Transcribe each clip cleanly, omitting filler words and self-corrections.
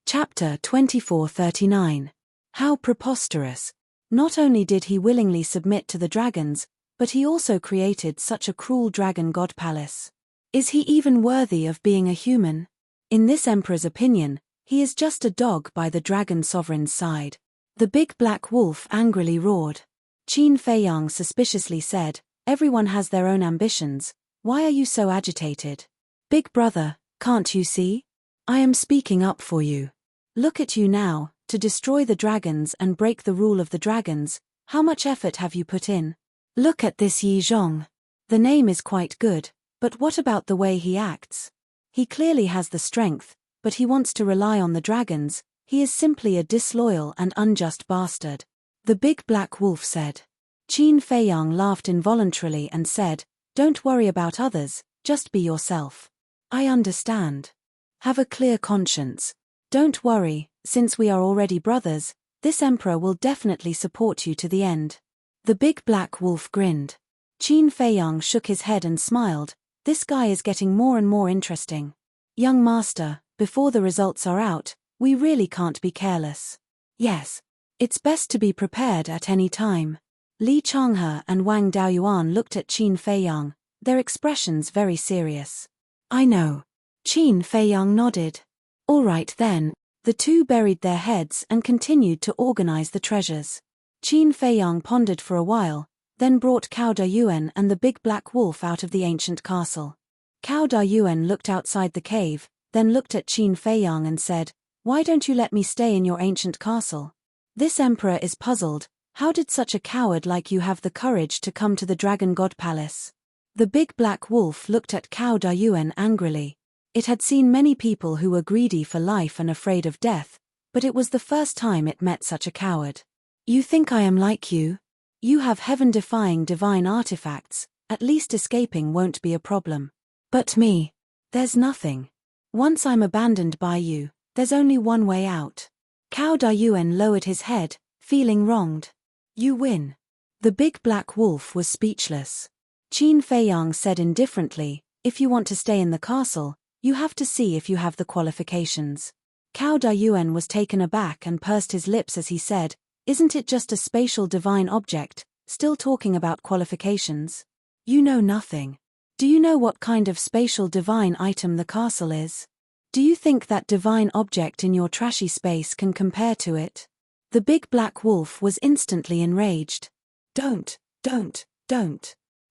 Chapter 2439. How preposterous. Not only did he willingly submit to the dragons, but he also created such a cruel dragon god palace. Is he even worthy of being a human? In this emperor's opinion, he is just a dog by the dragon sovereign's side. The big black wolf angrily roared. Qin Feiyang suspiciously said, "Everyone has their own ambitions. Why are you so agitated? Big brother, can't you see? I am speaking up for you. Look at you now, to destroy the dragons and break the rule of the dragons. How much effort have you put in? Look at this Yi Zhong. The name is quite good, but what about the way he acts? He clearly has the strength, but he wants to rely on the dragons. He is simply a disloyal and unjust bastard," the big black wolf said. Qin Feiyang laughed involuntarily and said, "Don't worry about others, just be yourself. I understand. Have a clear conscience. Don't worry, since we are already brothers, this emperor will definitely support you to the end." The big black wolf grinned. Qin Feiyang shook his head and smiled. This guy is getting more and more interesting. Young master, before the results are out, we really can't be careless. Yes. It's best to be prepared at any time. Li Changhe and Wang Daoyuan looked at Qin Feiyang, their expressions very serious. "I know." Qin Feiyang nodded. All right then. The two buried their heads and continued to organize the treasures. Qin Feiyang pondered for a while, then brought Cao Dayuan and the big black wolf out of the ancient castle. Cao Dayuan looked outside the cave, then looked at Qin Feiyang and said, "Why don't you let me stay in your ancient castle? This emperor is puzzled. How did such a coward like you have the courage to come to the Dragon God Palace?" The big black wolf looked at Cao Dayuan angrily. It had seen many people who were greedy for life and afraid of death, but it was the first time it met such a coward. "You think I am like you? You have heaven-defying divine artifacts, at least escaping won't be a problem. But me? There's nothing. Once I'm abandoned by you, there's only one way out." Cao Dayuan lowered his head, feeling wronged. "You win." The big black wolf was speechless. Qin Feiyang said indifferently, "If you want to stay in the castle, you have to see if you have the qualifications." Cao Dayuan was taken aback and pursed his lips as he said, "Isn't it just a spatial divine object, still talking about qualifications? You know nothing. Do you know what kind of spatial divine item the castle is? Do you think that divine object in your trashy space can compare to it?" The big black wolf was instantly enraged. Don't.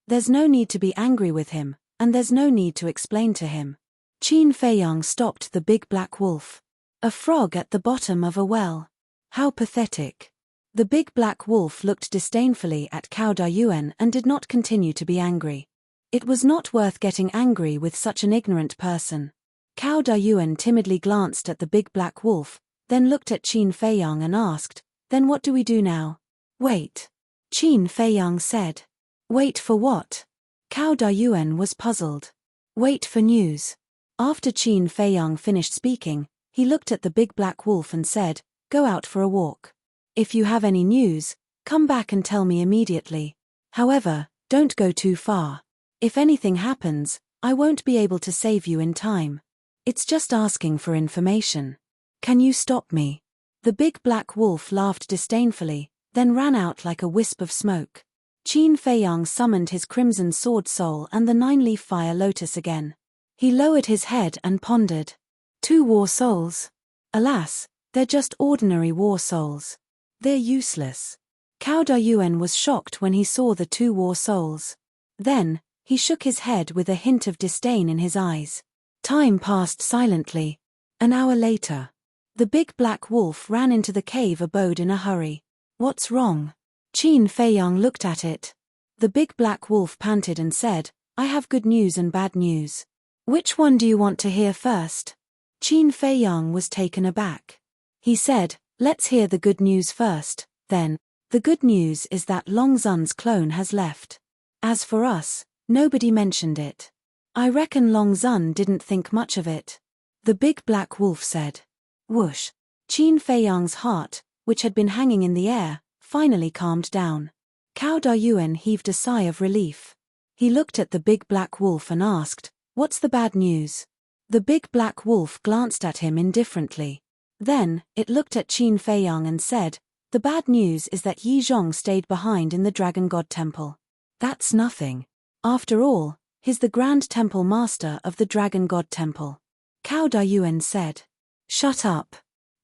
There's no need to be angry with him, and there's no need to explain to him." Qin Feiyang stopped the big black wolf. A frog at the bottom of a well. How pathetic. The big black wolf looked disdainfully at Cao Dayuan and did not continue to be angry. It was not worth getting angry with such an ignorant person. Cao Dayuan timidly glanced at the big black wolf, then looked at Qin Feiyang and asked, "Then what do we do now?" "Wait." Qin Feiyang said. "Wait for what?" Cao Dayuan was puzzled. "Wait for news." After Qin Feiyang finished speaking, he looked at the big black wolf and said, "Go out for a walk. If you have any news, come back and tell me immediately. However, don't go too far. If anything happens, I won't be able to save you in time. It's just asking for information. Can you stop me?" The big black wolf laughed disdainfully, then ran out like a wisp of smoke. Qin Feiyang summoned his crimson sword soul and the nine-leaf fire lotus again. He lowered his head and pondered. 2 war souls? Alas, they're just ordinary war souls. They're useless. Cao Dayuan was shocked when he saw the 2 war souls. Then, he shook his head with a hint of disdain in his eyes. Time passed silently. An hour later. The big black wolf ran into the cave abode in a hurry. "What's wrong?" Qin Feiyang looked at it. The big black wolf panted and said, "I have good news and bad news. Which one do you want to hear first?" Qin Feiyang was taken aback. He said, "Let's hear the good news first, then. The good news is that Long Zun's clone has left. As for us, nobody mentioned it. I reckon Long Zun didn't think much of it." The big black wolf said. Whoosh. Qin Feiyang's heart, which had been hanging in the air, finally calmed down. Cao Dayuan heaved a sigh of relief. He looked at the big black wolf and asked, "What's the bad news?" The big black wolf glanced at him indifferently. Then, it looked at Qin Feiyang and said, "The bad news is that Yi Zhong stayed behind in the Dragon God Temple. That's nothing. After all, he's the Grand Temple Master of the Dragon God Temple." Cao Dayuan said. "Shut up."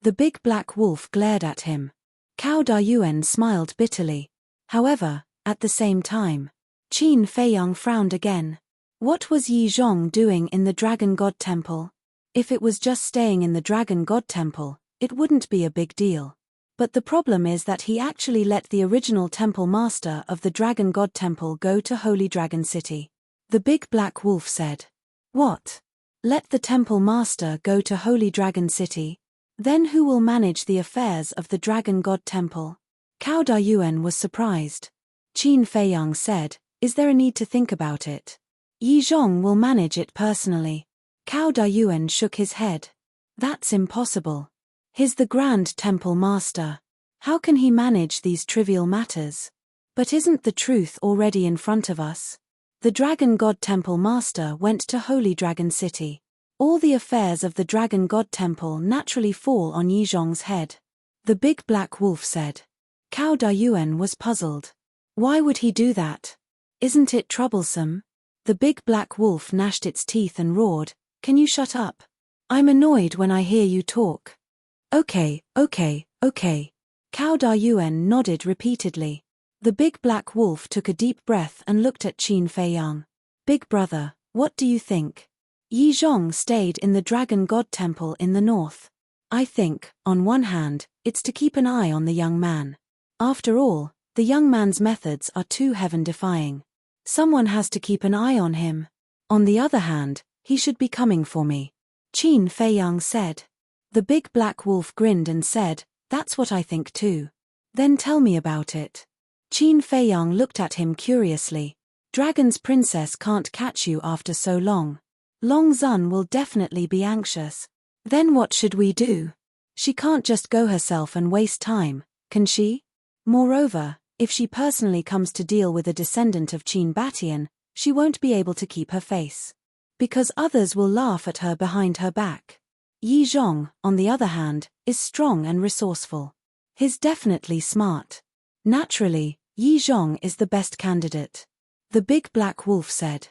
The big black wolf glared at him. Cao Dayuan smiled bitterly. However, at the same time, Qin Feiyang frowned again. What was Yi Zhong doing in the Dragon God Temple? If it was just staying in the Dragon God Temple, it wouldn't be a big deal. But the problem is that he actually let the original Temple Master of the Dragon God Temple go to Holy Dragon City. The big black wolf said. "What? Let the Temple Master go to Holy Dragon City? Then who will manage the affairs of the Dragon God Temple?" Cao Dayuan was surprised. Qin Feiyang said, "Is there a need to think about it? Yi Zhong will manage it personally." Cao Dayuan shook his head. "That's impossible. He's the Grand Temple Master. How can he manage these trivial matters? But isn't the truth already in front of us? The Dragon God Temple Master went to Holy Dragon City. All the affairs of the Dragon God Temple naturally fall on Yi Zhong's head." The big black wolf said. Cao Dayuan was puzzled. Why would he do that? Isn't it troublesome? The big black wolf gnashed its teeth and roared, "Can you shut up? I'm annoyed when I hear you talk." Okay. Cao Dayuan nodded repeatedly. The big black wolf took a deep breath and looked at Qin Feiyang. "Big brother, what do you think? Yi Zhong stayed in the Dragon God Temple in the north. I think, on one hand, it's to keep an eye on the young man. After all, the young man's methods are too heaven-defying. Someone has to keep an eye on him. On the other hand, he should be coming for me," Qin Feiyang said. The big black wolf grinned and said, "That's what I think too." "Then tell me about it." Qin Feiyang looked at him curiously. "Dragon's princess can't catch you after so long. Long Zun will definitely be anxious. Then what should we do? She can't just go herself and waste time, can she? Moreover, if she personally comes to deal with a descendant of Qin Batian, she won't be able to keep her face. Because others will laugh at her behind her back. Yi Zhong, on the other hand, is strong and resourceful. He's definitely smart. Naturally, Yi Zhong is the best candidate." The big black wolf said.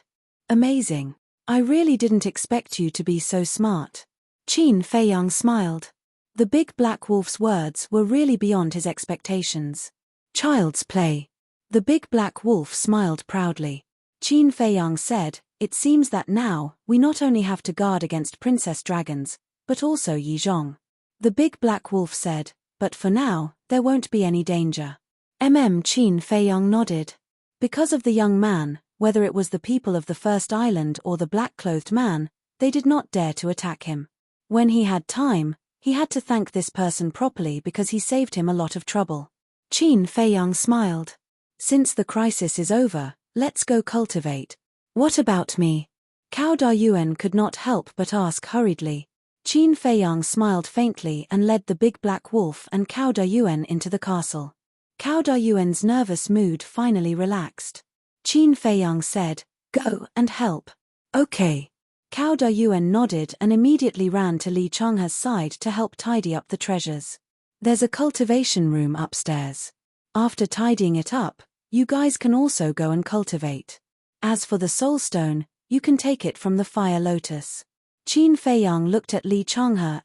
"Amazing. I really didn't expect you to be so smart." Qin Feiyang smiled. The big black wolf's words were really beyond his expectations. "Child's play." The big black wolf smiled proudly. Qin Feiyang said, "It seems that now, we not only have to guard against princess dragons, but also Yi Zhong." The big black wolf said, "But for now, there won't be any danger." Qin Feiyang nodded. Because of the young man, whether it was the people of the first island or the black-clothed man, they did not dare to attack him. When he had time, he had to thank this person properly because he saved him a lot of trouble. Qin Feiyang smiled. "Since the crisis is over, let's go cultivate." "What about me?" Cao Dayuan could not help but ask hurriedly. Qin Feiyang smiled faintly and led the big black wolf and Cao Dayuan into the castle. Cao Dayuan's nervous mood finally relaxed. Qin Feiyang said, "Go and help." "Okay." Cao Dayuan nodded and immediately ran to Li Changhe's side to help tidy up the treasures. "There's a cultivation room upstairs. After tidying it up, you guys can also go and cultivate. As for the soul stone, you can take it from the fire lotus." Qin Feiyang looked at Li Changhe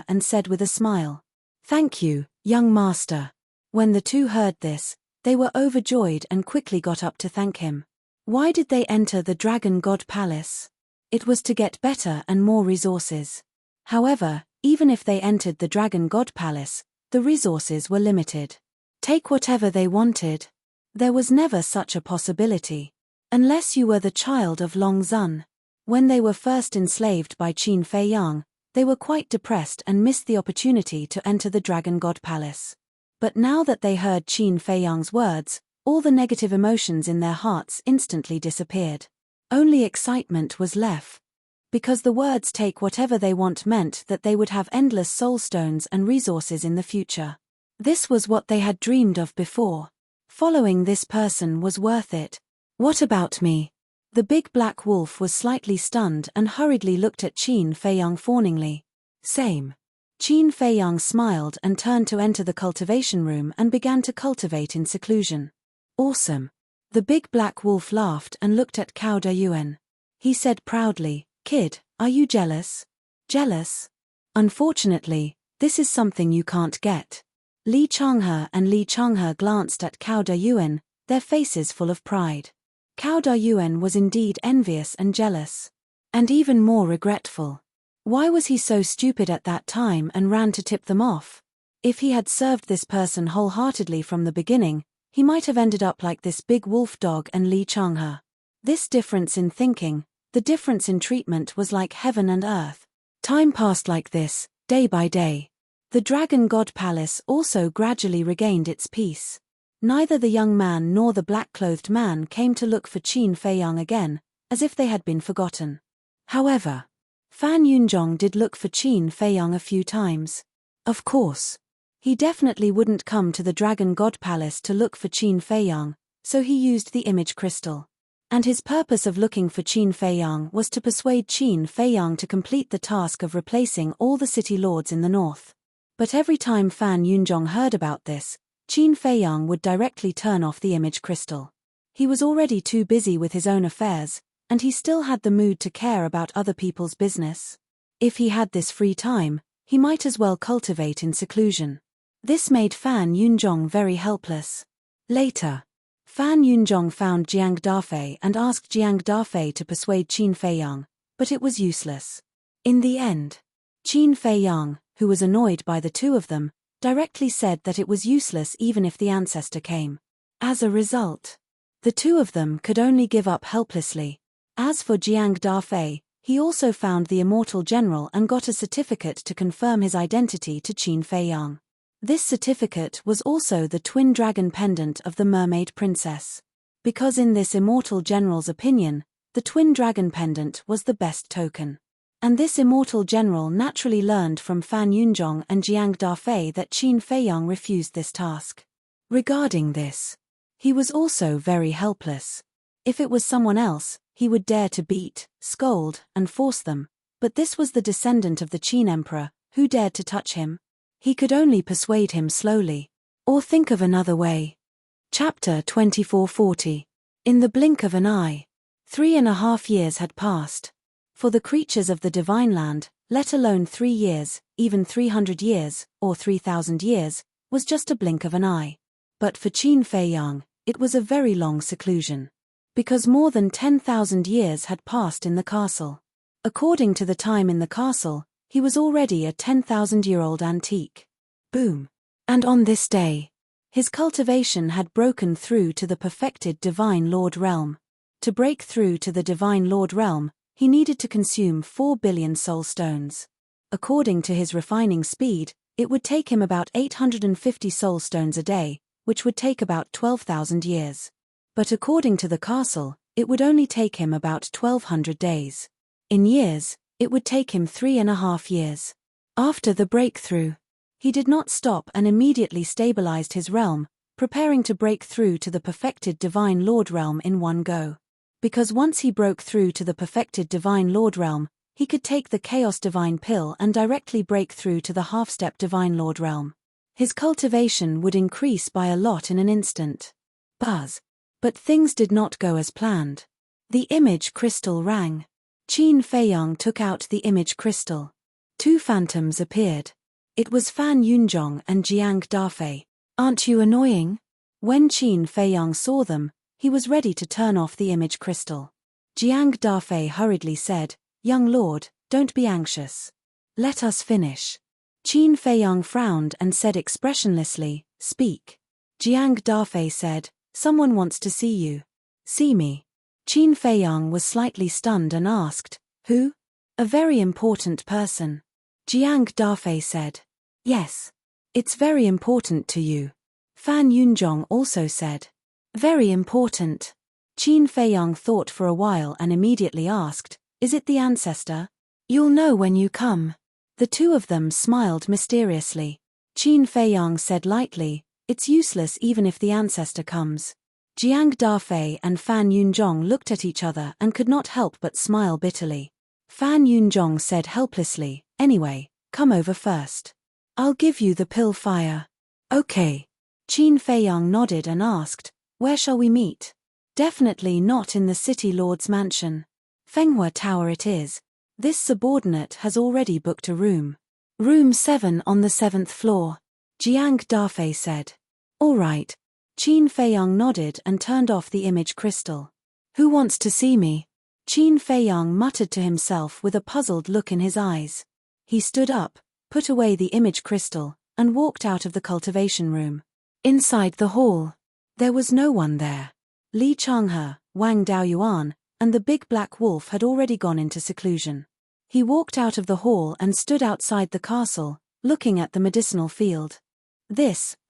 and said with a smile, "Thank you, young master." When the two heard this, they were overjoyed and quickly got up to thank him. Why did they enter the Dragon God Palace? It was to get better and more resources. However, even if they entered the Dragon God Palace, the resources were limited. Take whatever they wanted. There was never such a possibility. Unless you were the child of Long Zun. When they were first enslaved by Qin Feiyang, they were quite depressed and missed the opportunity to enter the Dragon God Palace. But now that they heard Qin Feiyang's words, all the negative emotions in their hearts instantly disappeared. Only excitement was left. Because the words "take whatever they want" meant that they would have endless soul stones and resources in the future. This was what they had dreamed of before. Following this person was worth it. "What about me?" The big black wolf was slightly stunned and hurriedly looked at Qin Feiyang fawningly. "Same." Qin Feiyang smiled and turned to enter the cultivation room and began to cultivate in seclusion. Awesome. The big black wolf laughed and looked at Cao Dayuan. He said proudly, "Kid, are you jealous?" "Jealous? Unfortunately, this is something you can't get." Li Changhe and Li Changhe glanced at Cao Dayuan, their faces full of pride. Cao Dayuan was indeed envious and jealous. And even more regretful. Why was he so stupid at that time and ran to tip them off? If he had served this person wholeheartedly from the beginning, he might have ended up like this big wolf dog and Li Changhe. This difference in thinking, the difference in treatment was like heaven and earth. Time passed like this, day by day. The Dragon God Palace also gradually regained its peace. Neither the young man nor the black-clothed man came to look for Qin Feiyang again, as if they had been forgotten. However, Fan Yunzhong did look for Qin Feiyang a few times. Of course. He definitely wouldn't come to the Dragon God Palace to look for Qin Feiyang, so he used the image crystal. And his purpose of looking for Qin Feiyang was to persuade Qin Feiyang to complete the task of replacing all the city lords in the north. But every time Fan Yunzhong heard about this, Qin Feiyang would directly turn off the image crystal. He was already too busy with his own affairs, and he still had the mood to care about other people's business. If he had this free time, he might as well cultivate in seclusion. This made Fan Yunzhong very helpless. Later, Fan Yunzhong found Jiang Dafei and asked Jiang Dafei to persuade Qin Feiyang, but it was useless. In the end, Qin Feiyang, who was annoyed by the two of them, directly said that it was useless even if the ancestor came. As a result, the two of them could only give up helplessly. As for Jiang Dafei, he also found the immortal general and got a certificate to confirm his identity to Qin Feiyang. This certificate was also the twin dragon pendant of the mermaid princess. Because in this immortal general's opinion, the twin dragon pendant was the best token. And this immortal general naturally learned from Fan Yunzhong and Jiang Dafei that Qin Feiyang refused this task. Regarding this, he was also very helpless. If it was someone else, he would dare to beat, scold, and force them, but this was the descendant of the Qin emperor, who dared to touch him? He could only persuade him slowly. Or think of another way. Chapter 2440. In the blink of an eye. 3.5 years had passed. For the creatures of the divine land, let alone 3 years, even 300 years, or 3,000 years, was just a blink of an eye. But for Qin Feiyang, it was a very long seclusion. Because more than 10,000 years had passed in the castle. According to the time in the castle, he was already a 10,000-year-old antique. Boom. And on this day, his cultivation had broken through to the perfected Divine Lord realm. To break through to the Divine Lord realm, he needed to consume 4 billion soul stones. According to his refining speed, it would take him about 850 soul stones a day, which would take about 12,000 years. But according to the castle, it would only take him about 1,200 days. In years, it would take him 3.5 years. After the breakthrough, he did not stop and immediately stabilized his realm, preparing to break through to the perfected Divine Lord realm in one go. Because once he broke through to the perfected Divine Lord realm, he could take the Chaos Divine Pill and directly break through to the half-step Divine Lord realm. His cultivation would increase by a lot in an instant. Buzz. But things did not go as planned. The image crystal rang. Qin Feiyang took out the image crystal. 2 phantoms appeared. It was Fan Yunzhong and Jiang Dafei. "Aren't you annoying?" When Qin Feiyang saw them, he was ready to turn off the image crystal. Jiang Dafei hurriedly said, "Young lord, don't be anxious. Let us finish." Qin Feiyang frowned and said expressionlessly, "Speak." Jiang Dafei said, "Someone wants to see you." "See me?" Qin Feiyang was slightly stunned and asked, "Who?" "A very important person." Jiang Dafei said, "Yes. It's very important to you." Fan Yunzhong also said, "Very important." Qin Feiyang thought for a while and immediately asked, "Is it the ancestor?" "You'll know when you come." The two of them smiled mysteriously. Qin Feiyang said lightly, "It's useless even if the ancestor comes." Jiang Dafei and Fan Yunzhong looked at each other and could not help but smile bitterly. Fan Yunzhong said helplessly, "Anyway, Come over first. I'll give you the pill fire. Okay. Qin Feiyang nodded and asked, where shall we meet? Definitely not in the city lord's mansion. Fenghua Tower it is. This subordinate has already booked a room. Room 7 on the 7th floor. Jiang Dafei said. All right. Qin Feiyang nodded and turned off the image crystal. Who wants to see me? Qin Feiyang muttered to himself with a puzzled look in his eyes. He stood up, put away the image crystal, and walked out of the cultivation room. Inside the hall, there was no one there. Li Changhe, Wang Daoyuan, and the big black wolf had already gone into seclusion. He walked out of the hall and stood outside the castle, looking at the medicinal field.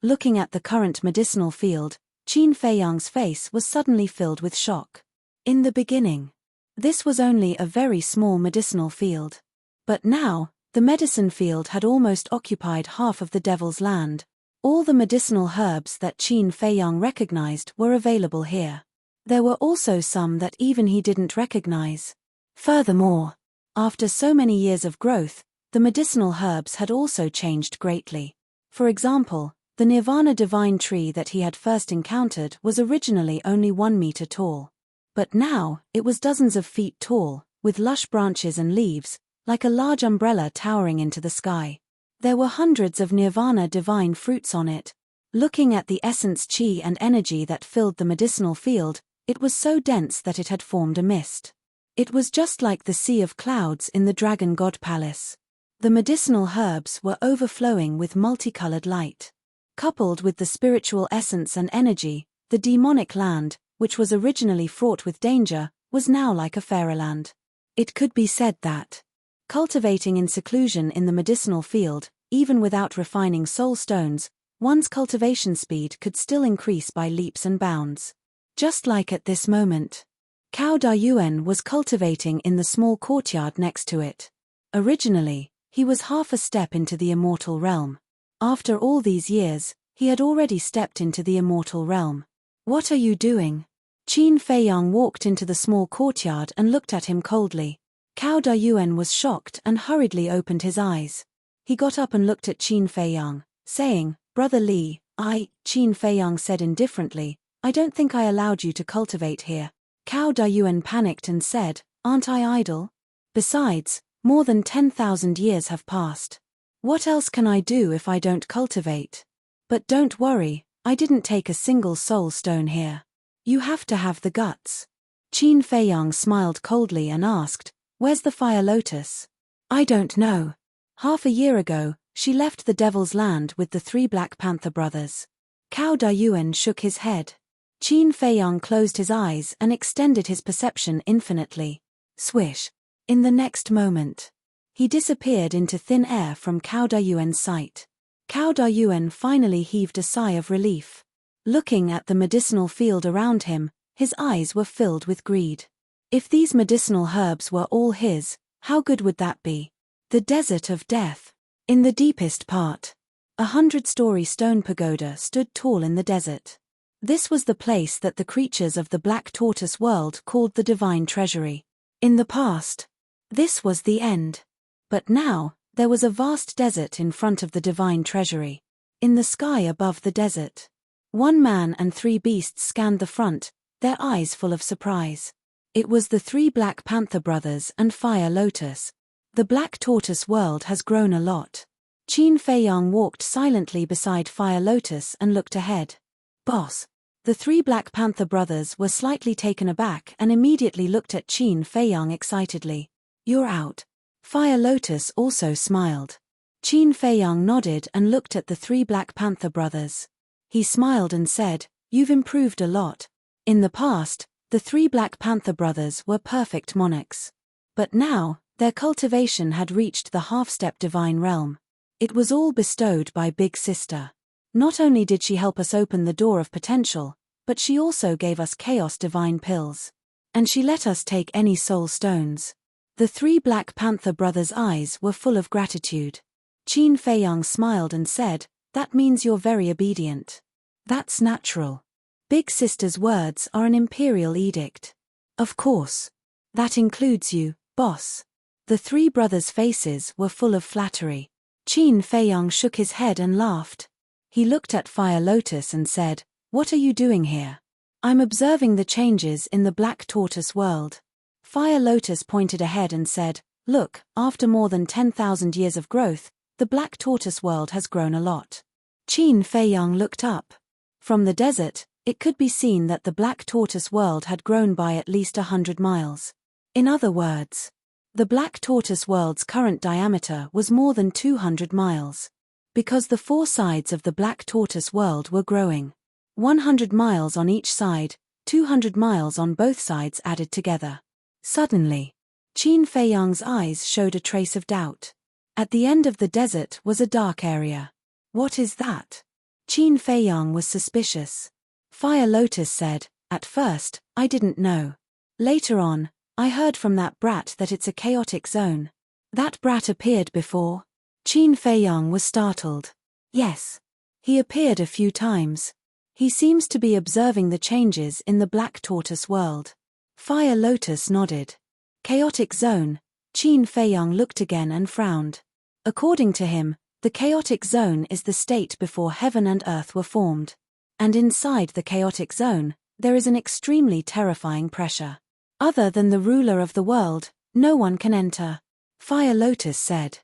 Looking at the current medicinal field, Qin Feiyang's face was suddenly filled with shock. In the beginning, this was only a very small medicinal field. But now, the medicine field had almost occupied half of the Devil's Land. All the medicinal herbs that Qin Feiyang recognized were available here. There were also some that even he didn't recognize. Furthermore, after so many years of growth, the medicinal herbs had also changed greatly. For example, the Nirvana divine tree that he had first encountered was originally only 1 meter tall. But now, it was dozens of feet tall, with lush branches and leaves, like a large umbrella towering into the sky. There were hundreds of Nirvana divine fruits on it. Looking at the essence chi and energy that filled the medicinal field, it was so dense that it had formed a mist. It was just like the sea of clouds in the Dragon God Palace. The medicinal herbs were overflowing with multicolored light. Coupled with the spiritual essence and energy, the demonic land, which was originally fraught with danger, was now like a fairyland. It could be said that, cultivating in seclusion in the medicinal field, even without refining soul stones, one's cultivation speed could still increase by leaps and bounds. Just like at this moment, Cao Dayuan was cultivating in the small courtyard next to it. Originally, he was half a step into the immortal realm. After all these years, he had already stepped into the immortal realm. What are you doing? Qin Feiyang walked into the small courtyard and looked at him coldly. Cao Dayuan was shocked and hurriedly opened his eyes. He got up and looked at Qin Feiyang, saying, Brother Li, Qin Feiyang said indifferently, I don't think I allowed you to cultivate here. Cao Dayuan panicked and said, aren't I idle? Besides, more than 10,000 years have passed. What else can I do if I don't cultivate? But don't worry, I didn't take a single soul stone here. You have to have the guts. Qin Feiyang smiled coldly and asked, where's the fire lotus? I don't know. Half a year ago, she left the Devil's Land with the 3 Black Panther brothers. Cao Dayuan shook his head. Qin Feiyang closed his eyes and extended his perception infinitely. Swish. In the next moment, he disappeared into thin air from Cao Dayuan's sight. Cao Dayuan finally heaved a sigh of relief. Looking at the medicinal field around him, his eyes were filled with greed. If these medicinal herbs were all his, how good would that be? The Desert of Death. In the deepest part, a 100-story stone pagoda stood tall in the desert. This was the place that the creatures of the Black Tortoise world called the Divine Treasury. In the past, this was the end. But now, there was a vast desert in front of the Divine Treasury. In the sky above the desert, 1 man and 3 beasts scanned the front, their eyes full of surprise. It was the 3 Black Panther brothers and Fire Lotus. The Black Tortoise world has grown a lot. Qin Feiyang walked silently beside Fire Lotus and looked ahead. Boss. The 3 Black Panther brothers were slightly taken aback and immediately looked at Qin Feiyang excitedly. You're out. Fire Lotus also smiled. Qin Feiyang nodded and looked at the 3 Black Panther brothers. He smiled and said, you've improved a lot. In the past, the 3 Black Panther brothers were perfect monarchs. But now, their cultivation had reached the half-step divine realm. It was all bestowed by Big Sister. Not only did she help us open the door of potential, but she also gave us chaos divine pills. And she let us take any soul stones. The 3 Black Panther brothers' eyes were full of gratitude. Qin Feiyang smiled and said, that means you're very obedient. That's natural. Big Sister's words are an imperial edict. Of course. That includes you, boss. The 3 brothers' faces were full of flattery. Qin Feiyang shook his head and laughed. He looked at Fire Lotus and said, "What are you doing here?" "I'm observing the changes in the Black Tortoise world." Fire Lotus pointed ahead and said, "Look, after more than 10,000 years of growth, the Black Tortoise world has grown a lot." Qin Feiyang looked up. From the desert, it could be seen that the Black Tortoise world had grown by at least 100 miles. In other words, the Black Tortoise world's current diameter was more than 200 miles. Because the four sides of the Black Tortoise world were growing. 100 miles on each side, 200 miles on both sides added together. Suddenly, Qin Feiyang's eyes showed a trace of doubt. At the end of the desert was a dark area. "What is that?" Qin Feiyang was suspicious. Fire Lotus said, "At first, I didn't know. Later on, I heard from that brat that it's a chaotic zone." "That brat appeared before?" Qin Feiyang was startled. "Yes. He appeared a few times. He seems to be observing the changes in the Black Tortoise world." Fire Lotus nodded. "Chaotic zone." Qin Feiyang looked again and frowned. According to him, the chaotic zone is the state before heaven and earth were formed. And inside the chaotic zone, there is an extremely terrifying pressure. Other than the ruler of the world, no one can enter. Fire Lotus said.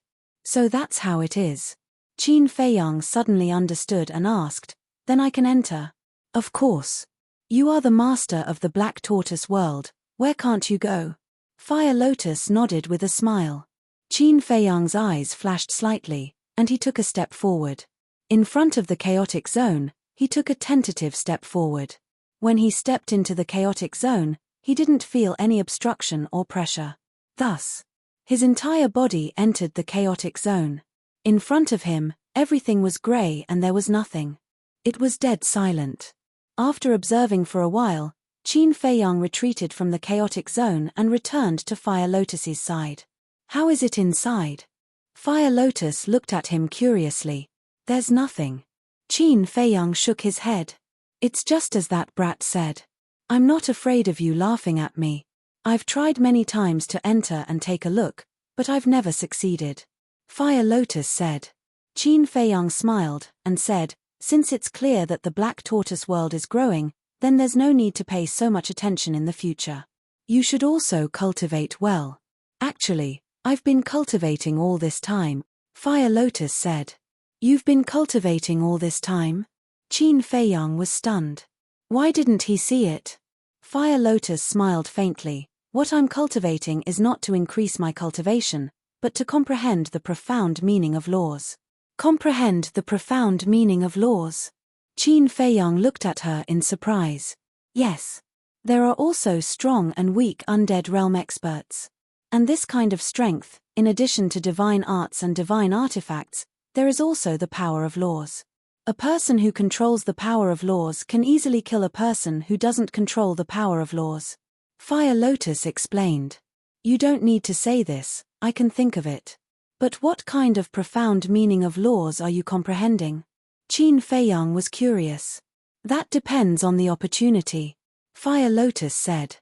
"So that's how it is." Qin Feiyang suddenly understood and asked, "Then I can enter?" "Of course. You are the master of the Black Tortoise world, where can't you go?" Fire Lotus nodded with a smile. Qin Feiyang's eyes flashed slightly, and he took a step forward. In front of the chaotic zone, he took a tentative step forward. When he stepped into the chaotic zone, he didn't feel any obstruction or pressure. Thus, his entire body entered the chaotic zone. In front of him, everything was gray and there was nothing. It was dead silent. After observing for a while, Qin Feiyang retreated from the chaotic zone and returned to Fire Lotus's side. "How is it inside?" Fire Lotus looked at him curiously. "There's nothing." Qin Feiyang shook his head. "It's just as that brat said. I'm not afraid of you laughing at me. I've tried many times to enter and take a look, but I've never succeeded." Fire Lotus said. Qin Feiyang smiled and said, "Since it's clear that the Black Tortoise world is growing, then there's no need to pay so much attention in the future. You should also cultivate well." "Actually, I've been cultivating all this time," Fire Lotus said. "You've been cultivating all this time?" Qin Feiyang was stunned. Why didn't he see it? Fire Lotus smiled faintly. "What I'm cultivating is not to increase my cultivation, but to comprehend the profound meaning of laws." Comprehend the profound meaning of laws? Qin Feiyang looked at her in surprise. "Yes. There are also strong and weak undead realm experts. And this kind of strength, in addition to divine arts and divine artifacts, there is also the power of laws. A person who controls the power of laws can easily kill a person who doesn't control the power of laws." Fire Lotus explained. "You don't need to say this, I can think of it. But what kind of profound meaning of laws are you comprehending?" Qin Feiyang was curious. "That depends on the opportunity," Fire Lotus said.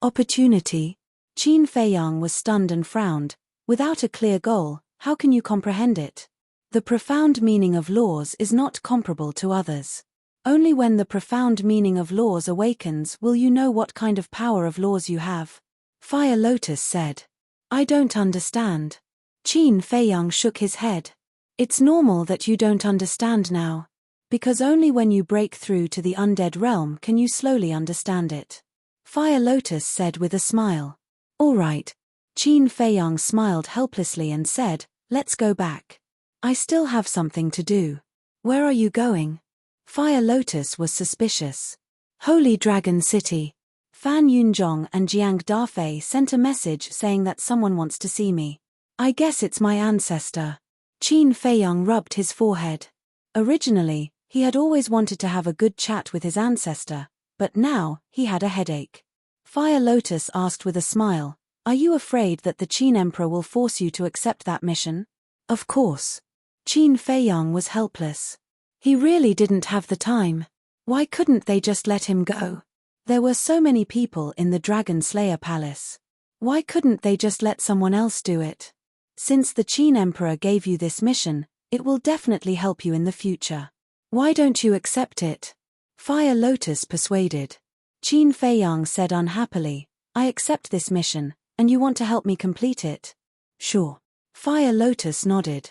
"Opportunity?" Qin Feiyang was stunned and frowned. "Without a clear goal, how can you comprehend it? The profound meaning of laws is not comparable to others. Only when the profound meaning of laws awakens will you know what kind of power of laws you have." Fire Lotus said. "I don't understand." Qin Feiyang shook his head. "It's normal that you don't understand now. Because only when you break through to the undead realm can you slowly understand it." Fire Lotus said with a smile. "All right." Qin Feiyang smiled helplessly and said, "Let's go back. I still have something to do." "Where are you going?" Fire Lotus was suspicious. "Holy Dragon City. Fan Yunzhong and Jiang Dafei sent a message saying that someone wants to see me. I guess it's my ancestor." Qin Feiyang rubbed his forehead. Originally, he had always wanted to have a good chat with his ancestor, but now, he had a headache. Fire Lotus asked with a smile, "Are you afraid that the Qin Emperor will force you to accept that mission?" "Of course." Qin Feiyang was helpless. He really didn't have the time. Why couldn't they just let him go? There were so many people in the Dragon Slayer Palace. Why couldn't they just let someone else do it? Since the Qin Emperor gave you this mission, it will definitely help you in the future. Why don't you accept it? Fire Lotus persuaded. Qin Feiyang said unhappily, I accept this mission, and you want to help me complete it? Sure. Fire Lotus nodded.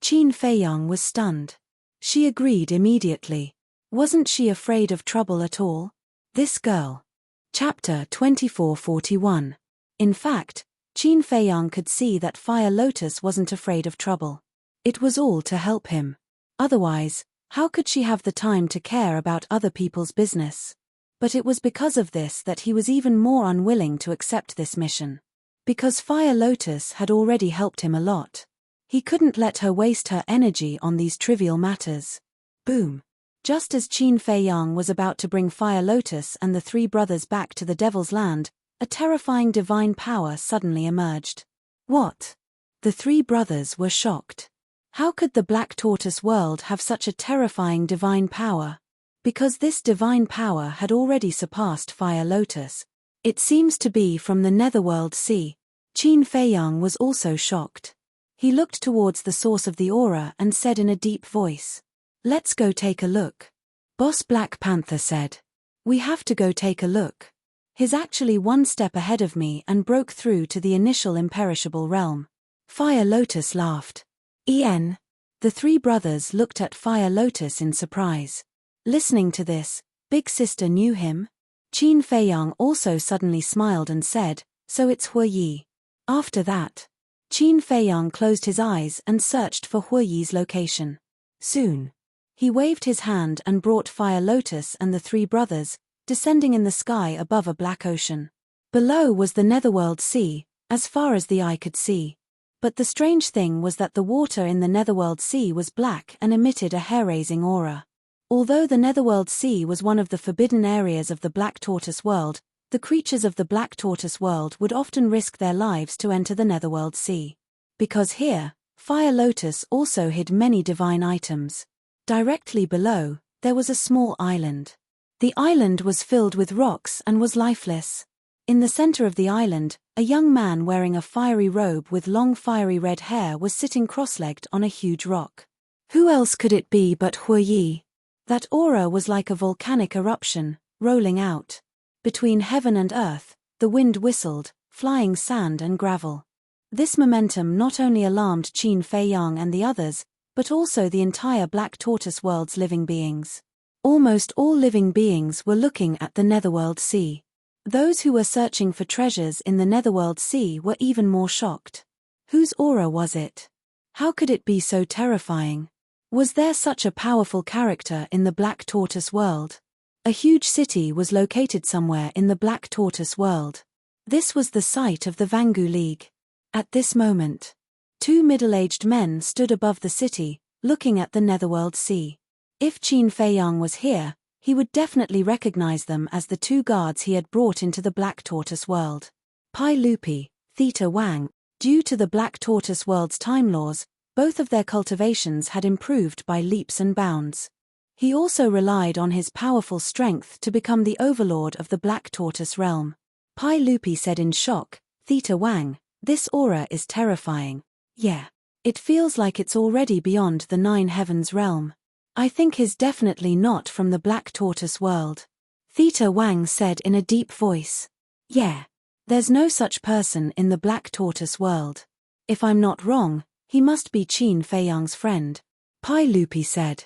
Qin Feiyang was stunned. She agreed immediately. Wasn't she afraid of trouble at all? This girl. Chapter 2441. In fact, Qin Feiyang could see that Fire Lotus wasn't afraid of trouble. It was all to help him. Otherwise, how could she have the time to care about other people's business? But it was because of this that he was even more unwilling to accept this mission. Because Fire Lotus had already helped him a lot. He couldn't let her waste her energy on these trivial matters. Boom. Just as Qin Feiyang was about to bring Fire Lotus and the three brothers back to the Devil's Land, a terrifying divine power suddenly emerged. What? The three brothers were shocked. How could the Black Tortoise world have such a terrifying divine power? Because this divine power had already surpassed Fire Lotus. It seems to be from the Netherworld Sea. Qin Feiyang was also shocked. He looked towards the source of the aura and said in a deep voice, Let's go take a look. Boss Black Panther said. We have to go take a look. He's actually one step ahead of me and broke through to the initial imperishable realm. Fire Lotus laughed. The three brothers looked at Fire Lotus in surprise. Listening to this, Big Sister knew him? Qin Feiyang also suddenly smiled and said, So it's Hu Yi. After that, Qin Feiyang closed his eyes and searched for Hu Yi's location. Soon, he waved his hand and brought Fire Lotus and the three brothers, descending in the sky above a black ocean. Below was the Netherworld Sea, as far as the eye could see. But the strange thing was that the water in the Netherworld Sea was black and emitted a hair-raising aura. Although the Netherworld Sea was one of the forbidden areas of the Black Tortoise world, the creatures of the Black Tortoise world would often risk their lives to enter the Netherworld Sea. Because here, Fire Lotus also hid many divine items. Directly below, there was a small island. The island was filled with rocks and was lifeless. In the center of the island, a young man wearing a fiery robe with long fiery red hair was sitting cross-legged on a huge rock. Who else could it be but Hu Yi? That aura was like a volcanic eruption, rolling out. Between heaven and earth, the wind whistled, flying sand and gravel. This momentum not only alarmed Qin Feiyang and the others, but also the entire Black Tortoise world's living beings. Almost all living beings were looking at the Netherworld Sea. Those who were searching for treasures in the Netherworld Sea were even more shocked. Whose aura was it? How could it be so terrifying? Was there such a powerful character in the Black Tortoise world? A huge city was located somewhere in the Black Tortoise world. This was the site of the Vangu League. At this moment, two middle-aged men stood above the city, looking at the Netherworld Sea. If Qin Feiyang was here, he would definitely recognize them as the two guards he had brought into the Black Tortoise world. Pai Lupi, Theta Wang. Due to the Black Tortoise world's time laws, both of their cultivations had improved by leaps and bounds. He also relied on his powerful strength to become the overlord of the Black Tortoise realm. Pai Lupi said in shock, Theta Wang, this aura is terrifying. Yeah. It feels like it's already beyond the Nine Heavens realm. I think he's definitely not from the Black Tortoise world. Theta Wang said in a deep voice. Yeah. There's no such person in the Black Tortoise world. If I'm not wrong, he must be Qin Feiyang's friend. Pai Lupi said.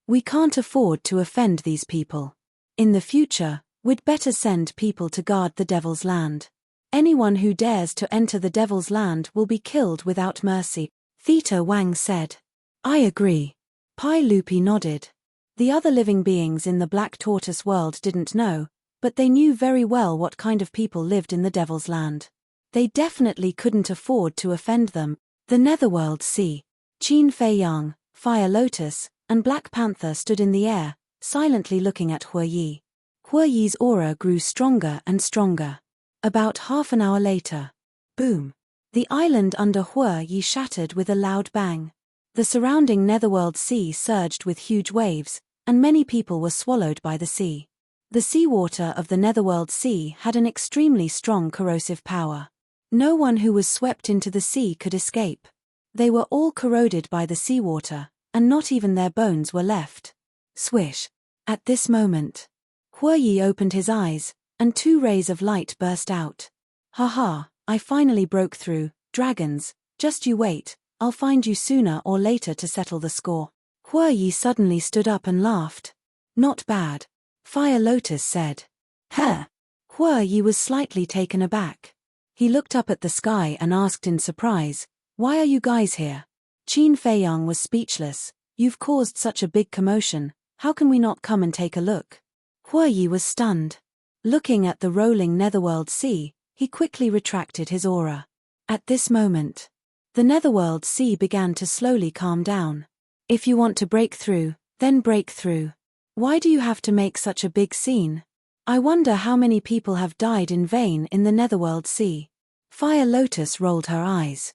We can't afford to offend these people. In the future, we'd better send people to guard the Devil's Land. Anyone who dares to enter the Devil's Land will be killed without mercy, Theta Wang said. I agree. Pai Lupi nodded. The other living beings in the Black Tortoise world didn't know, but they knew very well what kind of people lived in the Devil's Land. They definitely couldn't afford to offend them. The Netherworld Sea. Qin Feiyang, Fire Lotus, and Black Panther stood in the air, silently looking at Hu Yi. Hu Yi's aura grew stronger and stronger. About half an hour later. Boom. The island under Hu Yi shattered with a loud bang. The surrounding Netherworld Sea surged with huge waves, and many people were swallowed by the sea. The seawater of the Netherworld Sea had an extremely strong corrosive power. No one who was swept into the sea could escape. They were all corroded by the seawater, and not even their bones were left. Swish! At this moment, Huoyi opened his eyes, and 2 rays of light burst out. "Ha, I finally broke through, dragons, just you wait, I'll find you sooner or later to settle the score." Huoyi suddenly stood up and laughed. "Not bad," Fire Lotus said. "Huh?" Huoyi was slightly taken aback. He looked up at the sky and asked in surprise, "Why are you guys here?" Qin Feiyang was speechless. "You've caused such a big commotion, how can we not come and take a look?" Huoyi was stunned. Looking at the rolling netherworld sea, he quickly retracted his aura. At this moment, the netherworld sea began to slowly calm down. "If you want to break through, then break through. Why do you have to make such a big scene? I wonder how many people have died in vain in the netherworld sea." Fire Lotus rolled her eyes.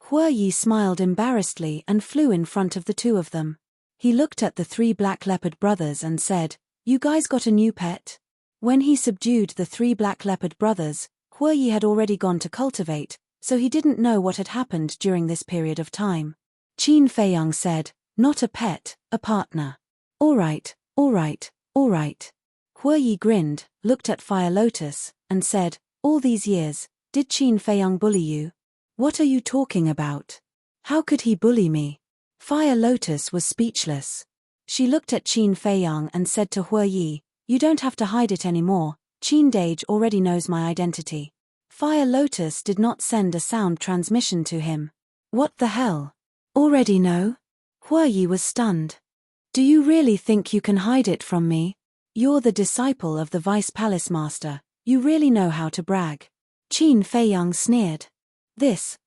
Huoyi smiled embarrassedly and flew in front of the 2 of them. He looked at the 3 black leopard brothers and said, "You guys got a new pet?" When he subdued the 3 black leopard brothers, Huoyi had already gone to cultivate, so he didn't know what had happened during this period of time. Qin Feiyang said, "Not a pet, a partner." All right. Huoyi grinned, looked at Fire Lotus, and said, "All these years, did Qin Feiyang bully you?" "What are you talking about? How could he bully me?" Fire Lotus was speechless. She looked at Qin Feiyang and said to Huoyi, "You don't have to hide it anymore, Qin Dage already knows my identity." Fire Lotus did not send a sound transmission to him. "What the hell? Already know?" Huoyi was stunned. "Do you really think you can hide it from me? You're the disciple of the Vice Palace Master, you really know how to brag." Qin Feiyang sneered.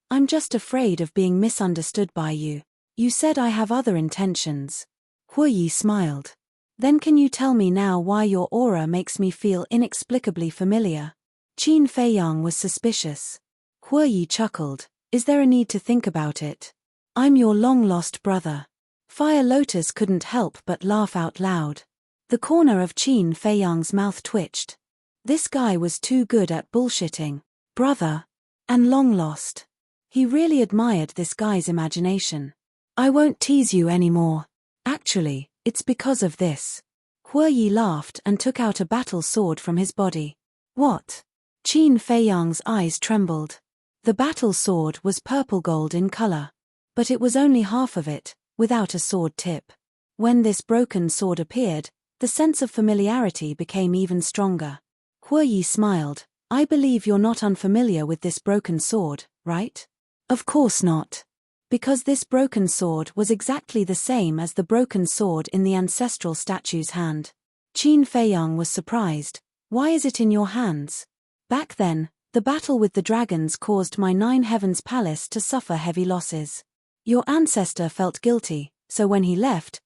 I'm just afraid of being misunderstood by you. You said I have other intentions." Huoyi smiled. "Then can you tell me now why your aura makes me feel inexplicably familiar?" Qin Feiyang was suspicious. Huoyi chuckled. "Is there a need to think about it? I'm your long-lost brother." Fire Lotus couldn't help but laugh out loud. The corner of Qin Feiyang's mouth twitched. This guy was too good at bullshitting. Brother. And long-lost. He really admired this guy's imagination. "I won't tease you anymore. Actually, it's because of this." Huoyi laughed and took out a battle sword from his body. "What?" Qin Feiyang's eyes trembled. The battle sword was purple gold in color. But it was only half of it, without a sword tip. When this broken sword appeared, the sense of familiarity became even stronger. Huoyi smiled. "I believe you're not unfamiliar with this broken sword, right?" "Of course not. Because this broken sword was exactly the same as the broken sword in the ancestral statue's hand." Qin Feiyang was surprised. "Why is it in your hands?" "Back then, the battle with the dragons caused my 9 Heavens Palace to suffer heavy losses. Your ancestor felt guilty, so when he left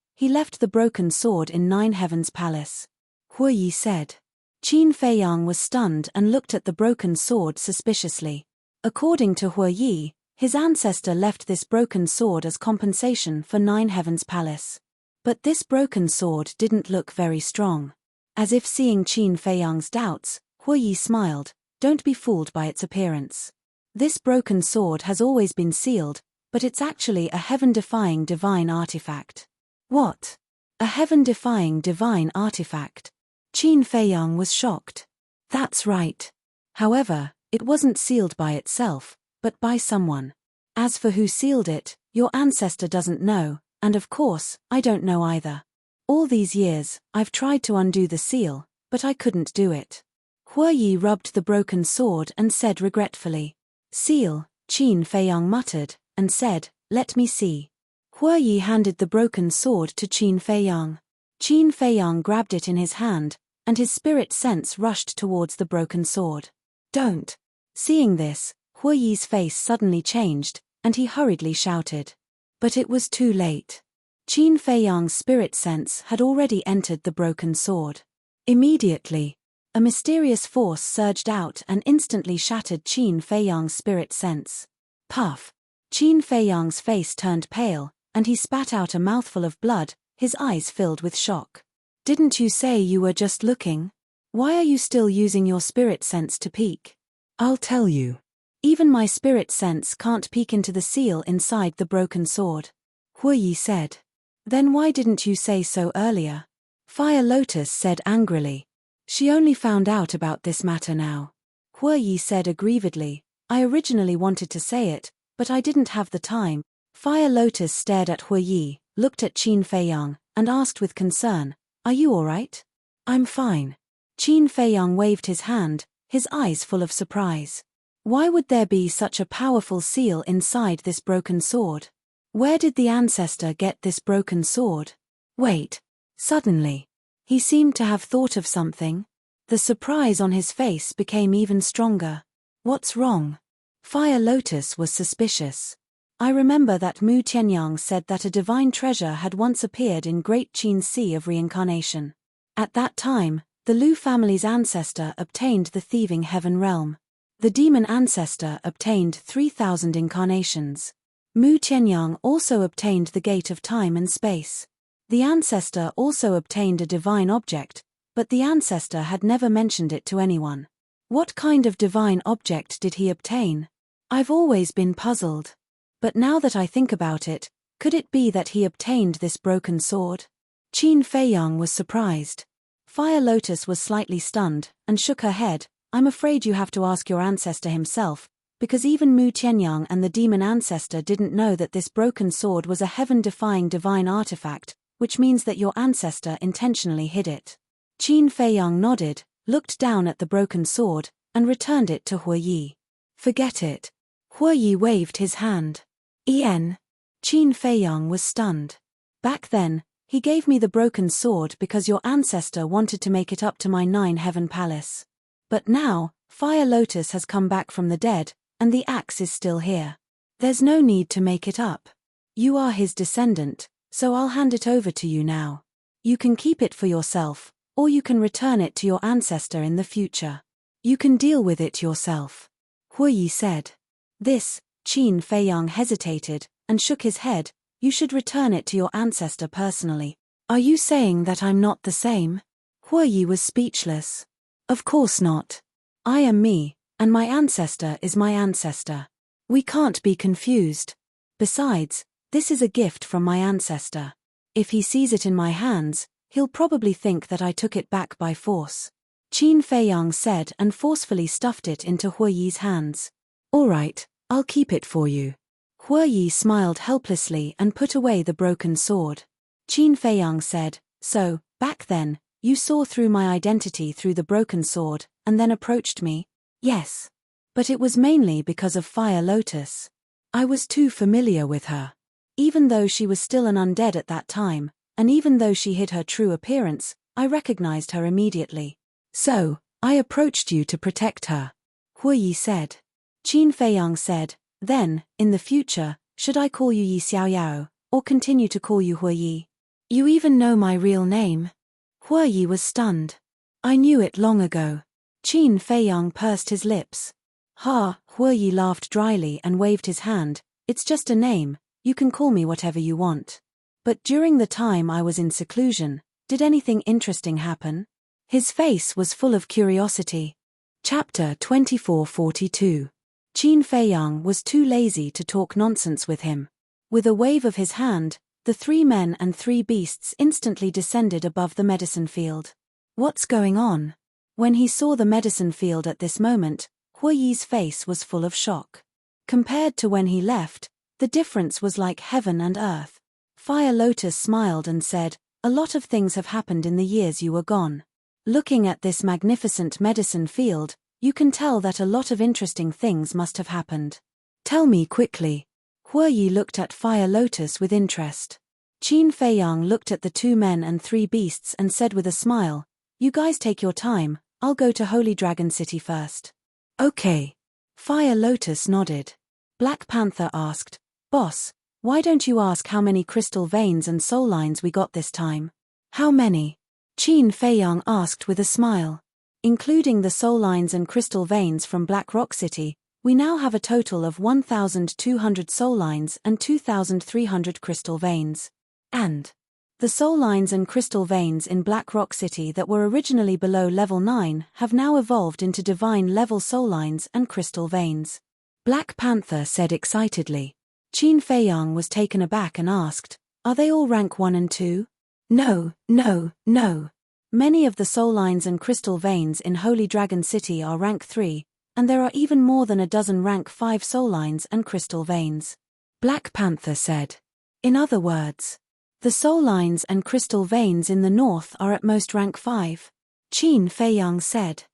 the broken sword in 9 Heavens Palace." Huoyi said. Qin Feiyang was stunned and looked at the broken sword suspiciously. According to Huoyi, his ancestor left this broken sword as compensation for 9 Heavens Palace. But this broken sword didn't look very strong. As if seeing Qin Feiyang's doubts, Huoyi smiled. "Don't be fooled by its appearance. This broken sword has always been sealed, but it's actually a heaven-defying divine artifact." "What? A heaven-defying divine artifact?" Qin Feiyang was shocked. "That's right. However, it wasn't sealed by itself, but by someone. As for who sealed it, your ancestor doesn't know, and of course, I don't know either. All these years, I've tried to undo the seal, but I couldn't do it." Huoyi rubbed the broken sword and said regretfully. "Seal," Qin Feiyang muttered, and said, "Let me see." Huoyi handed the broken sword to Qin Feiyang. Qin Feiyang grabbed it in his hand, and his spirit sense rushed towards the broken sword. "Don't." Seeing this, Huoyi's face suddenly changed, and he hurriedly shouted. But it was too late. Qin Feiyang's spirit sense had already entered the broken sword. Immediately, a mysterious force surged out and instantly shattered Qin Feiyang's spirit sense. Puff! Qin Feiyang's face turned pale, and he spat out a mouthful of blood, his eyes filled with shock. "Didn't you say you were just looking? Why are you still using your spirit sense to peek?" "I'll tell you. Even my spirit sense can't peek into the seal inside the broken sword. Huoyi said. Then why didn't you say so earlier? Fire Lotus said angrily. She only found out about this matter now. Huoyi said aggrievedly. I originally wanted to say it, but I didn't have the time. Fire Lotus stared at Huoyi, looked at Qin Feiyang, and asked with concern, Are you alright? I'm fine. Qin Feiyang waved his hand, his eyes full of surprise. Why would there be such a powerful seal inside this broken sword? Where did the ancestor get this broken sword? Wait. Suddenly, he seemed to have thought of something. The surprise on his face became even stronger. What's wrong? Fire Lotus was suspicious. I remember that Mu Tianyang said that a divine treasure had once appeared in Great Qin's Sea of Reincarnation. At that time, the Lu family's ancestor obtained the thieving heaven realm. The demon ancestor obtained 3,000 incarnations. Mu Tianyang also obtained the gate of time and space. The ancestor also obtained a divine object, but the ancestor had never mentioned it to anyone. What kind of divine object did he obtain? I've always been puzzled. But now that I think about it, could it be that he obtained this broken sword? Qin Feiyang was surprised. Fire Lotus was slightly stunned, and shook her head. I'm afraid you have to ask your ancestor himself, because even Mu Tianyang and the demon ancestor didn't know that this broken sword was a heaven-defying divine artifact, which means that your ancestor intentionally hid it. Qin Feiyang nodded, looked down at the broken sword, and returned it to Huoyi. Forget it. Huoyi waved his hand. Qin Feiyang was stunned. Back then, he gave me the broken sword because your ancestor wanted to make it up to my 9-heaven palace. But now, Fire Lotus has come back from the dead, and the axe is still here. There's no need to make it up. You are his descendant, so I'll hand it over to you now. You can keep it for yourself, or you can return it to your ancestor in the future. You can deal with it yourself. Huoyi said. This, Qin Feiyang hesitated, and shook his head. You should return it to your ancestor personally. Are you saying that I'm not the same? Huoyi was speechless. Of course not. I am me, and my ancestor is my ancestor. We can't be confused. Besides, this is a gift from my ancestor. If he sees it in my hands, he'll probably think that I took it back by force. Qin Feiyang said and forcefully stuffed it into Huoyi's hands. All right, I'll keep it for you. Huoyi smiled helplessly and put away the broken sword. Qin Feiyang said, So, back then, you saw through my identity through the broken sword, and then approached me? Yes. But it was mainly because of Fire Lotus. I was too familiar with her. Even though she was still an undead at that time, and even though she hid her true appearance, I recognized her immediately. So, I approached you to protect her. Huoyi said. Qin Feiyang said, Then, in the future, should I call you Yi Xiaoyao, or continue to call you Huoyi? You even know my real name? Huoyi was stunned. I knew it long ago. Qin Feiyang pursed his lips. Ha, Huoyi laughed dryly and waved his hand. It's just a name, you can call me whatever you want. But during the time I was in seclusion, did anything interesting happen? His face was full of curiosity. Chapter 2442. Qin Feiyang was too lazy to talk nonsense with him. With a wave of his hand, the 3 men and 3 beasts instantly descended above the medicine field. What's going on? When he saw the medicine field at this moment, Huoyi's face was full of shock. Compared to when he left, the difference was like heaven and earth. Fire Lotus smiled and said, A lot of things have happened in the years you were gone. Looking at this magnificent medicine field, you can tell that a lot of interesting things must have happened. Tell me quickly. Huoyi looked at Fire Lotus with interest. Qin Feiyang looked at the 2 men and 3 beasts and said with a smile, You guys take your time, I'll go to Holy Dragon City first. Okay. Fire Lotus nodded. Black Panther asked, Boss, why don't you ask how many crystal veins and soul lines we got this time? How many? Qin Feiyang asked with a smile. Including the soul lines and crystal veins from Black Rock City, we now have a total of 1,200 soul lines and 2,300 crystal veins. And the soul lines and crystal veins in Black Rock City that were originally below level 9 have now evolved into divine level soul lines and crystal veins. Black Panther said excitedly. Qin Feiyang was taken aback and asked, "Are they all rank 1 and 2? No, no, no. Many of the soul lines and crystal veins in Holy Dragon City are rank 3, and there are even more than a dozen rank 5 soul lines and crystal veins," Black Panther said. In other words, the soul lines and crystal veins in the north are at most rank 5. Qin Feiyang said.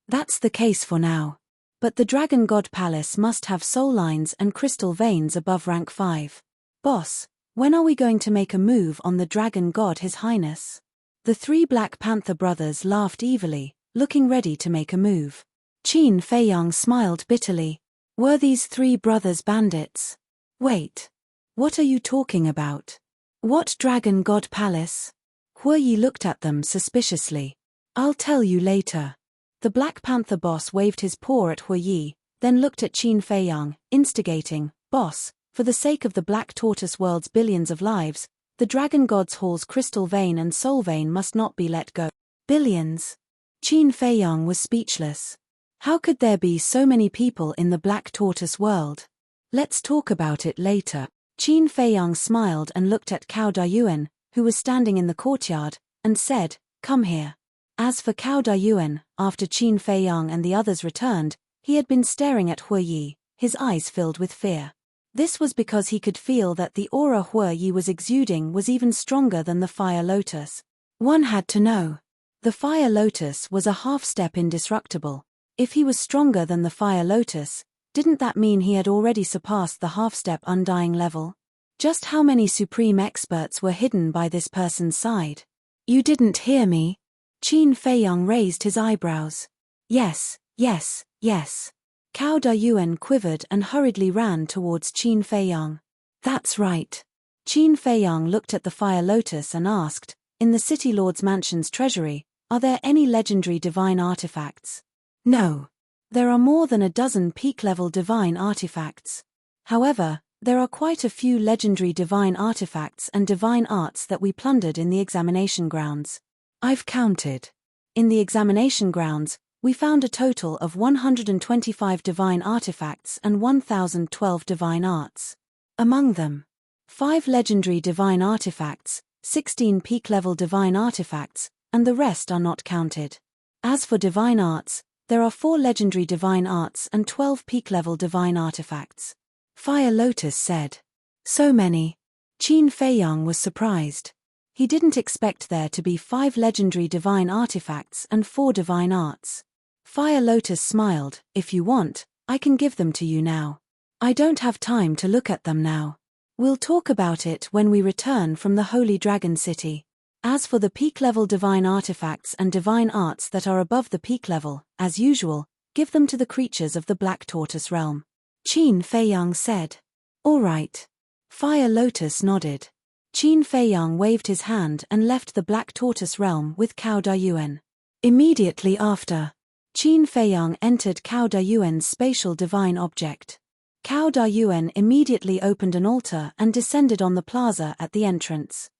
That's the case for now. But the Dragon God Palace must have soul lines and crystal veins above rank 5. Boss, when are we going to make a move on the Dragon God His Highness? The 3 Black Panther brothers laughed evilly, looking ready to make a move. Qin Feiyang smiled bitterly. Were these 3 brothers bandits? Wait. What are you talking about? What Dragon God Palace? Hue Yi looked at them suspiciously. I'll tell you later. The Black Panther boss waved his paw at Hue Yi, then looked at Qin Feiyang, instigating, "Boss, for the sake of the Black Tortoise World's billions of lives, the Dragon God's Hall's crystal vein and soul vein must not be let go." Billions? Qin Feiyang was speechless. How could there be so many people in the Black Tortoise World? Let's talk about it later. Qin Feiyang smiled and looked at Cao Dayuan, who was standing in the courtyard, and said, "Come here." As for Cao Dayuan, after Qin Feiyang and the others returned, he had been staring at Hue Yi, his eyes filled with fear. This was because he could feel that the aura Hue Yi was exuding was even stronger than the Fire Lotus. One had to know. The Fire Lotus was a half-step indestructible. If he was stronger than the Fire Lotus, didn't that mean he had already surpassed the half-step undying level? Just how many supreme experts were hidden by this person's side? You didn't hear me? Qin Feiyang raised his eyebrows. Yes, yes, yes. Cao Dayuan quivered and hurriedly ran towards Qin Feiyang. That's right. Qin Feiyang looked at the Fire Lotus and asked, "In the City Lord's Mansion's treasury, are there any legendary divine artifacts?" No. There are more than a dozen peak-level divine artifacts. However, there are quite a few legendary divine artifacts and divine arts that we plundered in the examination grounds. I've counted. In the examination grounds, we found a total of 125 divine artifacts and 1012 divine arts. Among them, 5 legendary divine artifacts, 16 peak-level divine artifacts, and the rest are not counted. As for divine arts, there are 4 legendary divine arts and 12 peak-level divine artifacts. Fire Lotus said. So many. Qin Feiyang was surprised. He didn't expect there to be 5 legendary divine artifacts and 4 divine arts. Fire Lotus smiled. If you want, I can give them to you now. I don't have time to look at them now. We'll talk about it when we return from the Holy Dragon City. As for the peak-level divine artifacts and divine arts that are above the peak level, as usual, give them to the creatures of the Black Tortoise realm. Qin Feiyang said. All right. Fire Lotus nodded. Qin Feiyang waved his hand and left the Black Tortoise realm with Cao Dayuan. Immediately after, Qin Feiyang entered Cao Dayuan's spatial divine object. Cao Dayuan immediately opened an altar and descended on the plaza at the entrance.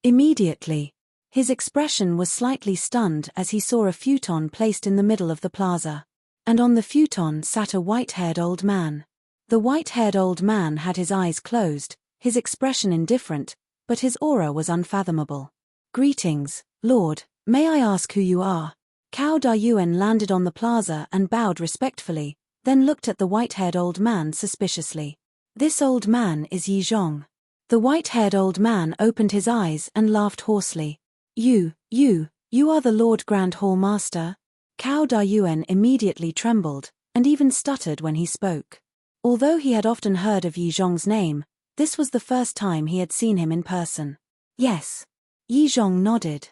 Immediately, his expression was slightly stunned as he saw a futon placed in the middle of the plaza. And on the futon sat a white-haired old man. The white-haired old man had his eyes closed, his expression indifferent, but his aura was unfathomable. Greetings, Lord, may I ask who you are? Cao Dayuan landed on the plaza and bowed respectfully, then looked at the white-haired old man suspiciously. This old man is Yi Zhong. The white-haired old man opened his eyes and laughed hoarsely. You are the Lord Grand Hall Master? Cao Dayuan immediately trembled, and even stuttered when he spoke. Although he had often heard of Yi Zhong's name, this was the first time he had seen him in person. Yes. Yi Zhong nodded.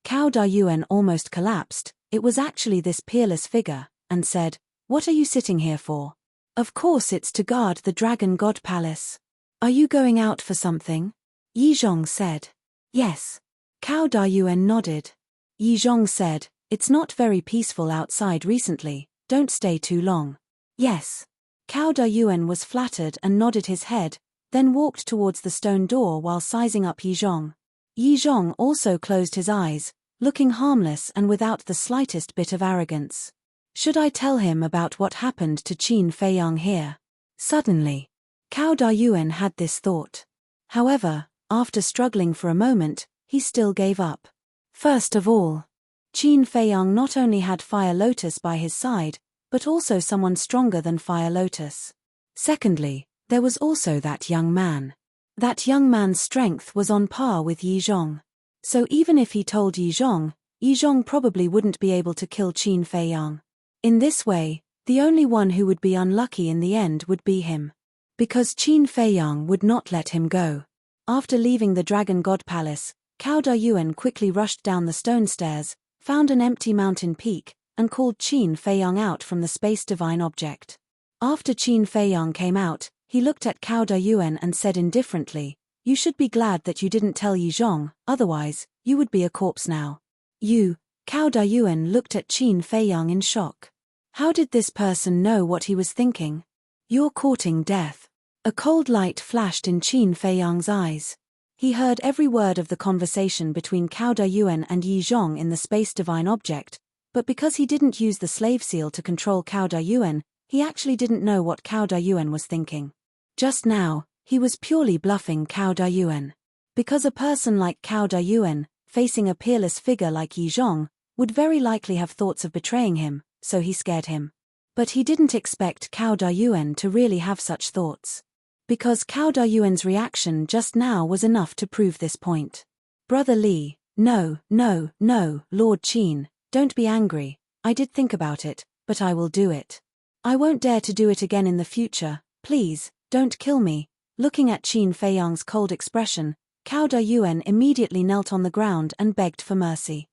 Cao Dayuan almost collapsed. It was actually this peerless figure, and said, What are you sitting here for? Of course it's to guard the Dragon God Palace. Are you going out for something? Yi Zhong said. Yes. Cao Dayuan nodded. Yi Zhong said, It's not very peaceful outside recently, don't stay too long. Yes. Cao Dayuan was flattered and nodded his head, then walked towards the stone door while sizing up Yi Zhong. Yi Zhong also closed his eyes, looking harmless and without the slightest bit of arrogance. Should I tell him about what happened to Qin Feiyang here? Suddenly, Cao Dayuan had this thought. However, after struggling for a moment, he still gave up. First of all, Qin Feiyang not only had Fire Lotus by his side, but also someone stronger than Fire Lotus. Secondly, there was also that young man. That young man's strength was on par with Yi Zhong. So even if he told Yi Zhong probably wouldn't be able to kill Qin Feiyang. In this way, the only one who would be unlucky in the end would be him. Because Qin Feiyang would not let him go. After leaving the Dragon God Palace, Cao Dayuan quickly rushed down the stone stairs, found an empty mountain peak, and called Qin Feiyang out from the space divine object. After Qin Feiyang came out, he looked at Cao Dayuan and said indifferently, "You should be glad that you didn't tell Yi Zhong, otherwise, you would be a corpse now." Cao Dayuan looked at Qin Feiyang in shock. How did this person know what he was thinking? "You're courting death." A cold light flashed in Qin Feiyang's eyes. He heard every word of the conversation between Cao Dayuan and Yi Zhong in the space divine object, but because he didn't use the slave seal to control Cao Dayuan, he actually didn't know what Cao Dayuan was thinking. Just now, he was purely bluffing Cao Dayuan. Because a person like Cao Dayuan, facing a peerless figure like Yi Zhong, would very likely have thoughts of betraying him, so he scared him. But he didn't expect Cao Dayuan to really have such thoughts. Because Cao Dayuan's reaction just now was enough to prove this point. "Brother Li, no, Lord Qin, don't be angry, I did think about it, but I will do it. I won't dare to do it again in the future, please, don't kill me." Looking at Qin Feiyang's cold expression, Cao Dayuan immediately knelt on the ground and begged for mercy.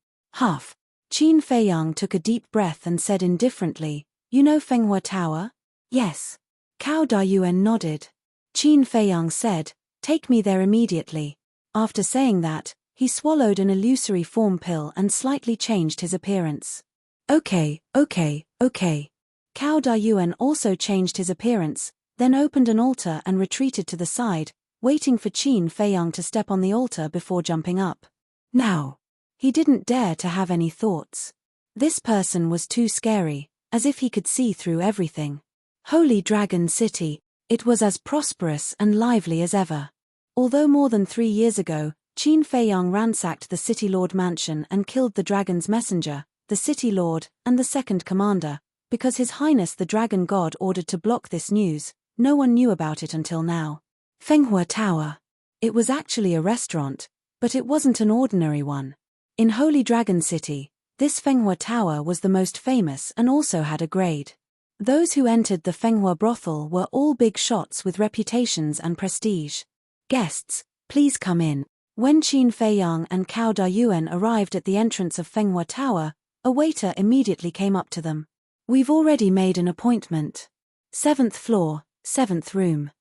Qin Feiyang took a deep breath and said indifferently, "You know Fenghua Tower?" "Yes." Cao Dayuan nodded. Qin Feiyang said, "Take me there immediately." After saying that, he swallowed an illusory form pill and slightly changed his appearance. Okay. Cao Dayuan also changed his appearance, then opened an altar and retreated to the side, waiting for Qin Feiyang to step on the altar before jumping up. Now, he didn't dare to have any thoughts. This person was too scary, as if he could see through everything. Holy Dragon City, it was as prosperous and lively as ever. Although more than 3 years ago, Qin Feiyang ransacked the City Lord mansion and killed the Dragon's messenger, the City Lord, and the second commander, because His Highness the Dragon God ordered to block this news, no one knew about it until now. Fenghua Tower. It was actually a restaurant, but it wasn't an ordinary one. In Holy Dragon City, this Fenghua Tower was the most famous and also had a grade. Those who entered the Fenghua brothel were all big shots with reputations and prestige. "Guests, please come in." When Qin Feiyang and Cao Dayuan arrived at the entrance of Fenghua Tower, a waiter immediately came up to them. "We've already made an appointment. 7th floor, 7th room."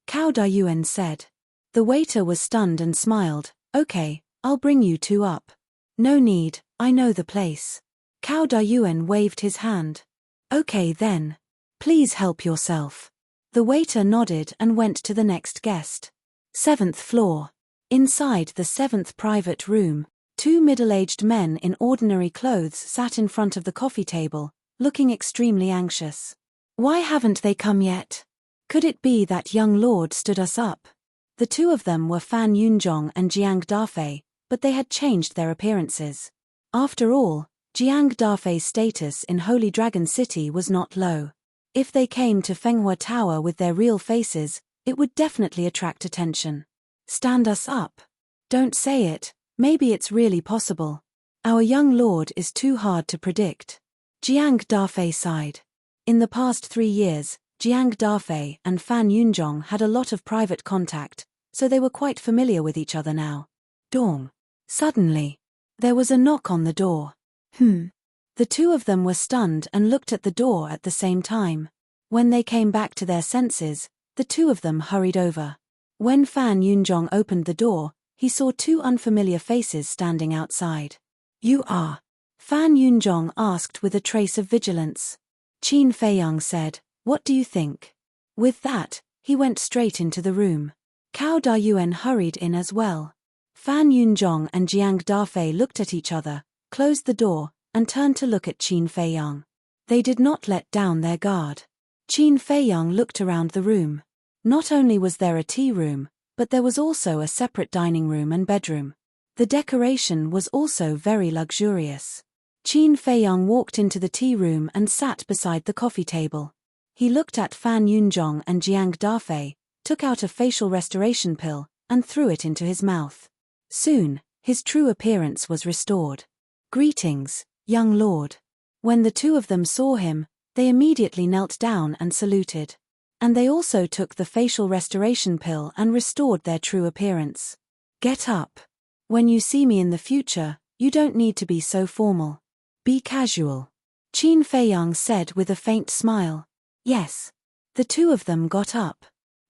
Cao Dayuan said. The waiter was stunned and smiled. "Okay, I'll bring you two up." "No need, I know the place." Cao Dayuan waved his hand. "Okay then. Please help yourself." The waiter nodded and went to the next guest. 7th floor. Inside the 7th private room, 2 middle-aged men in ordinary clothes sat in front of the coffee table, looking extremely anxious. "Why haven't they come yet? Could it be that young lord stood us up?" The two of them were Fan Yunzhong and Jiang Dafei, but they had changed their appearances. After all, Jiang Dafei's status in Holy Dragon City was not low. If they came to Fenghua Tower with their real faces, it would definitely attract attention. "Stand us up." "Don't say it, maybe it's really possible. Our young lord is too hard to predict." Jiang Dafei sighed. In the past 3 years, Jiang Dafei and Fan Yunzhong had a lot of private contact, so they were quite familiar with each other now. Dong. Suddenly, there was a knock on the door. The two of them were stunned and looked at the door at the same time. When they came back to their senses, the two of them hurried over. When Fan Yunzhong opened the door, he saw 2 unfamiliar faces standing outside. "You are?" Fan Yunzhong asked with a trace of vigilance. Qin Feiyang said, "What do you think?" With that, he went straight into the room. Cao Dayuan hurried in as well. Fan Yunzhong and Jiang Dafei looked at each other, closed the door, and turned to look at Qin Feiyang. They did not let down their guard. Qin Feiyang looked around the room. Not only was there a tea room, but there was also a separate dining room and bedroom. The decoration was also very luxurious. Qin Feiyang walked into the tea room and sat beside the coffee table. He looked at Fan Yunzhong and Jiang Dafei, took out a facial restoration pill, and threw it into his mouth. Soon, his true appearance was restored. "Greetings, young lord." When the two of them saw him, they immediately knelt down and saluted. And they also took the facial restoration pill and restored their true appearance. "Get up. When you see me in the future, you don't need to be so formal. Be casual," Qin Feiyang said with a faint smile. "Yes." The two of them got up.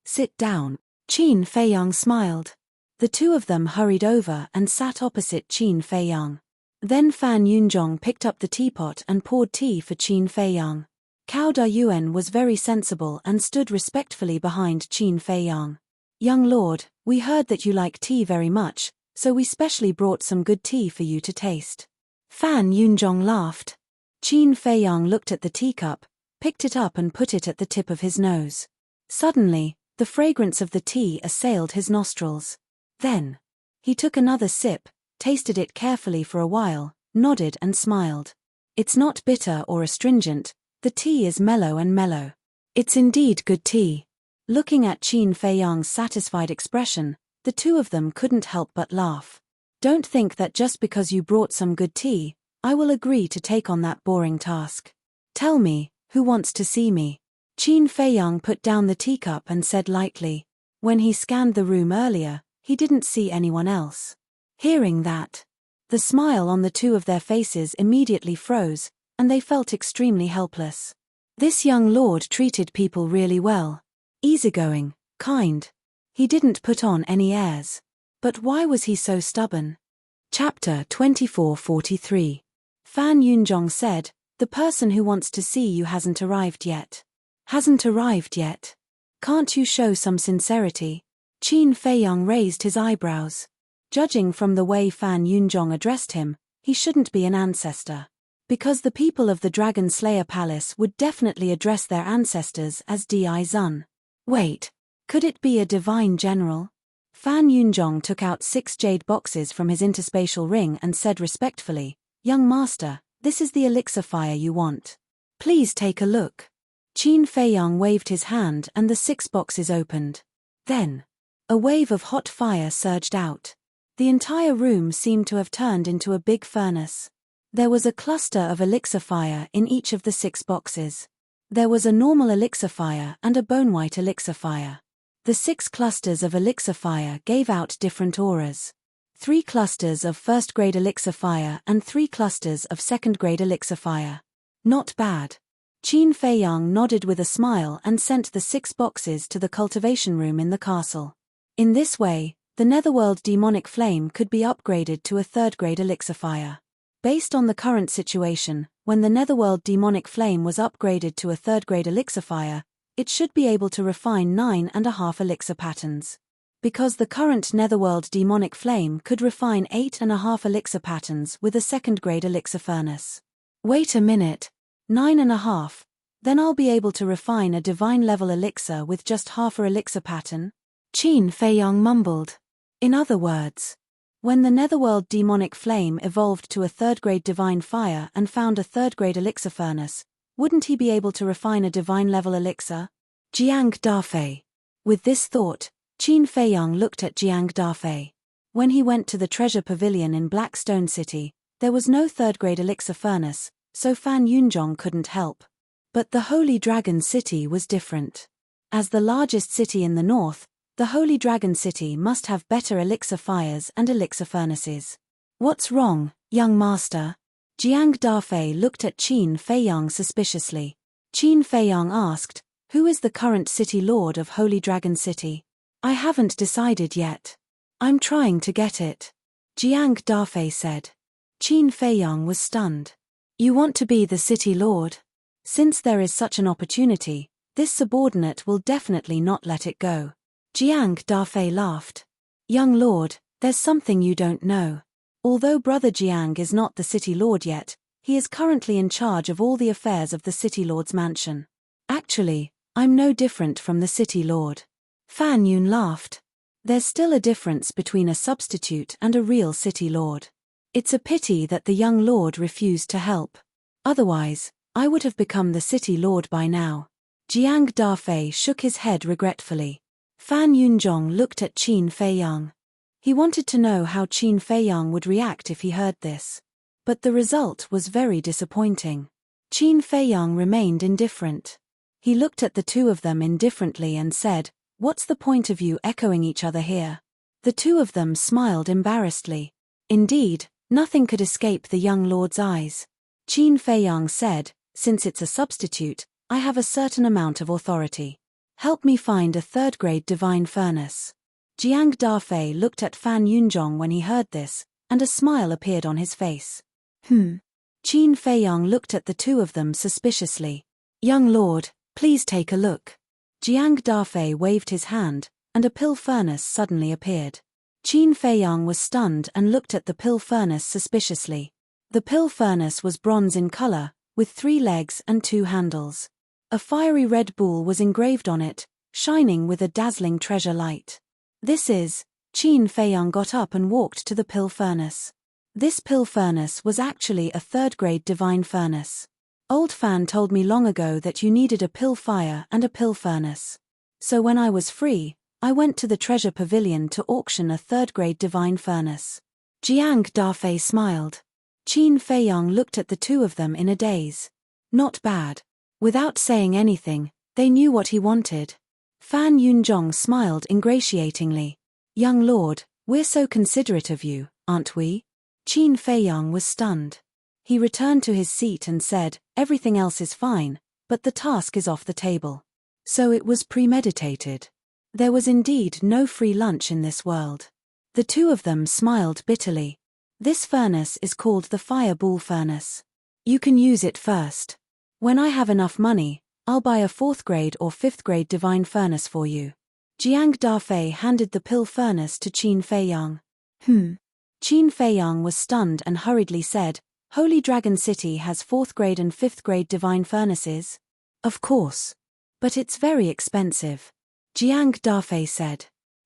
"Sit down." Qin Feiyang smiled. The two of them hurried over and sat opposite Qin Feiyang. Then Fan Yunzhong picked up the teapot and poured tea for Qin Feiyang. Cao Dayuan was very sensible and stood respectfully behind Qin Feiyang. "Young lord, we heard that you like tea very much, so we specially brought some good tea for you to taste." Fan Yunzhong laughed. Qin Feiyang looked at the teacup, picked it up and put it at the tip of his nose. Suddenly, the fragrance of the tea assailed his nostrils. Then, he took another sip, tasted it carefully for a while, nodded and smiled. "It's not bitter or astringent, the tea is mellow and mellow. It's indeed good tea." Looking at Qin Feiyang's satisfied expression, the two of them couldn't help but laugh. "Don't think that just because you brought some good tea, I will agree to take on that boring task. Tell me, who wants to see me?" Qin Feiyang put down the teacup and said lightly. When he scanned the room earlier, he didn't see anyone else. Hearing that, the smile on the two of their faces immediately froze, and they felt extremely helpless. This young lord treated people really well. Easygoing, kind. He didn't put on any airs. But why was he so stubborn? Chapter 2443. Fan Yunzhong said, "The person who wants to see you hasn't arrived yet." "Hasn't arrived yet? Can't you show some sincerity?" Qin Feiyang raised his eyebrows. Judging from the way Fan Yunzhong addressed him, he shouldn't be an ancestor. Because the people of the Dragon Slayer Palace would definitely address their ancestors as Di Zun. Wait, could it be a divine general? Fan Yunzhong took out 6 jade boxes from his interspatial ring and said respectfully, "Young master, this is the elixir fire you want. Please take a look." Qin Feiyang waved his hand and the 6 boxes opened. Then, a wave of hot fire surged out. The entire room seemed to have turned into a big furnace. There was a cluster of elixir fire in each of the 6 boxes. There was a normal elixir fire and a bone-white elixir fire. The 6 clusters of elixir fire gave out different auras. 3 clusters of first-grade elixir fire and 3 clusters of second-grade elixir fire. Not bad. Qin Feiyang nodded with a smile and sent the 6 boxes to the cultivation room in the castle. In this way, the Netherworld demonic flame could be upgraded to a 3rd-grade elixir fire. Based on the current situation, when the Netherworld demonic flame was upgraded to a 3rd-grade elixir fire, it should be able to refine 9.5 elixir patterns. Because the current Netherworld demonic flame could refine 8.5 elixir patterns with a 2nd-grade elixir furnace. Wait a minute. 9.5. Then I'll be able to refine a divine-level elixir with just half a elixir pattern? Qin Feiyang mumbled. In other words, when the Netherworld demonic flame evolved to a 3rd-grade divine fire and found a 3rd-grade elixir furnace, wouldn't he be able to refine a divine-level elixir? Jiang Dafei. With this thought, Qin Feiyang looked at Jiang Dafei. When he went to the treasure pavilion in Blackstone City, there was no 3rd-grade elixir furnace, so Fan Yunzhong couldn't help. But the Holy Dragon City was different. As the largest city in the north, the Holy Dragon City must have better elixir fires and elixir furnaces. What's wrong, young master? Jiang Dafei looked at Qin Feiyang suspiciously. Qin Feiyang asked, "Who is the current city lord of Holy Dragon City?" "I haven't decided yet. I'm trying to get it," Jiang Dafei said. Qin Feiyang was stunned. "You want to be the city lord? Since there is such an opportunity, this subordinate will definitely not let it go." Jiang Dafei laughed. "Young lord, there's something you don't know. Although brother Jiang is not the city lord yet, He is currently in charge of all the affairs of the City Lord's mansion. Actually, I'm no different from the City Lord. Fan Yun laughed. There's still a difference between a substitute and a real City Lord. It's a pity that the young lord refused to help. Otherwise, I would have become the City Lord by now. Jiang Dafei shook his head regretfully. Fan Yunzhong looked at Qin Feiyang. He wanted to know how Qin Feiyang would react if he heard this. But the result was very disappointing. Qin Feiyang remained indifferent. He looked at the two of them indifferently and said, "What's the point of you echoing each other here?" The two of them smiled embarrassedly. Indeed, nothing could escape the young lord's eyes. Qin Feiyang said, "Since it's a substitute, I have a certain amount of authority. Help me find a third-grade divine furnace." Jiang Dafei looked at Fan Yunzhong when he heard this, and a smile appeared on his face. Qin Feiyang looked at the two of them suspiciously. "Young lord, please take a look." Jiang Dafei waved his hand, and a pill furnace suddenly appeared. Qin Feiyang was stunned and looked at the pill furnace suspiciously. The pill furnace was bronze in color, with 3 legs and 2 handles. A fiery red bull was engraved on it, shining with a dazzling treasure light. "This is..." Qin Feiyang got up and walked to the pill furnace. This pill furnace was actually a third-grade divine furnace. Old Fan told me long ago that you needed a pill fire and a pill furnace. So when I was free, I went to the treasure pavilion to auction a third-grade divine furnace. Jiang Dafei smiled. Qin Feiyang looked at the two of them in a daze. Not bad. Without saying anything, they knew what he wanted. Fan Yunzhong smiled ingratiatingly. "Young lord, we're so considerate of you, aren't we?" Qin Feiyang was stunned. He returned to his seat and said, "Everything else is fine, but the task is off the table." So it was premeditated. There was indeed no free lunch in this world. The two of them smiled bitterly. "This furnace is called the Fire Bull Furnace. You can use it first. When I have enough money, I'll buy a 4th-grade or 5th-grade divine furnace for you." Jiang Dafei handed the pill furnace to Qin Feiyang. Qin Feiyang was stunned and hurriedly said, "Holy Dragon City has 4th-grade and 5th-grade divine furnaces?" "Of course. But it's very expensive." Jiang Dafei said.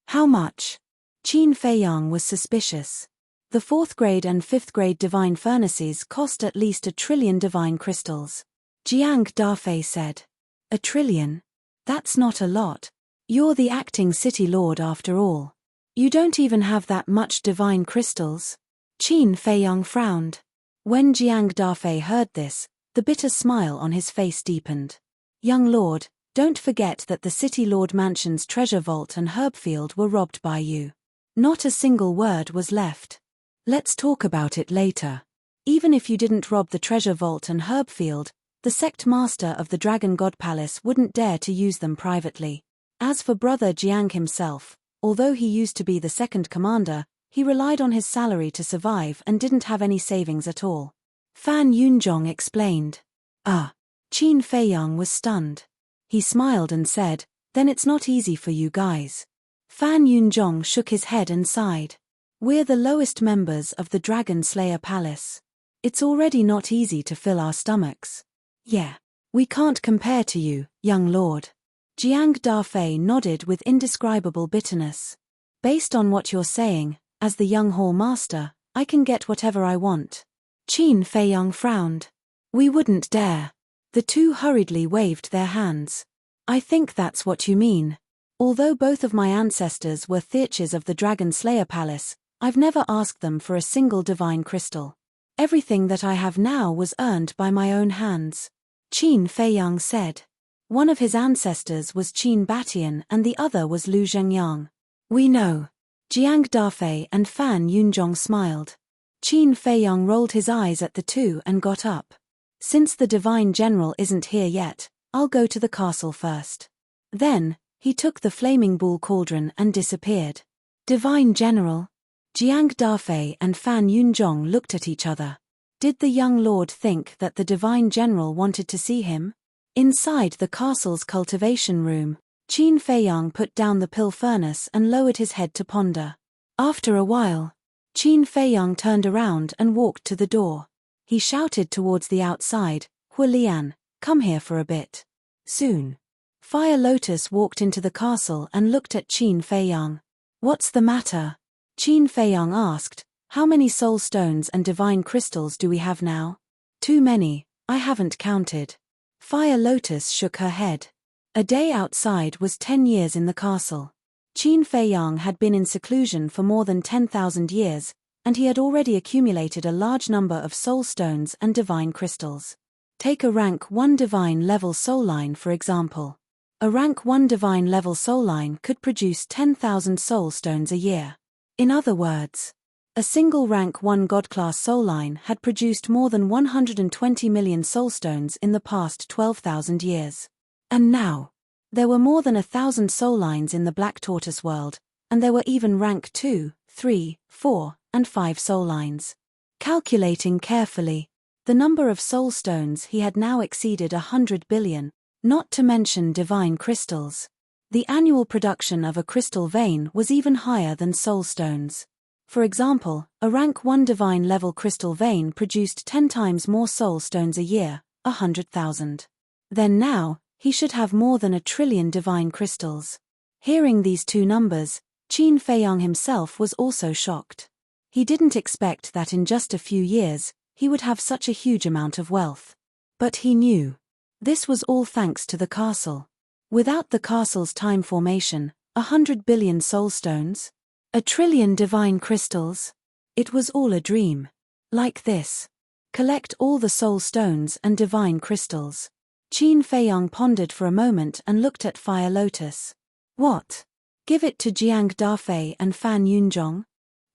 "How much?" Qin Feiyang was suspicious. The 4th-grade and 5th-grade divine furnaces cost at least 1 trillion divine crystals. Jiang Dafei said. 1 trillion? That's not a lot. You're the acting city lord after all. You don't even have that much divine crystals. Qin Feiyang frowned. When Jiang Dafei heard this, the bitter smile on his face deepened. "Young lord, don't forget that the City Lord Mansion's treasure vault and herb field were robbed by you." Not a single word was left. "Let's talk about it later. Even if you didn't rob the treasure vault and herb field, the sect master of the Dragon God Palace wouldn't dare to use them privately. As for Brother Jiang himself, although he used to be the second commander, he relied on his salary to survive and didn't have any savings at all." Fan Yunzhong explained. "Ah." Qin Feiyang was stunned. He smiled and said, "Then it's not easy for you guys." Fan Yunzhong shook his head and sighed. "We're the lowest members of the Dragon Slayer Palace. It's already not easy to fill our stomachs. Yeah. We can't compare to you, young lord." Jiang Dafei nodded with indescribable bitterness. "Based on what you're saying, as the young hall master, I can get whatever I want." Qin Feiyang frowned. "We wouldn't dare." The two hurriedly waved their hands. "I think that's what you mean. Although both of my ancestors were Theaches of the Dragon Slayer Palace, I've never asked them for a single divine crystal. Everything that I have now was earned by my own hands." Qin Feiyang said. One of his ancestors was Qin Batian and the other was Lu Zhengyang. "We know." Jiang Dafei and Fan Yunzhong smiled. Qin Feiyang rolled his eyes at the two and got up. "Since the Divine General isn't here yet, I'll go to the castle first." Then, he took the flaming bull cauldron and disappeared. "Divine General?" Jiang Dafei and Fan Yunzhong looked at each other. Did the young lord think that the Divine General wanted to see him? Inside the castle's cultivation room, Qin Feiyang put down the pill furnace and lowered his head to ponder. After a while, Qin Feiyang turned around and walked to the door. He shouted towards the outside, Huolian, come here for a bit. Soon. Fire Lotus walked into the castle and looked at Qin Feiyang. What's the matter? Qin Feiyang asked, how many soul stones and divine crystals do we have now? Too many, I haven't counted. Fire Lotus shook her head. A day outside was 10 years in the castle. Qin Feiyang had been in seclusion for more than 10,000 years, and he had already accumulated a large number of soul stones and divine crystals. Take a rank 1 divine level soul line for example. A rank 1 divine level soul line could produce 10,000 soul stones a year. In other words, a single rank 1 god class soul line had produced more than 120 million soul stones in the past 12,000 years. And now, there were more than 1,000 soul lines in the Black Tortoise world, and there were even rank 2, 3, 4, and 5 soul lines. Calculating carefully, the number of soul stones he had now exceeded 100 billion, not to mention divine crystals. The annual production of a crystal vein was even higher than soul stones. For example, a rank 1 divine level crystal vein produced 10 times more soul stones a year, 100,000. Then now, he should have more than 1 trillion divine crystals. Hearing these two numbers, Qin Feiyang himself was also shocked. He didn't expect that in just a few years, he would have such a huge amount of wealth. But he knew. This was all thanks to the castle. Without the castle's time formation, 100 billion soul stones, 1 trillion divine crystals, it was all a dream. Like this. Collect all the soul stones and divine crystals. Qin Feiyang pondered for a moment and looked at Fire Lotus. What? Give it to Jiang Dafei and Fan Yunzhong?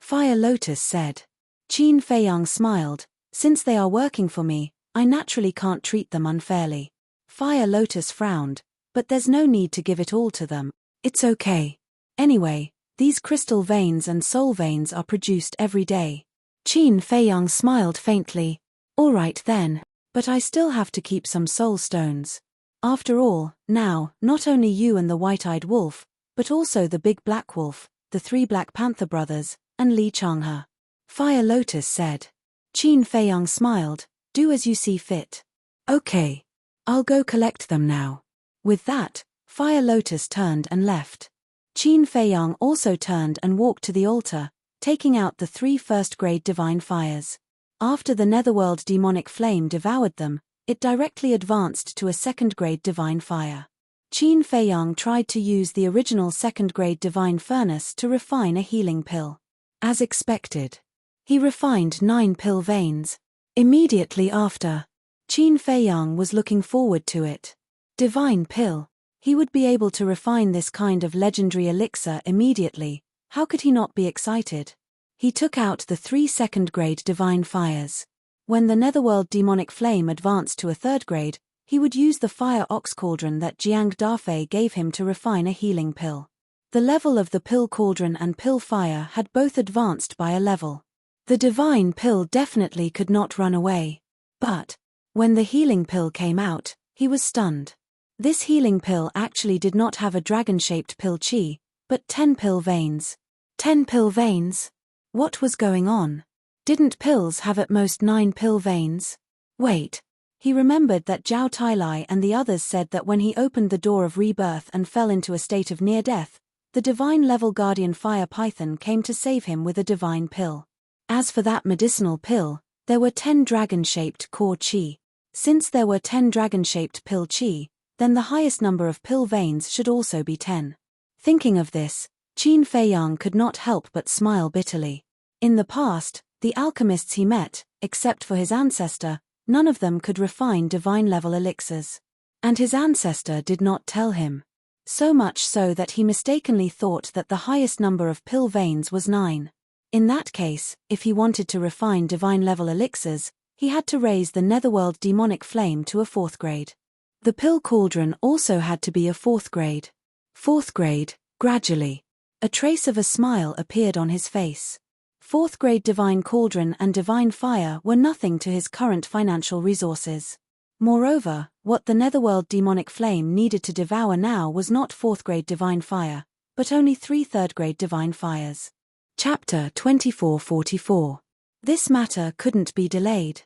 Fire Lotus said. Qin Feiyang smiled, since they are working for me, I naturally can't treat them unfairly. Fire Lotus frowned, but there's no need to give it all to them, it's okay. Anyway, these crystal veins and soul veins are produced every day. Qin Feiyang smiled faintly. All right then, but I still have to keep some soul stones. After all, now, not only you and the white-eyed wolf, but also the big black wolf, the 3 Black Panther brothers, and Li Changhe. Fire Lotus said. Qin Feiyang smiled, do as you see fit. Okay. I'll go collect them now. With that, Fire Lotus turned and left. Qin Feiyang also turned and walked to the altar, taking out the 3 first-grade divine fires. After the netherworld demonic flame devoured them, it directly advanced to a 2nd-grade divine fire. Qin Feiyang tried to use the original 2nd-grade divine furnace to refine a healing pill. As expected, he refined 9 pill veins. Immediately after, Qin Feiyang was looking forward to it. Divine pill. He would be able to refine this kind of legendary elixir immediately. How could he not be excited? He took out the 3 2nd-grade divine fires. When the netherworld demonic flame advanced to a 3rd grade, he would use the fire ox cauldron that Jiang Dafei gave him to refine a healing pill. The level of the pill cauldron and pill fire had both advanced by a level. The divine pill definitely could not run away. But, when the healing pill came out, he was stunned. This healing pill actually did not have a dragon-shaped pill chi, but 10 pill veins. 10 pill veins? What was going on? Didn't pills have at most 9 pill veins? Wait. He remembered that Zhao Tailai and the others said that when he opened the door of rebirth and fell into a state of near-death, the divine-level guardian fire python came to save him with a divine pill. As for that medicinal pill, there were 10 dragon-shaped core chi. Since there were 10 dragon-shaped pill chi, then the highest number of pill veins should also be 10. Thinking of this, Qin Feiyang could not help but smile bitterly. In the past, the alchemists he met, except for his ancestor, none of them could refine divine-level elixirs. And his ancestor did not tell him. So much so that he mistakenly thought that the highest number of pill veins was 9. In that case, if he wanted to refine divine-level elixirs, he had to raise the netherworld demonic flame to a 4th grade. The pill cauldron also had to be a 4th grade. 4th grade, gradually. A trace of a smile appeared on his face. 4th grade divine cauldron and divine fire were nothing to his current financial resources. Moreover, what the netherworld demonic flame needed to devour now was not 4th grade divine fire, but only 3 3rd grade divine fires. Chapter 2444. This matter couldn't be delayed.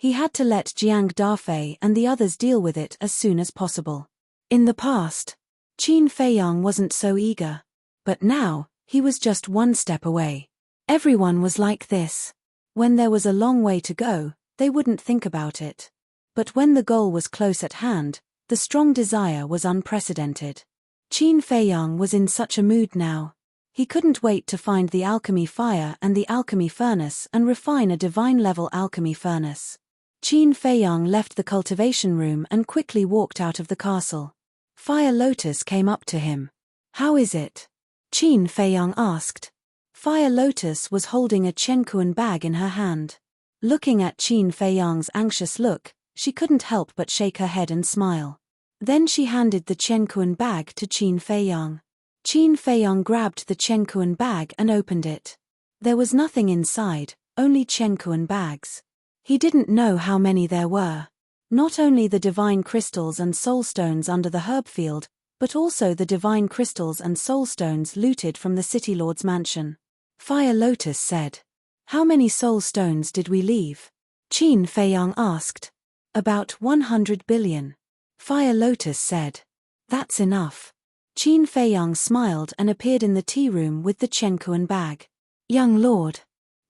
He had to let Jiang Dafei and the others deal with it as soon as possible. In the past, Qin Feiyang wasn't so eager. But now, he was just one step away. Everyone was like this. When there was a long way to go, they wouldn't think about it. But when the goal was close at hand, the strong desire was unprecedented. Qin Feiyang was in such a mood now. He couldn't wait to find the alchemy fire and the alchemy furnace and refine a divine-level alchemy furnace. Qin Feiyang left the cultivation room and quickly walked out of the castle. Fire Lotus came up to him. "How is it?" Qin Feiyang asked. Fire Lotus was holding a Chenkuan bag in her hand. Looking at Qin Feiyang's anxious look, she couldn't help but shake her head and smile. Then she handed the Chenkuan bag to Qin Feiyang. Qin Feiyang grabbed the Chenkuan bag and opened it. There was nothing inside, only Chenkuan bags. He didn't know how many there were. Not only the divine crystals and soul stones under the herb field, but also the divine crystals and soul stones looted from the City Lord's mansion. Fire Lotus said. "How many soul stones did we leave?" Qin Feiyang asked. "About 100 billion. Fire Lotus said. "That's enough." Qin Feiyang smiled and appeared in the tea room with the Chenkuan bag. "Young Lord."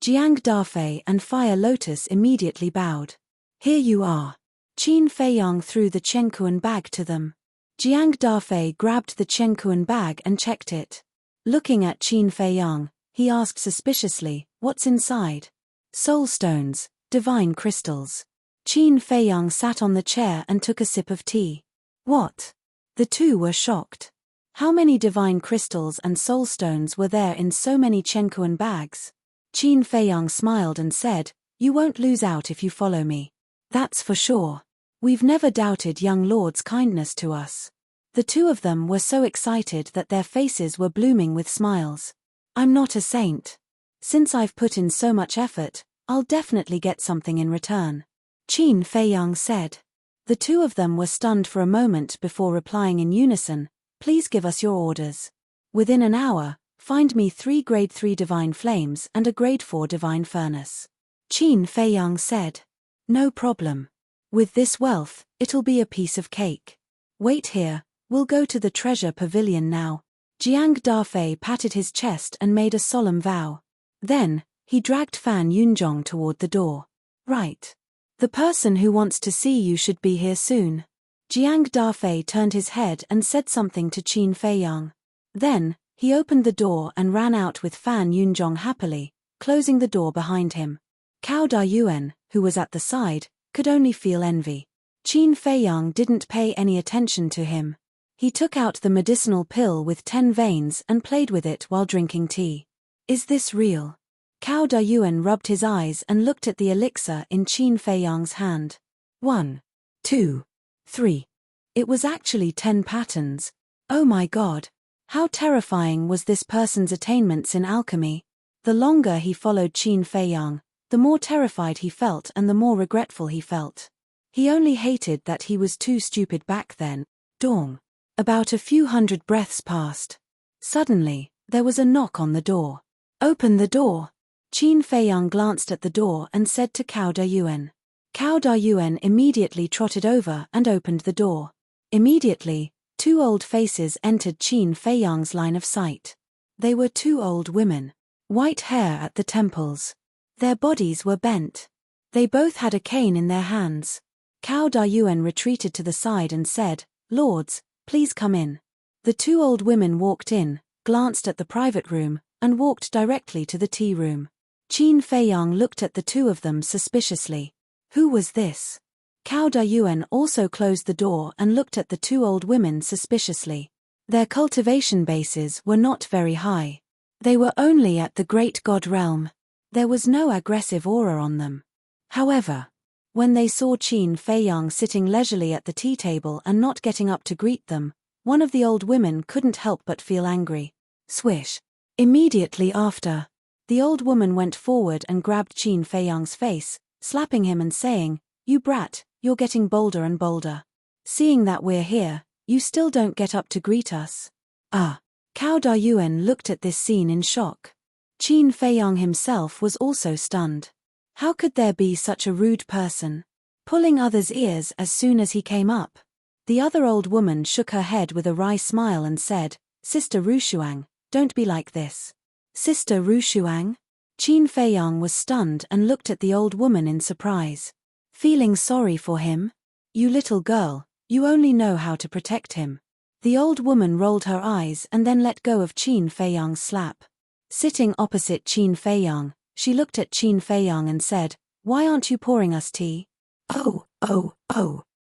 Jiang Dafei and Fire Lotus immediately bowed. "Here you are." Qin Feiyang threw the Chenkuan bag to them. Jiang Dafei grabbed the Chenkuan bag and checked it. Looking at Qin Feiyang, he asked suspiciously, "What's inside?" "Soul stones, divine crystals." Qin Feiyang sat on the chair and took a sip of tea. "What?" The two were shocked. How many divine crystals and soul stones were there in so many Chenkuan bags? Qin Feiyang smiled and said, "You won't lose out if you follow me. That's for sure. We've never doubted young lord's kindness to us." The two of them were so excited that their faces were blooming with smiles. "I'm not a saint. Since I've put in so much effort, I'll definitely get something in return," Qin Feiyang said. The two of them were stunned for a moment before replying in unison, "Please give us your orders. Within an hour, find me 3 grade 3 divine flames and a grade 4 divine furnace." Qin Feiyang said. "No problem. With this wealth, it'll be a piece of cake. Wait here, we'll go to the treasure pavilion now." Jiang Dafei patted his chest and made a solemn vow. Then, he dragged Fan Yunzhong toward the door. "Right. The person who wants to see you should be here soon." Jiang Dafei turned his head and said something to Qin Feiyang. Then, he opened the door and ran out with Fan Yunzhong happily, closing the door behind him. Cao Dayuan, who was at the side, could only feel envy. Qin Feiyang didn't pay any attention to him. He took out the medicinal pill with 10 veins and played with it while drinking tea. "Is this real?" Cao Dayuan rubbed his eyes and looked at the elixir in Qin Feiyang's hand. 1, 2, 3. It was actually 10 patterns. Oh my god. How terrifying was this person's attainments in alchemy? The longer he followed Qin Feiyang, the more terrified he felt and the more regretful he felt. He only hated that he was too stupid back then. Dawn. About a few hundred breaths passed. Suddenly, there was a knock on the door. "Open the door." Qin Feiyang glanced at the door and said to Cao Dayuan. Cao Dayuan immediately trotted over and opened the door. Immediately, 2 old faces entered Qin Feiyang's line of sight. They were 2 old women. White hair at the temples. Their bodies were bent. They both had a cane in their hands. Cao Dayuan retreated to the side and said, "Lords, please come in." The 2 old women walked in, glanced at the private room, and walked directly to the tea room. Qin Feiyang looked at the 2 of them suspiciously. Who was this? Cao Dayuan also closed the door and looked at the 2 old women suspiciously. Their cultivation bases were not very high. They were only at the Great God realm. There was no aggressive aura on them. However, when they saw Qin Feiyang sitting leisurely at the tea table and not getting up to greet them, one of the old women couldn't help but feel angry. Swish. Immediately after, the old woman went forward and grabbed Qin Feiyang's face, slapping him and saying, "You brat, you're getting bolder and bolder. Seeing that we're here, you still don't get up to greet us." Ah. Cao Dayuan looked at this scene in shock. Qin Feiyang himself was also stunned. How could there be such a rude person? Pulling others' ears as soon as he came up. The other old woman shook her head with a wry smile and said, Sister Rushuang, don't be like this. Sister Rushuang? Qin Feiyang was stunned and looked at the old woman in surprise. Feeling sorry for him? You little girl, you only know how to protect him. The old woman rolled her eyes and then let go of Qin Feiyang's slap. Sitting opposite Qin Feiyang, she looked at Qin Feiyang and said, Why aren't you pouring us tea? Oh.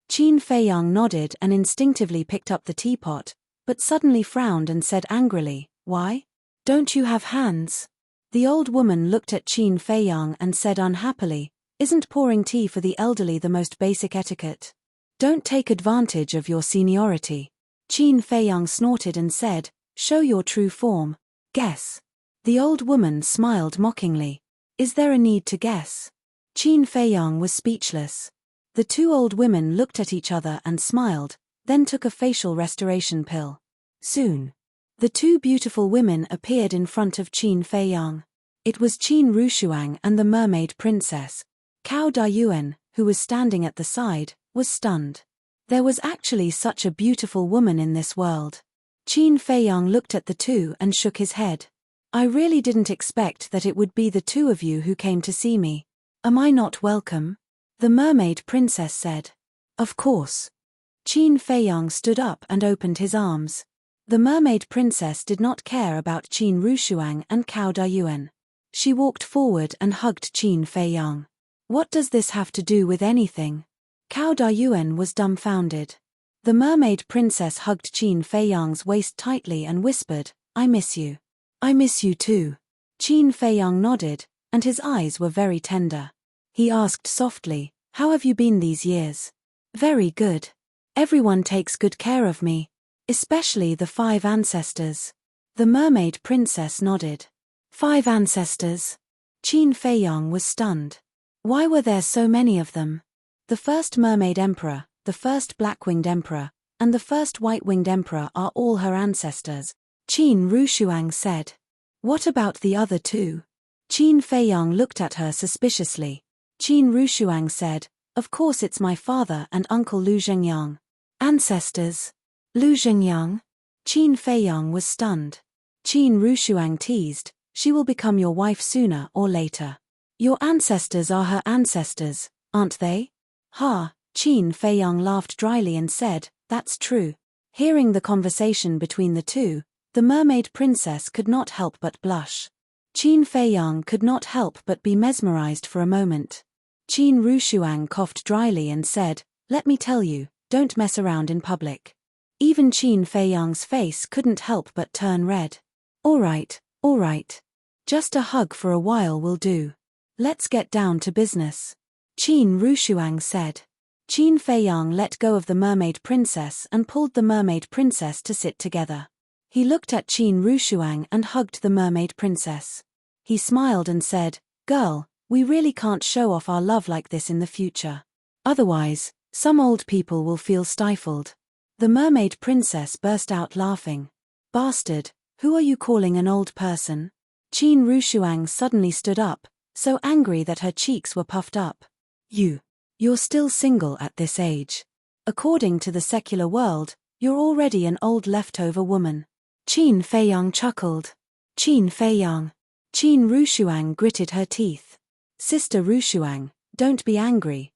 Qin Feiyang nodded and instinctively picked up the teapot, but suddenly frowned and said angrily, Why? Don't you have hands? The old woman looked at Qin Feiyang and said unhappily, Isn't pouring tea for the elderly the most basic etiquette? Don't take advantage of your seniority. Qin Feiyang snorted and said, Show your true form. Guess. The old woman smiled mockingly. Is there a need to guess? Qin Feiyang was speechless. The two old women looked at each other and smiled, then took a facial restoration pill. Soon, the two beautiful women appeared in front of Qin Feiyang. It was Qin Rushuang and the mermaid princess. Cao Dayuan, who was standing at the side, was stunned. There was actually such a beautiful woman in this world. Qin Feiyang looked at the two and shook his head. I really didn't expect that it would be the two of you who came to see me. Am I not welcome? The mermaid princess said. Of course. Qin Feiyang stood up and opened his arms. The mermaid princess did not care about Qin Rushuang and Cao Dayuan. She walked forward and hugged Qin Feiyang. What does this have to do with anything? Cao Dayuan was dumbfounded. The mermaid princess hugged Qin Feiyang's waist tightly and whispered, I miss you. I miss you too. Qin Feiyang nodded, and his eyes were very tender. He asked softly, How have you been these years? Very good. Everyone takes good care of me. Especially the 5 ancestors. The mermaid princess nodded. 5 ancestors? Qin Feiyang was stunned. Why were there so many of them? The first mermaid emperor, the first black-winged emperor, and the first white-winged emperor are all her ancestors, Qin Rushuang said. What about the other 2? Qin Feiyang looked at her suspiciously. Qin Rushuang said, Of course it's my father and uncle Lu Zhengyang. Ancestors? Lu Zhengyang? Qin Feiyang was stunned. Qin Rushuang teased, She will become your wife sooner or later. Your ancestors are her ancestors, aren't they? Ha, Qin Feiyang laughed dryly and said, That's true. Hearing the conversation between the two, the mermaid princess could not help but blush. Qin Feiyang could not help but be mesmerized for a moment. Qin Rushuang coughed dryly and said, Let me tell you, don't mess around in public. Even Qin Feiyang's face couldn't help but turn red. All right. Just a hug for a while will do. Let's get down to business. Qin Rushuang said. Qin Feiyang let go of the mermaid princess and pulled the mermaid princess to sit together. He looked at Qin Rushuang and hugged the mermaid princess. He smiled and said, Girl, we really can't show off our love like this in the future. Otherwise, some old people will feel stifled. The mermaid princess burst out laughing. Bastard, who are you calling an old person? Qin Rushuang suddenly stood up, so angry that her cheeks were puffed up. You're still single at this age. According to the secular world, you're already an old leftover woman. Qin Feiyang chuckled. Qin Feiyang. Qin Rushuang gritted her teeth. Sister Rushuang, don't be angry.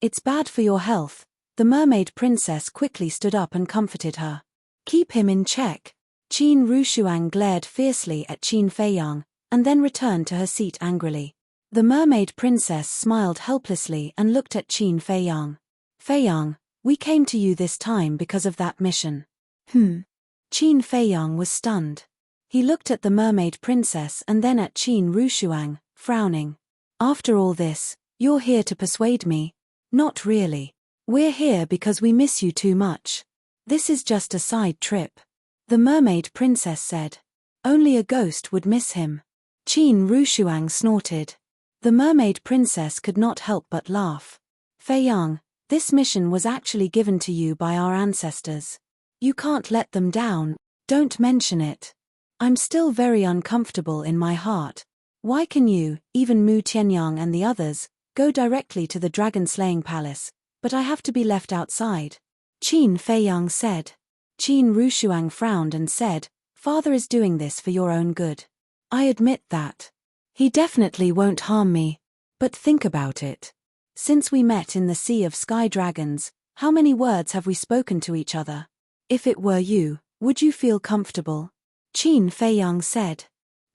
It's bad for your health. The mermaid princess quickly stood up and comforted her. Keep him in check. Qin Rushuang glared fiercely at Qin Feiyang, and then returned to her seat angrily. The mermaid princess smiled helplessly and looked at Qin Feiyang. Feiyang, we came to you this time because of that mission. Qin Feiyang was stunned. He looked at the mermaid princess and then at Qin Rushuang, frowning. After all this, you're here to persuade me? Not really. We're here because we miss you too much. This is just a side trip. The mermaid princess said. Only a ghost would miss him. Qin Rushuang snorted. The mermaid princess could not help but laugh. Feiyang, this mission was actually given to you by our ancestors. You can't let them down, don't mention it. I'm still very uncomfortable in my heart. Why can you, even Mu Tianyang and the others, go directly to the dragon-slaying palace, but I have to be left outside? Qin Feiyang said. Qin Rushuang frowned and said, Father is doing this for your own good. I admit that. He definitely won't harm me. But think about it. Since we met in the Sea of Sky Dragons, how many words have we spoken to each other? If it were you, would you feel comfortable? Qin Feiyang said.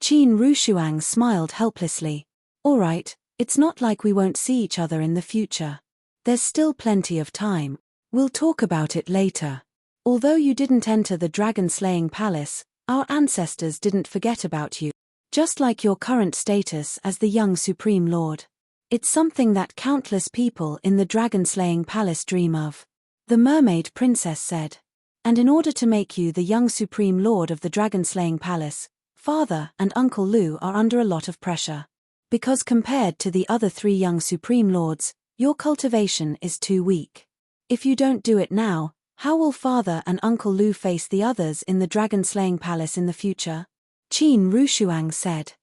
Qin Rushuang smiled helplessly. All right, it's not like we won't see each other in the future. There's still plenty of time. We'll talk about it later. Although you didn't enter the dragon-slaying palace, our ancestors didn't forget about you. Just like your current status as the young Supreme Lord. It's something that countless people in the dragon-slaying palace dream of. The mermaid princess said. And in order to make you the young Supreme Lord of the dragon-slaying palace, Father and Uncle Lu are under a lot of pressure. Because compared to the other 3 young Supreme Lords, your cultivation is too weak. If you don't do it now, how will Father and Uncle Lu face the others in the dragon-slaying palace in the future? Qin Rushuang said.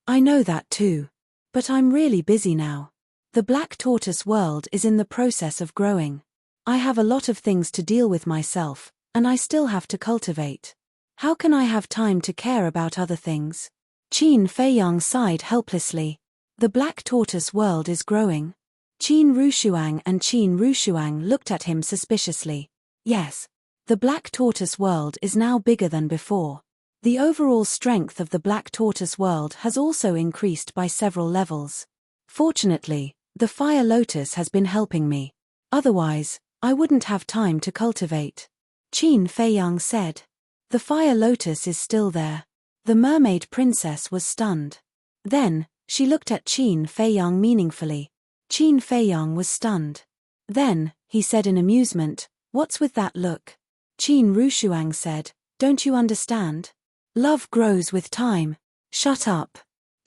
I know that too. But I'm really busy now. The black tortoise world is in the process of growing. I have a lot of things to deal with myself, and I still have to cultivate. How can I have time to care about other things? Qin Feiyang sighed helplessly. The black tortoise world is growing. Qin Rushuang and Qin Rushuang looked at him suspiciously. Yes. The black tortoise world is now bigger than before. The overall strength of the black tortoise world has also increased by several levels. Fortunately, the fire lotus has been helping me. Otherwise, I wouldn't have time to cultivate. Qin Feiyang said. The fire lotus is still there. The mermaid princess was stunned. Then, she looked at Qin Feiyang meaningfully. Qin Feiyang was stunned. Then, he said in amusement, What's with that look? Qin Rushuang said, Don't you understand? Love grows with time. Shut up.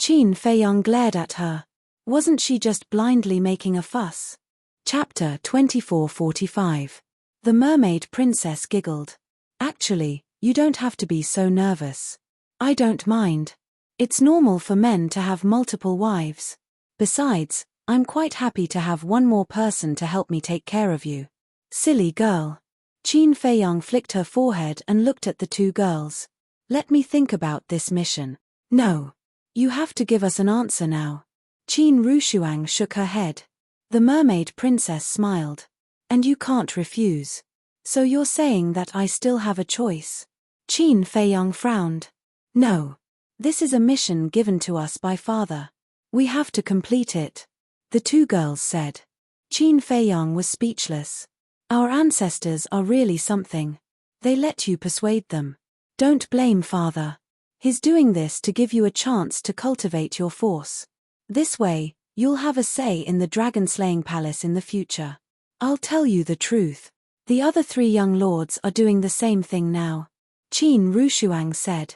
Qin Feiyang glared at her. Wasn't she just blindly making a fuss? Chapter 2445. The mermaid princess giggled. Actually, you don't have to be so nervous. I don't mind. It's normal for men to have multiple wives. Besides, I'm quite happy to have one more person to help me take care of you. Silly girl. Qin Feiyang flicked her forehead and looked at the 2 girls. Let me think about this mission. No. You have to give us an answer now. Qin Rushuang shook her head. The mermaid princess smiled. And you can't refuse. So you're saying that I still have a choice? Qin Feiyang frowned. No. This is a mission given to us by Father. We have to complete it. The 2 girls said. Qin Feiyang was speechless. Our ancestors are really something. They let you persuade them. Don't blame Father. He's doing this to give you a chance to cultivate your force. This way, you'll have a say in the dragon-slaying palace in the future. I'll tell you the truth. The other 3 young lords are doing the same thing now. Qin Rushuang said.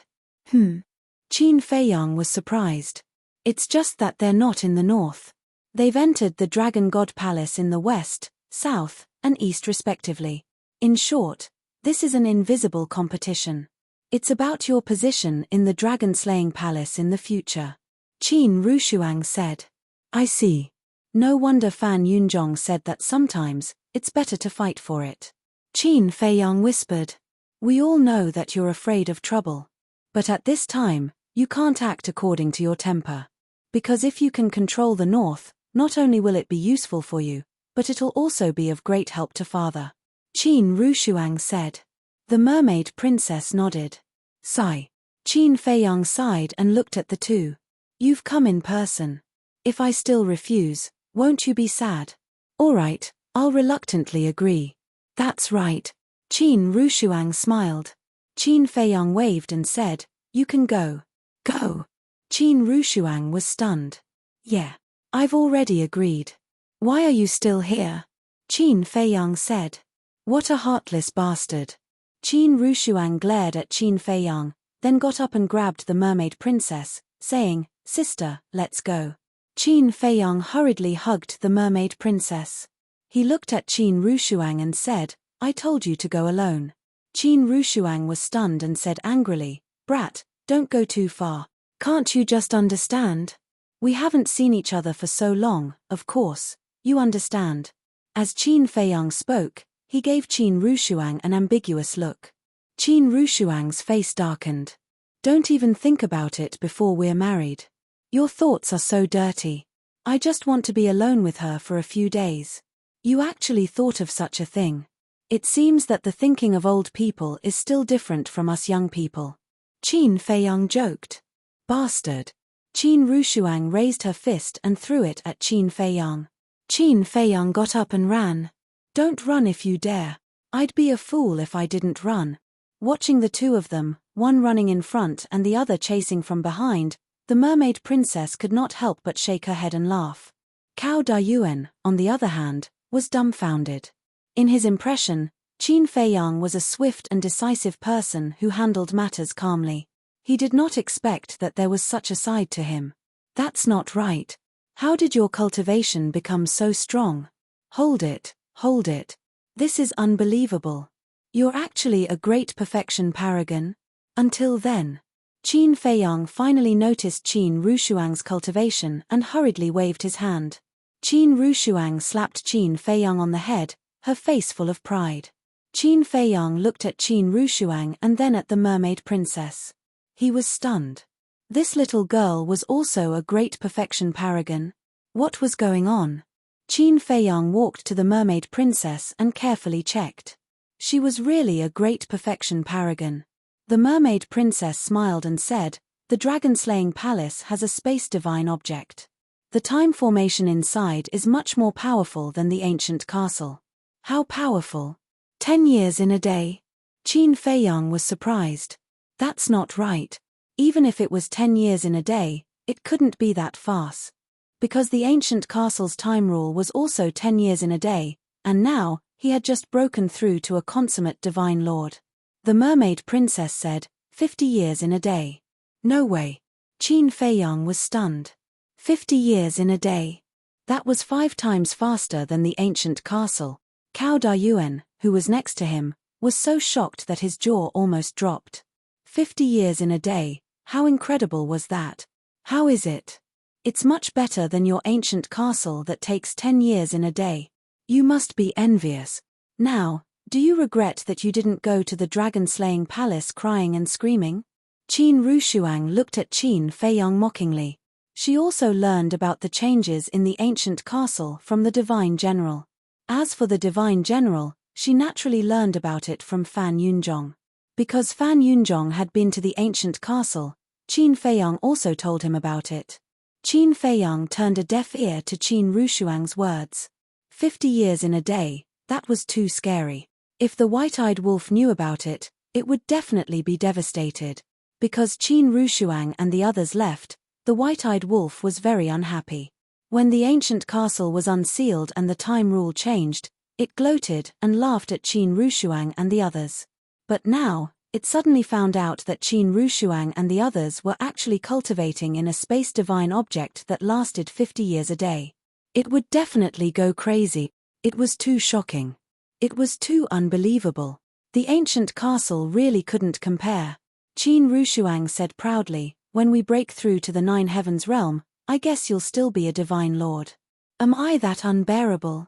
Qin Feiyang was surprised. It's just that they're not in the north. They've entered the Dragon God Palace in the west, south, and east respectively. In short, this is an invisible competition. It's about your position in the dragon-slaying palace in the future. Qin Rushuang said. I see. No wonder Fan Yunzhong said that sometimes, it's better to fight for it. Qin Feiyang whispered. We all know that you're afraid of trouble. But at this time, you can't act according to your temper. Because if you can control the north, not only will it be useful for you, but it'll also be of great help to Father. Qin Rushuang said. The mermaid princess nodded. Sigh. Qin Feiyang sighed and looked at the 2. You've come in person. If I still refuse, won't you be sad? All right, I'll reluctantly agree. That's right. Qin Rushuang smiled. Qin Feiyang waved and said, You can go. Go. Qin Rushuang was stunned. Yeah. I've already agreed. Why are you still here? Qin Feiyang said. What a heartless bastard. Qin Rushuang glared at Qin Feiyang, then got up and grabbed the mermaid princess, saying, Sister, let's go. Qin Feiyang hurriedly hugged the mermaid princess. He looked at Qin Rushuang and said, I told you to go alone. Qin Rushuang was stunned and said angrily, Brat, don't go too far. Can't you just understand? We haven't seen each other for so long, of course, you understand. As Qin Feiyang spoke, he gave Qin Rushuang an ambiguous look. Qin Rushuang's face darkened. Don't even think about it before we're married. Your thoughts are so dirty. I just want to be alone with her for a few days. You actually thought of such a thing. It seems that the thinking of old people is still different from us young people. Qin Feiyang joked. Bastard. Qin Rushuang raised her fist and threw it at Qin Feiyang. Qin Feiyang got up and ran. Don't run if you dare. I'd be a fool if I didn't run. Watching the two of them, one running in front and the other chasing from behind, the mermaid princess could not help but shake her head and laugh. Cao Dayuan, on the other hand, was dumbfounded. In his impression, Qin Feiyang was a swift and decisive person who handled matters calmly. He did not expect that there was such a side to him. That's not right. How did your cultivation become so strong? Hold it, hold it. This is unbelievable. You're actually a great perfection paragon. Until then. Qin Feiyang finally noticed Qin Rushuang's cultivation and hurriedly waved his hand. Qin Rushuang slapped Qin Feiyang on the head, her face full of pride. Qin Feiyang looked at Qin Rushuang and then at the mermaid princess. He was stunned. This little girl was also a great perfection paragon. What was going on? Qin Feiyang walked to the mermaid princess and carefully checked. She was really a great perfection paragon. The mermaid princess smiled and said, "The dragon-slaying palace has a space divine object. The time formation inside is much more powerful than the ancient castle." How powerful? 10 years in a day? Qin Feiyang was surprised. That's not right. Even if it was 10 years in a day, it couldn't be that fast. Because the ancient castle's time rule was also 10 years in a day, and now, he had just broken through to a consummate divine lord. The mermaid princess said, 50 years in a day. No way. Qin Feiyang was stunned. 50 years in a day. That was 5 times faster than the ancient castle. Cao Dayuan, who was next to him, was so shocked that his jaw almost dropped. 50 years in a day, how incredible was that? How is it? It's much better than your ancient castle that takes 10 years in a day. You must be envious. Now, do you regret that you didn't go to the dragon-slaying palace crying and screaming? Qin Rushuang looked at Qin Feiyang mockingly. She also learned about the changes in the ancient castle from the divine general. As for the divine general, she naturally learned about it from Fan Yunzhong. Because Fan Yunzhong had been to the ancient castle, Qin Feiyang also told him about it. Qin Feiyang turned a deaf ear to Qin Rushuang's words. 50 years in a day, that was too scary. If the white-eyed wolf knew about it, it would definitely be devastated. Because Qin Rushuang and the others left, the white-eyed wolf was very unhappy. When the ancient castle was unsealed and the time rule changed, it gloated and laughed at Qin Rushuang and the others. But now, it suddenly found out that Qin Rushuang and the others were actually cultivating in a space divine object that lasted 50 years a day. It would definitely go crazy. It was too shocking. It was too unbelievable. The ancient castle really couldn't compare. Qin Rushuang said proudly, "When we break through to the 9 heavens realm, I guess you'll still be a divine lord." Am I that unbearable?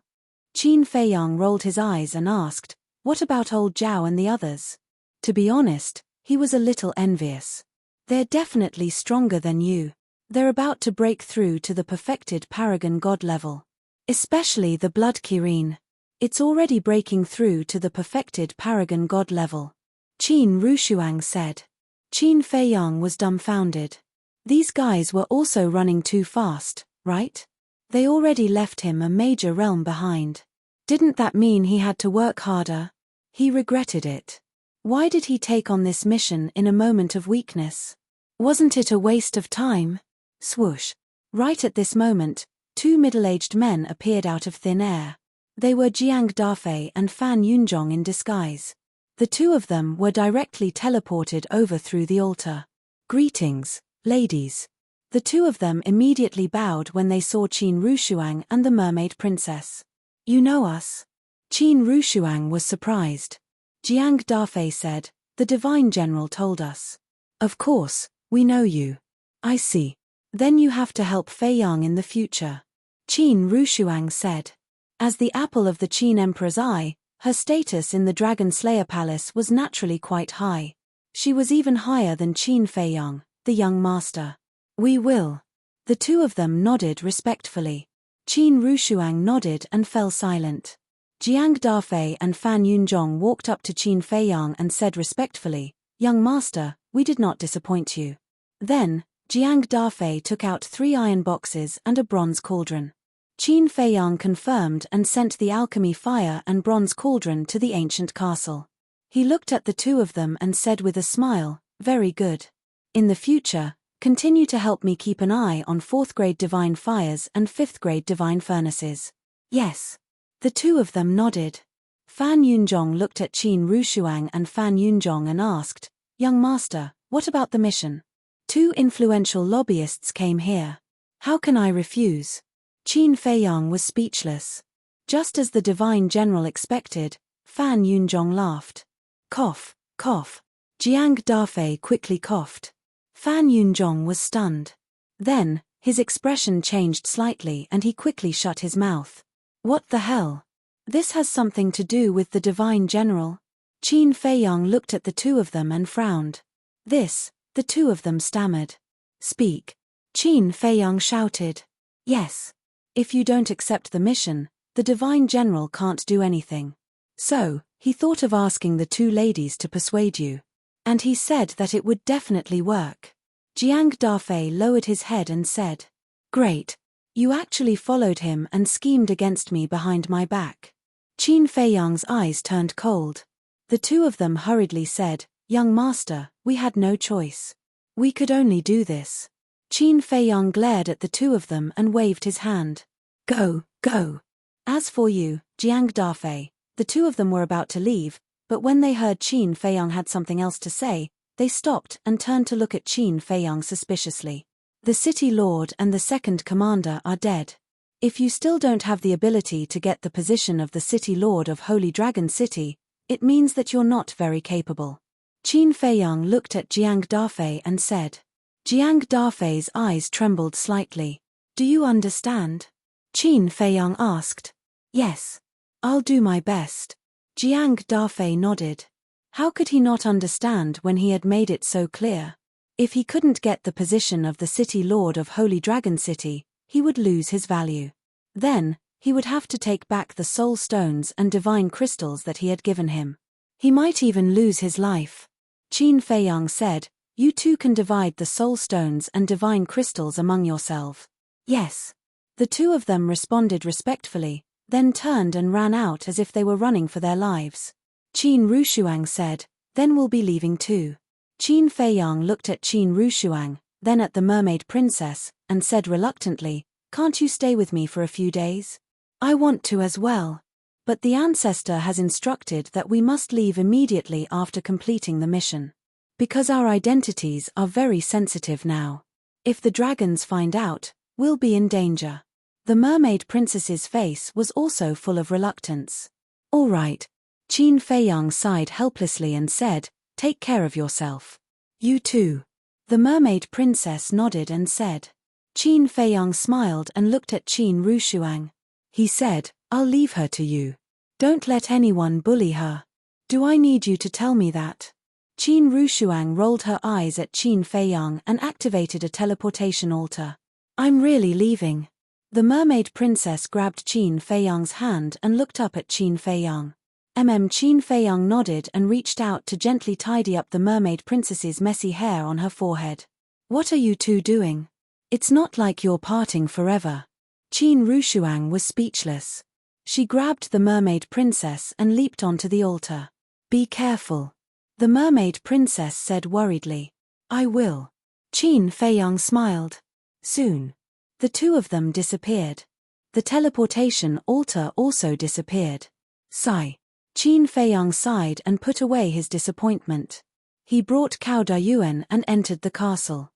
Qin Feiyang rolled his eyes and asked, "What about old Zhao and the others?" To be honest, he was a little envious. They're definitely stronger than you. They're about to break through to the perfected paragon god level. Especially the blood Kirin. It's already breaking through to the perfected paragon god level. Qin Rushuang said. Qin Feiyang was dumbfounded. These guys were also running too fast, right? They already left him a major realm behind. Didn't that mean he had to work harder? He regretted it. Why did he take on this mission in a moment of weakness? Wasn't it a waste of time? Swoosh. Right at this moment, 2 middle-aged men appeared out of thin air. They were Jiang Dafei and Fan Yunzhong in disguise. The two of them were directly teleported over through the altar. "Greetings, ladies." The two of them immediately bowed when they saw Qin Rushuang and the mermaid princess. "You know us?" Qin Rushuang was surprised. Jiang Dafei said, "The divine general told us." "Of course, we know you. I see. Then you have to help Fei Yang in the future, Qin Rushuang said. As the apple of the Qin Emperor's eye, her status in the Dragon Slayer Palace was naturally quite high. She was even higher than Qin Fei Yang, the young master. We will. The two of them nodded respectfully. Qin Rushuang nodded and fell silent. Jiang Dafei and Fan Yunzhong walked up to Qin Fei Yang and said respectfully, "Young master, we did not disappoint you." Then, Jiang Dafei took out 3 iron boxes and a bronze cauldron. Qin Fei Yang confirmed and sent the alchemy fire and bronze cauldron to the ancient castle. He looked at the two of them and said with a smile, "Very good. In the future, continue to help me keep an eye on 4th grade divine fires and 5th grade divine furnaces." Yes. The two of them nodded. Fan Yunzhong looked at Qin Rushuang and Fan Yunzhong and asked, "Young master, what about the mission? 2 influential lobbyists came here. How can I refuse?" Qin Fei Yang was speechless. Just as the divine general expected, Fan Yunzhong laughed. Cough, cough. Jiang Dafei quickly coughed. Fan Yunzhong was stunned. Then, his expression changed slightly and he quickly shut his mouth. What the hell? This has something to do with the divine general? Qin Fei Yang looked at the two of them and frowned. The two of them stammered. "Speak." Qin Fei Yang shouted. "Yes. If you don't accept the mission, the divine general can't do anything. So, he thought of asking the 2 ladies to persuade you. And he said that it would definitely work." Jiang Dafei lowered his head and said, "Great. You actually followed him and schemed against me behind my back." Qin Fei Yang's eyes turned cold. The two of them hurriedly said, "Young master, we had no choice. We could only do this." Qin Fei Yang glared at the two of them and waved his hand. "Go, go." As for you, Jiang Dafei, the two of them were about to leave, but when they heard Qin Fei Yang had something else to say, they stopped and turned to look at Qin Fei Yang suspiciously. "The city lord and the second commander are dead. If you still don't have the ability to get the position of the city lord of Holy Dragon City, it means that you're not very capable." Qin Fei Yang looked at Jiang Dafei and said. Jiang Dafei's eyes trembled slightly. "Do you understand?" Qin Fei Yang asked. "Yes. I'll do my best." Jiang Dafei nodded. How could he not understand when he had made it so clear? If he couldn't get the position of the city lord of Holy Dragon City, he would lose his value. Then, he would have to take back the soul stones and divine crystals that he had given him. He might even lose his life. Qin Fei Yang said, "You two can divide the soul stones and divine crystals among yourselves." "Yes." The two of them responded respectfully, then turned and ran out as if they were running for their lives. Qin Rushuang said, "Then we'll be leaving too." Qin Fei Yang looked at Qin Rushuang, then at the mermaid princess, and said reluctantly, "Can't you stay with me for a few days? I want to as well. But the ancestor has instructed that we must leave immediately after completing the mission. Because our identities are very sensitive now. If the dragons find out, we'll be in danger." The mermaid princess's face was also full of reluctance. "All right." Qin Fei Yang sighed helplessly and said, "Take care of yourself. You too." The mermaid princess nodded and said. Qin Fei Yang smiled and looked at Qin Rushuang. He said, "I'll leave her to you. Don't let anyone bully her." "Do I need you to tell me that?" Qin Rushuang rolled her eyes at Qin Fei Yang and activated a teleportation altar. "I'm really leaving." The mermaid princess grabbed Qin Fei Yang's hand and looked up at Qin Fei Yang. Qin Fei Yang nodded and reached out to gently tidy up the mermaid princess's messy hair on her forehead. "What are you two doing? It's not like you're parting forever." Qin Rushuang was speechless. She grabbed the mermaid princess and leaped onto the altar. "Be careful." The mermaid princess said worriedly. "I will." Qin Fei Yang smiled. Soon, the two of them disappeared. The teleportation altar also disappeared. Sigh. Qin Fei Yang sighed and put away his disappointment. He brought Cao Dayuan and entered the castle.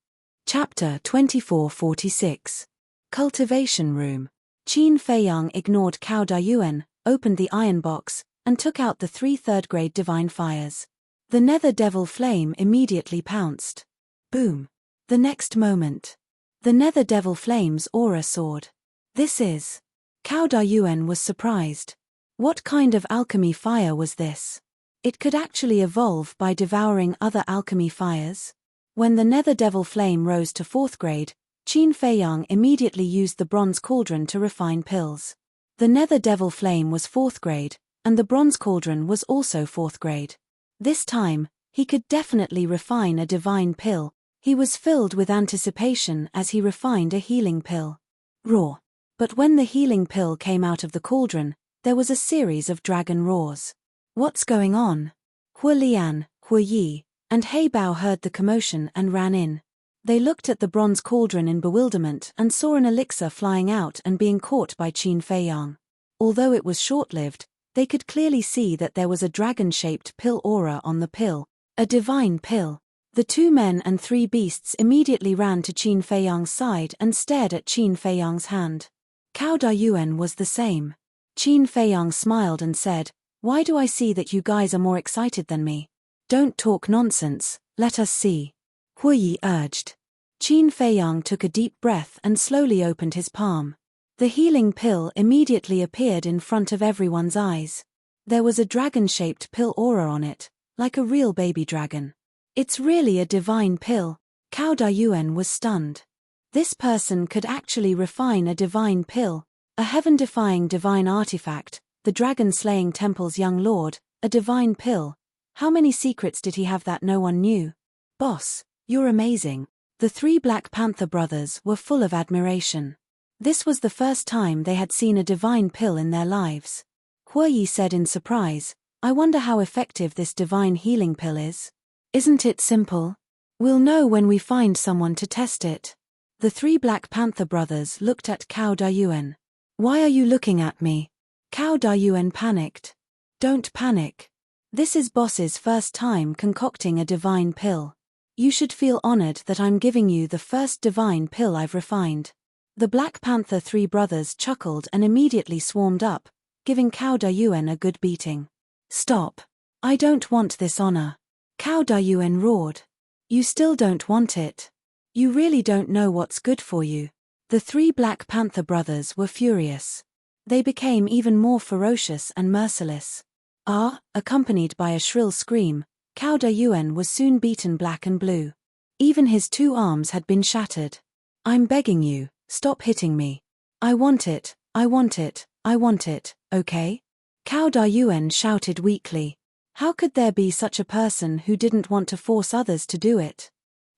Chapter 2446. Cultivation Room. Qin Fei Yang ignored Cao Dayuan, opened the iron box, and took out the 3 third-grade divine fires. The nether devil flame immediately pounced. Boom. The next moment, the nether devil flames aura soared. This is. Cao Dayuan was surprised. What kind of alchemy fire was this? It could actually evolve by devouring other alchemy fires? When the nether devil flame rose to 4th grade, Qin Feiyang immediately used the bronze cauldron to refine pills. The nether devil flame was 4th grade, and the bronze cauldron was also 4th grade. This time, he could definitely refine a divine pill. He was filled with anticipation as he refined a healing pill. Roar. But when the healing pill came out of the cauldron, there was a series of dragon roars. What's going on? Hua Lian, Hua Yi, and He Bao heard the commotion and ran in. They looked at the bronze cauldron in bewilderment and saw an elixir flying out and being caught by Qin Feiyang. Although it was short-lived, they could clearly see that there was a dragon-shaped pill aura on the pill, a divine pill. The 2 men and 3 beasts immediately ran to Qin Feiyang's side and stared at Qin Feiyang's hand. Cao Dayuan was the same. Qin Feiyang smiled and said, "Why do I see that you guys are more excited than me? Don't talk nonsense, let us see." Hua Yi urged. Qin Feiyang took a deep breath and slowly opened his palm. The healing pill immediately appeared in front of everyone's eyes. There was a dragon-shaped pill aura on it, like a real baby dragon. It's really a divine pill. Cao Dayuan was stunned. This person could actually refine a divine pill, a heaven-defying divine artifact, the dragon-slaying temple's young lord, a divine pill. How many secrets did he have that no one knew? Boss, you're amazing. The 3 Black Panther brothers were full of admiration. This was the first time they had seen a divine pill in their lives. Hua Yi said in surprise, "I wonder how effective this divine healing pill is." "Isn't it simple? We'll know when we find someone to test it." The 3 Black Panther brothers looked at Cao Dayuan. "Why are you looking at me?" Cao Dayuan panicked. "Don't panic. This is boss's first time concocting a divine pill. You should feel honored that I'm giving you the first divine pill I've refined." The Black Panther 3 brothers chuckled and immediately swarmed up, giving Cao Dayuan a good beating. "Stop. I don't want this honor." Cao Dayuan roared. "You still don't want it? You really don't know what's good for you." The 3 Black Panther brothers were furious. They became even more ferocious and merciless. Accompanied by a shrill scream, Cao Dayuan was soon beaten black and blue. Even his 2 arms had been shattered. "I'm begging you, stop hitting me. I want it, I want it, I want it, okay?" Cao Dayuan shouted weakly. How could there be such a person who didn't want to force others to do it?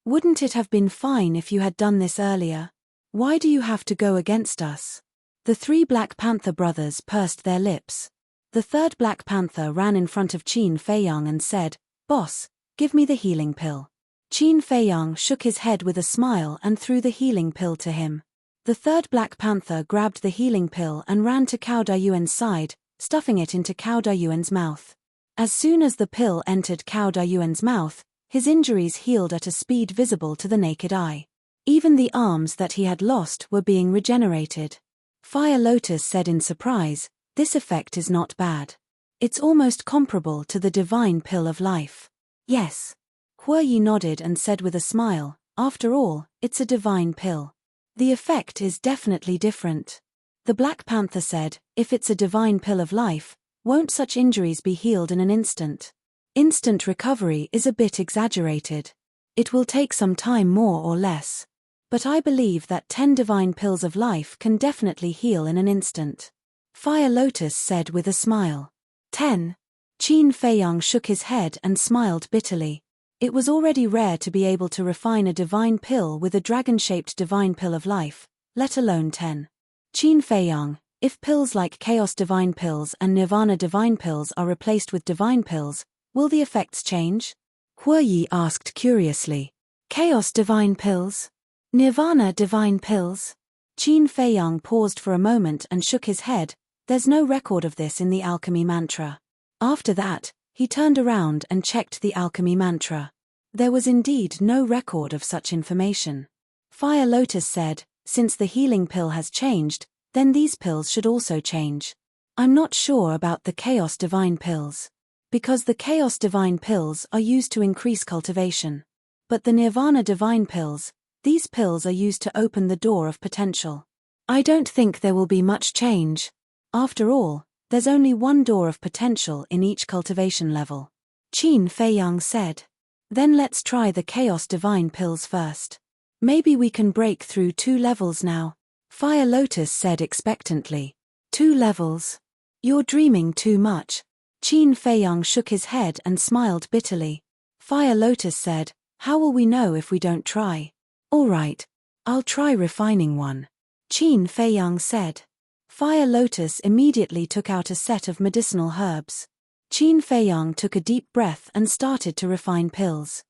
"Wouldn't it have been fine if you had done this earlier? Why do you have to go against us?" The 3 Black Panther brothers pursed their lips. The 3rd Black Panther ran in front of Qin Feiyang and said, "Boss, give me the healing pill." Qin Feiyang shook his head with a smile and threw the healing pill to him. The 3rd Black Panther grabbed the healing pill and ran to Cao Dayuan's side, stuffing it into Cao Dayuan's mouth. As soon as the pill entered Cao Dayuan's mouth, his injuries healed at a speed visible to the naked eye. Even the arms that he had lost were being regenerated. Fire Lotus said in surprise, "This effect is not bad. It's almost comparable to the divine pill of life." "Yes." Hua Yi nodded and said with a smile, "After all, it's a divine pill. The effect is definitely different." The Black Panther said, "If it's a divine pill of life, won't such injuries be healed in an instant?" "Instant recovery is a bit exaggerated. It will take some time, more or less. But I believe that 10 divine pills of life can definitely heal in an instant." Fire Lotus said with a smile. 10. Qin Feiyang shook his head and smiled bitterly. It was already rare to be able to refine a divine pill with a dragon-shaped divine pill of life, let alone 10. Qin Feiyang, if pills like Chaos Divine Pills and Nirvana Divine Pills are replaced with divine pills, will the effects change? Hua Yi asked curiously. Chaos Divine Pills? Nirvana Divine Pills? Qin Feiyang paused for a moment and shook his head. There's no record of this in the alchemy mantra. After that, he turned around and checked the alchemy mantra. There was indeed no record of such information. Fire Lotus said, since the healing pill has changed, then these pills should also change. I'm not sure about the Chaos Divine Pills. Because the Chaos Divine Pills are used to increase cultivation. But the Nirvana Divine Pills, these pills are used to open the door of potential. I don't think there will be much change. After all, there's only one door of potential in each cultivation level. Qin Feiyang said. Then let's try the Chaos Divine Pills first. Maybe we can break through 2 levels now. Fire Lotus said expectantly. 2 levels? You're dreaming too much. Qin Feiyang shook his head and smiled bitterly. Fire Lotus said, how will we know if we don't try? All right, I'll try refining one. Qin Feiyang said. Fire Lotus immediately took out a set of medicinal herbs. Qin Feiyang took a deep breath and started to refine pills.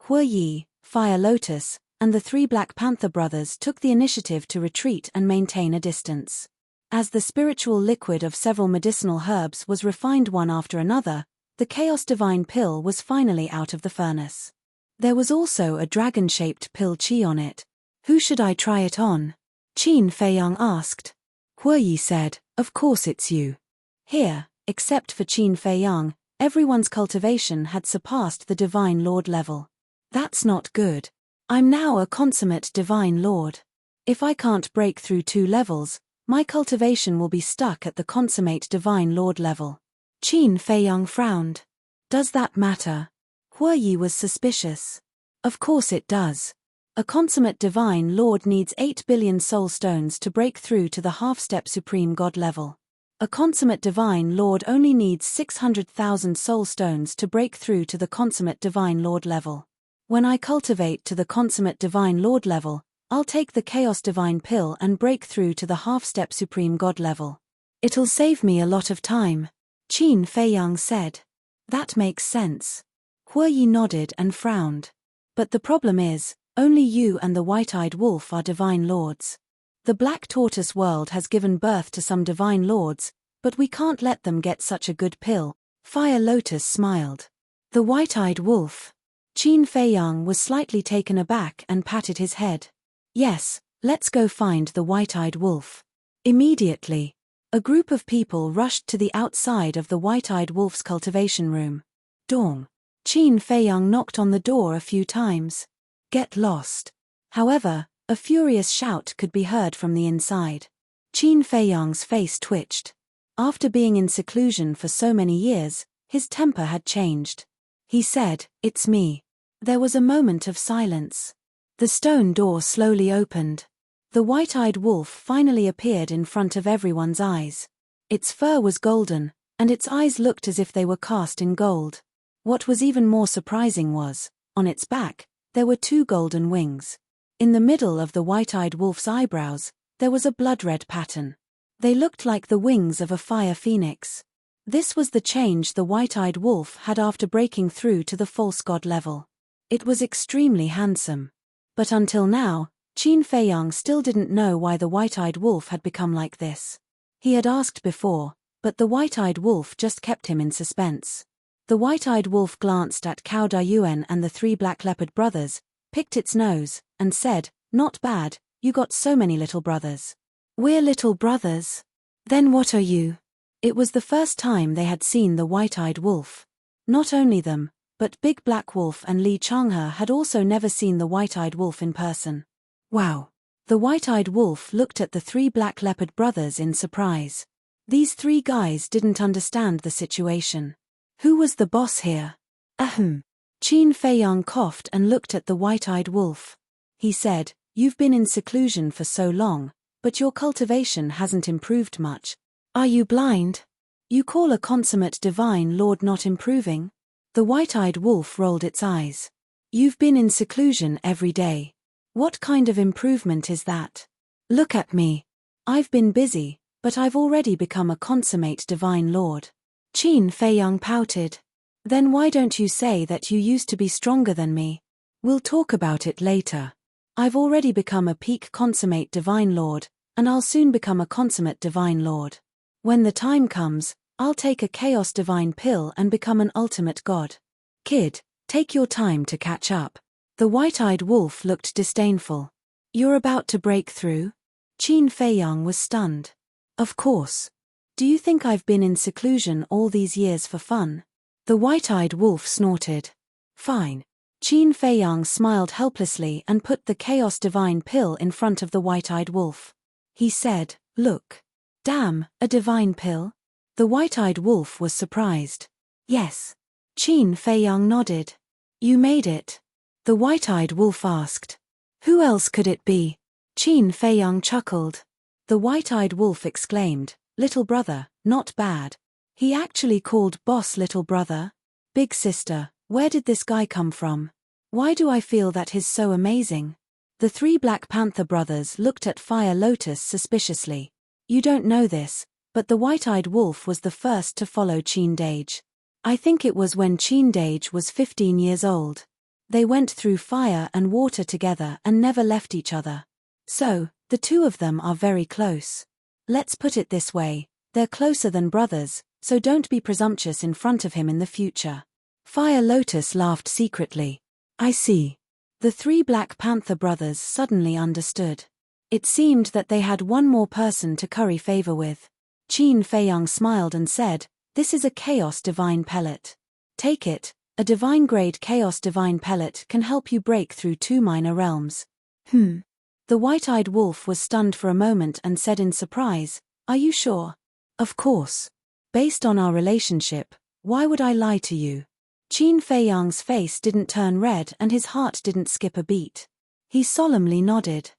Hue Yi, Fire Lotus, and the 3 Black Panther brothers took the initiative to retreat and maintain a distance. As the spiritual liquid of several medicinal herbs was refined one after another, the Chaos Divine Pill was finally out of the furnace. There was also a dragon-shaped pill Qi on it. Who should I try it on? Qin Feiyang asked. Hue Yi said, of course it's you. Here, except for Qin Feiyang, everyone's cultivation had surpassed the Divine Lord level. That's not good. I'm now a consummate Divine Lord. If I can't break through 2 levels, my cultivation will be stuck at the consummate Divine Lord level. Qin Feiyang frowned. Does that matter? Hue Yi was suspicious. Of course it does. A consummate Divine Lord needs 8 billion soul stones to break through to the half-step Supreme God level. A consummate Divine Lord only needs 600,000 soul stones to break through to the consummate Divine Lord level. When I cultivate to the consummate Divine Lord level, I'll take the Chaos Divine Pill and break through to the half-step Supreme God level. It'll save me a lot of time. Qin Feiyang said. That makes sense. Hue Yi nodded and frowned. But the problem is, only you and the White-Eyed Wolf are Divine Lords. The Black Tortoise world has given birth to some Divine Lords, but we can't let them get such a good pill. Fire Lotus smiled. The White-Eyed Wolf. Qin Feiyang was slightly taken aback and patted his head. Yes, let's go find the White-Eyed Wolf. Immediately, a group of people rushed to the outside of the White-Eyed Wolf's cultivation room. Dong. Qin Feiyang knocked on the door a few times. Get lost. However, a furious shout could be heard from the inside. Qin Feiyang's face twitched. After being in seclusion for so many years, his temper had changed. He said, "It's me." There was a moment of silence. The stone door slowly opened. The White-Eyed Wolf finally appeared in front of everyone's eyes. Its fur was golden, and its eyes looked as if they were cast in gold. What was even more surprising was, on its back, there were 2 golden wings. In the middle of the White-Eyed Wolf's eyebrows, there was a blood-red pattern. They looked like the wings of a fire phoenix. This was the change the White-Eyed Wolf had after breaking through to the false god level. It was extremely handsome. But until now, Qin Feiyang still didn't know why the White-Eyed Wolf had become like this. He had asked before, but the White-Eyed Wolf just kept him in suspense. The White-Eyed Wolf glanced at Cao Dayuan and the 3 Black Leopard brothers, picked its nose, and said, "Not bad, you got so many little brothers." "We're little brothers. Then what are you?" It was the first time they had seen the White-Eyed Wolf. Not only them, but Big Black Wolf and Li Changhe had also never seen the White-Eyed Wolf in person. Wow! The White-Eyed Wolf looked at the 3 Black Leopard brothers in surprise. These 3 guys didn't understand the situation. Who was the boss here? Ahem. Qin Feiyang coughed and looked at the White-Eyed Wolf. He said, "You've been in seclusion for so long, but your cultivation hasn't improved much. Are you blind? You call a consummate Divine Lord not improving?" The White-Eyed Wolf rolled its eyes. "You've been in seclusion every day. What kind of improvement is that? Look at me. I've been busy, but I've already become a consummate Divine Lord." Qin Feiyang pouted. "Then why don't you say that you used to be stronger than me? We'll talk about it later. I've already become a peak consummate Divine Lord, and I'll soon become a consummate Divine Lord. When the time comes, I'll take a Chaos Divine Pill and become an ultimate god. Kid, take your time to catch up." The White-Eyed Wolf looked disdainful. "You're about to break through?" Qin Feiyang was stunned. "Of course. Do you think I've been in seclusion all these years for fun?" The White-Eyed Wolf snorted. "Fine. Qin Feiyang smiled helplessly and put the Chaos Divine Pill in front of the white-eyed wolf. He said, "Look. Damn, a divine pill?" The white-eyed wolf was surprised. "Yes." Qin Feiyang nodded. "You made it?" The white-eyed wolf asked. "Who else could it be?" Qin Feiyang chuckled. The white-eyed wolf exclaimed, "Little brother, not bad." He actually called boss little brother? Big sister, where did this guy come from? Why do I feel that he's so amazing? The three Black Panther brothers looked at Fire Lotus suspiciously. You don't know this, but the white-eyed wolf was the first to follow Qin Dage. I think it was when Qin Dage was 15 years old. They went through fire and water together and never left each other. So, the two of them are very close. Let's put it this way, they're closer than brothers, so don't be presumptuous in front of him in the future. Fire Lotus laughed secretly. I see. The three Black Panther brothers suddenly understood. It seemed that they had one more person to curry favor with. Qin Feiyang smiled and said, "This is a Chaos Divine Pellet. Take it, a divine-grade Chaos Divine Pellet can help you break through 2 minor realms." The white-eyed wolf was stunned for a moment and said in surprise, "Are you sure?" "Of course. Based on our relationship, why would I lie to you?" Qin Feiyang's face didn't turn red and his heart didn't skip a beat. He solemnly nodded.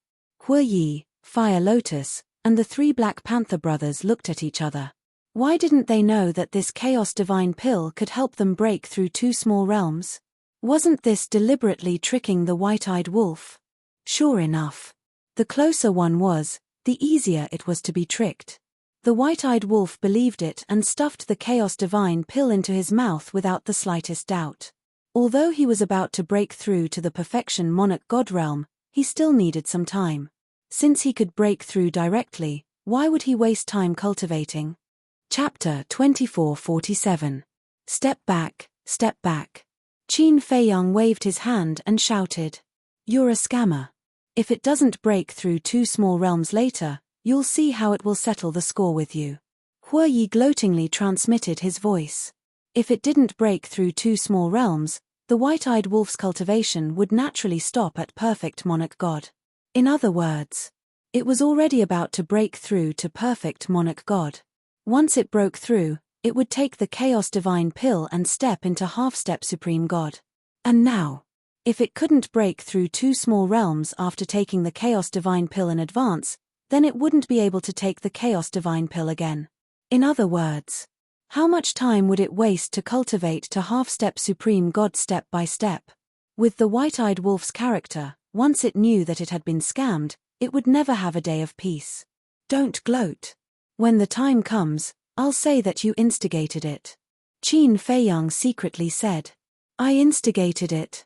Hui Yi, Fire Lotus, and the three Black Panther brothers looked at each other. Why didn't they know that this Chaos Divine Pill could help them break through 2 small realms? Wasn't this deliberately tricking the white-eyed wolf? Sure enough. The closer one was, the easier it was to be tricked. The white-eyed wolf believed it and stuffed the Chaos Divine Pill into his mouth without the slightest doubt. Although he was about to break through to the Perfection Monarch God realm, he still needed some time. Since he could break through directly, why would he waste time cultivating? Chapter 2447. Step back, step back. Qin Feiyang waved his hand and shouted. You're a scammer. If it doesn't break through 2 small realms later, you'll see how it will settle the score with you. Hui Yi gloatingly transmitted his voice. If it didn't break through 2 small realms, the white-eyed wolf's cultivation would naturally stop at perfect monarch god. In other words, it was already about to break through to perfect monarch god. Once it broke through, it would take the Chaos Divine Pill and step into half-step Supreme God. And now, if it couldn't break through 2 small realms after taking the Chaos Divine Pill in advance, then it wouldn't be able to take the Chaos Divine Pill again. In other words, how much time would it waste to cultivate to half-step Supreme God step by step? With the white-eyed wolf's character, once it knew that it had been scammed, it would never have a day of peace. Don't gloat. When the time comes, I'll say that you instigated it. Qin Feiyang secretly said. I instigated it.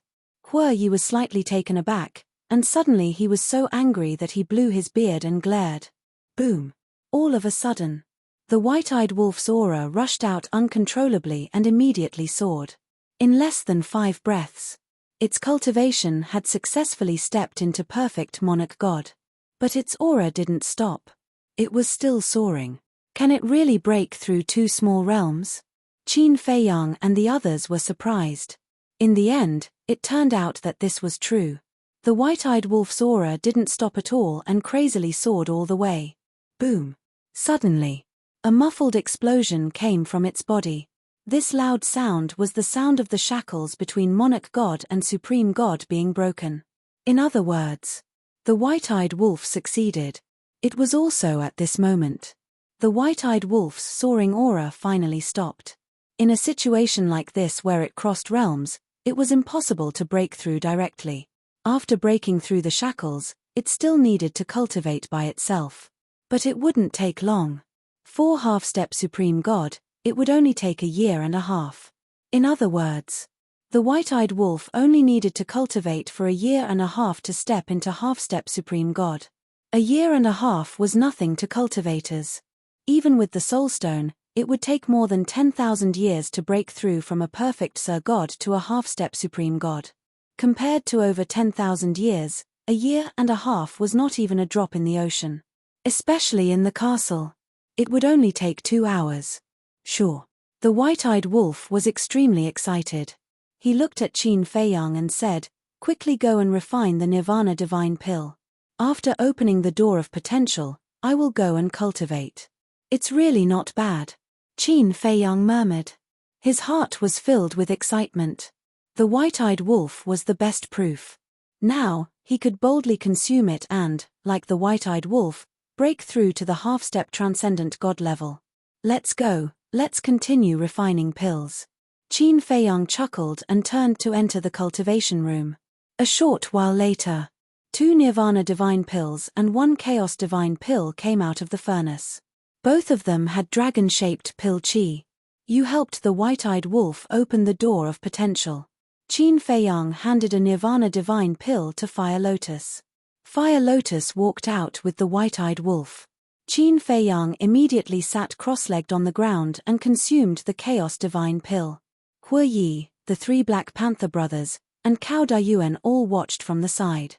Hui Yi was slightly taken aback, and suddenly he was so angry that he blew his beard and glared. Boom. All of a sudden, the white-eyed wolf's aura rushed out uncontrollably and immediately soared. In less than 5 breaths, its cultivation had successfully stepped into perfect monarch god. But its aura didn't stop. It was still soaring. Can it really break through 2 small realms? Qin Feiyang and the others were surprised. In the end, it turned out that this was true. The white-eyed wolf's aura didn't stop at all and crazily soared all the way. Boom. Suddenly, a muffled explosion came from its body. This loud sound was the sound of the shackles between Monarch God and Supreme God being broken. In other words, the white-eyed wolf succeeded. It was also at this moment. The white-eyed wolf's soaring aura finally stopped. In a situation like this where it crossed realms, it was impossible to break through directly. After breaking through the shackles, it still needed to cultivate by itself. But it wouldn't take long. For half-step Supreme God, it would only take a year and a half. In other words, the white-eyed wolf only needed to cultivate for a year and a half to step into half-step Supreme God. A year and a half was nothing to cultivators. Even with the Soulstone, it would take more than 10,000 years to break through from a perfect Sir God to a half-step Supreme God. Compared to over 10,000 years, a year and a half was not even a drop in the ocean. Especially in the castle. It would only take 2 hours. Sure. The white-eyed wolf was extremely excited. He looked at Qin Feiyang and said, quickly go and refine the Nirvana Divine Pill. After opening the door of potential, I will go and cultivate. It's really not bad. Qin Feiyang murmured. His heart was filled with excitement. The white-eyed wolf was the best proof. Now, he could boldly consume it and, like the white-eyed wolf, break through to the half-step transcendent God level. Let's go, let's continue refining pills. Qin Feiyang chuckled and turned to enter the cultivation room. A short while later, 2 Nirvana Divine Pills and 1 Chaos Divine Pill came out of the furnace. Both of them had dragon-shaped pill chi. You helped the white-eyed wolf open the door of potential. Qin Feiyang handed a Nirvana Divine Pill to Fire Lotus. Fire Lotus walked out with the white-eyed wolf. Qin Feiyang immediately sat cross-legged on the ground and consumed the Chaos Divine Pill. Hu Yi, the 3 Black Panther brothers, and Cao Dayuan all watched from the side.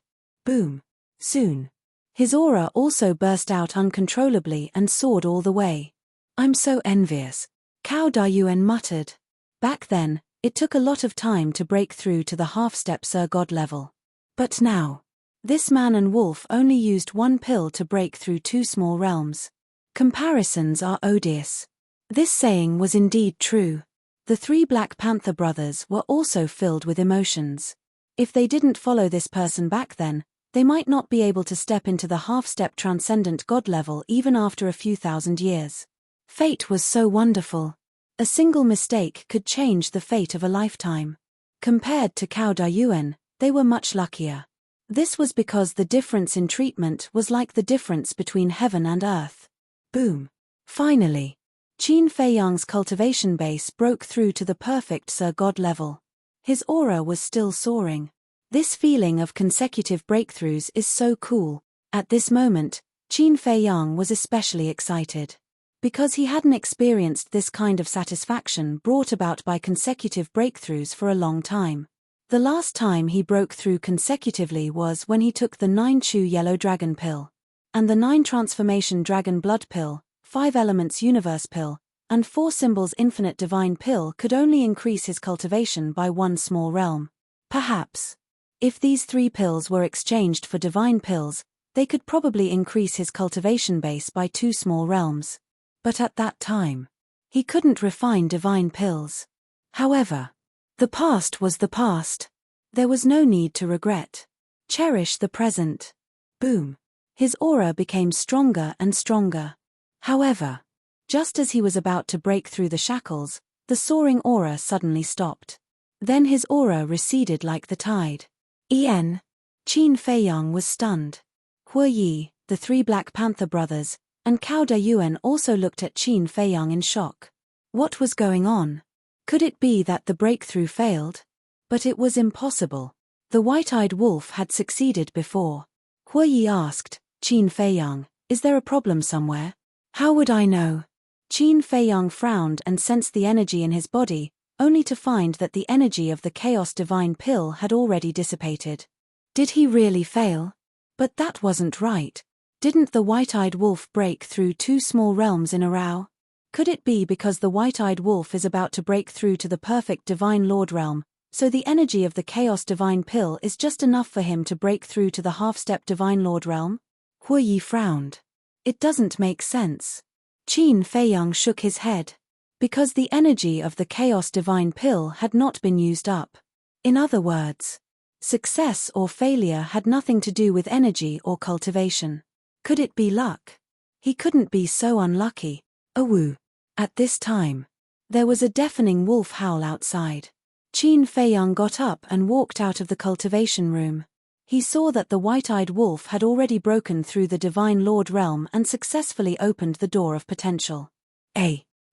Boom. Soon. His aura also burst out uncontrollably and soared all the way. I'm so envious, Cao Dayuan muttered. Back then, it took a lot of time to break through to the half-step Sir God level. But now, this man and wolf only used 1 pill to break through 2 small realms. Comparisons are odious. This saying was indeed true. The 3 Black Panther brothers were also filled with emotions. If they didn't follow this person back then, they might not be able to step into the half-step transcendent God level even after a few thousand years. Fate was so wonderful. A single mistake could change the fate of a lifetime. Compared to Cao Dayuan, they were much luckier. This was because the difference in treatment was like the difference between heaven and earth. Boom. Finally, Qin Feiyang's cultivation base broke through to the perfect Sir God level. His aura was still soaring. This feeling of consecutive breakthroughs is so cool. At this moment, Qin Feiyang was especially excited. Because he hadn't experienced this kind of satisfaction brought about by consecutive breakthroughs for a long time. The last time he broke through consecutively was when he took the 9 Chu Yellow Dragon Pill, and the 9 Transformation Dragon Blood Pill, 5 Elements Universe Pill, and 4 Symbols Infinite Divine Pill could only increase his cultivation by 1 small realm. Perhaps, if these 3 pills were exchanged for divine pills, they could probably increase his cultivation base by 2 small realms. But at that time, he couldn't refine divine pills. However, the past was the past. There was no need to regret. Cherish the present. Boom. His aura became stronger and stronger. However, just as he was about to break through the shackles, the soaring aura suddenly stopped. Then his aura receded like the tide. Qin Feiyang was stunned. Hu Yi, the 3 Black Panther brothers, and Cao Dayuan also looked at Qin Feiyang in shock. What was going on? Could it be that the breakthrough failed? But it was impossible. The white-eyed wolf had succeeded before. Hu Yi asked, Qin Feiyang, is there a problem somewhere? How would I know? Qin Feiyang frowned and sensed the energy in his body, only to find that the energy of the Chaos Divine Pill had already dissipated. Did he really fail? But that wasn't right. Didn't the white-eyed wolf break through 2 small realms in a row? Could it be because the white-eyed wolf is about to break through to the perfect Divine Lord realm, so the energy of the Chaos Divine Pill is just enough for him to break through to the half-step Divine Lord realm? Hu Yi frowned. It doesn't make sense. Qin Feiyang shook his head. Because the energy of the Chaos Divine Pill had not been used up. In other words, success or failure had nothing to do with energy or cultivation. Could it be luck? He couldn't be so unlucky. Awoo. At this time, there was a deafening wolf howl outside. Qin Feiyang got up and walked out of the cultivation room. He saw that the white-eyed wolf had already broken through the Divine Lord realm and successfully opened the door of potential.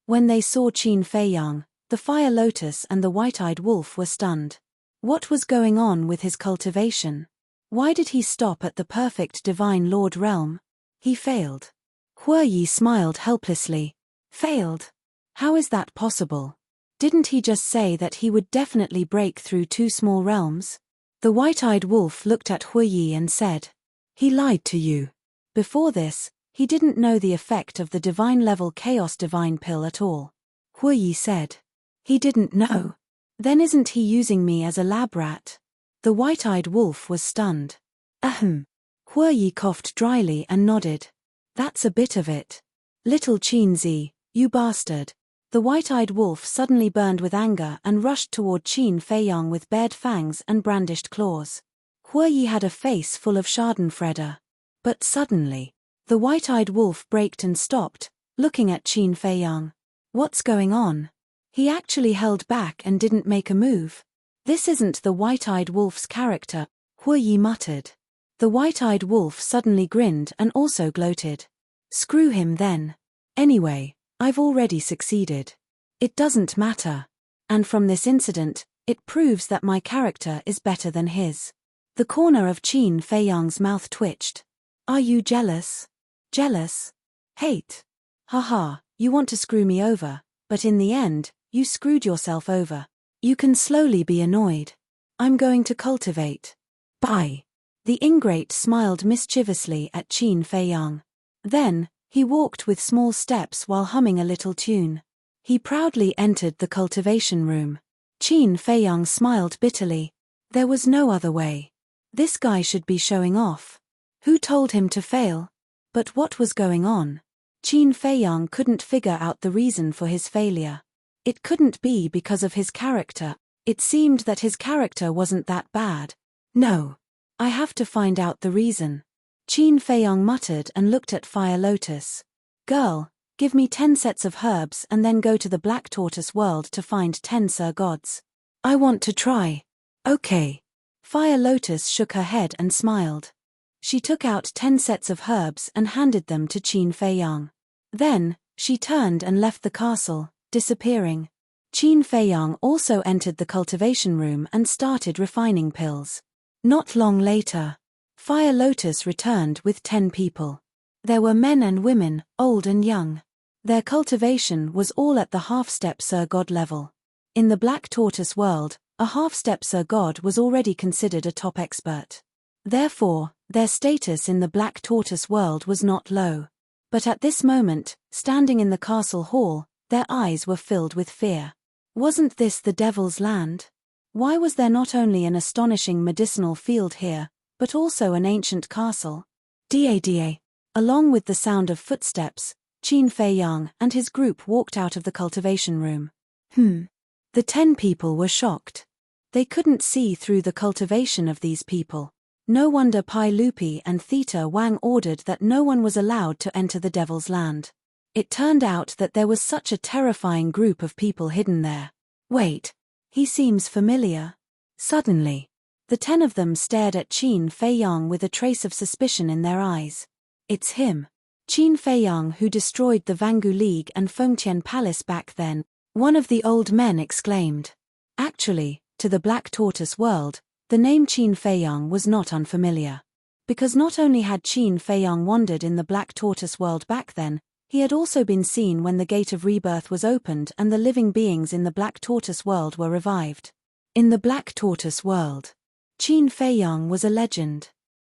When they saw Qin Feiyang, the Fire Lotus and the white-eyed wolf were stunned. What was going on with his cultivation? Why did he stop at the perfect Divine Lord realm? He failed. Hu Yi smiled helplessly. Failed? How is that possible? Didn't he just say that he would definitely break through 2 small realms? The white-eyed wolf looked at Hu Yi and said, he lied to you. Before this, he didn't know the effect of the divine-level Chaos Divine Pill at all. Hu Yi said, he didn't know. Then isn't he using me as a lab rat? The white-eyed wolf was stunned. Ahem. Huoyi coughed dryly and nodded. That's a bit of it. Little Qinzi, you bastard. The white-eyed wolf suddenly burned with anger and rushed toward Qin Feiyang with bared fangs and brandished claws. Huoyi had a face full of schadenfreude. But suddenly, the white-eyed wolf braked and stopped, looking at Qin Feiyang. What's going on? He actually held back and didn't make a move. This isn't the white-eyed wolf's character, Huoyi muttered. The white-eyed wolf suddenly grinned and also gloated. Screw him then. Anyway, I've already succeeded. It doesn't matter. And from this incident, it proves that my character is better than his. The corner of Qin Feiyang's mouth twitched. Are you jealous? Jealous? Hate? Haha, you want to screw me over, but in the end, you screwed yourself over. You can slowly be annoyed. I'm going to cultivate. Bye. The ingrate smiled mischievously at Qin Feiyang. Then, he walked with small steps while humming a little tune. He proudly entered the cultivation room. Qin Feiyang smiled bitterly. There was no other way. This guy should be showing off. Who told him to fail? But what was going on? Qin Feiyang couldn't figure out the reason for his failure. It couldn't be because of his character. It seemed that his character wasn't that bad. No. I have to find out the reason. Qin Feiyang muttered and looked at Fire Lotus. Girl, give me 10 sets of herbs and then go to the Black Tortoise world to find 10 Sir Gods. I want to try. Okay. Fire Lotus shook her head and smiled. She took out 10 sets of herbs and handed them to Qin Feiyang. Then, she turned and left the castle, disappearing. Qin Feiyang also entered the cultivation room and started refining pills. Not long later, Fire Lotus returned with 10 people. There were men and women, old and young. Their cultivation was all at the half-step Sir God level. In the Black Tortoise world, a half-step Sir God was already considered a top expert. Therefore, their status in the Black Tortoise world was not low. But at this moment, standing in the castle hall, their eyes were filled with fear. Wasn't this the Devil's Land? Why was there not only an astonishing medicinal field here, but also an ancient castle? Da. Along with the sound of footsteps, Qin Feiyang and his group walked out of the cultivation room. The 10 people were shocked. They couldn't see through the cultivation of these people. No wonder Pai Lupi and Theta Wang ordered that no one was allowed to enter the Devil's Land. It turned out that there was such a terrifying group of people hidden there. Wait. He seems familiar. Suddenly, the 10 of them stared at Qin Feiyang with a trace of suspicion in their eyes. It's him. Qin Feiyang who destroyed the Vangu League and Fengtian Palace back then, one of the old men exclaimed. Actually, to the Black Tortoise world, the name Qin Feiyang was not unfamiliar. Because not only had Qin Feiyang wandered in the Black Tortoise world back then, he had also been seen when the Gate of Rebirth was opened and the living beings in the Black Tortoise world were revived. In the Black Tortoise world, Qin Feiyang was a legend.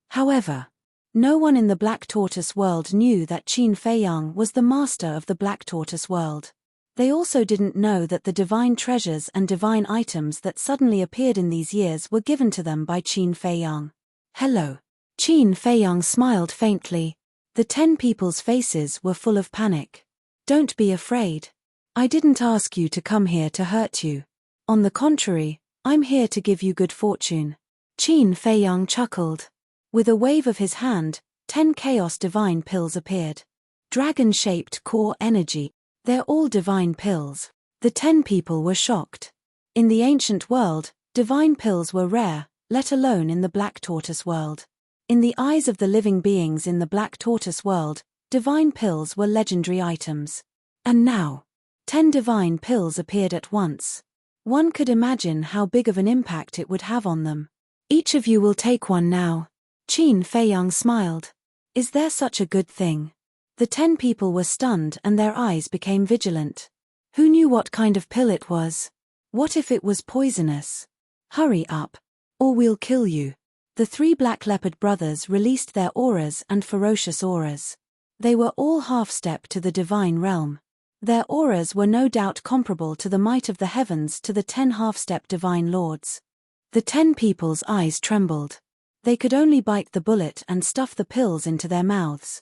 However, no one in the Black Tortoise world knew that Qin Feiyang was the master of the Black Tortoise world. They also didn't know that the divine treasures and divine items that suddenly appeared in these years were given to them by Qin Feiyang. Hello. Qin Feiyang smiled faintly. The 10 people's faces were full of panic. Don't be afraid. I didn't ask you to come here to hurt you. On the contrary, I'm here to give you good fortune. Qin Feiyang chuckled. With a wave of his hand, 10 chaos divine pills appeared. Dragon-shaped core energy. They're all divine pills. The 10 people were shocked. In the ancient world, divine pills were rare, let alone in the Black Tortoise world. In the eyes of the living beings in the Black Tortoise world, divine pills were legendary items. And now, 10 divine pills appeared at once. One could imagine how big of an impact it would have on them. Each of you will take one now. Qin Feiyang smiled. Is there such a good thing? The 10 people were stunned and their eyes became vigilant. Who knew what kind of pill it was? What if it was poisonous? Hurry up, or we'll kill you. The 3 Black Leopard brothers released their auras and ferocious auras. They were all half-step to the divine realm. Their auras were no doubt comparable to the might of the heavens to the 10 half-step divine lords. The 10 people's eyes trembled. They could only bite the bullet and stuff the pills into their mouths.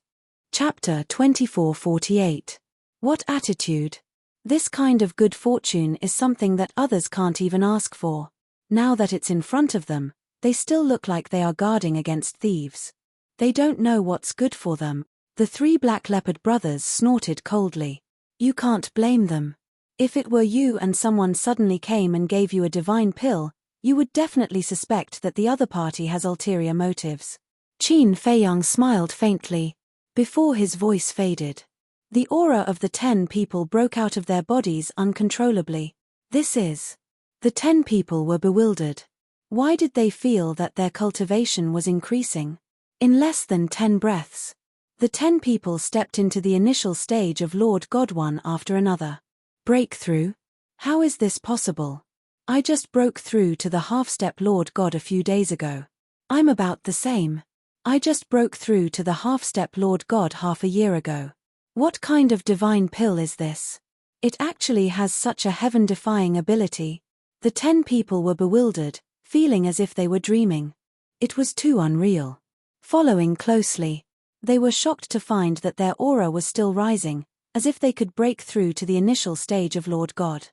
Chapter 24:48. What attitude? This kind of good fortune is something that others can't even ask for. Now that it's in front of them, they still look like they are guarding against thieves. They don't know what's good for them. The 3 black leopard brothers snorted coldly. You can't blame them. If it were you and someone suddenly came and gave you a divine pill, you would definitely suspect that the other party has ulterior motives. Qin Feiyang smiled faintly. Before his voice faded, the aura of the 10 people broke out of their bodies uncontrollably. The 10 people were bewildered. Why did they feel that their cultivation was increasing? In less than 10 breaths, the 10 people stepped into the initial stage of Lord God one after another. Breakthrough? How is this possible? I just broke through to the half-step Lord God a few days ago. I'm about the same. I just broke through to the half-step Lord God half a year ago. What kind of divine pill is this? It actually has such a heaven-defying ability. The 10 people were bewildered, feeling as if they were dreaming. It was too unreal. Following closely, they were shocked to find that their aura was still rising, as if they could break through to the initial stage of Lord God.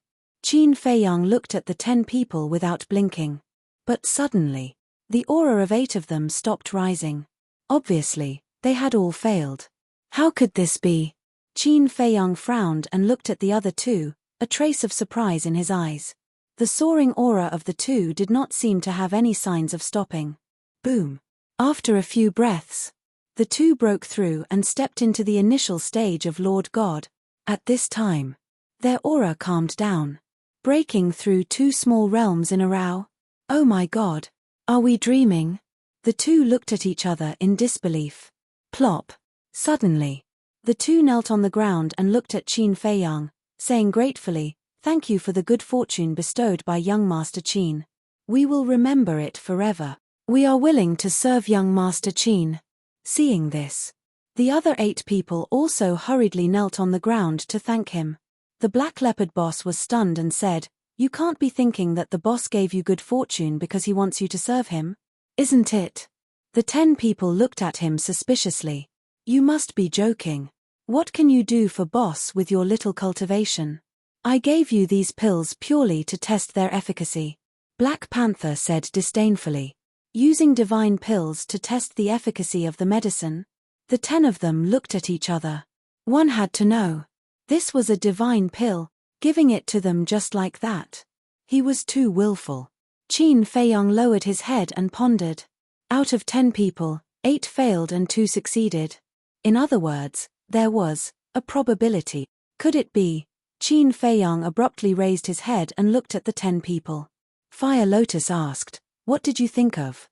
Qin Feiyang looked at the 10 people without blinking. But suddenly, the aura of 8 of them stopped rising. Obviously, they had all failed. How could this be? Qin Feiyang frowned and looked at the other 2, a trace of surprise in his eyes. The soaring aura of the 2 did not seem to have any signs of stopping. Boom. After a few breaths, the 2 broke through and stepped into the initial stage of Lord God. At this time, their aura calmed down. Breaking through 2 small realms in a row? Oh my God. Are we dreaming? The 2 looked at each other in disbelief. Plop. Suddenly, the 2 knelt on the ground and looked at Qin Feiyang, saying gratefully, "Thank you for the good fortune bestowed by young Master Qin. We will remember it forever. We are willing to serve young Master Qin." Seeing this, the other 8 people also hurriedly knelt on the ground to thank him. The Black Leopard boss was stunned and said, "You can't be thinking that the boss gave you good fortune because he wants you to serve him? Isn't it?" The 10 people looked at him suspiciously. "You must be joking. What can you do for boss with your little cultivation? I gave you these pills purely to test their efficacy." Black Panther said disdainfully. Using divine pills to test the efficacy of the medicine? The 10 of them looked at each other. One had to know. This was a divine pill, giving it to them just like that. He was too willful. Qin Feiyang lowered his head and pondered. Out of 10 people, 8 failed and 2 succeeded. In other words, there was a probability. Could it be? Qin Feiyang abruptly raised his head and looked at the 10 people. Fire Lotus asked, "What did you think of?"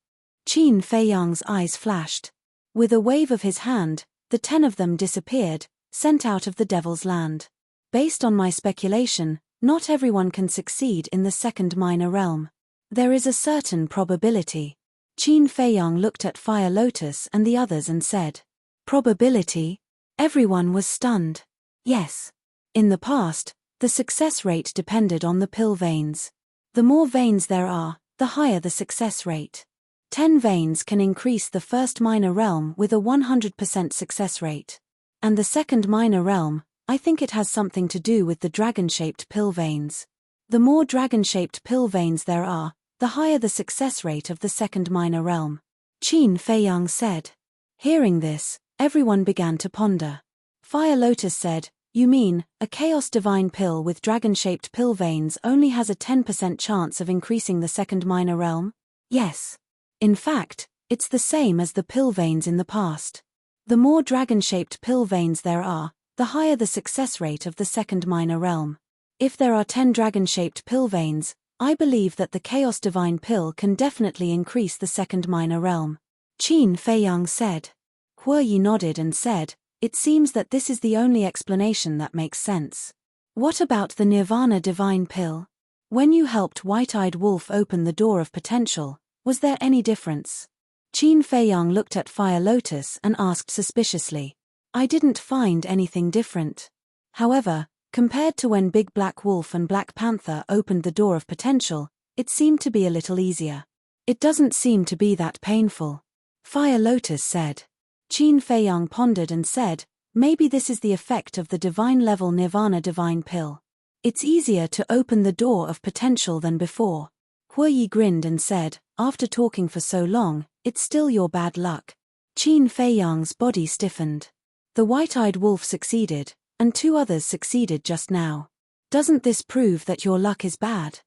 Qin Feiyang's eyes flashed. With a wave of his hand, the 10 of them disappeared, sent out of the Devil's Land. Based on my speculation, not everyone can succeed in the second minor realm. There is a certain probability. Qin Feiyang looked at Fire Lotus and the others and said, "Probability?" Everyone was stunned. Yes. In the past, the success rate depended on the pill veins. The more veins there are, the higher the success rate. 10 veins can increase the first minor realm with a 100% success rate. And the second minor realm, I think it has something to do with the dragon-shaped pill veins. The more dragon-shaped pill veins there are, the higher the success rate of the second minor realm. Qin Feiyang said. Hearing this, everyone began to ponder. Fire Lotus said, "You mean, a Chaos Divine pill with dragon-shaped pill veins only has a 10% chance of increasing the second minor realm?" Yes. In fact, it's the same as the pill veins in the past. The more dragon-shaped pill veins there are, the higher the success rate of the second minor realm. If there are 10 dragon-shaped pill veins, I believe that the Chaos Divine pill can definitely increase the second minor realm. Qin Feiyang said. Huoyi nodded and said, "It seems that this is the only explanation that makes sense." What about the Nirvana Divine pill? When you helped White-Eyed Wolf open the door of potential, was there any difference? Qin Feiyang looked at Fire Lotus and asked suspiciously. I didn't find anything different. However, Compared to when Big Black Wolf and Black Panther opened the door of potential, it seemed to be a little easier. It doesn't seem to be that painful. Fire Lotus said. Qin Feiyang pondered and said, maybe this is the effect of the divine level Nirvana divine pill. It's easier to open the door of potential than before. Huoyi grinned and said, after talking for so long, it's still your bad luck. Qin Feiyang's body stiffened. The white-eyed wolf succeeded, and 2 others succeeded just now. Doesn't this prove that your luck is bad?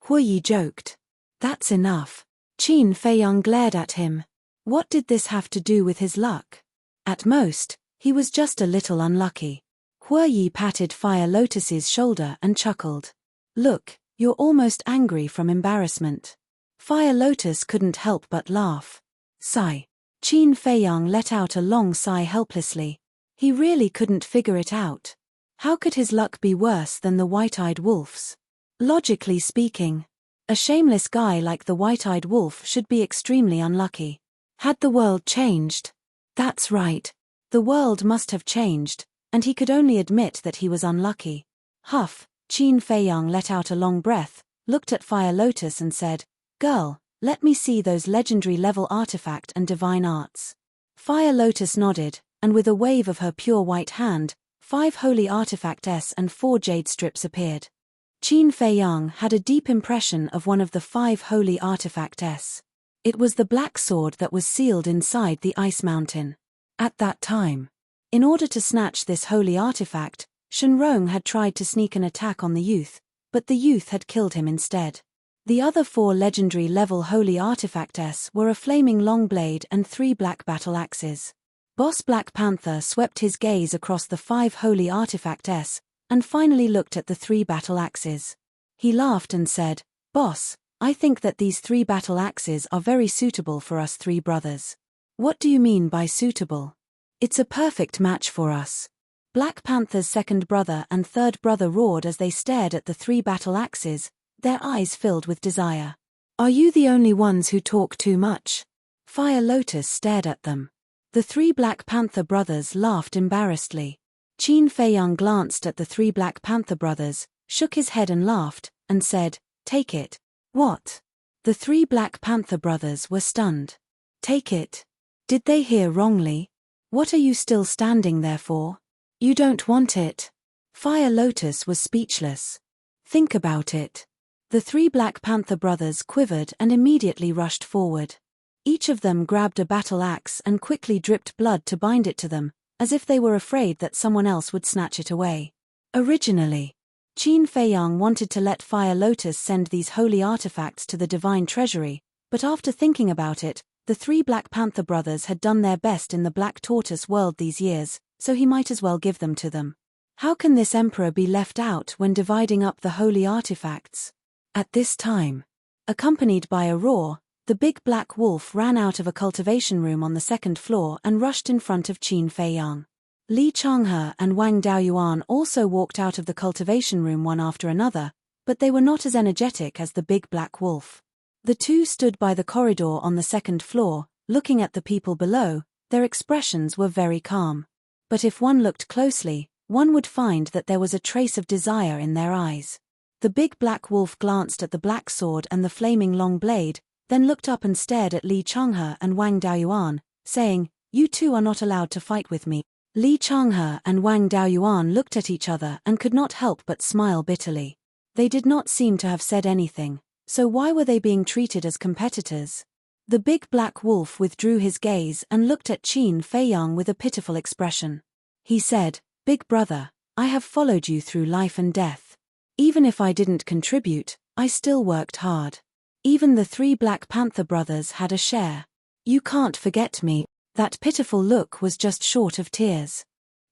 Huoyi joked. That's enough. Qin Feiyang glared at him. What did this have to do with his luck? At most, he was just a little unlucky. Huoyi patted Fire Lotus's shoulder and chuckled. Look, you're almost angry from embarrassment. Fire Lotus couldn't help but laugh. Sigh. Qin Feiyang let out a long sigh helplessly. He really couldn't figure it out. How could his luck be worse than the white-eyed wolf's? Logically speaking, a shameless guy like the white-eyed wolf should be extremely unlucky. Had the world changed? That's right. The world must have changed, and he could only admit that he was unlucky. Huff, Qin Feiyang let out a long breath, looked at Fire Lotus and said, Girl, let me see those legendary level artifact and divine arts. Fire Lotus nodded, and with a wave of her pure white hand, 5 holy artifacts and 4 jade strips appeared. Qin Feiyang had a deep impression of one of the 5 holy artifacts. It was the black sword that was sealed inside the ice mountain. At that time, in order to snatch this holy artifact, Shenrong had tried to sneak an attack on the youth, but the youth had killed him instead. The other 4 legendary level holy artifacts were a flaming long blade and 3 black battle axes. Boss Black Panther swept his gaze across the 5 holy artifacts, and finally looked at the 3 battle axes. He laughed and said, Boss, I think that these 3 battle axes are very suitable for us 3 brothers. What do you mean by suitable? It's a perfect match for us. Black Panther's second brother and third brother roared as they stared at the 3 battle axes, their eyes filled with desire. Are you the only ones who talk too much? Fire Lotus stared at them. The 3 Black Panther brothers laughed embarrassedly. Qin Feiyang glanced at the 3 Black Panther brothers, shook his head and laughed, and said, Take it. What? The 3 Black Panther brothers were stunned. Take it? Did they hear wrongly? What are you still standing there for? You don't want it. Fire Lotus was speechless. Think about it. The 3 Black Panther brothers quivered and immediately rushed forward. Each of them grabbed a battle axe and quickly dripped blood to bind it to them, as if they were afraid that someone else would snatch it away. Originally, Qin Feiyang wanted to let Fire Lotus send these holy artifacts to the divine treasury, but after thinking about it, the 3 Black Panther brothers had done their best in the Black Tortoise world these years, so he might as well give them to them. How can this emperor be left out when dividing up the holy artifacts? At this time, accompanied by a roar, the big black wolf ran out of a cultivation room on the 2nd floor and rushed in front of Qin Feiyang. Li Changhe and Wang Daoyuan also walked out of the cultivation room one after another, but they were not as energetic as the big black wolf. The 2 stood by the corridor on the 2nd floor, looking at the people below. Their expressions were very calm. But if one looked closely, one would find that there was a trace of desire in their eyes. The big black wolf glanced at the black sword and the flaming long blade, then looked up and stared at Li Changhe and Wang Daoyuan, saying, You 2 are not allowed to fight with me. Li Changhe and Wang Daoyuan looked at each other and could not help but smile bitterly. They did not seem to have said anything, so why were they being treated as competitors? The big black wolf withdrew his gaze and looked at Qin Feiyang with a pitiful expression. He said, Big brother, I have followed you through life and death. Even if I didn't contribute, I still worked hard. Even the 3 Black Panther brothers had a share. You can't forget me. That pitiful look was just short of tears.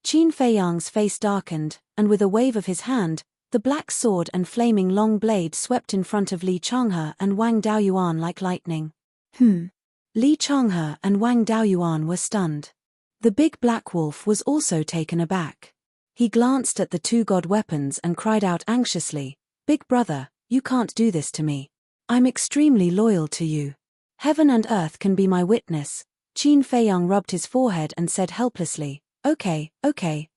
Qin Feiyang's face darkened, and with a wave of his hand, the black sword and flaming long blade swept in front of Li Changhe and Wang Daoyuan like lightning. Li Changhe and Wang Daoyuan were stunned. The big black wolf was also taken aback. He glanced at the 2 god weapons and cried out anxiously, Big brother, you can't do this to me. I'm extremely loyal to you. Heaven and earth can be my witness. Qin Feiyang rubbed his forehead and said helplessly, Okay,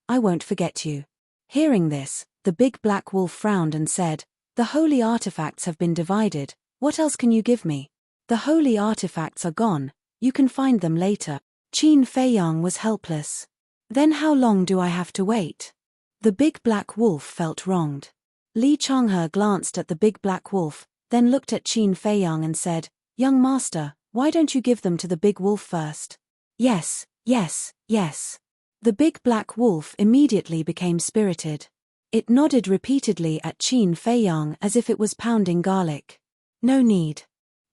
I won't forget you. Hearing this, The big black wolf frowned and said, "The holy artifacts have been divided, what else can you give me? The holy artifacts are gone, you can find them later." Qin Feiyang was helpless. "Then how long do I have to wait?" The big black wolf felt wronged. Li Changhe glanced at the big black wolf, then looked at Qin Feiyang and said, "Young master, why don't you give them to the big wolf first?" "Yes, yes, yes." The big black wolf immediately became spirited. It nodded repeatedly at Qin Feiyang as if it was pounding garlic. "No need.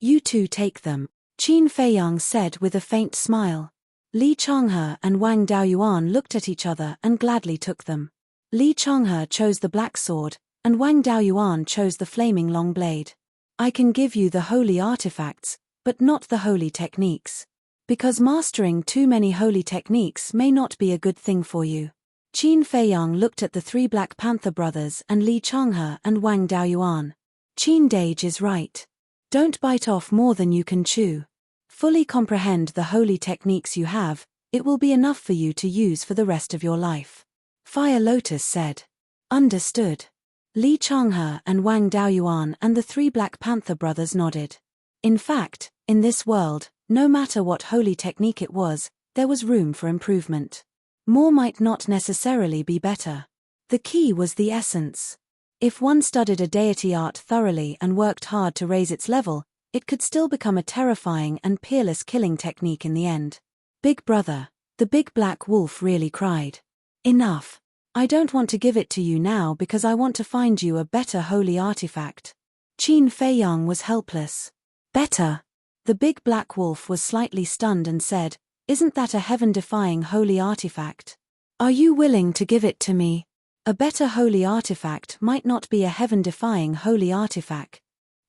You two take them," Qin Feiyang said with a faint smile. Li Changhe and Wang Daoyuan looked at each other and gladly took them. Li Changhe chose the black sword, and Wang Daoyuan chose the flaming long blade. "I can give you the holy artifacts, but not the holy techniques. Because mastering too many holy techniques may not be a good thing for you." Qin Feiyang looked at the three Black Panther brothers and Li Changhe and Wang Daoyuan. "Qin Dage is right. Don't bite off more than you can chew. Fully comprehend the holy techniques you have, it will be enough for you to use for the rest of your life." Fire Lotus said. "Understood." Li Changhe and Wang Daoyuan and the three Black Panther brothers nodded. In fact, in this world, no matter what holy technique it was, there was room for improvement. More might not necessarily be better. The key was the essence. If one studied a deity art thoroughly and worked hard to raise its level, it could still become a terrifying and peerless killing technique in the end. "Big brother," the big black wolf really cried. "Enough. I don't want to give it to you now because I want to find you a better holy artifact." Qin Feiyang was helpless. "Better?" The big black wolf was slightly stunned and said, "Isn't that a heaven-defying holy artifact? Are you willing to give it to me?" A better holy artifact might not be a heaven-defying holy artifact.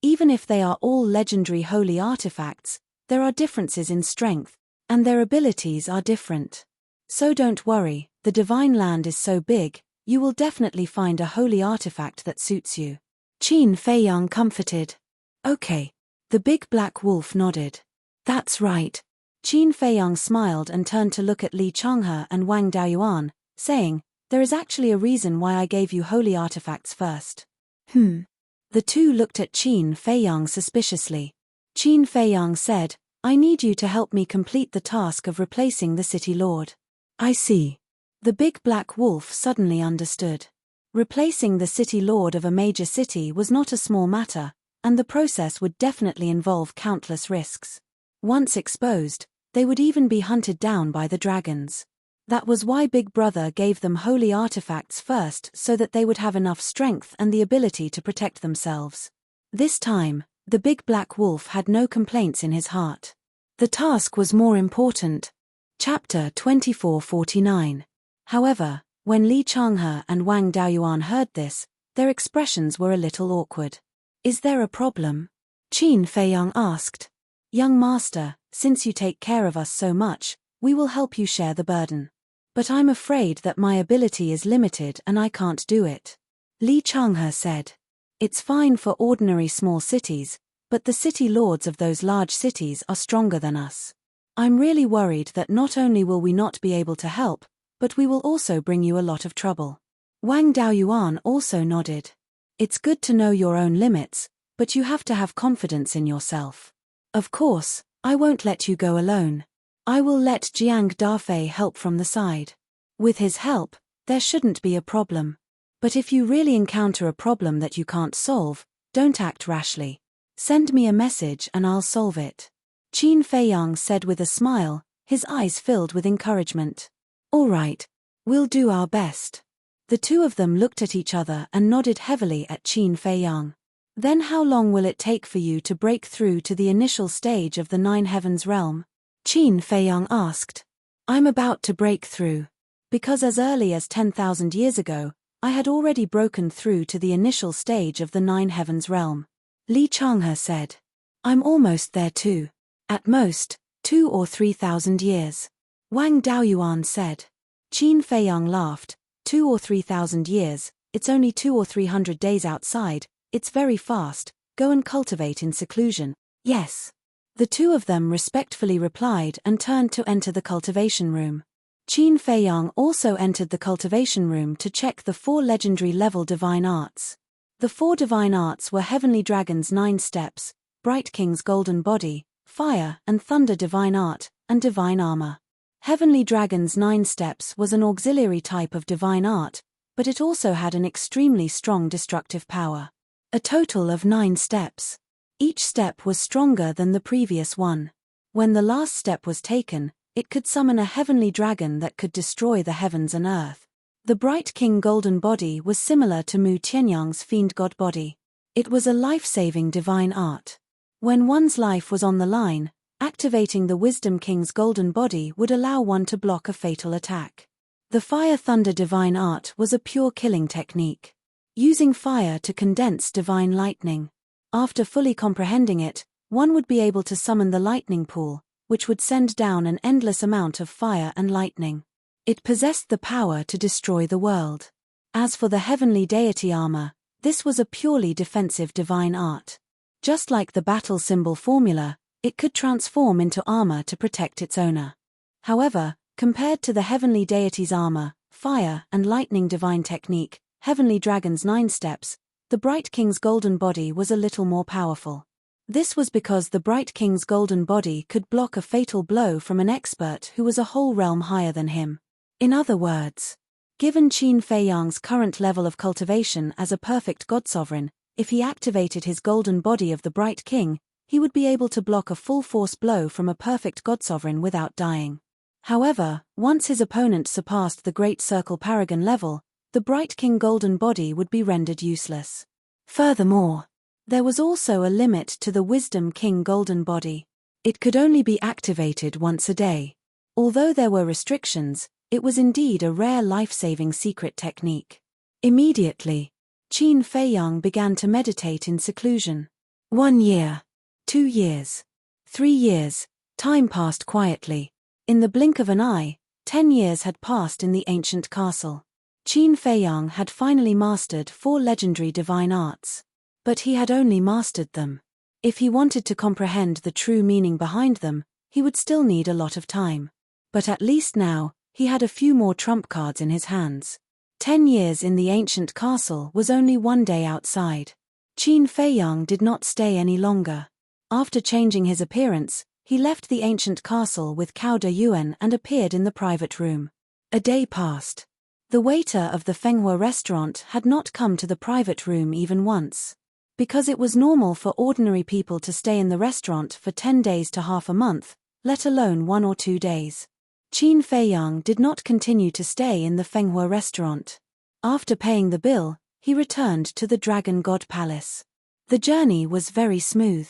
Even if they are all legendary holy artifacts, there are differences in strength, and their abilities are different. So don't worry, the divine land is so big, you will definitely find a holy artifact that suits you. Qin Feiyang comforted. "Okay." The big black wolf nodded. "That's right." Qin Feiyang smiled and turned to look at Li Changhe and Wang Daoyuan, saying, "There is actually a reason why I gave you holy artifacts first." The two looked at Qin Feiyang suspiciously. Qin Feiyang said, "I need you to help me complete the task of replacing the city lord." "I see." The big black wolf suddenly understood. Replacing the city lord of a major city was not a small matter, and the process would definitely involve countless risks. Once exposed, they would even be hunted down by the dragons. That was why Big Brother gave them holy artifacts first, so that they would have enough strength and the ability to protect themselves. This time, the big black wolf had no complaints in his heart. The task was more important. Chapter 2449. However, when Li Changhe and Wang Daoyuan heard this, their expressions were a little awkward. "Is there a problem?" Qin Feiyang asked. "Young master, since you take care of us so much, we will help you share the burden. But I'm afraid that my ability is limited and I can't do it." Li Changhe said. "It's fine for ordinary small cities, but the city lords of those large cities are stronger than us. I'm really worried that not only will we not be able to help, but we will also bring you a lot of trouble." Wang Daoyuan also nodded. "It's good to know your own limits, but you have to have confidence in yourself. Of course, I won't let you go alone. I will let Jiang Dafei help from the side. With his help, there shouldn't be a problem. But if you really encounter a problem that you can't solve, don't act rashly. Send me a message and I'll solve it." Qin Feiyang said with a smile, his eyes filled with encouragement. "All right. We'll do our best." The two of them looked at each other and nodded heavily at Qin Feiyang. "Then how long will it take for you to break through to the initial stage of the Nine Heavens realm?" Qin Feiyang asked. "I'm about to break through. Because as early as 10,000 years ago, I had already broken through to the initial stage of the Nine Heavens realm." Li Changhe said. "I'm almost there too. At most, 2,000 or 3,000 years." Wang Daoyuan said. Qin Feiyang laughed. 2,000 or 3,000 years, it's only 200 or 300 days outside, it's very fast, go and cultivate in seclusion. "Yes." The two of them respectfully replied and turned to enter the cultivation room. Qin Feiyang also entered the cultivation room to check the 4 legendary level divine arts. The 4 divine arts were Heavenly Dragon's 9 steps, Bright King's golden body, Fire and Thunder divine art, and divine armor. Heavenly Dragon's 9 steps was an auxiliary type of divine art, but it also had an extremely strong destructive power. A total of 9 steps. Each step was stronger than the previous one. When the last step was taken, it could summon a heavenly dragon that could destroy the heavens and earth. The Bright King golden body was similar to Mu Tianyang's fiend god body. It was a life-saving divine art. When one's life was on the line, activating the Wisdom King's golden body would allow one to block a fatal attack. The Fire Thunder divine art was a pure killing technique, using fire to condense divine lightning. After fully comprehending it, one would be able to summon the lightning pool, which would send down an endless amount of fire and lightning. It possessed the power to destroy the world. As for the heavenly deity armor, this was a purely defensive divine art. Just like the battle symbol formula, it could transform into armor to protect its owner. However, compared to the heavenly deity's armor, fire and lightning divine technique, Heavenly Dragon's 9 steps, the Bright King's golden body was a little more powerful. This was because the Bright King's golden body could block a fatal blow from an expert who was a whole realm higher than him. In other words, given Qin Feiyang's current level of cultivation as a perfect god-sovereign, if he activated his golden body of the Bright King, he would be able to block a full-force blow from a perfect god-sovereign without dying. However, once his opponent surpassed the Great Circle Paragon level, the Bright King golden body would be rendered useless. Furthermore, there was also a limit to the Wisdom King golden body. It could only be activated once a day. Although there were restrictions, it was indeed a rare life-saving secret technique. Immediately, Qin Feiyang began to meditate in seclusion. 1 year. 2 years. 3 years. Time passed quietly. In the blink of an eye, 10 years had passed in the ancient castle. Qin Feiyang had finally mastered 4 legendary divine arts. But he had only mastered them. If he wanted to comprehend the true meaning behind them, he would still need a lot of time. But at least now, he had a few more trump cards in his hands. 10 years in the ancient castle was only 1 day outside. Qin Feiyang did not stay any longer. After changing his appearance, he left the ancient castle with Cao De Yuan and appeared in the private room. A day passed. The waiter of the Fenghua restaurant had not come to the private room even once. Because it was normal for ordinary people to stay in the restaurant for 10 days to half a month, let alone 1 or 2 days. Qin Feiyang did not continue to stay in the Fenghua restaurant. After paying the bill, he returned to the Dragon God Palace. The journey was very smooth.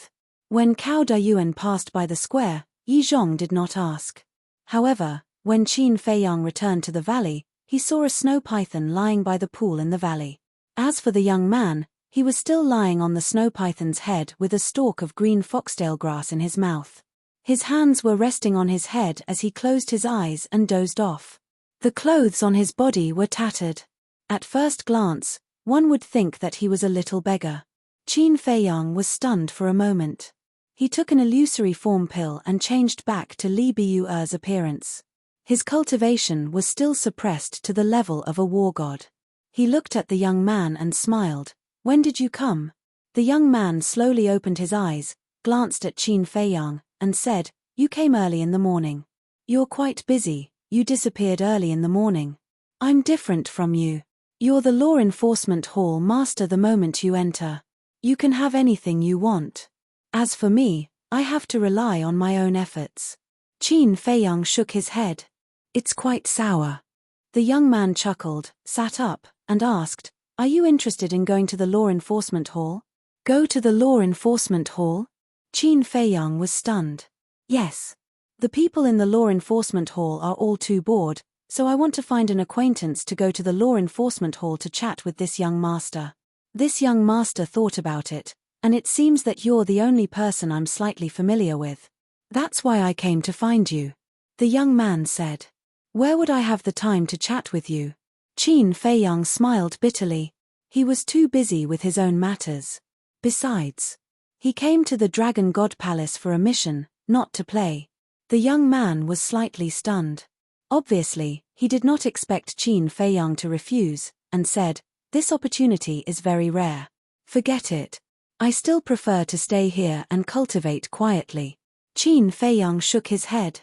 When Cao De Yuan passed by the square, Yi Zhong did not ask. However, when Qin Feiyang returned to the valley, he saw a snow python lying by the pool in the valley. As for the young man, he was still lying on the snow python's head with a stalk of green foxtail grass in his mouth. His hands were resting on his head as he closed his eyes and dozed off. The clothes on his body were tattered. At first glance, one would think that he was a little beggar. Qin Feiyang was stunned for a moment. He took an illusory form pill and changed back to Li Biyuer's appearance. His cultivation was still suppressed to the level of a war god. He looked at the young man and smiled. "When did you come?" The young man slowly opened his eyes, glanced at Qin Feiyang, and said, "You came early in the morning. You're quite busy, you disappeared early in the morning. I'm different from you. You're the law enforcement hall master the moment you enter. You can have anything you want. As for me, I have to rely on my own efforts." Qin Feiyang shook his head. "It's quite sour." The young man chuckled, sat up, and asked, "Are you interested in going to the law enforcement hall?" "Go to the law enforcement hall?" Qin Feiyang was stunned. "Yes. The people in the law enforcement hall are all too bored, so I want to find an acquaintance to go to the law enforcement hall to chat with this young master." This young master thought about it, and it seems that you're the only person I'm slightly familiar with. "That's why I came to find you," the young man said. "Where would I have the time to chat with you?" Qin Feiyang smiled bitterly. He was too busy with his own matters. Besides, he came to the Dragon God Palace for a mission, not to play. The young man was slightly stunned. Obviously, he did not expect Qin Feiyang to refuse, and said, "This opportunity is very rare. Forget it. I still prefer to stay here and cultivate quietly." Qin Feiyang shook his head.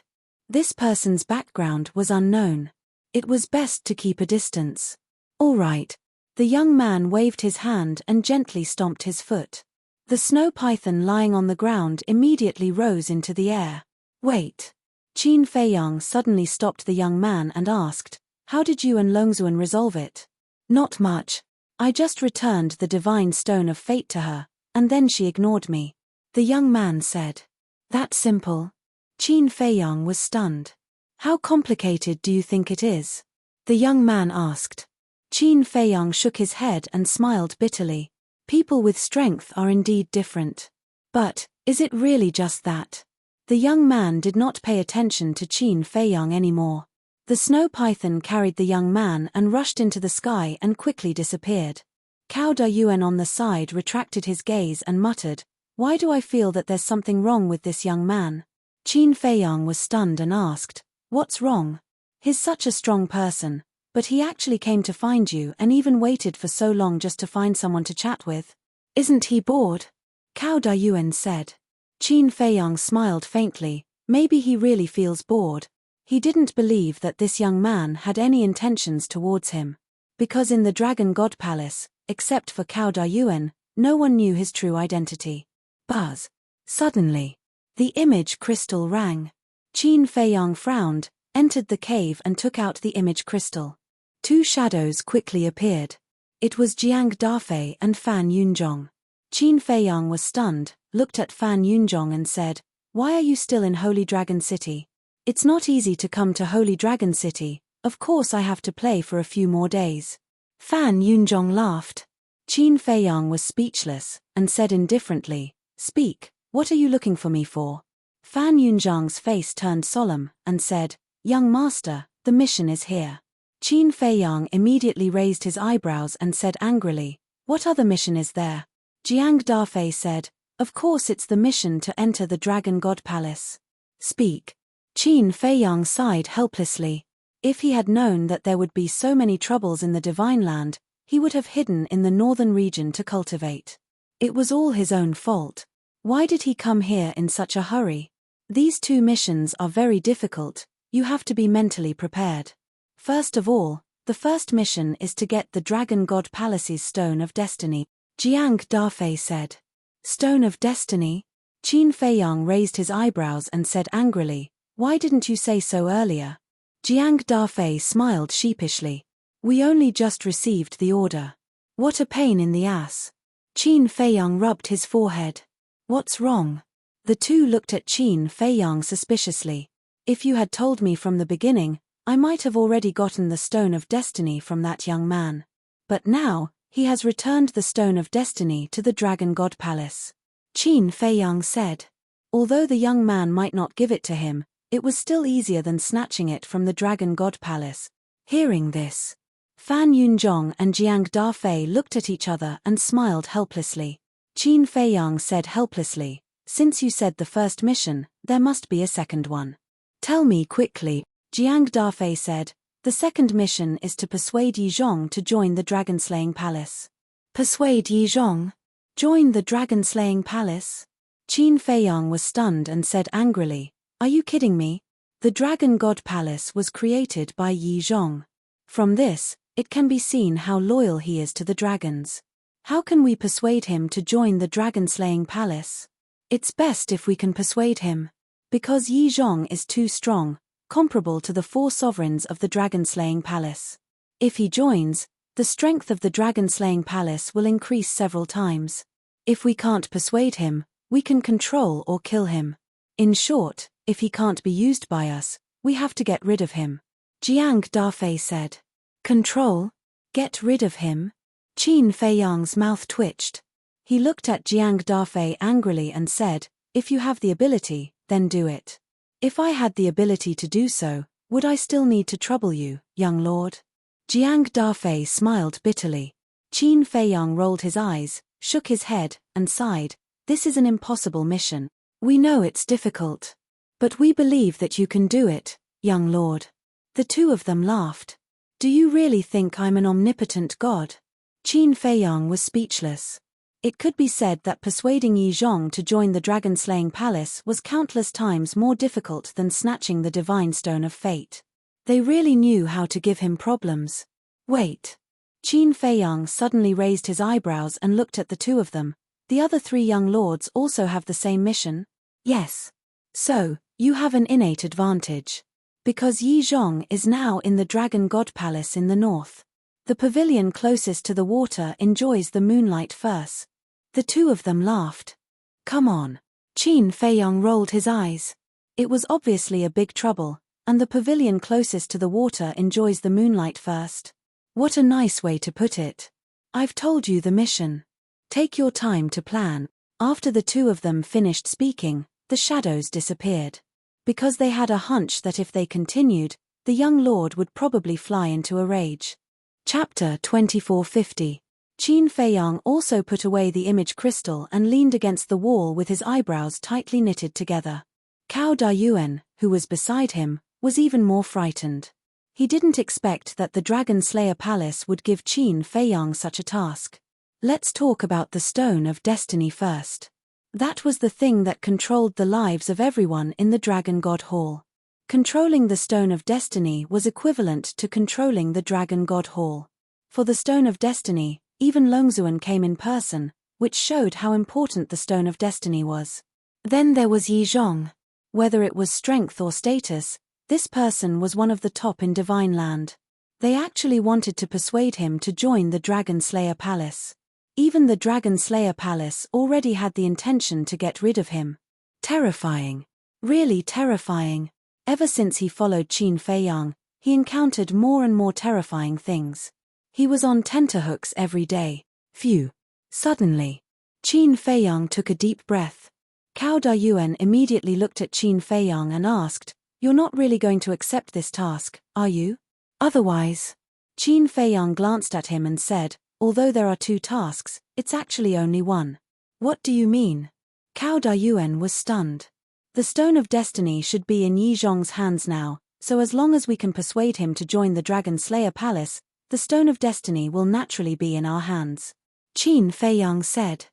This person's background was unknown. It was best to keep a distance. "All right." The young man waved his hand and gently stomped his foot. The snow python lying on the ground immediately rose into the air. "Wait." Qin Feiyang suddenly stopped the young man and asked, "How did you and Longzuan resolve it?" "Not much. I just returned the divine stone of fate to her, and then she ignored me," the young man said. "That simple?" Qin Feiyang was stunned. "How complicated do you think it is?" the young man asked. Qin Feiyang shook his head and smiled bitterly. "People with strength are indeed different. But, is it really just that?" The young man did not pay attention to Qin Feiyang anymore. The snow python carried the young man and rushed into the sky and quickly disappeared. Cao Dayuan on the side retracted his gaze and muttered, "Why do I feel that there's something wrong with this young man?" Qin Feiyang was stunned and asked, "What's wrong? He's such a strong person, but he actually came to find you and even waited for so long just to find someone to chat with. Isn't he bored?" Cao Dayuan said. Qin Feiyang smiled faintly. Maybe he really feels bored. He didn't believe that this young man had any intentions towards him. Because in the Dragon God Palace, except for Cao Dayuan, no one knew his true identity. Buzz. Suddenly, the image crystal rang. Qin Feiyang frowned, entered the cave and took out the image crystal. Two shadows quickly appeared. It was Jiang Dafei and Fan Yunzhong. Qin Feiyang was stunned, looked at Fan Yunzhong and said, "Why are you still in Holy Dragon City? It's not easy to come to Holy Dragon City. Of course I have to play for a few more days." Fan Yunzhong laughed. Qin Feiyang was speechless, and said indifferently, "Speak, what are you looking for me for?" Fan Yunzhong's face turned solemn, and said, "Young master, the mission is here." Qin Feiyang immediately raised his eyebrows and said angrily, "What other mission is there?" Jiang Dafei said, "Of course it's the mission to enter the Dragon God Palace." "Speak." Qin Feiyang sighed helplessly. If he had known that there would be so many troubles in the Divine Land, he would have hidden in the northern region to cultivate. It was all his own fault. Why did he come here in such a hurry? These two missions are very difficult. You have to be mentally prepared. First of all, the first mission is to get the Dragon God Palace's Stone of Destiny, Jiang Dafei said. Stone of Destiny? Qin Feiyang raised his eyebrows and said angrily, "Why didn't you say so earlier?" Jiang Dafei smiled sheepishly. "We only just received the order." "What a pain in the ass." Qin Feiyang rubbed his forehead. "What's wrong?" The two looked at Qin Feiyang suspiciously. "If you had told me from the beginning, I might have already gotten the Stone of Destiny from that young man. But now, he has returned the Stone of Destiny to the Dragon God Palace." Qin Feiyang said. Although the young man might not give it to him, it was still easier than snatching it from the Dragon God Palace. Hearing this, Fan Yunzhong and Jiang Dafei looked at each other and smiled helplessly. Qin Feiyang said helplessly, "Since you said the first mission, there must be a second one." "Tell me quickly," Jiang Dafei said. "The second mission is to persuade Yizhong to join the dragon-slaying palace." "Persuade Yizhong? Join the dragon-slaying palace?" Qin Feiyang was stunned and said angrily, "Are you kidding me? The Dragon God Palace was created by Yizhong. From this, it can be seen how loyal he is to the dragons. How can we persuade him to join the dragon-slaying palace? It's best if we can persuade him. Because Yizhong is too strong, comparable to the 4 sovereigns of the dragon-slaying palace. If he joins, the strength of the dragon-slaying palace will increase several times. If we can't persuade him, we can control or kill him. In short, if he can't be used by us, we have to get rid of him." Jiang Dafei said. "Control? Get rid of him?" Qin Feiyang's mouth twitched. He looked at Jiang Dafei angrily and said, "If you have the ability, then do it." "If I had the ability to do so, would I still need to trouble you, young lord?" Jiang Dafei smiled bitterly. Qin Feiyang rolled his eyes, shook his head, and sighed. "This is an impossible mission. We know it's difficult. But we believe that you can do it, young lord." The two of them laughed. Do you really think I'm an omnipotent god? Qin Feiyang was speechless. It could be said that persuading Yi Zhong to join the dragon-slaying palace was countless times more difficult than snatching the divine stone of fate. They really knew how to give him problems. Wait. Qin Feiyang suddenly raised his eyebrows and looked at the two of them. The other three young lords also have the same mission? Yes. So, you have an innate advantage. Because Yi Zhong is now in the Dragon God Palace in the north. The pavilion closest to the water enjoys the moonlight first. The two of them laughed. Come on. Qin Feiyang rolled his eyes. It was obviously a big trouble, and the pavilion closest to the water enjoys the moonlight first. What a nice way to put it. I've told you the mission. Take your time to plan. After the two of them finished speaking, the shadows disappeared. Because they had a hunch that if they continued, the young lord would probably fly into a rage. Chapter 2450. Qin Feiyang also put away the image crystal and leaned against the wall with his eyebrows tightly knitted together. Cao Dayuan, who was beside him, was even more frightened. He didn't expect that the Dragon Slayer Palace would give Qin Feiyang such a task. Let's talk about the Stone of Destiny first. That was the thing that controlled the lives of everyone in the Dragon God Hall. Controlling the Stone of Destiny was equivalent to controlling the Dragon God Hall. For the Stone of Destiny, even Longzuan came in person, which showed how important the Stone of Destiny was. Then there was Yi Zhong. Whether it was strength or status, this person was one of the top in Divine Land. They actually wanted to persuade him to join the Dragon Slayer Palace. Even the Dragon Slayer Palace already had the intention to get rid of him. Terrifying. Really terrifying. Ever since he followed Qin Feiyang, he encountered more and more terrifying things. He was on tenterhooks every day. Phew. Suddenly, Qin Feiyang took a deep breath. Cao Dayuan immediately looked at Qin Feiyang and asked, "You're not really going to accept this task, are you? Otherwise." Qin Feiyang glanced at him and said, "Although there are two tasks, it's actually only one." "What do you mean?" Cao Dayuan was stunned. The Stone of Destiny should be in Yi Zhong's hands now, so as long as we can persuade him to join the Dragon Slayer Palace, the Stone of Destiny will naturally be in our hands. Qin Feiyang said.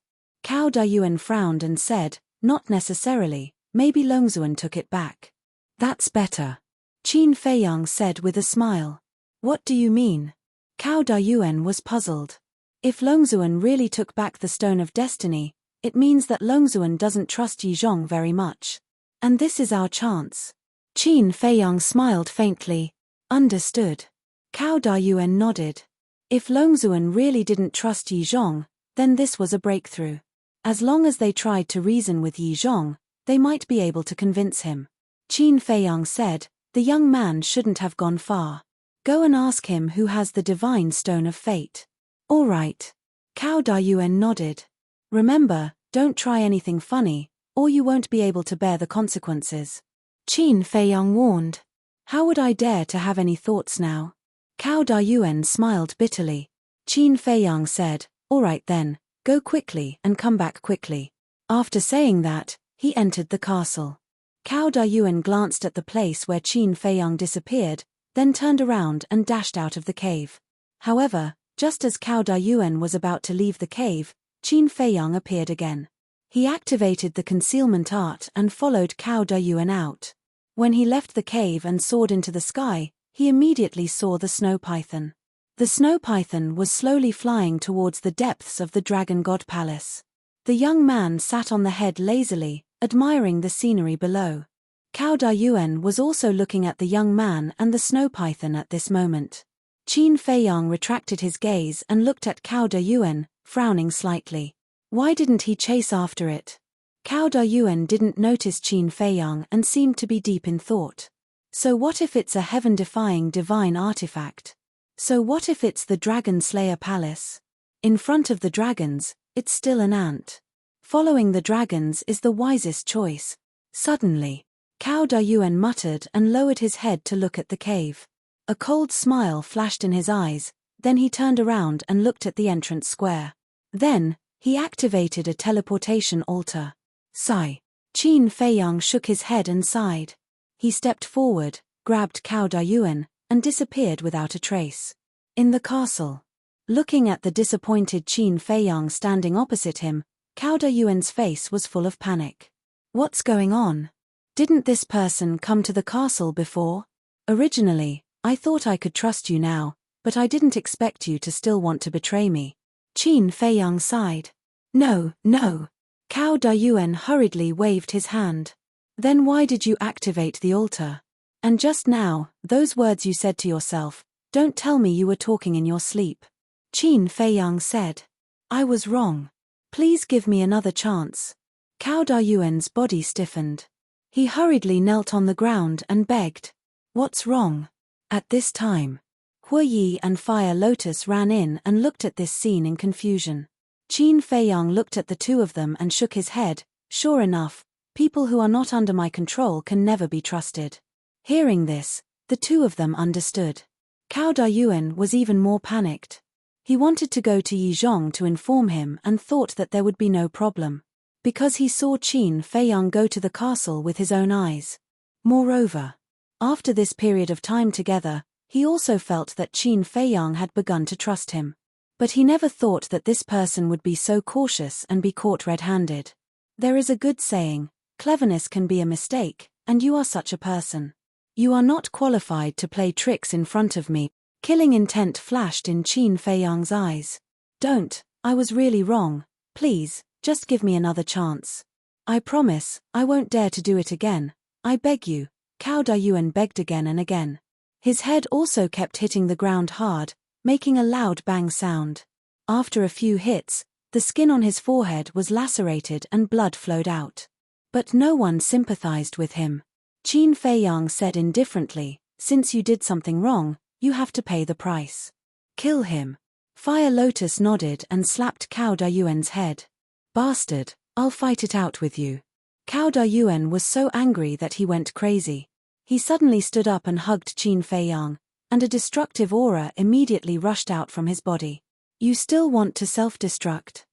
Cao Dayuan frowned and said, "Not necessarily, maybe Longzuan took it back." "That's better." Qin Feiyang said with a smile. "What do you mean?" Cao Dayuan was puzzled. If Longzuan really took back the Stone of Destiny, it means that Longzuan doesn't trust Yi Zhong very much. And this is our chance. Qin Feiyang smiled faintly. Understood. Cao Dayuan nodded. If Longzuan really didn't trust Yi Zhong, then this was a breakthrough. As long as they tried to reason with Yi Zhong, they might be able to convince him. Qin Feiyang said, "The young man shouldn't have gone far. Go and ask him who has the divine stone of fate." "All right." Cao Dayuan nodded. "Remember, don't try anything funny, or you won't be able to bear the consequences." Qin Feiyang warned. "How would I dare to have any thoughts now?" Cao Dayuan smiled bitterly. Qin Feiyang said, "All right then, go quickly and come back quickly." After saying that, he entered the castle. Cao Dayuan glanced at the place where Qin Feiyang disappeared, then turned around and dashed out of the cave. However, just as Cao Dayuan was about to leave the cave, Qin Feiyang appeared again. He activated the concealment art and followed Cao Dayuan out. When he left the cave and soared into the sky, he immediately saw the snow python. The snow python was slowly flying towards the depths of the Dragon God Palace. The young man sat on the head lazily, admiring the scenery below. Cao Dayuan was also looking at the young man and the snow python at this moment. Qin Feiyang retracted his gaze and looked at Cao Dayuan, frowning slightly. Why didn't he chase after it? Cao Dayuan didn't notice Qin Feiyang and seemed to be deep in thought. So what if it's a heaven-defying divine artifact? So what if it's the Dragon Slayer Palace? In front of the dragons, it's still an ant. Following the dragons is the wisest choice. Suddenly, Cao Dayuan muttered and lowered his head to look at the cave. A cold smile flashed in his eyes, then he turned around and looked at the entrance square. Then, he activated a teleportation altar. Sigh. Qin Feiyang shook his head and sighed. He stepped forward, grabbed Cao Dayuan, and disappeared without a trace. In the castle. Looking at the disappointed Qin Feiyang standing opposite him, Cao Dayuan's face was full of panic. What's going on? Didn't this person come to the castle before? Originally, I thought I could trust you now, but I didn't expect you to still want to betray me. Qin Feiyang sighed. No, no. Cao Dayuan hurriedly waved his hand. Then why did you activate the altar? And just now, those words you said to yourself, don't tell me you were talking in your sleep. Qin Feiyang said. I was wrong. Please give me another chance. Cao Dayuan's body stiffened. He hurriedly knelt on the ground and begged. What's wrong? At this time, Huiyi and Fire Lotus ran in and looked at this scene in confusion. Qin Feiyang looked at the two of them and shook his head. Sure enough, people who are not under my control can never be trusted. Hearing this, the two of them understood. Cao Dayuan was even more panicked. He wanted to go to Yizhong to inform him and thought that there would be no problem, because he saw Qin Feiyang go to the castle with his own eyes. Moreover, after this period of time together, he also felt that Qin Feiyang had begun to trust him. But he never thought that this person would be so cautious and be caught red-handed. There is a good saying, cleverness can be a mistake, and you are such a person. You are not qualified to play tricks in front of me. Killing intent flashed in Qin Feiyang's eyes. Don't, I was really wrong. Please, just give me another chance. I promise, I won't dare to do it again. I beg you. Cao Dayuan begged again and again. His head also kept hitting the ground hard, making a loud bang sound. After a few hits, the skin on his forehead was lacerated and blood flowed out. But no one sympathized with him. Qin Feiyang said indifferently, since you did something wrong, you have to pay the price. Kill him. Fire Lotus nodded and slapped Cao Dayuan's head. Bastard, I'll fight it out with you. Cao Dayuan was so angry that he went crazy. He suddenly stood up and hugged Qin Feiyang, and a destructive aura immediately rushed out from his body. You still want to self-destruct?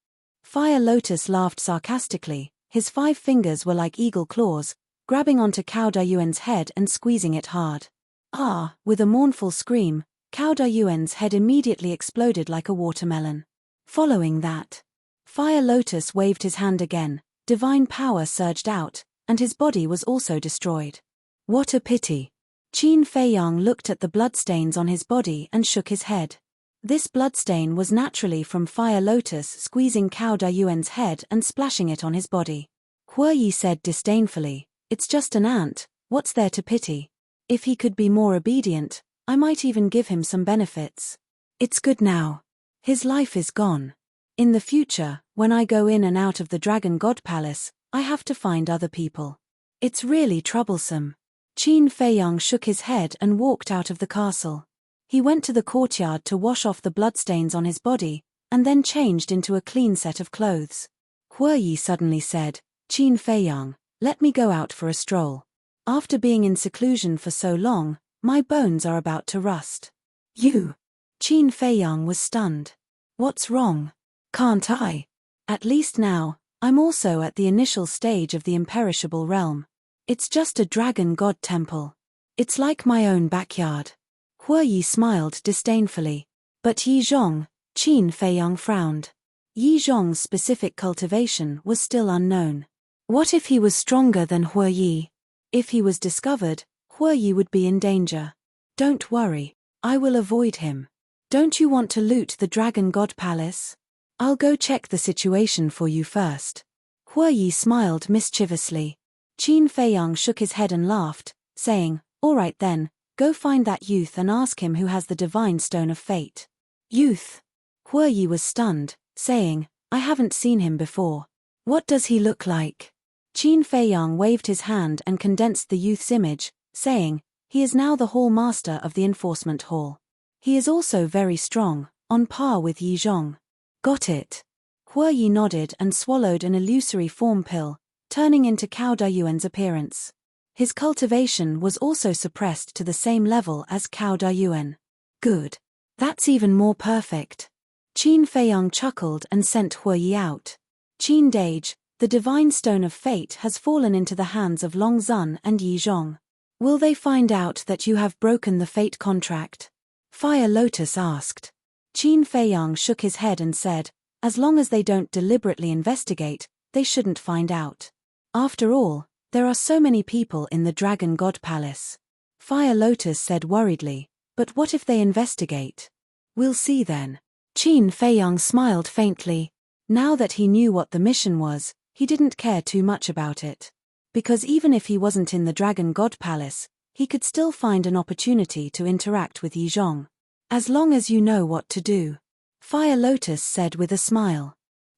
Fire Lotus laughed sarcastically. His 5 fingers were like eagle claws, grabbing onto Cao Dayuan's head and squeezing it hard. Ah! With a mournful scream, Cao Dayuan's head immediately exploded like a watermelon. Following that, Fire Lotus waved his hand again, divine power surged out, and his body was also destroyed. What a pity. Qin Feiyang looked at the bloodstains on his body and shook his head. This bloodstain was naturally from Fire Lotus squeezing Cao Dayuan's head and splashing it on his body. Huiyi said disdainfully, it's just an ant, what's there to pity? If he could be more obedient, I might even give him some benefits. It's good now. His life is gone. In the future, when I go in and out of the Dragon God Palace, I have to find other people. It's really troublesome. Qin Feiyang shook his head and walked out of the castle. He went to the courtyard to wash off the bloodstains on his body, and then changed into a clean set of clothes. Huiyi suddenly said, Qin Feiyang, let me go out for a stroll. After being in seclusion for so long, my bones are about to rust. You! Qin Feiyang was stunned. What's wrong? Can't I? At least now, I'm also at the initial stage of the imperishable realm. It's just a dragon god temple. It's like my own backyard. Huiyi smiled disdainfully. But Yizhong, Qin Feiyang frowned. Yizhong's specific cultivation was still unknown. What if he was stronger than Huiyi? If he was discovered, Huiyi would be in danger. Don't worry, I will avoid him. Don't you want to loot the Dragon God Palace? I'll go check the situation for you first. Huiyi smiled mischievously. Qin Feiyang shook his head and laughed, saying, all right then, go find that youth and ask him who has the divine stone of fate. Youth? Huiyi was stunned, saying, I haven't seen him before. What does he look like? Qin Feiyang waved his hand and condensed the youth's image, saying, he is now the hall master of the enforcement hall. He is also very strong, on par with Yizhong. Got it. Huiyi nodded and swallowed an illusory form pill, turning into Cao Dayuan's appearance. His cultivation was also suppressed to the same level as Cao Dayuan. Good. That's even more perfect. Qin Feiyang chuckled and sent Huiyi out. Qin Dage, the divine stone of fate has fallen into the hands of Long Zun and Yizhong. Will they find out that you have broken the fate contract? Fire Lotus asked. Qin Feiyang shook his head and said, as long as they don't deliberately investigate, they shouldn't find out. After all, there are so many people in the Dragon God Palace. Fire Lotus said worriedly, but what if they investigate? We'll see then. Qin Feiyang smiled faintly. Now that he knew what the mission was, he didn't care too much about it. Because even if he wasn't in the Dragon God Palace, he could still find an opportunity to interact with Yizhong. As long as you know what to do. Fire Lotus said with a smile.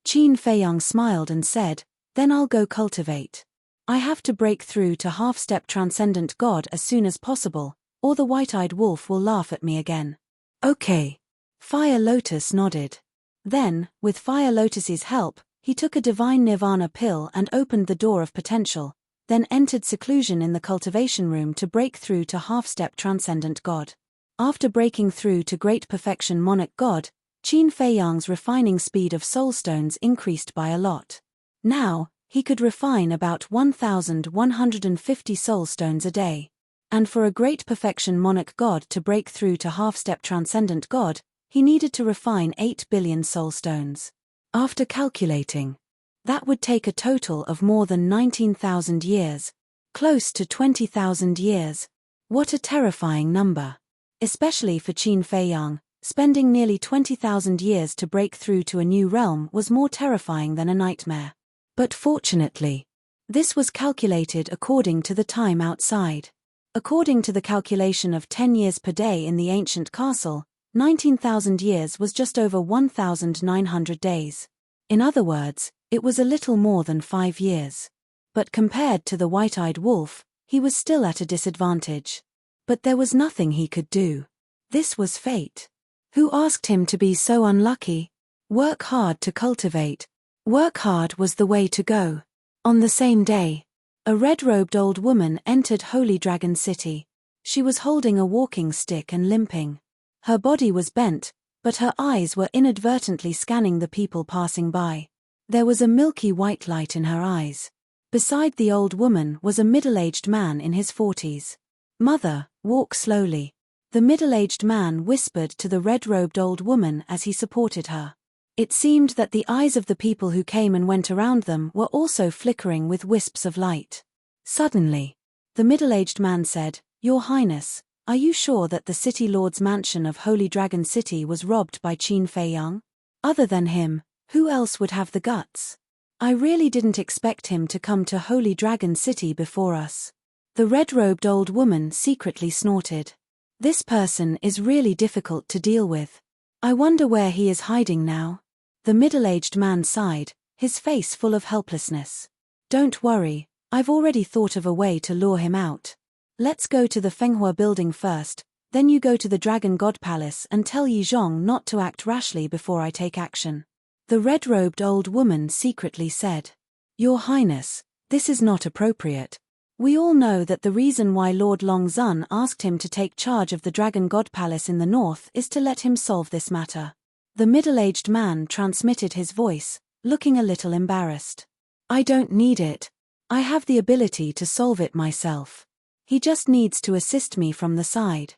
Qin Feiyang smiled and said, then I'll go cultivate. I have to break through to half-step transcendent God as soon as possible, or the white-eyed wolf will laugh at me again. Okay. Fire Lotus nodded. Then, with Fire Lotus's help, he took a divine nirvana pill and opened the door of potential, then entered seclusion in the cultivation room to break through to half-step transcendent God. After breaking through to great perfection monarch God, Qin Feiyang's refining speed of soulstones increased by a lot. Now, he could refine about 1,150 soulstones a day. And for a great perfection monarch God to break through to half-step transcendent God, he needed to refine 8 billion soulstones. After calculating, that would take a total of more than 19,000 years, close to 20,000 years. What a terrifying number. Especially for Qin Feiyang, spending nearly 20,000 years to break through to a new realm was more terrifying than a nightmare. But fortunately, this was calculated according to the time outside. According to the calculation of 10 years per day in the ancient castle, 19,000 years was just over 1,900 days. In other words, it was a little more than 5 years. But compared to the white-eyed wolf, he was still at a disadvantage. But there was nothing he could do. This was fate. Who asked him to be so unlucky? Work hard to cultivate. Work hard was the way to go. On the same day, a red-robed old woman entered Holy Dragon City. She was holding a walking stick and limping. Her body was bent, but her eyes were inadvertently scanning the people passing by. There was a milky white light in her eyes. Beside the old woman was a middle-aged man in his 40s. Mother, walk slowly. The middle-aged man whispered to the red-robed old woman as he supported her. It seemed that the eyes of the people who came and went around them were also flickering with wisps of light. Suddenly, the middle-aged man said, Your Highness, are you sure that the City Lord's mansion of Holy Dragon City was robbed by Qin Feiyang? Other than him, who else would have the guts? I really didn't expect him to come to Holy Dragon City before us. The red-robed old woman secretly snorted. This person is really difficult to deal with. I wonder where he is hiding now. The middle-aged man sighed, his face full of helplessness. Don't worry, I've already thought of a way to lure him out. Let's go to the Fenghua building first, then you go to the Dragon God Palace and tell Yizhong not to act rashly before I take action. The red-robed old woman secretly said. Your Highness, this is not appropriate. We all know that the reason why Lord Longzun asked him to take charge of the Dragon God Palace in the north is to let him solve this matter. The middle-aged man transmitted his voice, looking a little embarrassed. I don't need it. I have the ability to solve it myself. He just needs to assist me from the side.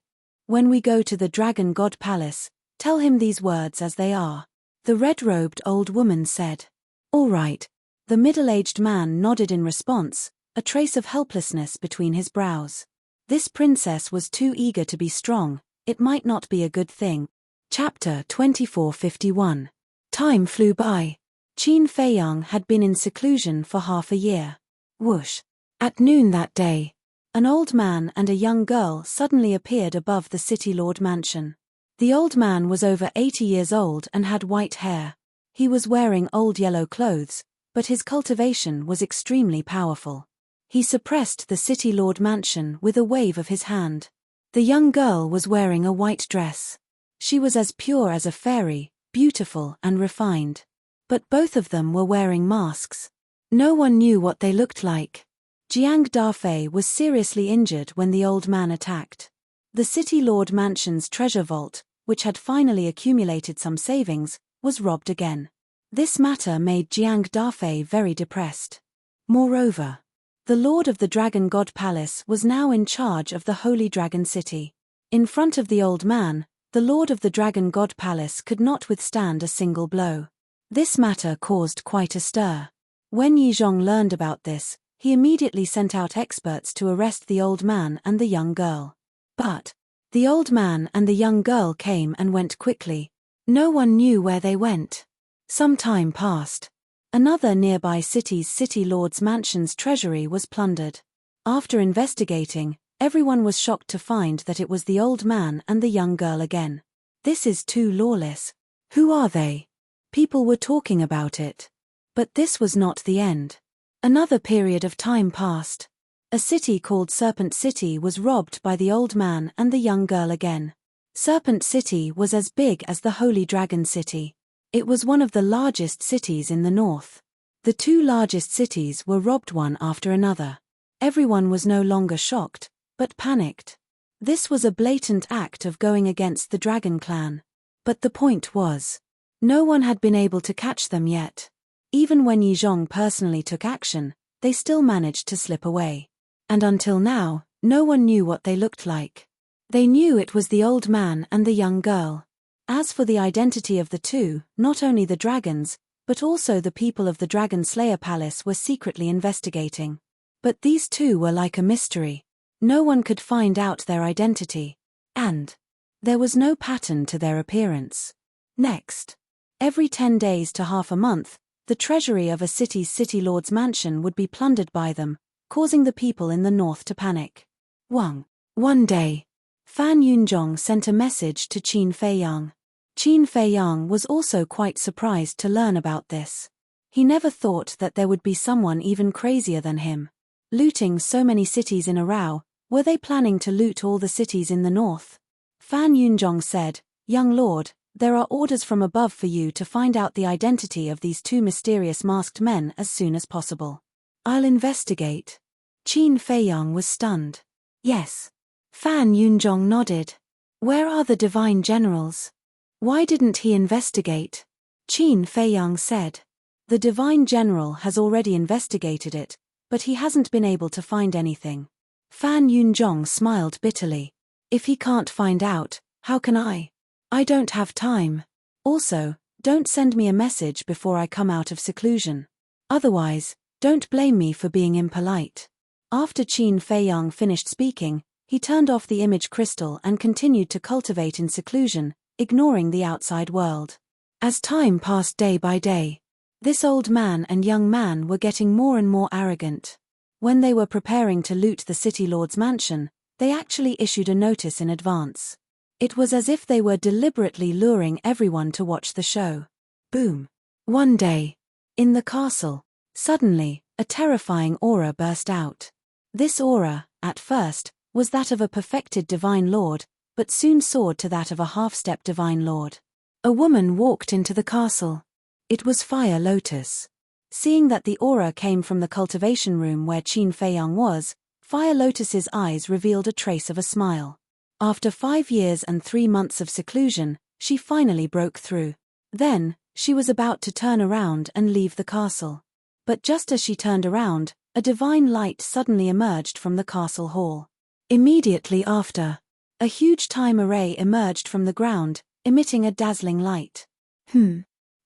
When we go to the Dragon God Palace, tell him these words as they are. The red-robed old woman said. All right. The middle-aged man nodded in response, a trace of helplessness between his brows. This princess was too eager to be strong, it might not be a good thing. Chapter 2451. Time flew by. Qin Feiyang had been in seclusion for half a year. Whoosh. At noon that day, an old man and a young girl suddenly appeared above the City Lord mansion. The old man was over 80 years old and had white hair. He was wearing old yellow clothes, but his cultivation was extremely powerful. He suppressed the City Lord mansion with a wave of his hand. The young girl was wearing a white dress. She was as pure as a fairy, beautiful and refined. But both of them were wearing masks. No one knew what they looked like. Jiang Dafei was seriously injured when the old man attacked. The City Lord mansion's treasure vault, which had finally accumulated some savings, was robbed again. This matter made Jiang Dafei very depressed. Moreover, The Lord of the Dragon God Palace was now in charge of the Holy Dragon City. In front of the old man, the Lord of the Dragon God Palace could not withstand a single blow. This matter caused quite a stir. When Yizhong learned about this, he immediately sent out experts to arrest the old man and the young girl. But the old man and the young girl came and went quickly. No one knew where they went. Some time passed. Another nearby city's city lord's mansion's treasury was plundered. After investigating, everyone was shocked to find that it was the old man and the young girl again. This is too lawless. Who are they? People were talking about it. But this was not the end. Another period of time passed. A city called Serpent City was robbed by the old man and the young girl again. Serpent City was as big as the Holy Dragon City. It was one of the largest cities in the north. The two largest cities were robbed one after another. Everyone was no longer shocked, but panicked. This was a blatant act of going against the Dragon Clan. But the point was, no one had been able to catch them yet. Even when Yizhong personally took action, they still managed to slip away. And until now, no one knew what they looked like. They knew it was the old man and the young girl. As for the identity of the two, not only the dragons, but also the people of the Dragon Slayer Palace were secretly investigating. But these two were like a mystery. No one could find out their identity. And there was no pattern to their appearance. Next, every 10 days to half a month, the treasury of a city's city lord's mansion would be plundered by them, causing the people in the north to panic. One day, Fan Yunzhong sent a message to Qin Feiyang. Qin Feiyang was also quite surprised to learn about this. He never thought that there would be someone even crazier than him. Looting so many cities in a row, were they planning to loot all the cities in the north? Fan Yunzhong said, "Young lord, there are orders from above for you to find out the identity of these two mysterious masked men as soon as possible." "I'll investigate." Qin Feiyang was stunned. "Yes." Fan Yunzhong nodded. "Where are the divine generals? Why didn't he investigate?" Qin Feiyang said. "The divine general has already investigated it, but he hasn't been able to find anything." Fan Yunzhong smiled bitterly. "If he can't find out, how can I? I don't have time. Also, don't send me a message before I come out of seclusion. Otherwise, don't blame me for being impolite." After Qin Feiyang finished speaking, he turned off the image crystal and continued to cultivate in seclusion, ignoring the outside world. As time passed day by day, this old man and young man were getting more and more arrogant. When they were preparing to loot the city lord's mansion, they actually issued a notice in advance. It was as if they were deliberately luring everyone to watch the show. Boom. One day, in the castle, suddenly, a terrifying aura burst out. This aura, at first, was that of a perfected divine lord, but soon soared to that of a half-step divine lord. A woman walked into the castle. It was Fire Lotus. Seeing that the aura came from the cultivation room where Qin Feiyang was, Fire Lotus's eyes revealed a trace of a smile. After 5 years and 3 months of seclusion, she finally broke through. Then, she was about to turn around and leave the castle. But just as she turned around, a divine light suddenly emerged from the castle hall. Immediately after, a huge time array emerged from the ground, emitting a dazzling light.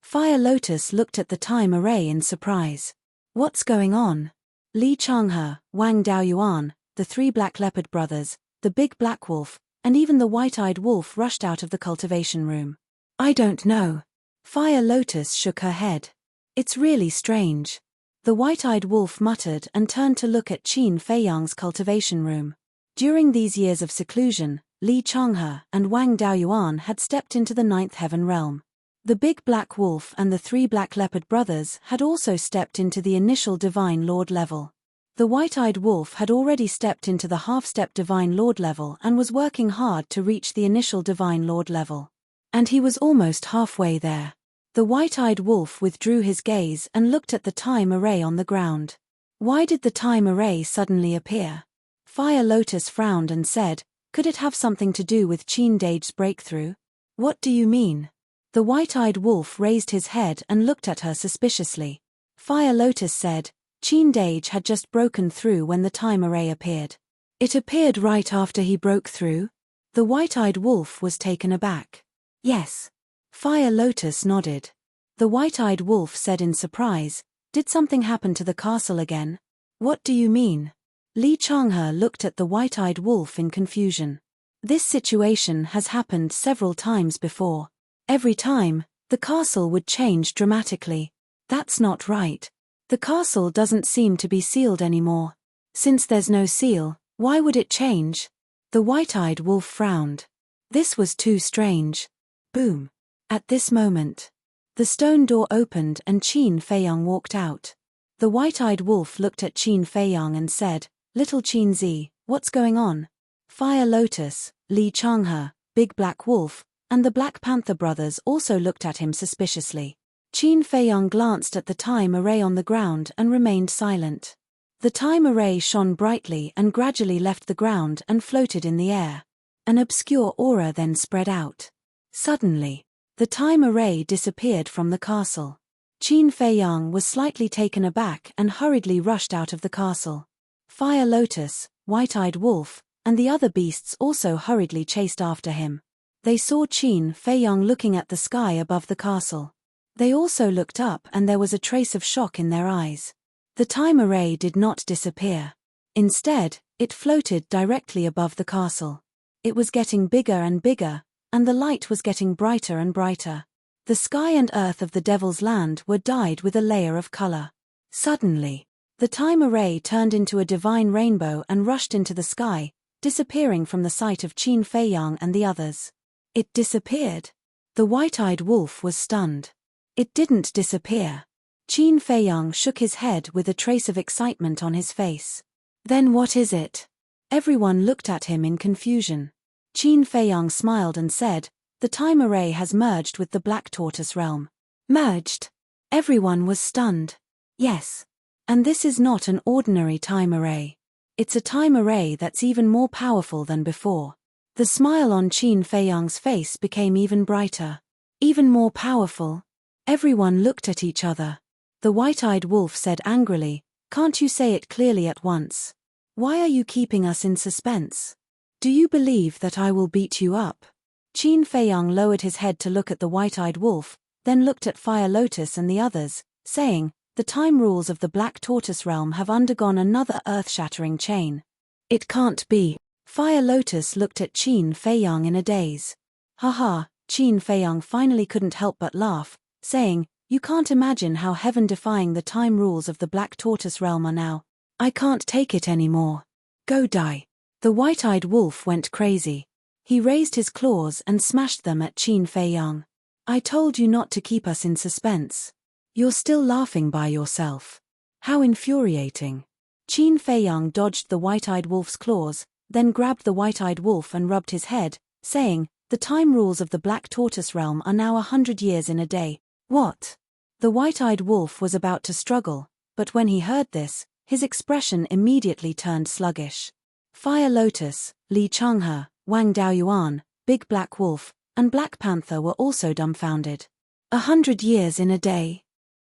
Fire Lotus looked at the time array in surprise. "What's going on?" Li Changhe, Wang Daoyuan, the 3 Black Leopard brothers, the Big Black Wolf, and even the White-Eyed Wolf rushed out of the cultivation room. "I don't know." Fire Lotus shook her head. "It's really strange." The White-Eyed Wolf muttered and turned to look at Qin Feiyang's cultivation room. During these years of seclusion, Li Changhe and Wang Daoyuan had stepped into the 9th heaven realm. The Big Black Wolf and the 3 Black Leopard brothers had also stepped into the initial Divine Lord level. The White-Eyed Wolf had already stepped into the half-step Divine Lord level and was working hard to reach the initial Divine Lord level. And he was almost halfway there. The White-Eyed Wolf withdrew his gaze and looked at the time array on the ground. Why did the time array suddenly appear? Fire Lotus frowned and said, "Could it have something to do with Qin Dage's breakthrough?" "What do you mean?" The White-Eyed Wolf raised his head and looked at her suspiciously. Fire Lotus said, Qin Dage had just broken through when the time array appeared. It appeared right after he broke through? The white-eyed wolf was taken aback. Yes. Fire Lotus nodded. The white-eyed wolf said in surprise, "Did something happen to the castle again?" "What do you mean?" Li Changhe looked at the white-eyed wolf in confusion. "This situation has happened several times before. Every time, the castle would change dramatically." "That's not right. The castle doesn't seem to be sealed anymore. Since there's no seal, why would it change?" The white-eyed wolf frowned. This was too strange. Boom. At this moment, the stone door opened and Qin Feiyang walked out. The white-eyed wolf looked at Qin Feiyang and said, "Little Qin Zi, what's going on?" Fire Lotus, Li Changhe, Big Black Wolf, and the Black Panther brothers also looked at him suspiciously. Qin Feiyang glanced at the time array on the ground and remained silent. The time array shone brightly and gradually left the ground and floated in the air. An obscure aura then spread out. Suddenly, the time array disappeared from the castle. Qin Feiyang was slightly taken aback and hurriedly rushed out of the castle. Fire Lotus, White-Eyed Wolf, and the other beasts also hurriedly chased after him. They saw Qin Feiyang looking at the sky above the castle. They also looked up and there was a trace of shock in their eyes. The time array did not disappear. Instead, it floated directly above the castle. It was getting bigger and bigger, and the light was getting brighter and brighter. The sky and earth of the Devil's Land were dyed with a layer of color. Suddenly, the time array turned into a divine rainbow and rushed into the sky, disappearing from the sight of Qin Feiyang and the others. It disappeared. The white-eyed wolf was stunned. It didn't disappear. Qin Feiyang shook his head with a trace of excitement on his face. "Then what is it?" Everyone looked at him in confusion. Qin Feiyang smiled and said, "The time array has merged with the Black Tortoise realm." Merged? Everyone was stunned. Yes. And this is not an ordinary time array. It's a time array that's even more powerful than before. The smile on Qin Feiyang's face became even brighter. Even more powerful? Everyone looked at each other. The white-eyed wolf said angrily, "Can't you say it clearly at once? Why are you keeping us in suspense? Do you believe that I will beat you up?" Qin Feiyang lowered his head to look at the white-eyed wolf, then looked at Fire Lotus and the others, saying, "The time rules of the Black Tortoise realm have undergone another earth-shattering chain. It can't be." Fire Lotus looked at Qin Feiyang in a daze. "Haha," Qin Feiyang finally couldn't help but laugh, saying, "You can't imagine how heaven-defying the time rules of the Black Tortoise realm are now. I can't take it anymore. Go die." The white-eyed wolf went crazy. He raised his claws and smashed them at Qin Feiyang. "I told you not to keep us in suspense. You're still laughing by yourself. How infuriating." Qin Feiyang dodged the white-eyed wolf's claws, then grabbed the white-eyed wolf and rubbed his head, saying, "The time rules of the Black Tortoise realm are now 100 years in a day." "What?" The white-eyed wolf was about to struggle, but when he heard this, his expression immediately turned sluggish. Fire Lotus, Li Changhe, Wang Daoyuan, Big Black Wolf, and Black Panther were also dumbfounded. 100 years in a day?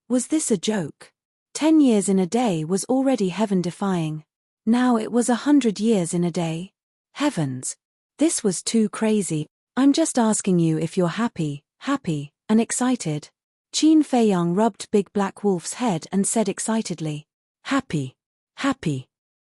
Was this a joke? 10 years in a day was already heaven-defying. Now it was 100 years in a day? Heavens! This was too crazy. "I'm just asking you if you're happy, and excited." Qin Feiyang rubbed Big Black Wolf's head and said excitedly, Happy,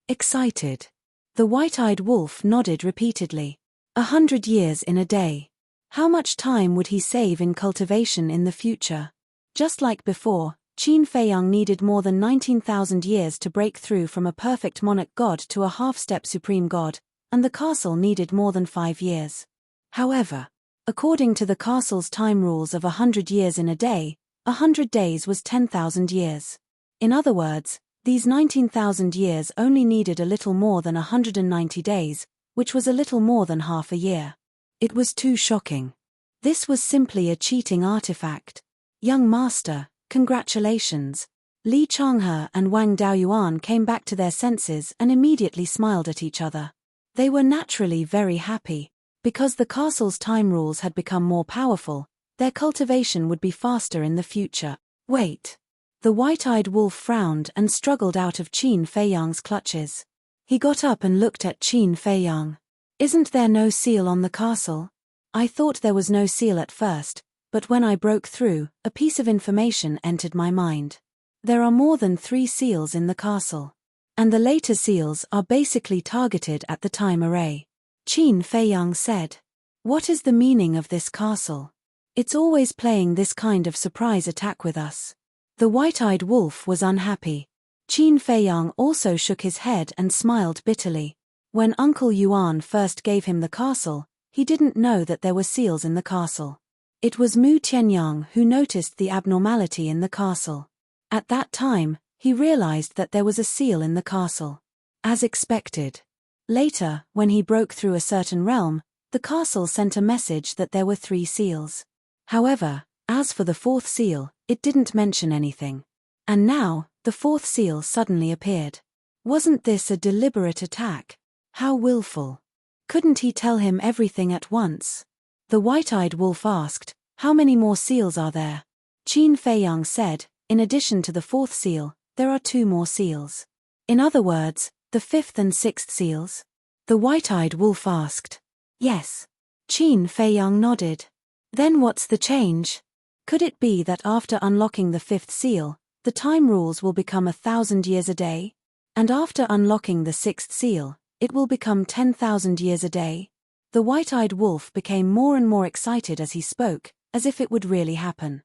excited." The white-eyed wolf nodded repeatedly. 100 years in a day. How much time would he save in cultivation in the future? Just like before, Qin Feiyang needed more than 19,000 years to break through from a perfect monarch god to a half-step supreme god, and the castle needed more than 5 years. However, according to the castle's time rules of 100 years in a day, 100 days was 10,000 years. In other words, these 19,000 years only needed a little more than 190 days, which was a little more than half a year. It was too shocking. This was simply a cheating artifact. "Young master, congratulations." Li Changhe and Wang Daoyuan came back to their senses and immediately smiled at each other. They were naturally very happy. Because the castle's time rules had become more powerful, their cultivation would be faster in the future. Wait. The white-eyed wolf frowned and struggled out of Qin Feiyang's clutches. He got up and looked at Qin Feiyang. Isn't there no seal on the castle? I thought there was no seal at first, but when I broke through, a piece of information entered my mind. There are more than 3 seals in the castle. And the later seals are basically targeted at the time array. Qin Feiyang said. What is the meaning of this castle? It's always playing this kind of surprise attack with us. The white-eyed wolf was unhappy. Qin Feiyang also shook his head and smiled bitterly. When Uncle Yuan first gave him the castle, he didn't know that there were seals in the castle. It was Mu Tianyang who noticed the abnormality in the castle. At that time, he realized that there was a seal in the castle. As expected. Later, when he broke through a certain realm, the castle sent a message that there were 3 seals. However, as for the 4th seal, it didn't mention anything. And now, the 4th seal suddenly appeared. Wasn't this a deliberate attack? How willful. Couldn't he tell him everything at once? The white-eyed wolf asked, how many more seals are there? Qin Feiyang said, in addition to the 4th seal, there are 2 more seals. In other words, the 5th and 6th seals? The white-eyed wolf asked. Yes. Qin Feiyang nodded. Then what's the change? Could it be that after unlocking the 5th seal, the time rules will become 1,000 years a day? And after unlocking the 6th seal, it will become 10,000 years a day? The white-eyed wolf became more and more excited as he spoke, as if it would really happen.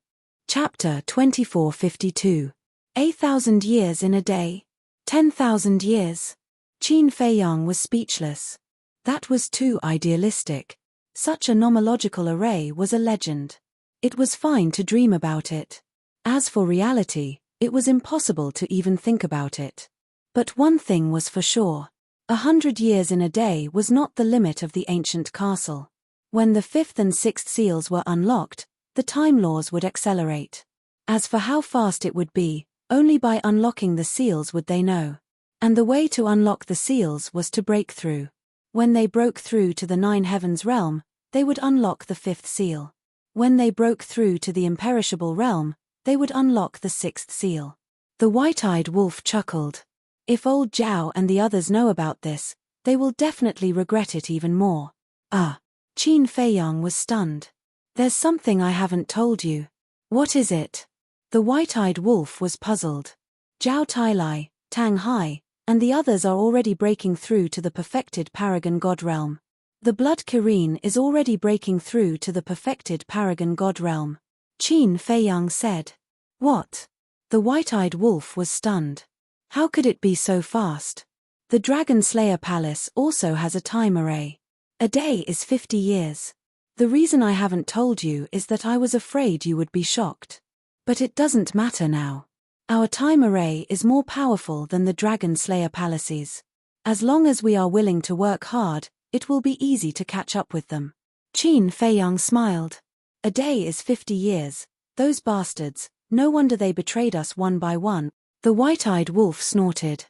Chapter 2452. 1,000 years in a day? 10,000 years? Qin Feiyang was speechless. That was too idealistic. Such a nomological array was a legend. It was fine to dream about it. As for reality, it was impossible to even think about it. But one thing was for sure. 100 years in a day was not the limit of the ancient castle. When the 5th and 6th seals were unlocked, the time laws would accelerate. As for how fast it would be, only by unlocking the seals would they know. And the way to unlock the seals was to break through. When they broke through to the 9 heavens realm, they would unlock the 5th seal. When they broke through to the imperishable realm, they would unlock the 6th seal. The white-eyed wolf chuckled. If old Zhao and the others know about this, they will definitely regret it even more. Qin Feiyang was stunned. There's something I haven't told you. What is it? The white-eyed wolf was puzzled. Zhao Tailai, Tang Hai, and the others are already breaking through to the perfected paragon god realm. The blood Kirin is already breaking through to the perfected paragon god realm. Qin Feiyang said. What? The white-eyed wolf was stunned. How could it be so fast? The Dragon Slayer Palace also has a time array. A day is 50 years. The reason I haven't told you is that I was afraid you would be shocked. But it doesn't matter now. Our time array is more powerful than the Dragon Slayer Palaces. As long as we are willing to work hard, it will be easy to catch up with them. Qin Feiyang smiled. A day is 50 years. Those bastards, no wonder they betrayed us one by one. The white-eyed wolf snorted.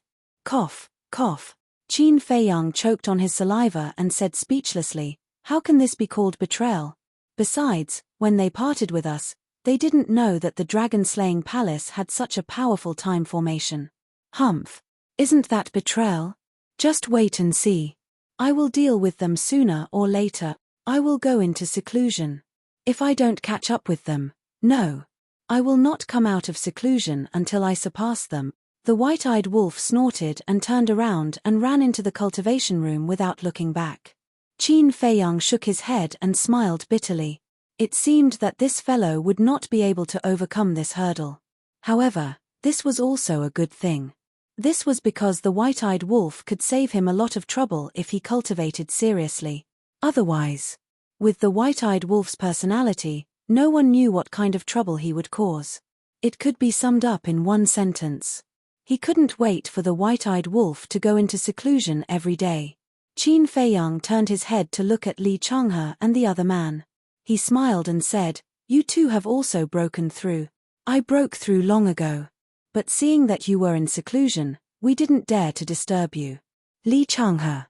Cough, cough. Qin Feiyang choked on his saliva and said speechlessly, how can this be called betrayal? Besides, when they parted with us, they didn't know that the dragon-slaying palace had such a powerful time formation. Humph. Isn't that betrayal? Just wait and see. I will deal with them sooner or later. I will go into seclusion. If I don't catch up with them, no. I will not come out of seclusion until I surpass them. The white-eyed wolf snorted and turned around and ran into the cultivation room without looking back. Qin Feiyang shook his head and smiled bitterly. It seemed that this fellow would not be able to overcome this hurdle. However, this was also a good thing. This was because the white-eyed wolf could save him a lot of trouble if he cultivated seriously. Otherwise, with the white-eyed wolf's personality, no one knew what kind of trouble he would cause. It could be summed up in one sentence. He couldn't wait for the white-eyed wolf to go into seclusion every day. Qin Feiyang turned his head to look at Li Changhe and the other man. He smiled and said, "You two have also broken through. I broke through long ago. But seeing that you were in seclusion, we didn't dare to disturb you." Li Changhe.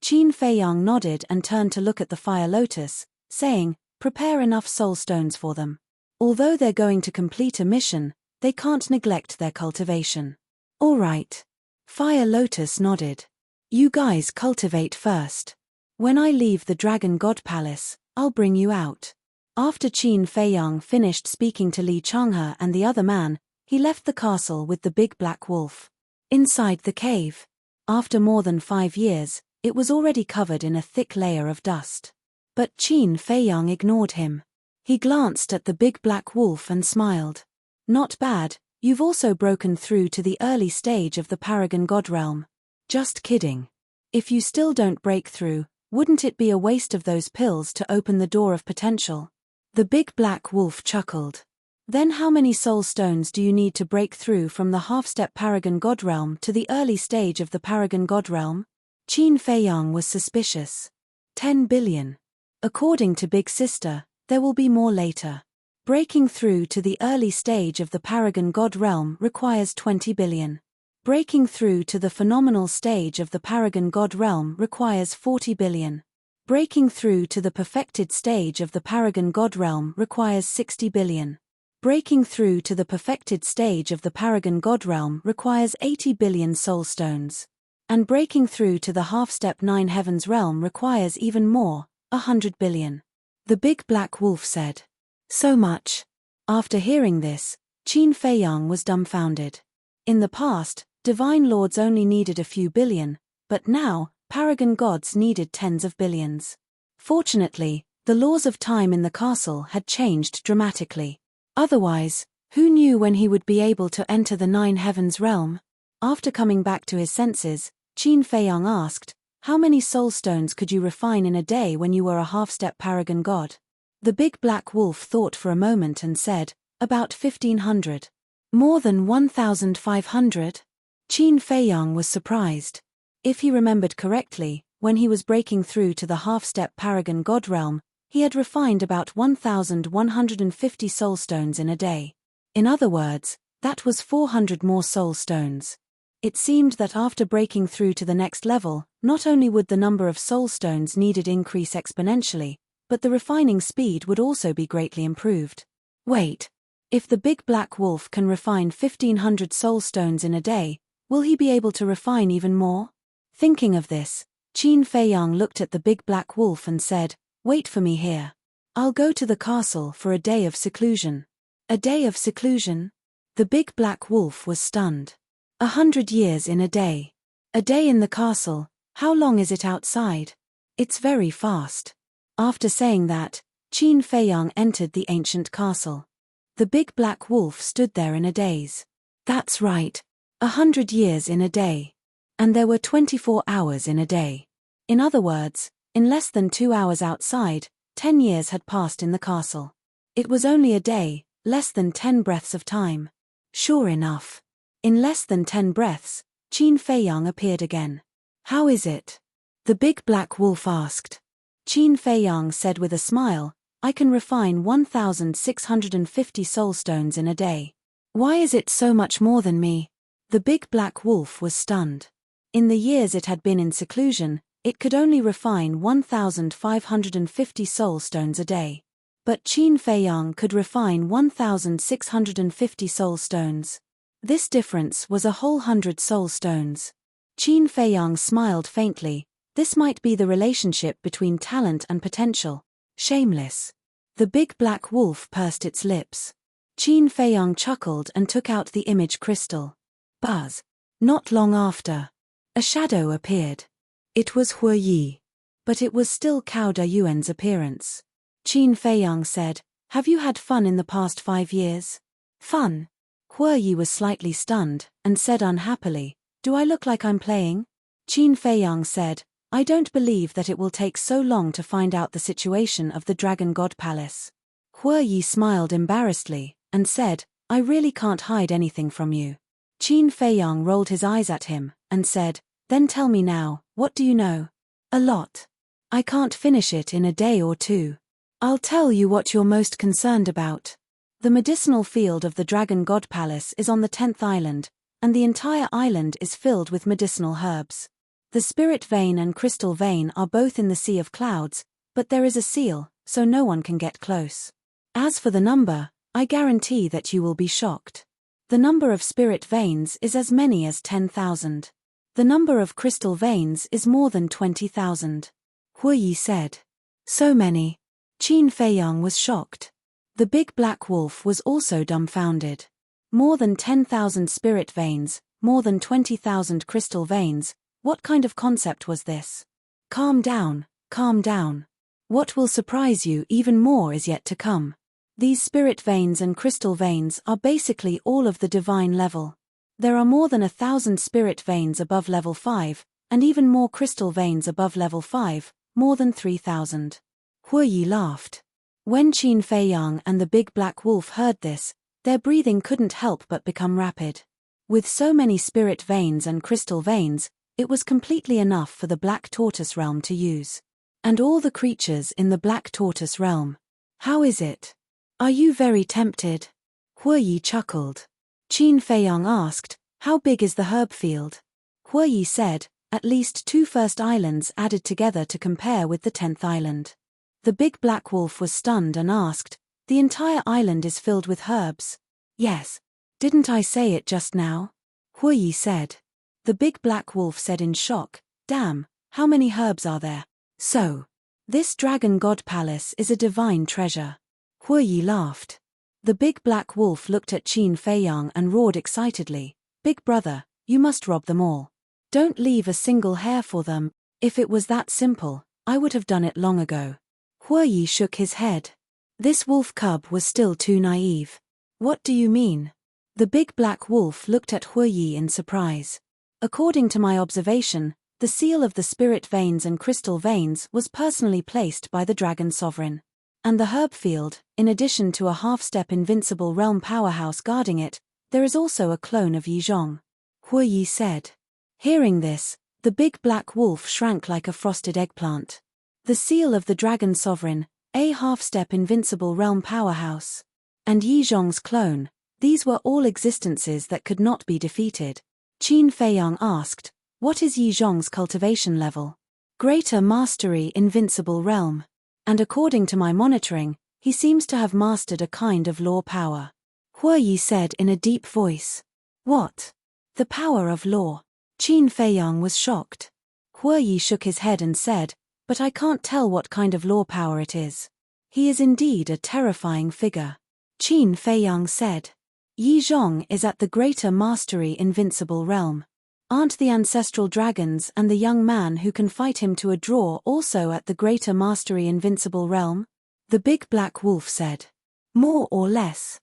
Qin Feiyang nodded and turned to look at the fire lotus, saying, "Prepare enough soul stones for them. Although they're going to complete a mission, they can't neglect their cultivation. All right. Fire Lotus nodded. You guys cultivate first. When I leave the Dragon God Palace, I'll bring you out. After Qin Feiyang finished speaking to Li Changhe and the other man, he left the castle with the big black wolf. Inside the cave, after more than 5 years, it was already covered in a thick layer of dust. But Qin Feiyang ignored him. He glanced at the big black wolf and smiled. Not bad, you've also broken through to the early stage of the Paragon God realm. Just kidding. If you still don't break through, wouldn't it be a waste of those pills to open the door of potential? The big black wolf chuckled. Then how many soul stones do you need to break through from the half-step Paragon God realm to the early stage of the Paragon God realm? Qin Feiyang was suspicious. 10 billion. According to Big Sister, there will be more later. Breaking through to the early stage of the Paragon God realm requires 20 billion. Breaking through to the phenomenal stage of the Paragon God realm requires 40 billion. Breaking through to the perfected stage of the Paragon God realm requires 60 billion. Breaking through to the perfected stage of the Paragon God realm requires 80 billion soul stones. And breaking through to the half-step 9 heavens realm requires even more, 100 billion. The big black wolf said. So much. After hearing this, Qin Feiyang was dumbfounded. In the past, divine lords only needed a few billion, but now, paragon gods needed tens of billions. Fortunately, the laws of time in the castle had changed dramatically. Otherwise, who knew when he would be able to enter the 9 heavens realm? After coming back to his senses, Qin Feiyang asked, how many soul stones could you refine in a day when you were a half-step paragon god? The big black wolf thought for a moment and said, about 1,500. More than 1,500? Qin Feiyang was surprised. If he remembered correctly, when he was breaking through to the half-step paragon god realm, he had refined about 1,150 soul stones in a day. In other words, that was 400 more soul stones. It seemed that after breaking through to the next level, not only would the number of soul stones needed increase exponentially, but the refining speed would also be greatly improved. Wait. If the big black wolf can refine 1,500 soul stones in a day, will he be able to refine even more? Thinking of this, Qin Feiyang looked at the big black wolf and said, wait for me here. I'll go to the castle for a day of seclusion. A day of seclusion? The big black wolf was stunned. 100 years in a day. A day in the castle, how long is it outside? It's very fast. After saying that, Qin Feiyang entered the ancient castle. The big black wolf stood there in a daze. That's right. 100 years in a day. And there were 24 hours in a day. In other words, in less than 2 hours outside, 10 years had passed in the castle. It was only a day, less than 10 breaths of time. Sure enough. In less than 10 breaths, Qin Feiyang appeared again. How is it? The big black wolf asked. Qin Feiyang said with a smile, I can refine 1,650 soul stones in a day. Why is it so much more than me? The big black wolf was stunned. In the years it had been in seclusion, it could only refine 1,550 soul stones a day. But Qin Feiyang could refine 1,650 soul stones. This difference was a whole 100 soul stones. Qin Feiyang smiled faintly. This might be the relationship between talent and potential. Shameless. The big black wolf pursed its lips. Qin Feiyang chuckled and took out the image crystal. Buzz. Not long after, a shadow appeared. It was Hu Yi. But it was still Cao De Yuan's appearance. Qin Feiyang said, have you had fun in the past 5 years? Fun? Hu Yi was slightly stunned, and said unhappily, do I look like I'm playing? Qin Feiyang said, I don't believe that it will take so long to find out the situation of the Dragon God Palace. Hu Yi smiled embarrassedly, and said, I really can't hide anything from you. Qin Feiyang rolled his eyes at him, and said, then tell me now, what do you know? A lot. I can't finish it in a day or 2. I'll tell you what you're most concerned about. The medicinal field of the Dragon God Palace is on the 10th island, and the entire island is filled with medicinal herbs. The spirit vein and crystal vein are both in the Sea of Clouds, but there is a seal, so no one can get close. As for the number, I guarantee that you will be shocked. The number of spirit veins is as many as 10,000. The number of crystal veins is more than 20,000. Huiyi said. So many. Qin Feiyang was shocked. The big black wolf was also dumbfounded. More than 10,000 spirit veins, more than 20,000 crystal veins, what kind of concept was this? Calm down, calm down. What will surprise you even more is yet to come. These spirit veins and crystal veins are basically all of the divine level. There are more than 1,000 spirit veins above level 5, and even more crystal veins above level 5, more than 3,000. Huiyi laughed. When Qin Feiyang and the big black wolf heard this, their breathing couldn't help but become rapid. With so many spirit veins and crystal veins, it was completely enough for the Black Tortoise realm to use. And all the creatures in the Black Tortoise realm. How is it? Are you very tempted? Huiyi chuckled. Qin Feiyang asked, how big is the herb field? Huiyi said, at least 2 first islands added together to compare with the 10th island. The big black wolf was stunned and asked, the entire island is filled with herbs? Yes. Didn't I say it just now? Huiyi said. The big black wolf said in shock, damn, how many herbs are there? So, this dragon god palace is a divine treasure. Huiyi laughed. The big black wolf looked at Qin Feiyang and roared excitedly, big brother, you must rob them all. Don't leave a single hair for them. If it was that simple, I would have done it long ago. Huiyi shook his head. This wolf cub was still too naive. What do you mean? The big black wolf looked at Huiyi in surprise. According to my observation, the seal of the spirit veins and crystal veins was personally placed by the dragon sovereign. And the herb field, in addition to a half-step invincible realm powerhouse guarding it, there is also a clone of Yizhong. Huiyi said. Hearing this, the big black wolf shrank like a frosted eggplant. The seal of the dragon sovereign, a half-step invincible realm powerhouse. And Yizhong's clone, these were all existences that could not be defeated. Qin Feiyang asked, what is Yizhong's cultivation level? Greater Mastery Invincible Realm. And according to my monitoring, he seems to have mastered a kind of law power. Huiyi said in a deep voice. What? The power of law. Qin Feiyang was shocked. Huiyi shook his head and said, but I can't tell what kind of law power it is. He is indeed a terrifying figure. Qin Feiyang said. Yizhong is at the Greater Mastery Invincible Realm. Aren't the ancestral dragons and the young man who can fight him to a draw also at the Greater Mastery Invincible Realm? The big black wolf said. More or less.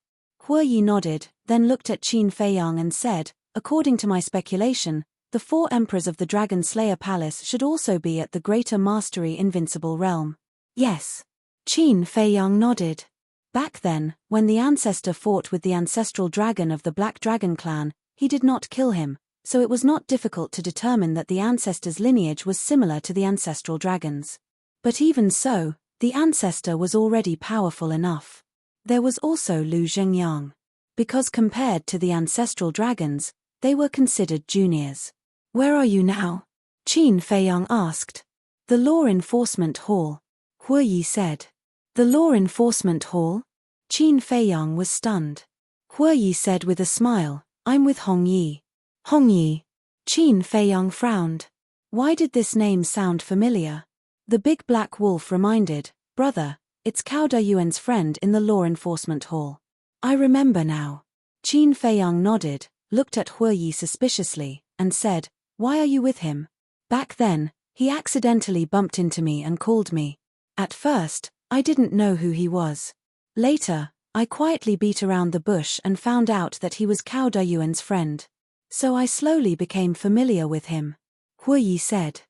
Huiyi nodded, then looked at Qin Feiyang and said, according to my speculation, the 4 emperors of the Dragon Slayer Palace should also be at the Greater Mastery Invincible Realm. Yes. Qin Feiyang nodded. Back then, when the ancestor fought with the ancestral dragon of the Black Dragon clan, he did not kill him, so it was not difficult to determine that the ancestor's lineage was similar to the ancestral dragon's. But even so, the ancestor was already powerful enough. There was also Lu Zhengyang. Because compared to the ancestral dragons, they were considered juniors. Where are you now? Qin Feiyang asked. The Law Enforcement Hall. Huiyi said. The Law Enforcement Hall? Qin Feiyang was stunned. Huiyi said with a smile, I'm with Hongyi. Hongyi. Qin Feiyang frowned. Why did this name sound familiar? The big black wolf reminded, brother, it's Cao Dayuan's friend in the Law Enforcement Hall. I remember now. Qin Feiyang nodded, looked at Huiyi suspiciously, and said, why are you with him? Back then, he accidentally bumped into me and called me. At first, I didn't know who he was. Later, I quietly beat around the bush and found out that he was Cao Dayuan's friend. So I slowly became familiar with him. Huiyi said.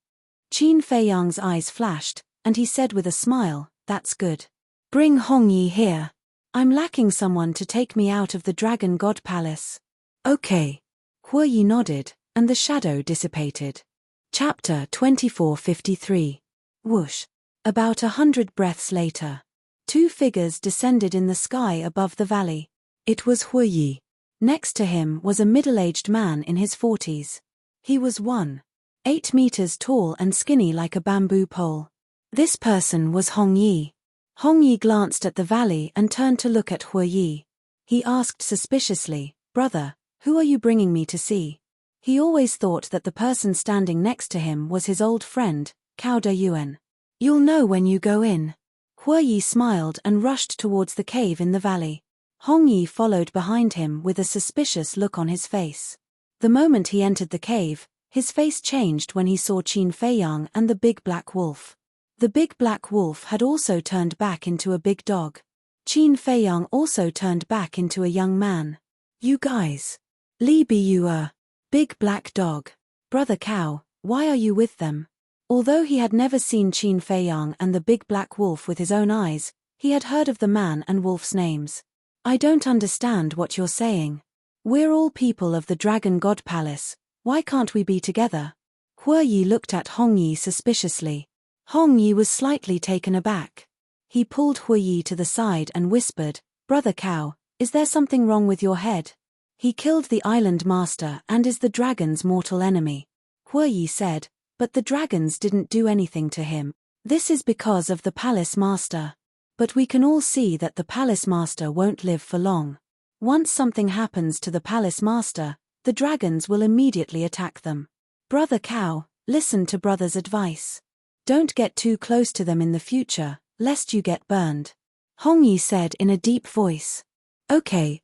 Qin Feiyang's eyes flashed, and he said with a smile, that's good. Bring Hongyi here. I'm lacking someone to take me out of the Dragon God Palace. Okay. Huiyi nodded, and the shadow dissipated. Chapter 2453. Whoosh. About 100 breaths later. 2 figures descended in the sky above the valley. It was Huiyi. Next to him was a middle-aged man in his 40s. He was 1.8 meters tall and skinny like a bamboo pole. This person was Hongyi. Hongyi glanced at the valley and turned to look at Huiyi. He asked suspiciously, Brother, who are you bringing me to see? He always thought that the person standing next to him was his old friend, Cao Dayuan. You'll know when you go in. Hue Yi smiled and rushed towards the cave in the valley. Hong Yi followed behind him with a suspicious look on his face. The moment he entered the cave, his face changed when he saw Qin Feiyang and the big black wolf. The big black wolf had also turned back into a big dog. Qin Feiyang also turned back into a young man. You guys. Li Biyu, big black dog. Brother Cao, why are you with them? Although he had never seen Qin Feiyang and the big black wolf with his own eyes, he had heard of the man and wolf's names. I don't understand what you're saying. We're all people of the Dragon God Palace, why can't we be together? Hue Yi looked at Hong Yi suspiciously. Hong Yi was slightly taken aback. He pulled Hue Yi to the side and whispered, Brother Cao, is there something wrong with your head? He killed the island master and is the dragon's mortal enemy. Hue Yi said, but the dragons didn't do anything to him. This is because of the palace master. But we can all see that the palace master won't live for long. Once something happens to the palace master, the dragons will immediately attack them. Brother Cao, listen to brother's advice. Don't get too close to them in the future, lest you get burned. Hong Yi said in a deep voice. Okay.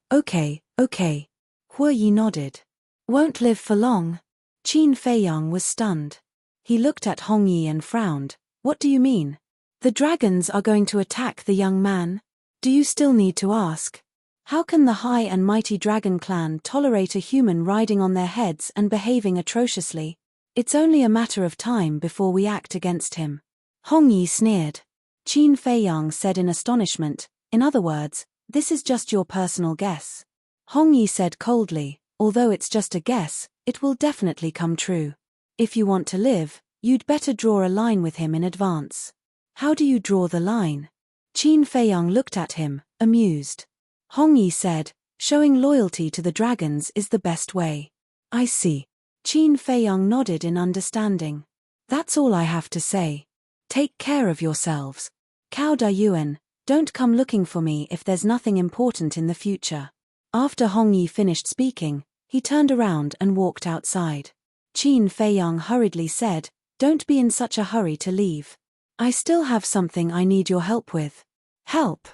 Hue Yi nodded. Won't live for long? Qin Feiyang was stunned. He looked at Hong Yi and frowned. What do you mean? The dragons are going to attack the young man? Do you still need to ask? How can the high and mighty dragon clan tolerate a human riding on their heads and behaving atrociously? It's only a matter of time before we act against him. Hong Yi sneered. Qin Feiyang said in astonishment, in other words, this is just your personal guess. Hong Yi said coldly, although it's just a guess, it will definitely come true. If you want to live, you'd better draw a line with him in advance. How do you draw the line? Qin Feiyang looked at him, amused. Hong Yi said, showing loyalty to the dragons is the best way. I see. Qin Feiyang nodded in understanding. That's all I have to say. Take care of yourselves. Cao Dayuan, don't come looking for me if there's nothing important in the future. After Hong Yi finished speaking, he turned around and walked outside. Qin Feiyang hurriedly said, don't be in such a hurry to leave. I still have something I need your help with. Help?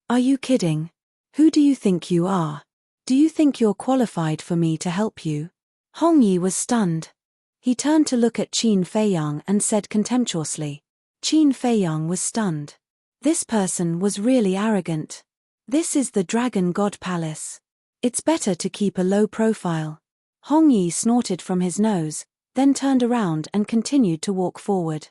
Are you kidding? Who do you think you are? Do you think you're qualified for me to help you? Hong Yi was stunned. He turned to look at Qin Feiyang and said contemptuously. Qin Feiyang was stunned. This person was really arrogant. This is the Dragon God Palace. It's better to keep a low profile. Hong Yi snorted from his nose, then turned around and continued to walk forward.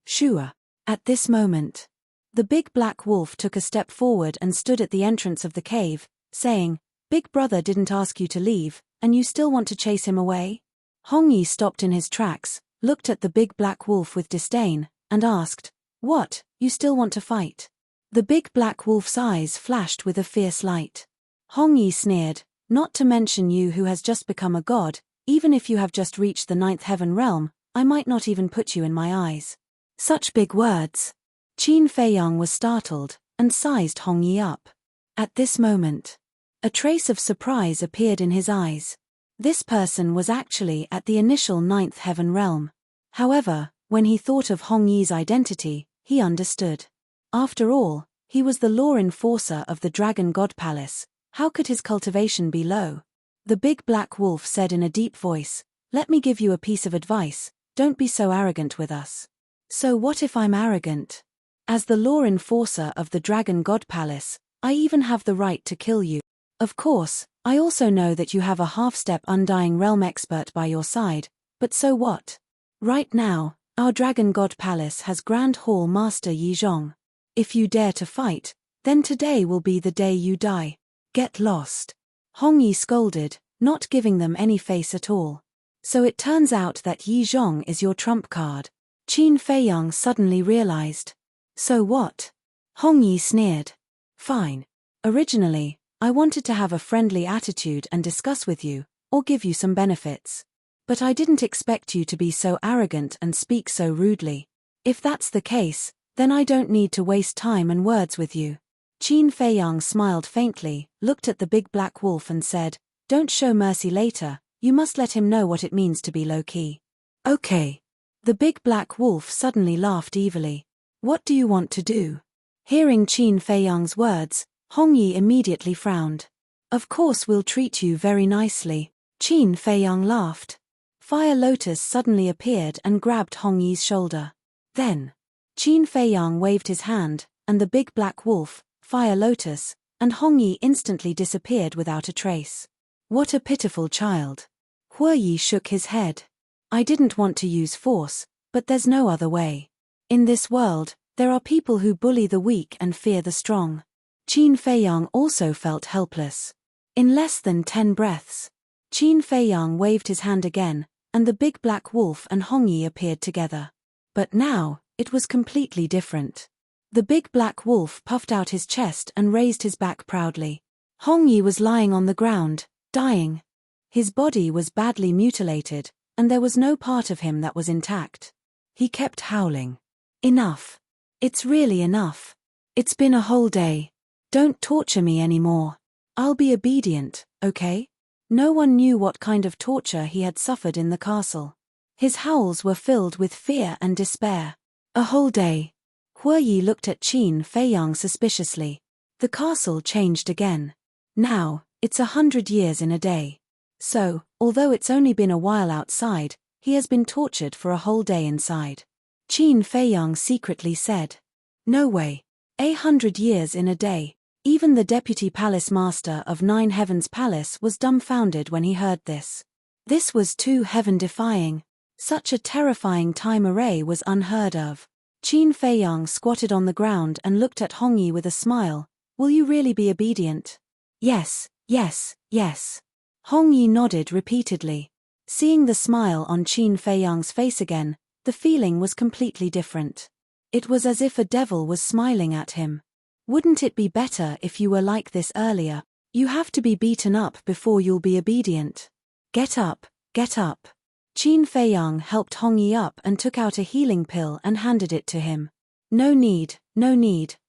Shua. At this moment, the big black wolf took a step forward and stood at the entrance of the cave, saying, Big brother didn't ask you to leave, and you still want to chase him away? Hong Yi stopped in his tracks, looked at the big black wolf with disdain, and asked, What, you still want to fight? The big black wolf's eyes flashed with a fierce light. Hong Yi sneered, Not to mention you who has just become a god, even if you have just reached the 9th heaven realm, I might not even put you in my eyes. Such big words. Qin Feiyang was startled, and sized Hong Yi up. At this moment, a trace of surprise appeared in his eyes. This person was actually at the initial 9th heaven realm. However, when he thought of Hong Yi's identity, he understood. After all, he was the law enforcer of the Dragon God Palace. How could his cultivation be low? The big black wolf said in a deep voice, Let me give you a piece of advice, don't be so arrogant with us. So what if I'm arrogant? As the law enforcer of the Dragon God Palace, I even have the right to kill you. Of course, I also know that you have a half-step Undying Realm expert by your side, but so what? Right now, our Dragon God Palace has Grand Hall Master Yi Zhong. If you dare to fight, then today will be the day you die. Get lost. Hong Yi scolded, not giving them any face at all. So it turns out that Yi Zhong is your trump card. Qin Feiyang suddenly realized. So what? Hong Yi sneered. Fine. Originally, I wanted to have a friendly attitude and discuss with you, or give you some benefits. But I didn't expect you to be so arrogant and speak so rudely. If that's the case, then I don't need to waste time and words with you. Qin Feiyang smiled faintly, looked at the big black wolf and said, Don't show mercy later, you must let him know what it means to be low-key. Okay. The big black wolf suddenly laughed evilly. What do you want to do? Hearing Qin Feiyang's words, Hong Yi immediately frowned. Of course we'll treat you very nicely. Qin Feiyang laughed. Fire Lotus suddenly appeared and grabbed Hong Yi's shoulder. Then, Qin Feiyang waved his hand, and the big black wolf, Fire Lotus, and Hong Yi instantly disappeared without a trace. What a pitiful child. Hue Yi shook his head. I didn't want to use force, but there's no other way. In this world, there are people who bully the weak and fear the strong. Qin Feiyang also felt helpless. In less than 10 breaths, Qin Feiyang waved his hand again, and the big black wolf and Hong Yi appeared together. But now, it was completely different. The big black wolf puffed out his chest and raised his back proudly. Hong Yi was lying on the ground, dying. His body was badly mutilated, and there was no part of him that was intact. He kept howling. Enough. It's really enough. It's been a whole day. Don't torture me anymore. I'll be obedient, okay? No one knew what kind of torture he had suffered in the castle. His howls were filled with fear and despair. A whole day. Hue Yi looked at Qin Feiyang suspiciously. The castle changed again. Now, it's 100 years in a day. So, although it's only been a while outside, he has been tortured for a whole day inside. Qin Feiyang secretly said. No way. 100 years in a day. Even the deputy palace master of Nine Heavens Palace was dumbfounded when he heard this. This was too heaven-defying. Such a terrifying time array was unheard of. Qin Feiyang squatted on the ground and looked at Hong Yi with a smile. Will you really be obedient? Yes, yes, yes. Hong Yi nodded repeatedly. Seeing the smile on Qin Feiyang's face again, the feeling was completely different. It was as if a devil was smiling at him. Wouldn't it be better if you were like this earlier? You have to be beaten up before you'll be obedient. Get up, get up. Qin Feiyang helped Hong Yi up and took out a healing pill and handed it to him. No need,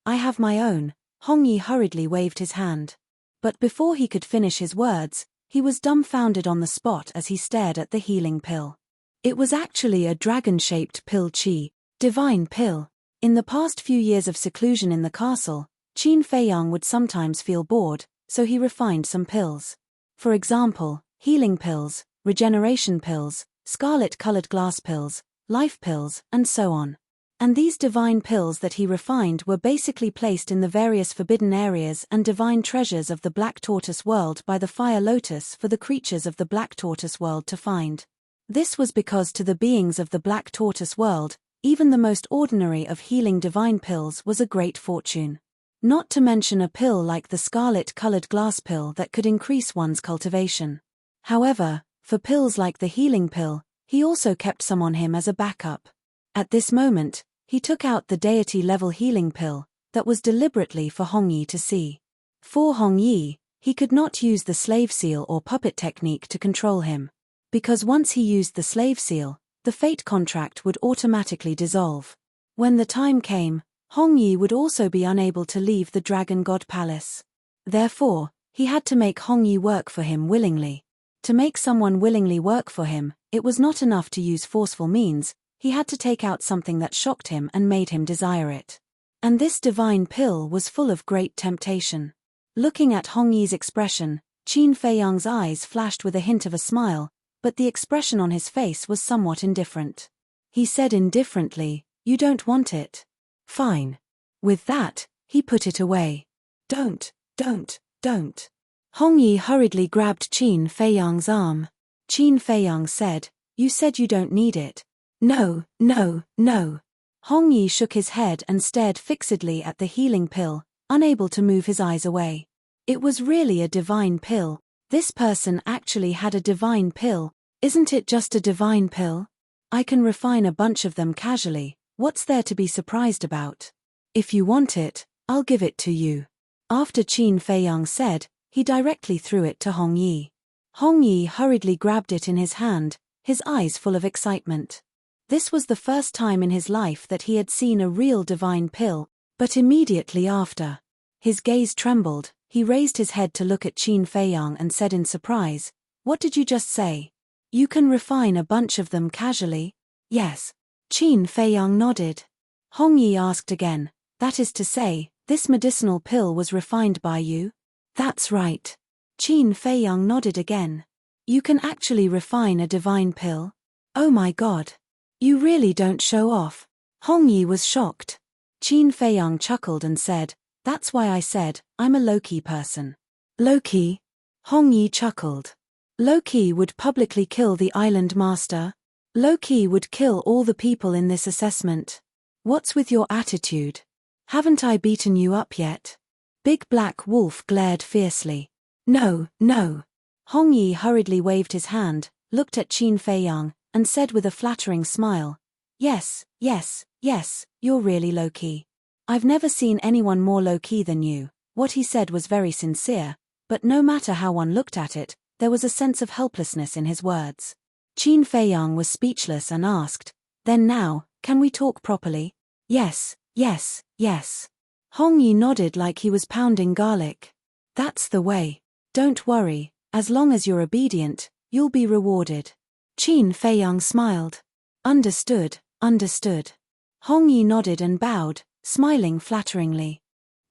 I have my own. Hong Yi hurriedly waved his hand. But before he could finish his words, he was dumbfounded on the spot as he stared at the healing pill. It was actually a dragon-shaped pill chi, divine pill. In the past few years of seclusion in the castle, Qin Feiyang would sometimes feel bored, so he refined some pills. For example, healing pills, regeneration pills, scarlet-colored glass pills, life pills, and so on. And these divine pills that he refined were basically placed in the various forbidden areas and divine treasures of the Black Tortoise world by the Fire Lotus for the creatures of the Black Tortoise world to find. This was because to the beings of the Black Tortoise world, even the most ordinary of healing divine pills was a great fortune. Not to mention a pill like the scarlet-colored glass pill that could increase one's cultivation. However, for pills like the healing pill, he also kept some on him as a backup. At this moment, he took out the deity-level healing pill that was deliberately for Hong Yi to see. For Hong Yi, he could not use the slave seal or puppet technique to control him. Because once he used the slave seal, the fate contract would automatically dissolve. When the time came, Hong Yi would also be unable to leave the Dragon God Palace. Therefore, he had to make Hong Yi work for him willingly. To make someone willingly work for him, it was not enough to use forceful means. He had to take out something that shocked him and made him desire it. And this divine pill was full of great temptation. Looking at Hong Yi's expression, Qin Feiyang's eyes flashed with a hint of a smile, but the expression on his face was somewhat indifferent. He said indifferently, "You don't want it? Fine." With that, he put it away. Don't. Hong Yi hurriedly grabbed Qin Feiyang's arm. Qin Feiyang said, "You said you don't need it." No. Hong Yi shook his head and stared fixedly at the healing pill, unable to move his eyes away. It was really a divine pill. This person actually had a divine pill. Isn't it just a divine pill? I can refine a bunch of them casually. What's there to be surprised about? If you want it, I'll give it to you. After Qin Feiyang said, he directly threw it to Hong Yi. Hong Yi hurriedly grabbed it in his hand, his eyes full of excitement. This was the first time in his life that he had seen a real divine pill, but immediately after, his gaze trembled, He raised his head to look at Qin Feiyang and said in surprise, "What did you just say? You can refine a bunch of them casually?" "Yes." Qin Feiyang nodded. Hong Yi asked again, "That is to say, this medicinal pill was refined by you?" "That's right." Qin Feiyang nodded again. "You can actually refine a divine pill? Oh my god. You really don't show off." Hong Yi was shocked. Qin Feiyang chuckled and said, "That's why I said, I'm a low-key person." "Low-key?" Hong Yi chuckled. "Low-key would publicly kill the island master? Low-key would kill all the people in this assessment. What's with your attitude? Haven't I beaten you up yet?" Big Black Wolf glared fiercely. "No, no." Hong Yi hurriedly waved his hand, looked at Qin Feiyang, and said with a flattering smile, "Yes, yes, yes, you're really low-key. I've never seen anyone more low-key than you." What he said was very sincere, but no matter how one looked at it, there was a sense of helplessness in his words. Qin Feiyang was speechless and asked, "Then now, can we talk properly?" "Yes, yes, yes." Hong Yi nodded like he was pounding garlic. "That's the way. Don't worry, as long as you're obedient, you'll be rewarded." Qin Feiyang smiled. "Understood, understood." Hong Yi nodded and bowed, smiling flatteringly.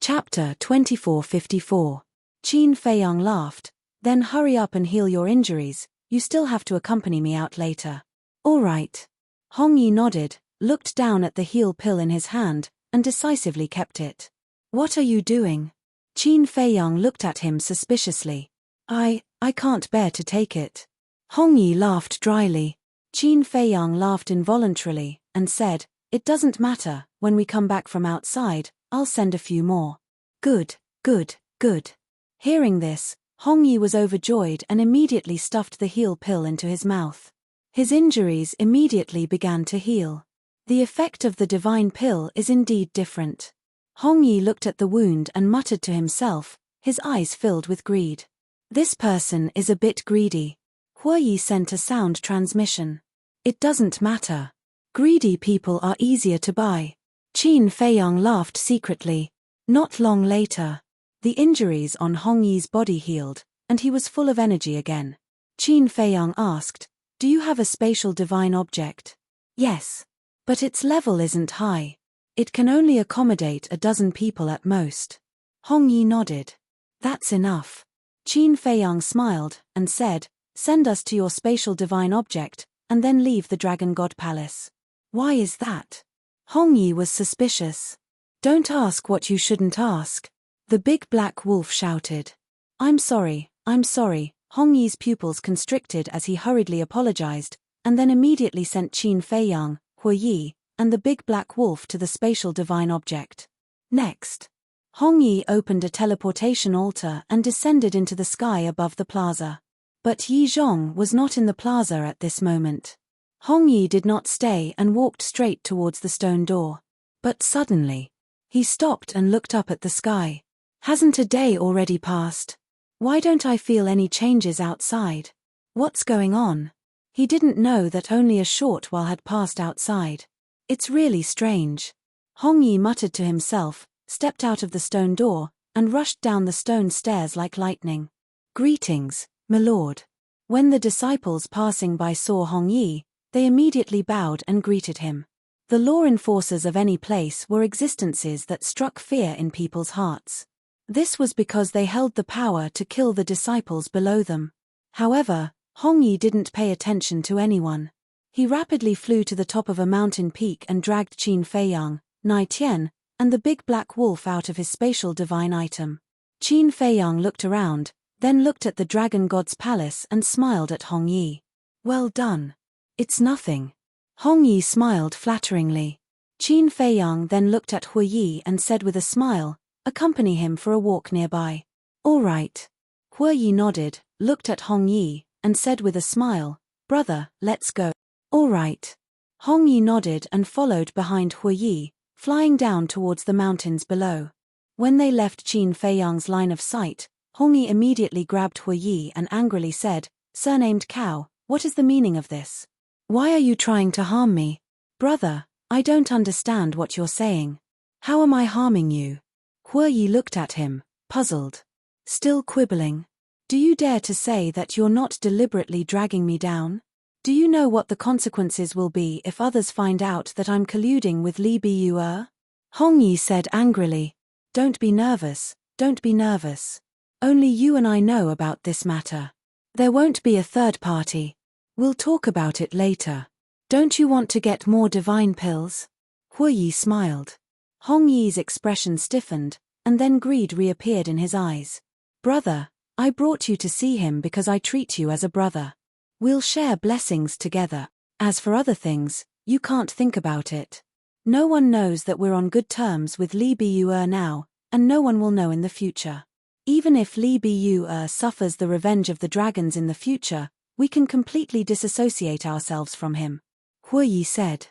Chapter 2454. Qin Feiyang laughed. "Then hurry up and heal your injuries, you still have to accompany me out later." "All right." Hong Yi nodded, looked down at the heal pill in his hand, and decisively kept it. "What are you doing?" Qin Feiyang looked at him suspiciously. I can't bear to take it." Hong Yi laughed dryly. Qin Feiyang laughed involuntarily, and said, "It doesn't matter, when we come back from outside, I'll send a few more." "Good, good, good." Hearing this, Hong Yi was overjoyed and immediately stuffed the heal pill into his mouth. His injuries immediately began to heal. The effect of the divine pill is indeed different. Hong Yi looked at the wound and muttered to himself, his eyes filled with greed. "This person is a bit greedy." Hua Yi sent a sound transmission. "It doesn't matter. Greedy people are easier to buy." Qin Feiyang laughed secretly. Not long later, the injuries on Hong Yi's body healed, and he was full of energy again. Qin Feiyang asked, "Do you have a spatial divine object?" "Yes. But its level isn't high. It can only accommodate a dozen people at most." Hong Yi nodded. "That's enough." Qin Feiyang smiled, and said, "Send us to your spatial divine object, and then leave the Dragon God Palace." "Why is that?" Hong Yi was suspicious. "Don't ask what you shouldn't ask." The Big Black Wolf shouted. I'm sorry," Hong Yi's pupils constricted as he hurriedly apologized, and then immediately sent Qin Feiyang, Hua Yi, and the Big Black Wolf to the spatial divine object. Next, Hong Yi opened a teleportation altar and descended into the sky above the plaza. But Yi Zhong was not in the plaza at this moment. Hong Yi did not stay and walked straight towards the stone door. But suddenly, he stopped and looked up at the sky. Hasn't a day already passed? Why don't I feel any changes outside? What's going on? He didn't know that only a short while had passed outside. It's really strange. Hong Yi muttered to himself, stepped out of the stone door, and rushed down the stone stairs like lightning. "Greetings, my lord." When the disciples passing by saw Hong Yi, they immediately bowed and greeted him. The law enforcers of any place were existences that struck fear in people's hearts. This was because they held the power to kill the disciples below them. However, Hong Yi didn't pay attention to anyone. He rapidly flew to the top of a mountain peak and dragged Qin Feiyang, Nai Tian, and the Big Black Wolf out of his spatial divine item. Qin Feiyang looked around, then looked at the Dragon God's palace and smiled at Hong Yi. "Well done. It's nothing." Hong Yi smiled flatteringly. Qin Feiyang then looked at Hua Yi and said with a smile, "Accompany him for a walk nearby." "All right." Hua Yi nodded, looked at Hong Yi, and said with a smile, "Brother, let's go." "All right." Hong Yi nodded and followed behind Hua Yi, flying down towards the mountains below. When they left Qin Feiyang's line of sight, Hong Yi immediately grabbed Hua Yi and angrily said, "Surnamed Cow, what is the meaning of this? Why are you trying to harm me?" "Brother, I don't understand what you're saying. How am I harming you?" Hua Yi looked at him, puzzled. Still quibbling? Do you dare to say that you're not deliberately dragging me down? Do you know what the consequences will be if others find out that I'm colluding with Li Biyue? Hong Yi said angrily. Don't be nervous, don't be nervous. Only you and I know about this matter. There won't be a third party. We'll talk about it later. Don't you want to get more divine pills? Hu Yi smiled. Hong Yi's expression stiffened, and then greed reappeared in his eyes. Brother, I brought you to see him because I treat you as a brother. We'll share blessings together. As for other things, you can't think about it. No one knows that we're on good terms with Li Biyue now, and no one will know in the future. Even if Li Biyue suffers the revenge of the dragons in the future, we can completely disassociate ourselves from him. Hu Yi said.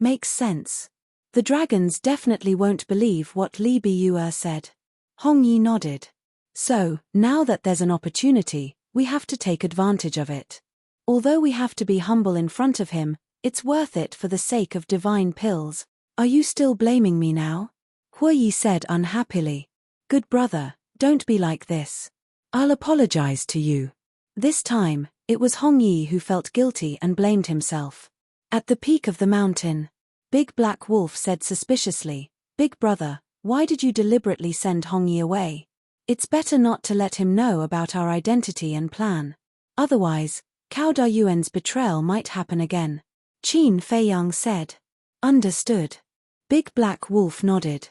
Makes sense. The dragons definitely won't believe what Li Biyue said. Hong Yi nodded. So, now that there's an opportunity, we have to take advantage of it. Although we have to be humble in front of him, it's worth it for the sake of divine pills. Are you still blaming me now? Hu Yi said unhappily. Good brother, don't be like this. I'll apologize to you. This time, it was Hong Yi who felt guilty and blamed himself. At the peak of the mountain, Big Black Wolf said suspiciously, Big brother, why did you deliberately send Hong Yi away? It's better not to let him know about our identity and plan. Otherwise, Cao Dayuan's betrayal might happen again. Qin Feiyang said. Understood. Big Black Wolf nodded.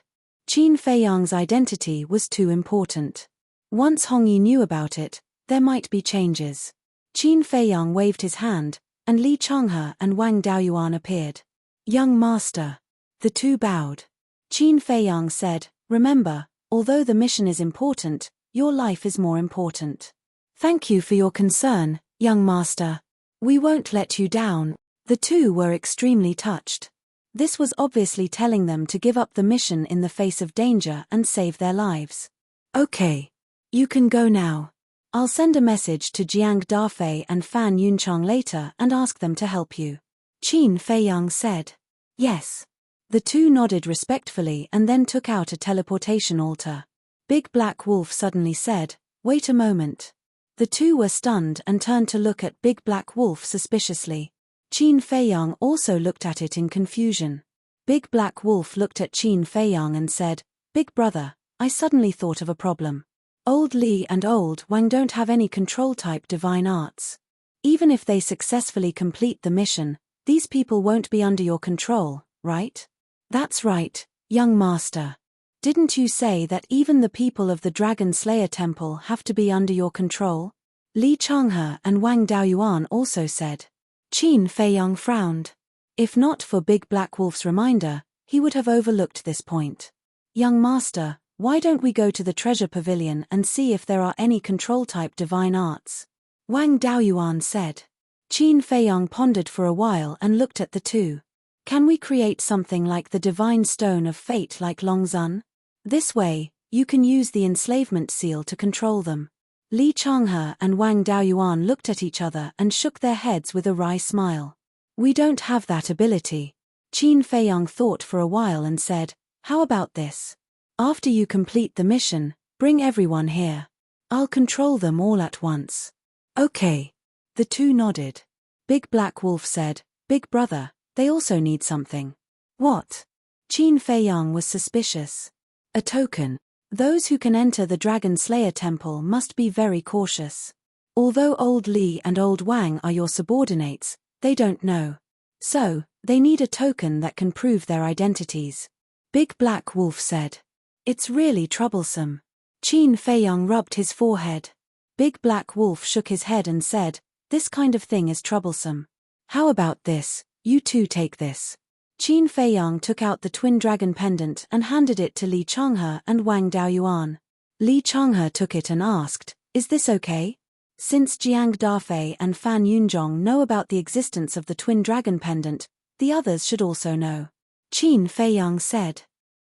Qin Feiyang's identity was too important. Once Hong Yi knew about it, there might be changes. Qin Feiyang waved his hand, and Li Changhe and Wang Daoyuan appeared. Young master. The two bowed. Qin Feiyang said, remember, although the mission is important, your life is more important. Thank you for your concern, young master. We won't let you down. The two were extremely touched. This was obviously telling them to give up the mission in the face of danger and save their lives. Okay. You can go now. I'll send a message to Jiang Dafei and Fan Yunchang later and ask them to help you. Qin Feiyang said. Yes. The two nodded respectfully and then took out a teleportation altar. Big Black Wolf suddenly said, wait a moment. The two were stunned and turned to look at Big Black Wolf suspiciously. Qin Feiyang also looked at it in confusion. Big Black Wolf looked at Qin Feiyang and said, Big brother, I suddenly thought of a problem. Old Li and Old Wang don't have any control-type divine arts. Even if they successfully complete the mission, these people won't be under your control, right? That's right, young master. Didn't you say that even the people of the Dragon Slayer Temple have to be under your control? Li Changhe and Wang Daoyuan also said. Qin Feiyang frowned. If not for Big Black Wolf's reminder, he would have overlooked this point. Young master, why don't we go to the treasure pavilion and see if there are any control-type divine arts? Wang Daoyuan said. Qin Feiyang pondered for a while and looked at the two. Can we create something like the divine stone of fate like Longzun? This way, you can use the enslavement seal to control them. Li Changhe and Wang Daoyuan looked at each other and shook their heads with a wry smile. We don't have that ability. Qin Feiyang thought for a while and said, how about this? After you complete the mission, bring everyone here. I'll control them all at once. Okay. The two nodded. Big Black Wolf said, Big brother, they also need something. What? Qin Feiyang was suspicious. A token. Those who can enter the Dragon Slayer Temple must be very cautious. Although Old Li and Old Wang are your subordinates, they don't know. So, they need a token that can prove their identities. Big Black Wolf said. It's really troublesome. Qin Feiyang rubbed his forehead. Big Black Wolf shook his head and said, this kind of thing is troublesome. How about this, you two take this. Qin Feiyang took out the twin dragon pendant and handed it to Li Changhe and Wang Daoyuan. Li Changhe took it and asked, is this okay? Since Jiang Dafei and Fan Yunzhong know about the existence of the twin dragon pendant, the others should also know. Qin Feiyang said.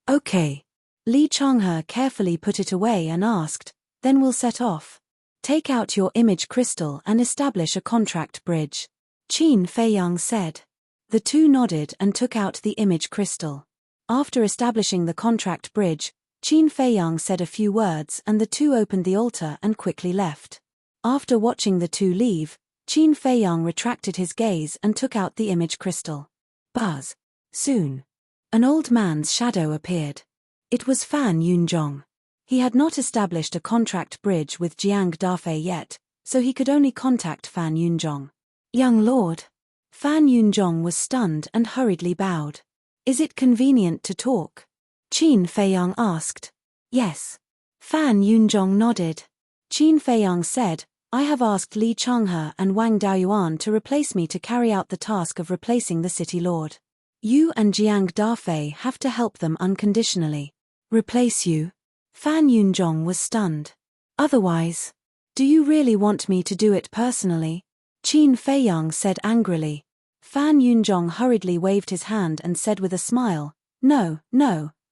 Okay. Li Changhe carefully put it away and asked, then we'll set off. Take out your image crystal and establish a contract bridge. Qin Feiyang said. The two nodded and took out the image crystal. After establishing the contract bridge, Qin Feiyang said a few words and the two opened the altar and quickly left. After watching the two leave, Qin Feiyang retracted his gaze and took out the image crystal. Buzz. Soon. An old man's shadow appeared. It was Fan Yunzhong. He had not established a contract bridge with Jiang Dafei yet, so he could only contact Fan Yunzhong. Young lord. Fan Yunzhong was stunned and hurriedly bowed. Is it convenient to talk? Qin Feiyang asked. Yes. Fan Yunzhong nodded. Qin Feiyang said, I have asked Li Changhe and Wang Daoyuan to replace me to carry out the task of replacing the city lord. You and Jiang Dafei have to help them unconditionally. Replace you? Fan Yunzhong was stunned. Otherwise? Do you really want me to do it personally? Qin Feiyang said angrily. Fan Yunzhong hurriedly waved his hand and said with a smile, No,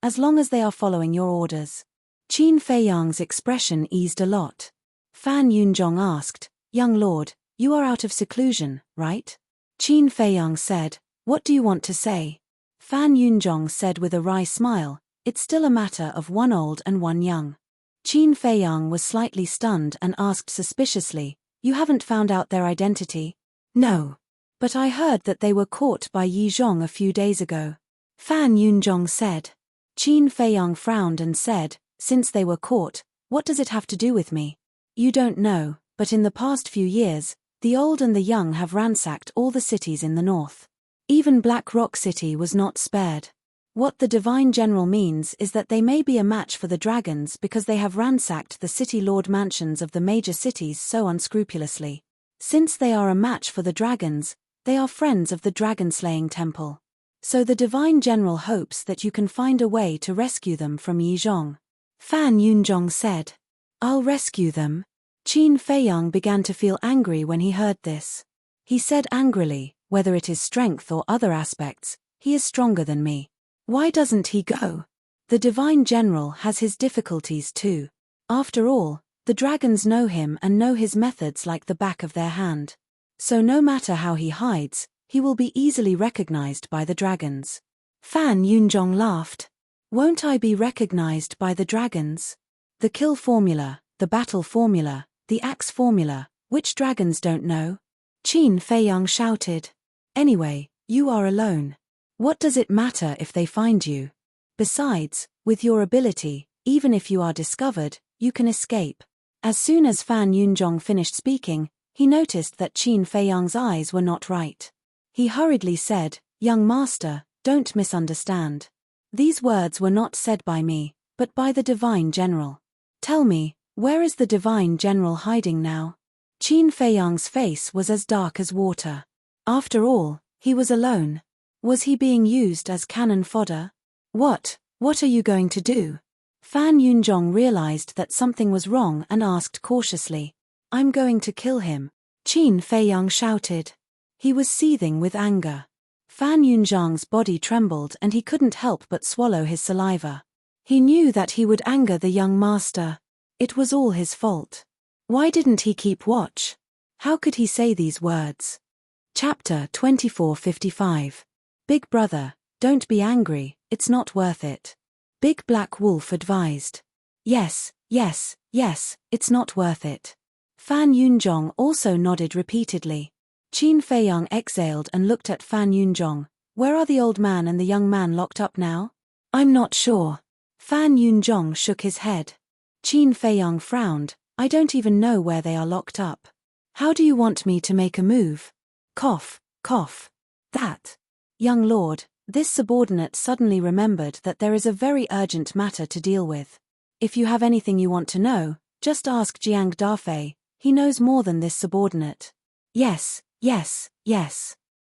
as long as they are following your orders. Qin Feiyang's expression eased a lot. Fan Yunzhong asked, Young lord, you are out of seclusion, right? Qin Feiyang said, What do you want to say? Fan Yunzhong said with a wry smile, It's still a matter of one old and one young. Qin Feiyang was slightly stunned and asked suspiciously, You haven't found out their identity? No. But I heard that they were caught by Yi Zhong a few days ago. Fan Yunzhong said. Qin Feiyang frowned and said, Since they were caught, what does it have to do with me? You don't know, but in the past few years, the old and the young have ransacked all the cities in the north. Even Black Rock City was not spared. What the Divine General means is that they may be a match for the dragons because they have ransacked the city lord mansions of the major cities so unscrupulously. Since they are a match for the dragons, they are friends of the dragon-slaying temple. So the Divine General hopes that you can find a way to rescue them from Yi Zhong. Fan Yunzhong said. I'll rescue them. Qin Feiyang began to feel angry when he heard this. He said angrily, whether it is strength or other aspects, he is stronger than me. Why doesn't he go? The Divine General has his difficulties too. After all, the dragons know him and know his methods like the back of their hand. So no matter how he hides, he will be easily recognized by the dragons. Fan Yunzhong laughed. Won't I be recognized by the dragons? The kill formula, the battle formula, the axe formula, which dragons don't know? Qin Feiyang shouted. Anyway, you are alone. What does it matter if they find you? Besides, with your ability, even if you are discovered, you can escape. As soon as Fan Yunzhong finished speaking, he noticed that Qin Feiyang's eyes were not right. He hurriedly said, Young master, don't misunderstand. These words were not said by me, but by the Divine General. Tell me, where is the Divine General hiding now? Qin Feiyang's face was as dark as water. After all, he was alone. Was he being used as cannon fodder? What are you going to do? Fan Yunzhong realized that something was wrong and asked cautiously. I'm going to kill him. Qin Feiyang shouted. He was seething with anger. Fan Yunzhang's body trembled and he couldn't help but swallow his saliva. He knew that he would anger the young master. It was all his fault. Why didn't he keep watch? How could he say these words? Chapter 2455. Big brother, don't be angry, it's not worth it. Big Black Wolf advised. Yes, it's not worth it. Fan Yunzhong also nodded repeatedly. Qin Feiyang exhaled and looked at Fan Yunzhong. Where are the old man and the young man locked up now? I'm not sure. Fan Yunzhong shook his head. Qin Feiyang frowned. I don't even know where they are locked up. How do you want me to make a move? Cough. That. Young lord, this subordinate suddenly remembered that there is a very urgent matter to deal with. If you have anything you want to know, just ask Jiang Dafei, he knows more than this subordinate. Yes.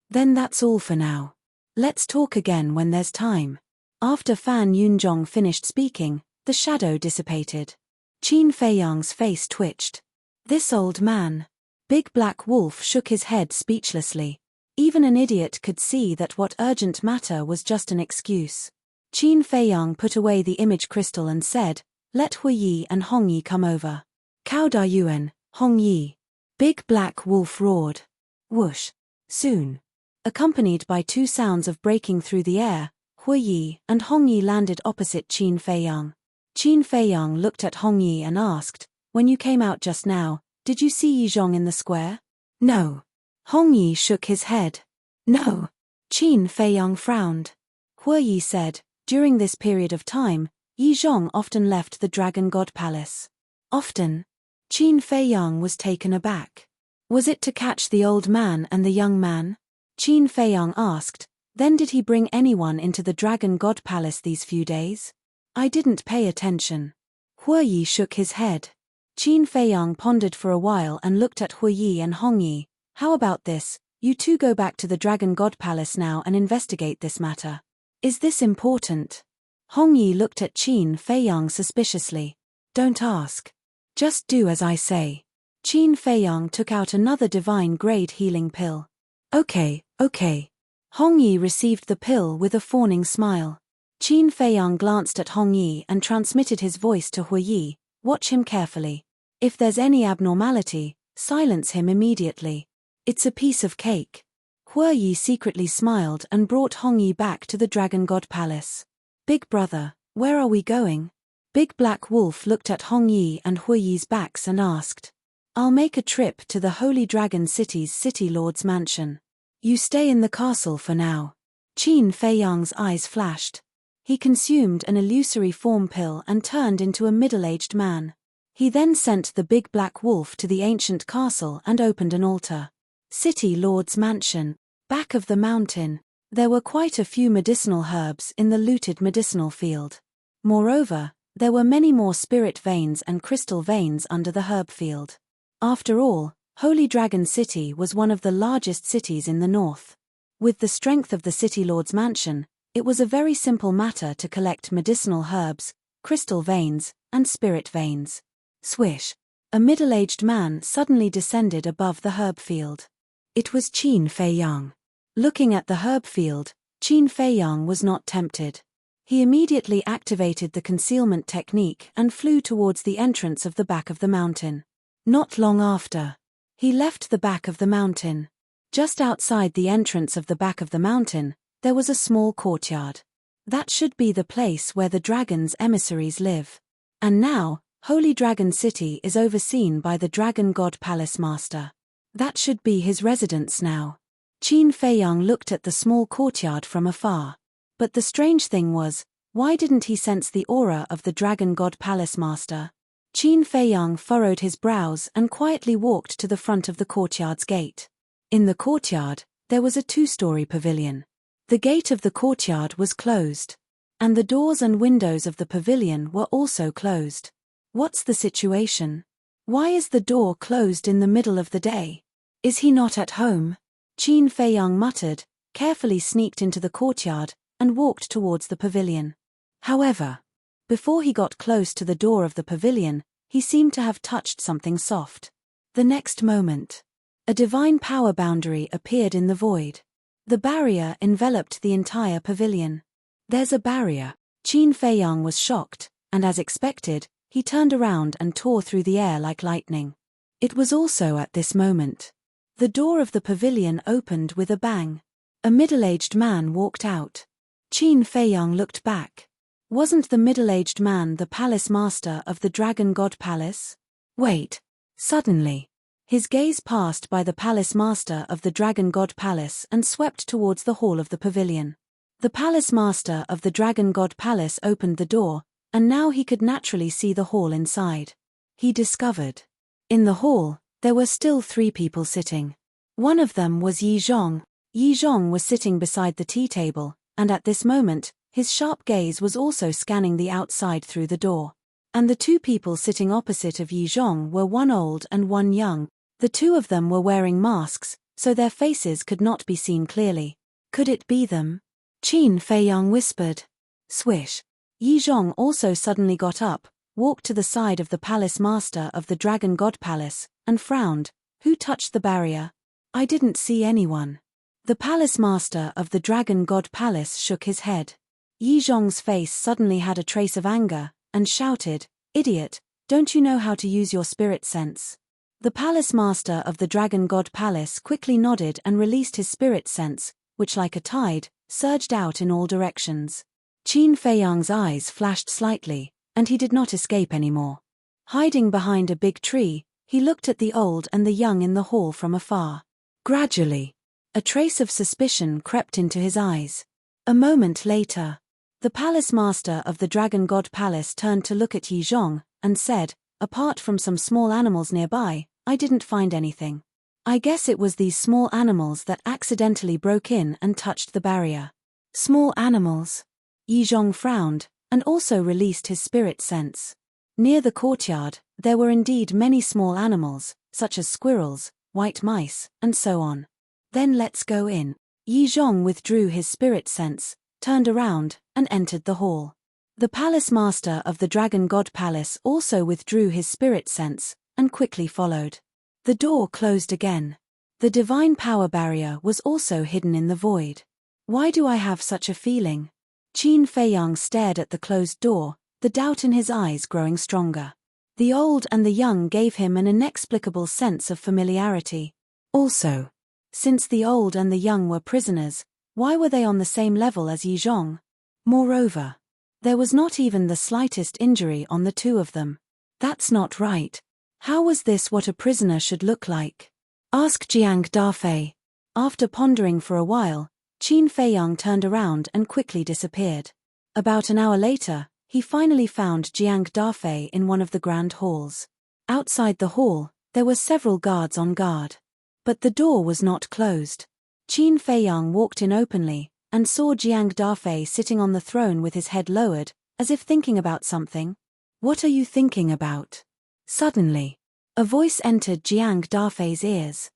Then that's all for now. Let's talk again when there's time. After Fan Yunzhong finished speaking, the shadow dissipated. Qin Feiyang's face twitched. This old man. Big Black Wolf shook his head speechlessly. Even an idiot could see that what urgent matter was just an excuse. Qin Feiyang put away the image crystal and said, Let Hui Yi and Hong Yi come over. Cao Da Yuan, Hong Yi. Big Black Wolf roared. Whoosh. Soon. Accompanied by two sounds of breaking through the air, Hui Yi and Hong Yi landed opposite Qin Feiyang. Qin Feiyang looked at Hong Yi and asked, "When you came out just now, did you see Yi Zhong in the square?" "No." Hong Yi shook his head. "No." Qin Feiyang frowned. Hu Yi said, "During this period of time, Yi Zhong often left the Dragon God Palace." "Often?" Qin Feiyang was taken aback. "Was it to catch the old man and the young man?" Qin Feiyang asked, "Then did he bring anyone into the Dragon God Palace these few days?" "I didn't pay attention." Hu Yi shook his head. Qin Feiyang pondered for a while and looked at Hu Yi and Hong Yi. "How about this? You two go back to the Dragon God Palace now and investigate this matter." "Is this important?" Hong Yi looked at Qin Feiyang suspiciously. "Don't ask. Just do as I say." Qin Feiyang took out another divine-grade healing pill. Okay. Hong Yi received the pill with a fawning smile. Qin Feiyang glanced at Hong Yi and transmitted his voice to Hu Yi. "Watch him carefully. If there's any abnormality, silence him immediately. It's a piece of cake." Hu Yi secretly smiled and brought Hong Yi back to the Dragon God Palace. "Big brother, where are we going?" Big Black Wolf looked at Hong Yi and Hu Yi's backs and asked. "I'll make a trip to the Holy Dragon City's City Lord's mansion. You stay in the castle for now." Qin Feiyang's eyes flashed. He consumed an illusory form pill and turned into a middle-aged man. He then sent the Big Black Wolf to the ancient castle and opened an altar. City Lord's mansion. Back of the mountain, there were quite a few medicinal herbs in the looted medicinal field. Moreover, there were many more spirit veins and crystal veins under the herb field. After all, Holy Dragon City was one of the largest cities in the north. With the strength of the City Lord's mansion, it was a very simple matter to collect medicinal herbs, crystal veins, and spirit veins. Swish! A middle-aged man suddenly descended above the herb field. It was Qin Feiyang. Looking at the herb field, Qin Feiyang was not tempted. He immediately activated the concealment technique and flew towards the entrance of the back of the mountain. Not long after, he left the back of the mountain. Just outside the entrance of the back of the mountain, there was a small courtyard. That should be the place where the dragon's emissaries live. And now, Holy Dragon City is overseen by the Dragon God Palace Master. That should be his residence now. Qin Feiyang looked at the small courtyard from afar. But the strange thing was, why didn't he sense the aura of the Dragon God Palace Master? Qin Feiyang furrowed his brows and quietly walked to the front of the courtyard's gate. In the courtyard, there was a two-story pavilion. The gate of the courtyard was closed. And the doors and windows of the pavilion were also closed. What's the situation? Why is the door closed in the middle of the day? Is he not at home? Qin Feiyang muttered, carefully sneaked into the courtyard, and walked towards the pavilion. However, before he got close to the door of the pavilion, he seemed to have touched something soft. The next moment, a divine power boundary appeared in the void. The barrier enveloped the entire pavilion. "There's a barrier." Qin Feiyang was shocked, and as expected, he turned around and tore through the air like lightning. It was also at this moment. The door of the pavilion opened with a bang. A middle-aged man walked out. Qin Feiyang looked back. Wasn't the middle-aged man the palace master of the Dragon God Palace? Wait. Suddenly, his gaze passed by the palace master of the Dragon God Palace and swept towards the hall of the pavilion. The palace master of the Dragon God Palace opened the door, and now he could naturally see the hall inside. He discovered. In the hall, there were still 3 people sitting. One of them was Yi Zhong. Yi Zhong was sitting beside the tea table, and at this moment, his sharp gaze was also scanning the outside through the door. And the 2 people sitting opposite of Yi Zhong were one old and one young. The 2 of them were wearing masks, so their faces could not be seen clearly. Could it be them? Qin Feiyang whispered. Swish. Yi Zhong also suddenly got up, walked to the side of the palace master of the Dragon God Palace, and frowned. Who touched the barrier? I didn't see anyone. The palace master of the Dragon God Palace shook his head. Yi Zhong's face suddenly had a trace of anger, and shouted, "Idiot, don't you know how to use your spirit sense?" The palace master of the Dragon God Palace quickly nodded and released his spirit sense, which like a tide, surged out in all directions. Qin Feiyang's eyes flashed slightly, and he did not escape anymore. Hiding behind a big tree, he looked at the old and the young in the hall from afar. Gradually, a trace of suspicion crept into his eyes. A moment later, the palace master of the Dragon God Palace turned to look at Yi Zhong, and said, "Apart from some small animals nearby, I didn't find anything. I guess it was these small animals that accidentally broke in and touched the barrier." Small animals? Yi Zhong frowned, and also released his spirit sense. Near the courtyard, there were indeed many small animals, such as squirrels, white mice, and so on. "Then let's go in." Yi Zhong withdrew his spirit sense, turned around, and entered the hall. The palace master of the Dragon God Palace also withdrew his spirit sense, and quickly followed. The door closed again. The divine power barrier was also hidden in the void. Why do I have such a feeling? Qin Feiyang stared at the closed door, the doubt in his eyes growing stronger. The old and the young gave him an inexplicable sense of familiarity. Also, since the old and the young were prisoners, why were they on the same level as Yi Zhong? Moreover, there was not even the slightest injury on the two of them. That's not right. How was this what a prisoner should look like? Ask Jiang Dafei. After pondering for a while, Qin Feiyang turned around and quickly disappeared. About an hour later, he finally found Jiang Dafei in one of the grand halls. Outside the hall, there were several guards on guard. But the door was not closed. Qin Feiyang walked in openly, and saw Jiang Dafei sitting on the throne with his head lowered, as if thinking about something. "What are you thinking about?" Suddenly, a voice entered Jiang Dafei's ears.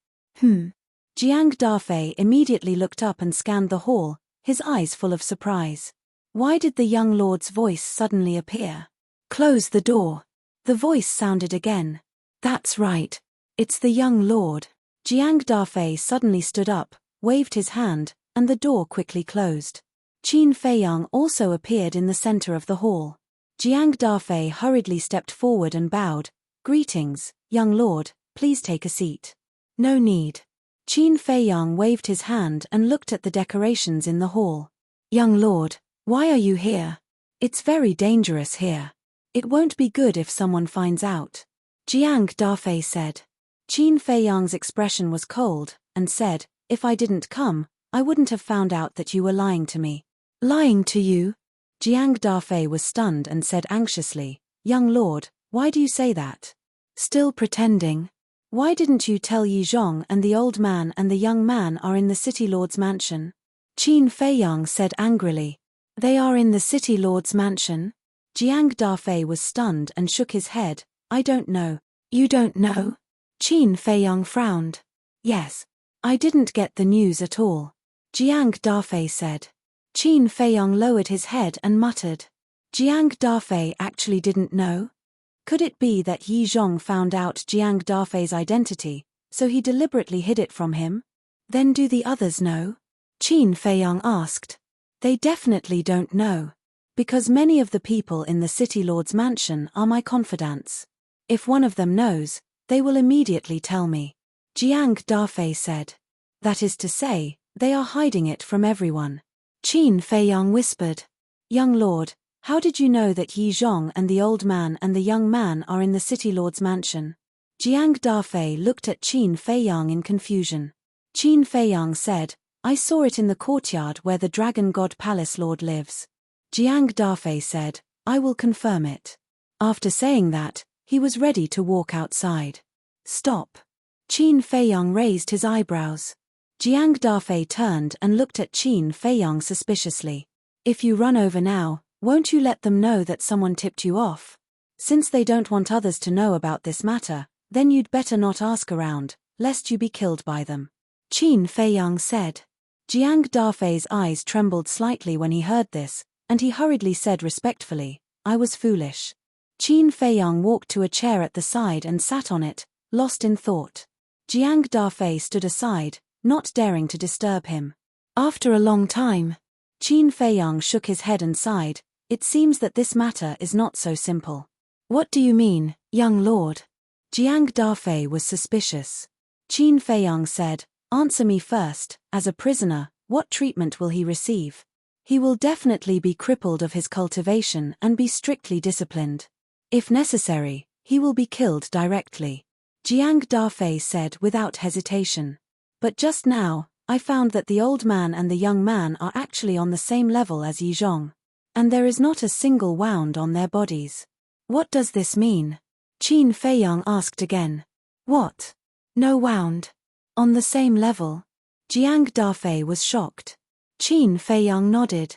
Jiang Dafei immediately looked up and scanned the hall, his eyes full of surprise. Why did the young lord's voice suddenly appear? "Close the door." The voice sounded again. "That's right. It's the young lord." Jiang Dafei suddenly stood up, waved his hand, and the door quickly closed. Qin Feiyang also appeared in the center of the hall. Jiang Dafei hurriedly stepped forward and bowed. "Greetings, young lord, please take a seat." "No need." Qin Feiyang waved his hand and looked at the decorations in the hall. "Young lord, why are you here? It's very dangerous here. It won't be good if someone finds out." Jiang Dafei said. Qin Feiyang's expression was cold, and said, "If I didn't come, I wouldn't have found out that you were lying to me." "Lying to you?" Jiang Dafei was stunned and said anxiously, "Young lord, why do you say that? Still pretending? Why didn't you tell Yi Zhong and the old man and the young man are in the city lord's mansion?" Qin Feiyang said angrily, "They are in the city lord's mansion?" Jiang Dafei was stunned and shook his head. "I don't know." "You don't know?" Qin Feiyang frowned. "Yes. I didn't get the news at all," Jiang Dafei said. Qin Feiyang lowered his head and muttered. Jiang Dafei actually didn't know? Could it be that Yi Zhong found out Jiang Dafei's identity, so he deliberately hid it from him? Then do the others know? Qin Feiyang asked. They definitely don't know. Because many of the people in the city lord's mansion are my confidants. If one of them knows, they will immediately tell me. Jiang Dafei said. That is to say, they are hiding it from everyone. Qin Feiyang whispered. Young lord, how did you know that Yi Zhong and the old man and the young man are in the city lord's mansion? Jiang Dafei looked at Qin Feiyang in confusion. Qin Feiyang said, I saw it in the courtyard where the Dragon God Palace Lord lives. Jiang Dafei said, I will confirm it. After saying that, he was ready to walk outside. Stop. Qin Feiyang raised his eyebrows. Jiang Dafei turned and looked at Qin Feiyang suspiciously. If you run over now, won't you let them know that someone tipped you off? Since they don't want others to know about this matter, then you'd better not ask around, lest you be killed by them. Qin Feiyang said. Jiang Dafei's eyes trembled slightly when he heard this, and he hurriedly said respectfully, I was foolish. Qin Feiyang walked to a chair at the side and sat on it, lost in thought. Jiang Dafei stood aside, not daring to disturb him. After a long time, Qin Feiyang shook his head and sighed. It seems that this matter is not so simple. What do you mean, young lord? Jiang Dafei was suspicious. Qin Feiyang said, Answer me first, as a prisoner, what treatment will he receive? He will definitely be crippled of his cultivation and be strictly disciplined. If necessary, he will be killed directly. Jiang Dafei said without hesitation. But just now, I found that the old man and the young man are actually on the same level as Yizhong. And there is not a single wound on their bodies. What does this mean? Qin Feiyang asked again. What? No wound? On the same level? Jiang Dafei was shocked. Qin Feiyang nodded.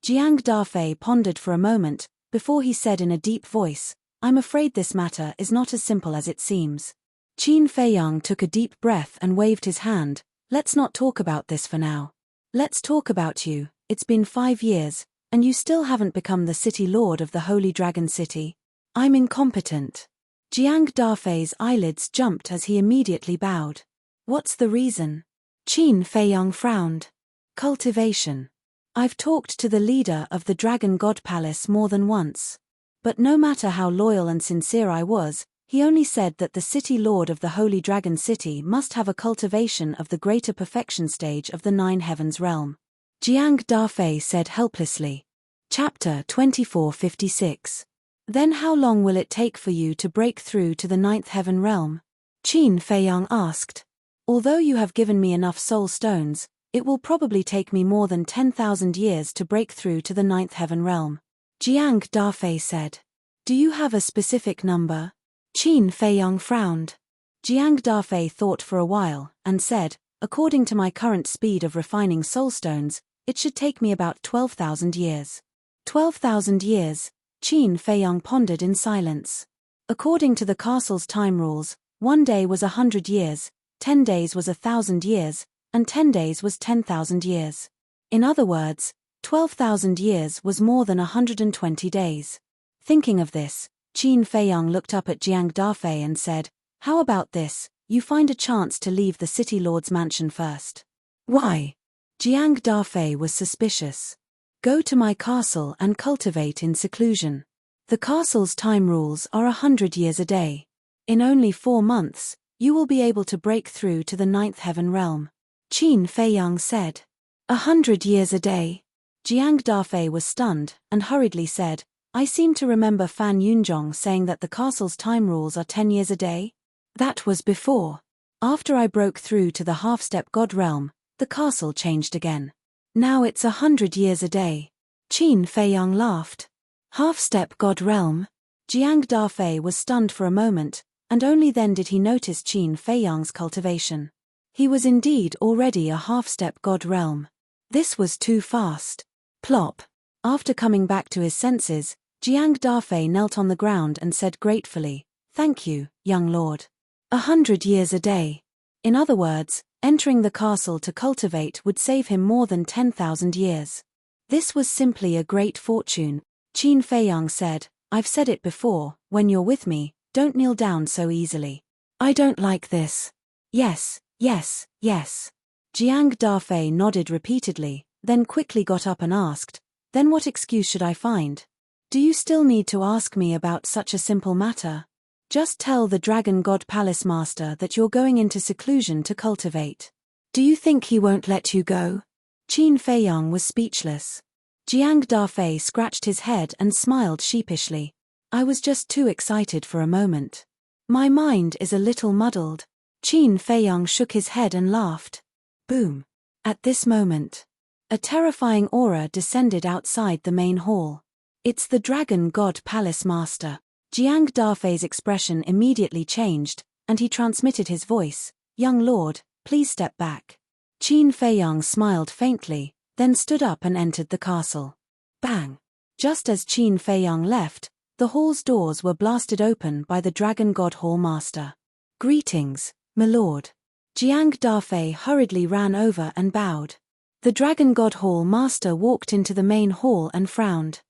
Jiang Dafei pondered for a moment, before he said in a deep voice, I'm afraid this matter is not as simple as it seems. Qin Feiyang took a deep breath and waved his hand. Let's not talk about this for now. Let's talk about you. It's been 5 years, and you still haven't become the city lord of the Holy Dragon City. I'm incompetent. Jiang Dafei's eyelids jumped as he immediately bowed. What's the reason? Qin Feiyang frowned. Cultivation. I've talked to the leader of the Dragon God Palace more than once. But no matter how loyal and sincere I was, he only said that the city lord of the Holy Dragon City must have a cultivation of the greater perfection stage of the 9 heavens realm. Jiang Dafei said helplessly. Chapter 2456. Then how long will it take for you to break through to the 9th heaven realm? Qin Feiyang asked. Although you have given me enough soul stones, it will probably take me more than 10,000 years to break through to the 9th heaven realm. Jiang Dafei said. Do you have a specific number? Qin Feiyang frowned. Jiang Dafei thought for a while, and said, according to my current speed of refining soulstones, it should take me about 12,000 years. 12,000 years, Qin Feiyang pondered in silence. According to the castle's time rules, 1 day was 100 years, 10 days was 1,000 years, and 10 days was 10,000 years. In other words, 12,000 years was more than 120 days. Thinking of this, Qin Feiyang looked up at Jiang Dafei and said, how about this, you find a chance to leave the city lord's mansion first. Why? Jiang Dafei was suspicious. Go to my castle and cultivate in seclusion. The castle's time rules are 100 years a day. In only 4 months, you will be able to break through to the 9th heaven realm. Qin Feiyang said. 100 years a day. Jiang Dafei was stunned, and hurriedly said, I seem to remember Fan Yunzhong saying that the castle's time rules are 10 years a day. That was before. After I broke through to the half-step god realm, the castle changed again. Now it's 100 years a day. Qin Feiyang laughed. Half-step god realm? Jiang Dafei was stunned for a moment, and only then did he notice Qin Feiyang's cultivation. He was indeed already a half-step god realm. This was too fast. Plop. After coming back to his senses, Jiang Dafei knelt on the ground and said gratefully, Thank you, young lord. 100 years a day. In other words, entering the castle to cultivate would save him more than 10,000 years. This was simply a great fortune. Qin Feiyang said, I've said it before, when you're with me, don't kneel down so easily. I don't like this. Yes, yes, yes. Jiang Dafei nodded repeatedly, then quickly got up and asked, Then what excuse should I find? Do you still need to ask me about such a simple matter? Just tell the Dragon God Palace Master that you're going into seclusion to cultivate. Do you think he won't let you go? Qin Feiyang was speechless. Jiang Dafei scratched his head and smiled sheepishly. I was just too excited for a moment. My mind is a little muddled. Qin Feiyang shook his head and laughed. Boom. At this moment, a terrifying aura descended outside the main hall. It's the Dragon God Palace Master. Jiang Dafei's expression immediately changed, and he transmitted his voice, Young lord, please step back. Qin Feiyang smiled faintly, then stood up and entered the castle. Bang! Just as Qin Feiyang left, the hall's doors were blasted open by the Dragon God Hall Master. Greetings, my lord. Jiang Dafei hurriedly ran over and bowed. The Dragon God Hall Master walked into the main hall and frowned.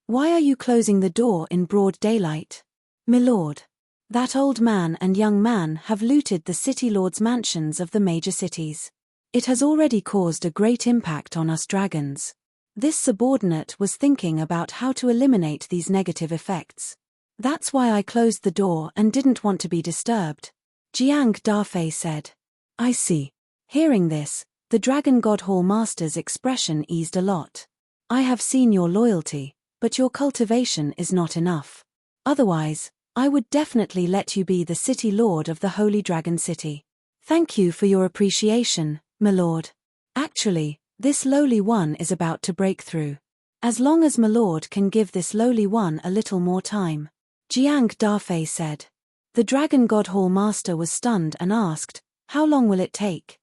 Why are you closing the door in broad daylight? My lord. That old man and young man have looted the city lord's mansions of the major cities. It has already caused a great impact on us dragons. This subordinate was thinking about how to eliminate these negative effects. That's why I closed the door and didn't want to be disturbed. Jiang Dafei said. I see. Hearing this, the Dragon God Hall Master's expression eased a lot. I have seen your loyalty, but your cultivation is not enough. Otherwise, I would definitely let you be the city lord of the Holy Dragon City. Thank you for your appreciation, my lord. Actually, this lowly one is about to break through. As long as my lord can give this lowly one a little more time. Jiang Dafei said. The Dragon God Hall Master was stunned and asked, how long will it take?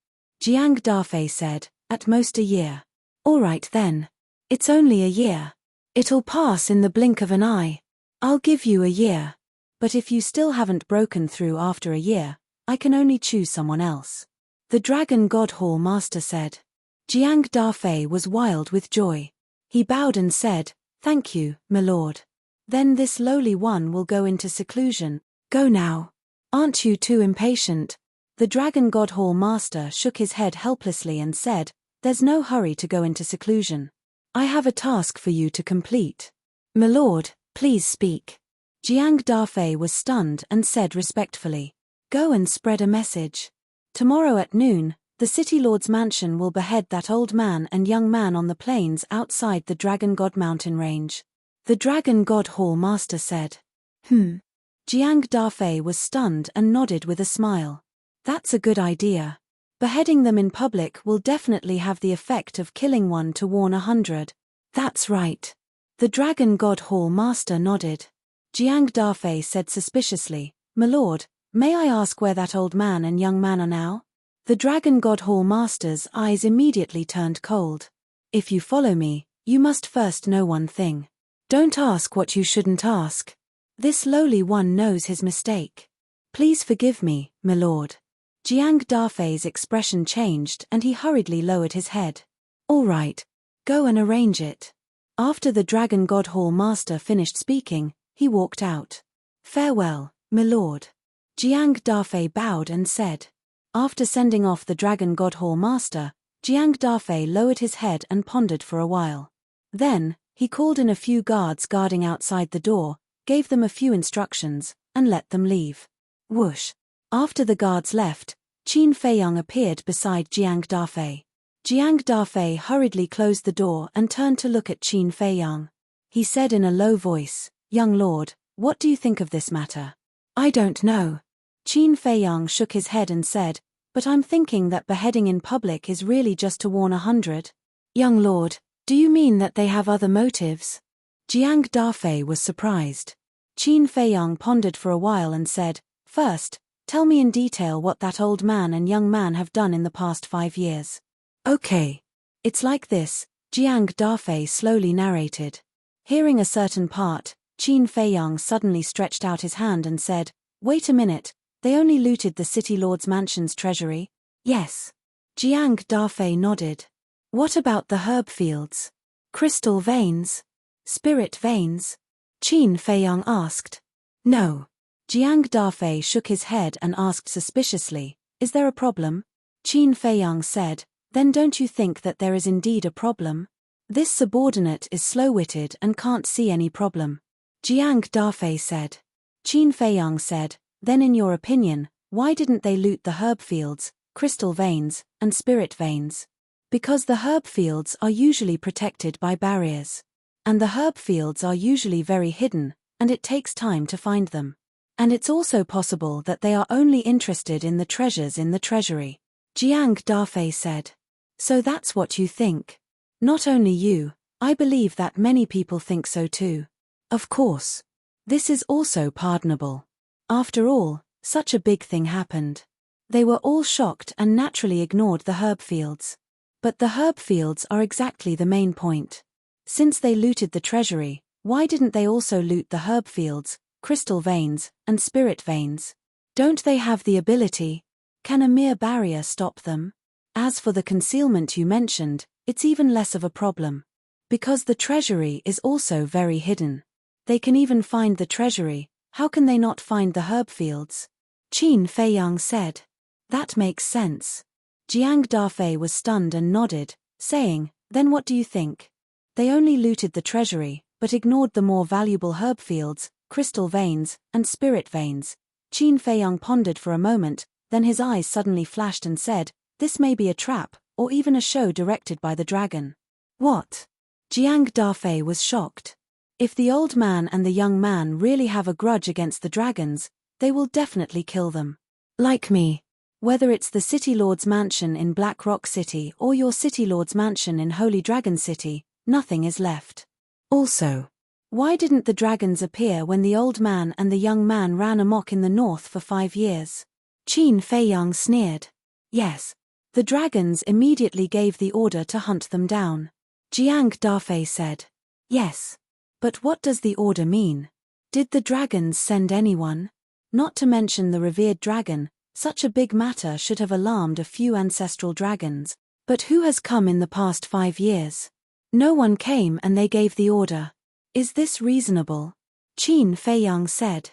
Jiang Dafei said, at most a year. All right then. It's only a year. It'll pass in the blink of an eye. I'll give you a year. But if you still haven't broken through after a year, I can only choose someone else. The Dragon God Hall Master said. Jiang Dafei was wild with joy. He bowed and said, thank you, my lord. Then this lowly one will go into seclusion. Go now. Aren't you too impatient? The Dragon God Hall Master shook his head helplessly and said, there's no hurry to go into seclusion. I have a task for you to complete. My lord, please speak. Jiang Dafei was stunned and said respectfully, go and spread a message. Tomorrow at noon, the City Lord's mansion will behead that old man and young man on the plains outside the Dragon God mountain range. The Dragon God Hall Master said. Jiang Dafei was stunned and nodded with a smile. That's a good idea. Beheading them in public will definitely have the effect of killing one to warn 100. That's right. The Dragon God Hall Master nodded. Jiang Dafei said suspiciously, my lord, may I ask where that old man and young man are now? The Dragon God Hall Master's eyes immediately turned cold. If you follow me, you must first know one thing. Don't ask what you shouldn't ask. This lowly one knows his mistake. Please forgive me, my lord. Jiang Dafei's expression changed and he hurriedly lowered his head. All right. Go and arrange it. After the Dragon God Hall Master finished speaking, he walked out. Farewell, my lord. Jiang Dafei bowed and said. After sending off the Dragon God Hall Master, Jiang Dafei lowered his head and pondered for a while. Then, he called in a few guards guarding outside the door, gave them a few instructions, and let them leave. Whoosh. After the guards left, Qin Feiyang appeared beside Jiang Dafei. Jiang Dafei hurriedly closed the door and turned to look at Qin Feiyang. He said in a low voice, Young lord, what do you think of this matter? I don't know. Qin Feiyang shook his head and said, but I'm thinking that beheading in public is really just to warn 100. Young lord, do you mean that they have other motives? Jiang Dafei was surprised. Qin Feiyang pondered for a while and said, first, tell me in detail what that old man and young man have done in the past 5 years. Okay. It's like this, Jiang Dafei slowly narrated. Hearing a certain part, Qin Feiyang suddenly stretched out his hand and said, wait a minute, they only looted the City Lord's mansion's treasury? Yes. Jiang Dafei nodded. What about the herb fields? Crystal veins? Spirit veins? Qin Feiyang asked. No. Jiang Dafei shook his head and asked suspiciously, is there a problem? Qin Feiyang said, then don't you think that there is indeed a problem? This subordinate is slow-witted and can't see any problem. Jiang Dafei said. Qin Feiyang said, then in your opinion, why didn't they loot the herb fields, crystal veins, and spirit veins? Because the herb fields are usually protected by barriers. And the herb fields are usually very hidden, and it takes time to find them. And it's also possible that they are only interested in the treasures in the treasury. Jiang Dafei said. So that's what you think. Not only you, I believe that many people think so too. Of course. This is also pardonable. After all, such a big thing happened. They were all shocked and naturally ignored the herb fields. But the herb fields are exactly the main point. Since they looted the treasury, why didn't they also loot the herb fields, crystal veins, and spirit veins? Don't they have the ability? Can a mere barrier stop them? As for the concealment you mentioned, it's even less of a problem. Because the treasury is also very hidden. They can even find the treasury, how can they not find the herb fields? Qin Feiyang said. That makes sense. Jiang Dafei was stunned and nodded, saying, then what do you think? They only looted the treasury, but ignored the more valuable herb fields, crystal veins, and spirit veins. Qin Feiyang pondered for a moment, then his eyes suddenly flashed and said, this may be a trap, or even a show directed by the dragon. What? Jiang Dafei was shocked. If the old man and the young man really have a grudge against the dragons, they will definitely kill them. Like me. Whether it's the City Lord's mansion in Black Rock City or your City Lord's mansion in Holy Dragon City, nothing is left. Also, why didn't the dragons appear when the old man and the young man ran amok in the north for 5 years? Qin Feiyang sneered. Yes. The dragons immediately gave the order to hunt them down. Jiang Dafei said. Yes. But what does the order mean? Did the dragons send anyone? Not to mention the revered dragon, such a big matter should have alarmed a few ancestral dragons. But who has come in the past 5 years? No one came and they gave the order. Is this reasonable? Qin Feiyang said.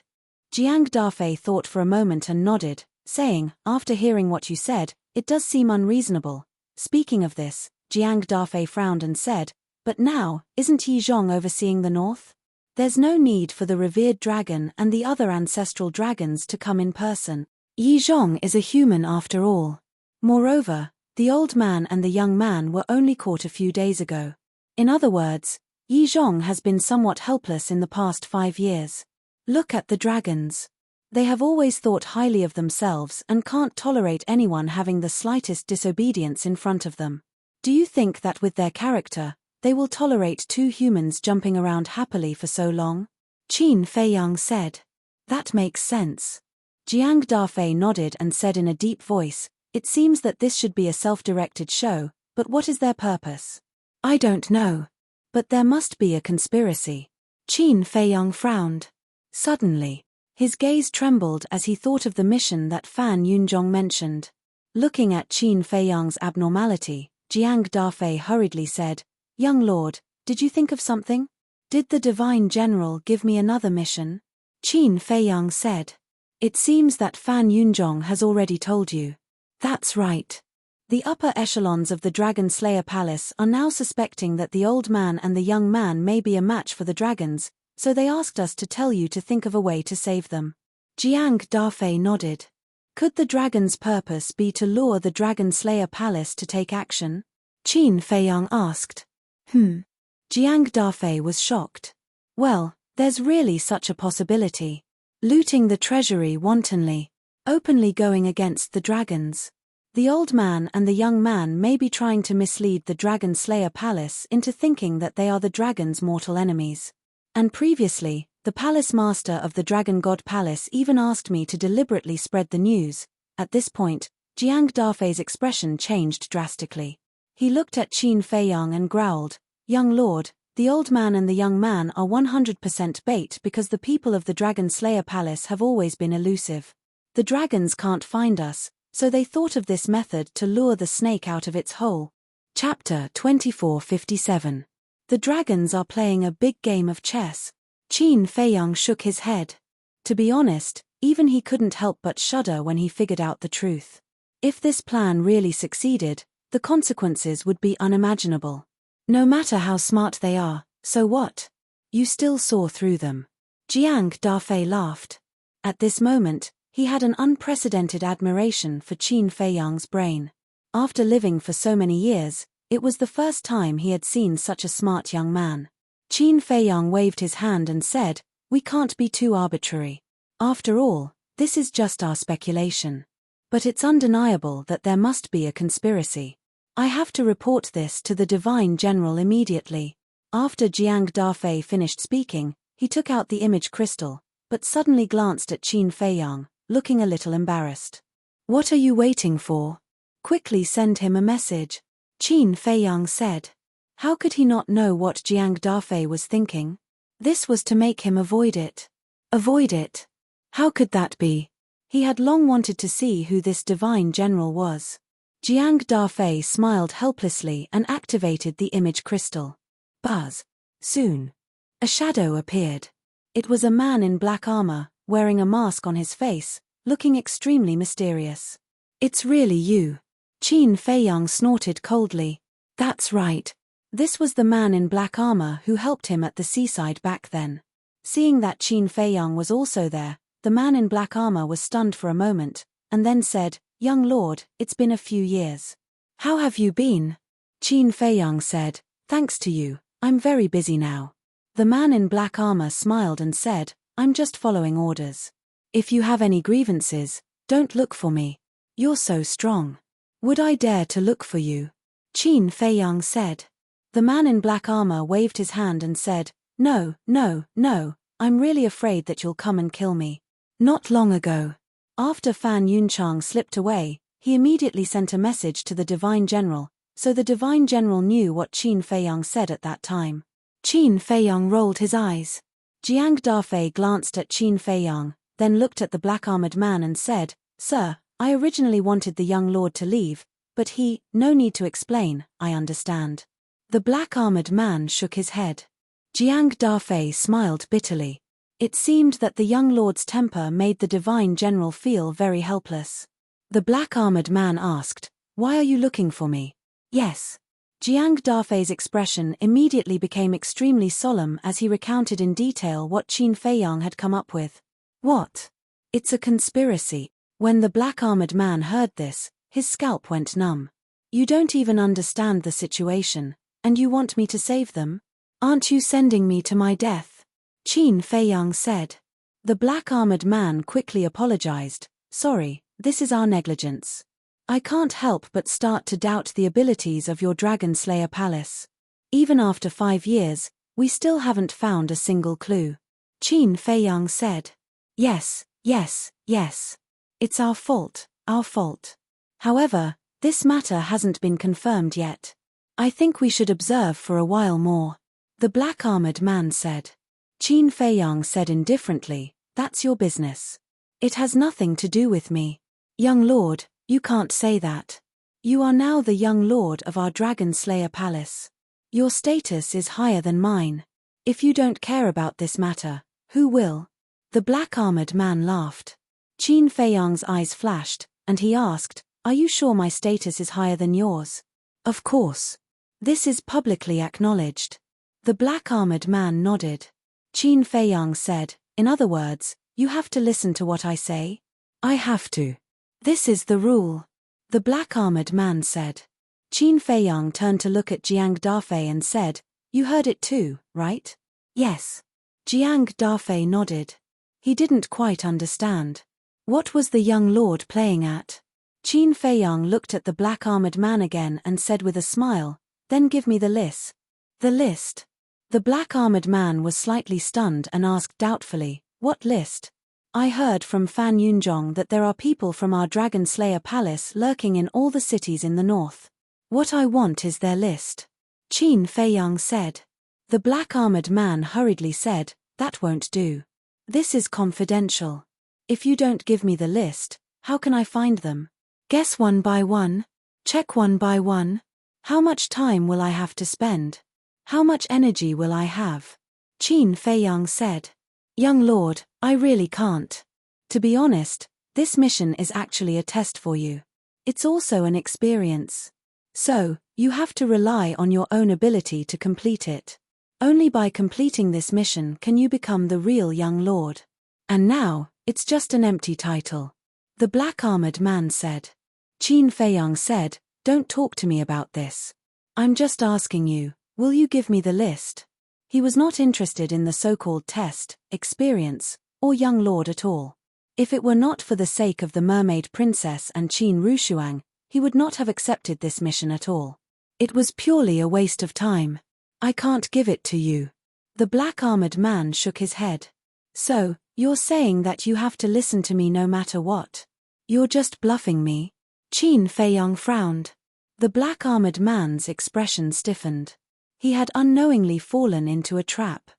Jiang Dafei thought for a moment and nodded, saying, after hearing what you said, it does seem unreasonable. Speaking of this, Jiang Dafei frowned and said, but now, isn't Yi Zhong overseeing the north? There's no need for the revered dragon and the other ancestral dragons to come in person. Yi Zhong is a human after all. Moreover, the old man and the young man were only caught a few days ago. In other words, Yi Zhong has been somewhat helpless in the past 5 years. Look at the dragons. They have always thought highly of themselves and can't tolerate anyone having the slightest disobedience in front of them. Do you think that with their character, they will tolerate 2 humans jumping around happily for so long? Qin Feiyang said. That makes sense. Jiang Dafei nodded and said in a deep voice, it seems that this should be a self-directed show, but what is their purpose? I don't know. But there must be a conspiracy. Qin Feiyang frowned. Suddenly, his gaze trembled as he thought of the mission that Fan Yunzhong mentioned. Looking at Qin Feiyang's abnormality, Jiang Dafei hurriedly said, Young lord, did you think of something? Did the Divine General give me another mission? Qin Feiyang said. It seems that Fan Yunzhong has already told you. That's right. The upper echelons of the Dragon Slayer Palace are now suspecting that the old man and the young man may be a match for the dragons, so they asked us to tell you to think of a way to save them. Jiang Dafei nodded. Could the dragon's purpose be to lure the Dragon Slayer Palace to take action? Qin Feiyang asked. Jiang Dafei was shocked. Well, there's really such a possibility. Looting the treasury wantonly. Openly going against the dragons. The old man and the young man may be trying to mislead the Dragon Slayer Palace into thinking that they are the dragon's mortal enemies. And previously, the palace master of the Dragon God Palace even asked me to deliberately spread the news. At this point, Jiang Dafei's expression changed drastically. He looked at Qin Feiyang and growled, Young lord, the old man and the young man are 100% bait because the people of the Dragon Slayer Palace have always been elusive. The dragons can't find us, so they thought of this method to lure the snake out of its hole. Chapter 2457. The dragons are playing a big game of chess. Qin Feiyang shook his head. To be honest, even he couldn't help but shudder when he figured out the truth. If this plan really succeeded, the consequences would be unimaginable. No matter how smart they are, so what? You still saw through them. Jiang Dafei laughed. At this moment, he had an unprecedented admiration for Qin Feiyang's brain. After living for so many years, it was the first time he had seen such a smart young man. Qin Feiyang waved his hand and said, We can't be too arbitrary. After all, this is just our speculation. But it's undeniable that there must be a conspiracy. I have to report this to the Divine General immediately. After Jiang Dafei finished speaking, he took out the image crystal, but suddenly glanced at Qin Feiyang, looking a little embarrassed. What are you waiting for? Quickly send him a message. Qin Feiyang said. How could he not know what Jiang Dafei was thinking? This was to make him avoid it. Avoid it? How could that be? He had long wanted to see who this Divine General was. Jiang Dafei smiled helplessly and activated the image crystal. Buzz. Soon. A shadow appeared. It was a man in black armor, wearing a mask on his face, looking extremely mysterious. It's really you. Qin Feiyang snorted coldly. That's right. This was the man in black armor who helped him at the seaside back then. Seeing that Qin Feiyang was also there, the man in black armor was stunned for a moment, and then said, Young lord, it's been a few years. How have you been? Qin Feiyang said, Thanks to you, I'm very busy now. The man in black armor smiled and said, I'm just following orders. If you have any grievances, don't look for me. You're so strong. Would I dare to look for you? Qin Feiyang said. The man in black armor waved his hand and said, No, no, no, I'm really afraid that you'll come and kill me. Not long ago, after Fan Yunchang slipped away, he immediately sent a message to the Divine General, so the Divine General knew what Qin Feiyang said at that time. Qin Feiyang rolled his eyes. Jiang Dafei glanced at Qin Feiyang, then looked at the black-armored man and said, Sir, I originally wanted the young lord to leave, but no need to explain, I understand. The black-armored man shook his head. Jiang Dafei smiled bitterly. It seemed that the young lord's temper made the Divine General feel very helpless. The black-armored man asked, Why are you looking for me? Yes. Jiang Dafei's expression immediately became extremely solemn as he recounted in detail what Qin Feiyang had come up with. What? It's a conspiracy. When the black-armored man heard this, his scalp went numb. You don't even understand the situation, and you want me to save them? Aren't you sending me to my death? Qin Feiyang said. The black-armored man quickly apologized. Sorry, this is our negligence. I can't help but start to doubt the abilities of your Dragon Slayer Palace. Even after 5 years, we still haven't found a single clue. Qin Feiyang said. Yes, yes, yes. It's our fault, our fault. However, this matter hasn't been confirmed yet. I think we should observe for a while more. The black-armored man said. Qin Feiyang said indifferently, That's your business. It has nothing to do with me. Young lord, you can't say that. You are now the young lord of our Dragon Slayer Palace. Your status is higher than mine. If you don't care about this matter, who will? The black-armored man laughed. Qin Feiyang's eyes flashed, and he asked, Are you sure my status is higher than yours? Of course. This is publicly acknowledged. The black-armored man nodded. Qin Feiyang said, In other words, you have to listen to what I say? I have to. This is the rule. The black-armored man said. Qin Feiyang turned to look at Jiang Dafei and said, You heard it too, right? Yes. Jiang Dafei nodded. He didn't quite understand. What was the young lord playing at? Qin Feiyang looked at the black-armored man again and said with a smile, Then give me the list. The list? The black-armored man was slightly stunned and asked doubtfully, What list? I heard from Fan Yunjong that there are people from our Dragon Slayer Palace lurking in all the cities in the north. What I want is their list. Qin Feiyang said. The black-armored man hurriedly said, That won't do. This is confidential. If you don't give me the list, how can I find them? Guess one by one? Check one by one? How much time will I have to spend? How much energy will I have? Qin Feiyang said. Young lord, I really can't. To be honest, this mission is actually a test for you. It's also an experience. So, you have to rely on your own ability to complete it. Only by completing this mission can you become the real young lord. And now, it's just an empty title. The black-armored man said. Qin Feiyang said, Don't talk to me about this. I'm just asking you, will you give me the list? He was not interested in the so-called test, experience, or young lord at all. If it were not for the sake of the mermaid princess and Qin Rushuang, he would not have accepted this mission at all. It was purely a waste of time. I can't give it to you. The black-armored man shook his head. So, you're saying that you have to listen to me no matter what? You're just bluffing me? Qin Feiyang frowned. The black-armored man's expression stiffened. He had unknowingly fallen into a trap.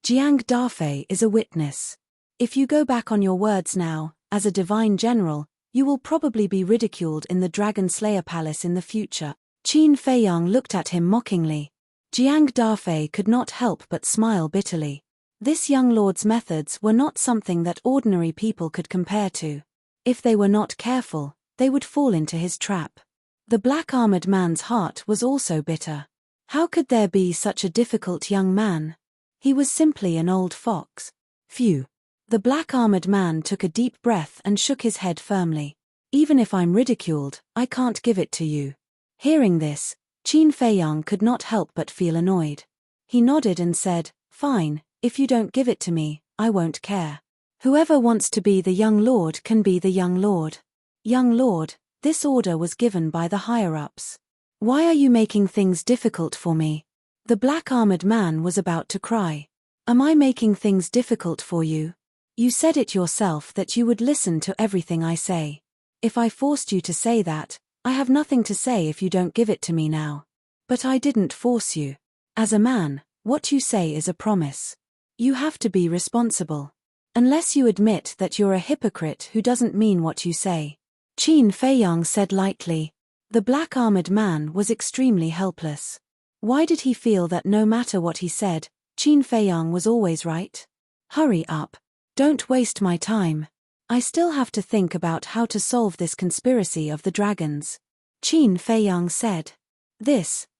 Jiang Dafei is a witness. If you go back on your words now, as a divine general, you will probably be ridiculed in the Dragon Slayer Palace in the future. Qin Feiyang looked at him mockingly. Jiang Dafei could not help but smile bitterly. This young lord's methods were not something that ordinary people could compare to. If they were not careful, they would fall into his trap. The black-armored man's heart was also bitter. How could there be such a difficult young man? He was simply an old fox. Phew. The black-armored man took a deep breath and shook his head firmly. Even if I'm ridiculed, I can't give it to you. Hearing this, Qin Feiyang could not help but feel annoyed. He nodded and said, "Fine, if you don't give it to me, I won't care. Whoever wants to be the young lord can be the young lord." "Young lord, this order was given by the higher-ups. Why are you making things difficult for me?" The black-armored man was about to cry. "Am I making things difficult for you? You said it yourself that you would listen to everything I say. If I forced you to say that, I have nothing to say if you don't give it to me now. But I didn't force you. As a man, what you say is a promise. You have to be responsible. Unless you admit that you're a hypocrite who doesn't mean what you say." Qin Feiyang said lightly. The black-armored man was extremely helpless. Why did he feel that no matter what he said, Qin Feiyang was always right? "Hurry up. Don't waste my time. I still have to think about how to solve this conspiracy of the dragons," Qin Feiyang said.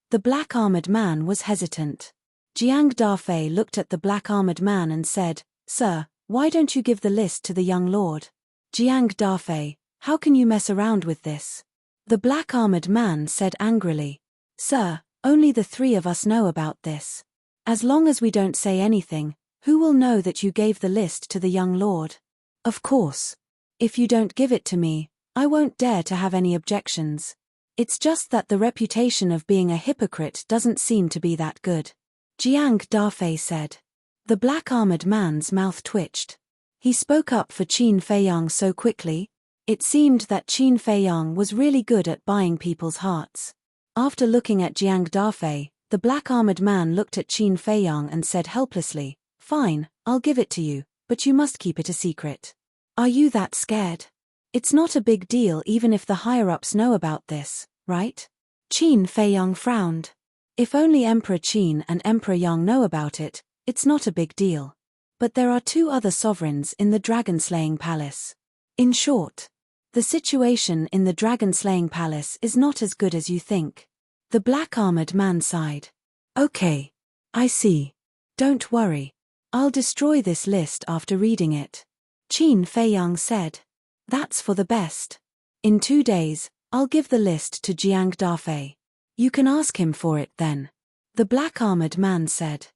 The black-armored man was hesitant. Jiang Dafei looked at the black-armored man and said, "Sir, why don't you give the list to the young lord?" "Jiang Dafei, how can you mess around with this?" The black-armored man said angrily. "Sir, only the three of us know about this. As long as we don't say anything, who will know that you gave the list to the young lord?" "Of course. If you don't give it to me, I won't dare to have any objections. It's just that the reputation of being a hypocrite doesn't seem to be that good," Jiang Dafei said. The black-armored man's mouth twitched. He spoke up for Qin Feiyang so quickly. It seemed that Qin Feiyang was really good at buying people's hearts. After looking at Jiang Dafei, the black-armored man looked at Qin Feiyang and said helplessly, "Fine, I'll give it to you, but you must keep it a secret." "Are you that scared? It's not a big deal even if the higher-ups know about this, right?" Qin Feiyang frowned. "If only Emperor Qin and Emperor Yang know about it, it's not a big deal. But there are two other sovereigns in the dragon-slaying palace. In short, the situation in the dragon-slaying palace is not as good as you think." The black-armored man sighed. "Okay. I see. Don't worry. I'll destroy this list after reading it," Qin Feiyang said. "That's for the best. In 2 days, I'll give the list to Jiang Dafei. You can ask him for it then," the black-armored man said.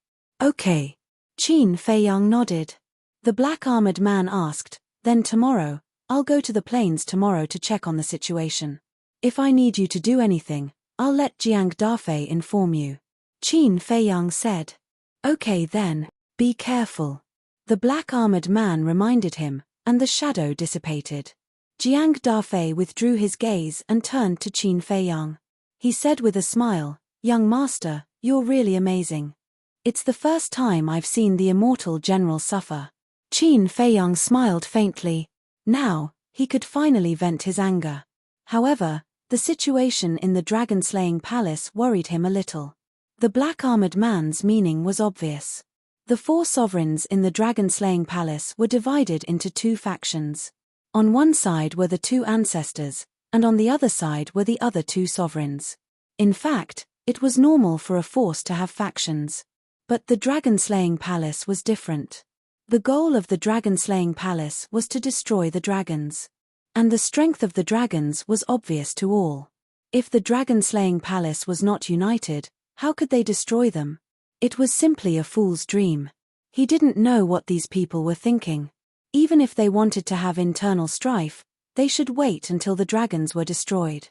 "Okay." Qin Feiyang nodded. The black-armored man asked, "Then tomorrow, I'll go to the plains tomorrow to check on the situation. If I need you to do anything, I'll let Jiang Dafei inform you," Qin Feiyang said. "Okay then, be careful," the black-armored man reminded him, and the shadow dissipated. Jiang Dafei withdrew his gaze and turned to Qin Feiyang. He said with a smile, "Young master, you're really amazing. It's the first time I've seen the immortal general suffer." Qin Feiyang smiled faintly. Now, he could finally vent his anger. However, the situation in the dragon-slaying palace worried him a little. The black-armored man's meaning was obvious. The 4 sovereigns in the dragon-slaying palace were divided into 2 factions. On one side were the 2 ancestors, and on the other side were the other 2 sovereigns. In fact, it was normal for a force to have factions. But the dragon-slaying palace was different. The goal of the dragon-slaying palace was to destroy the dragons. And the strength of the dragons was obvious to all. If the dragon-slaying palace was not united, how could they destroy them? It was simply a fool's dream. He didn't know what these people were thinking. Even if they wanted to have internal strife, they should wait until the dragons were destroyed.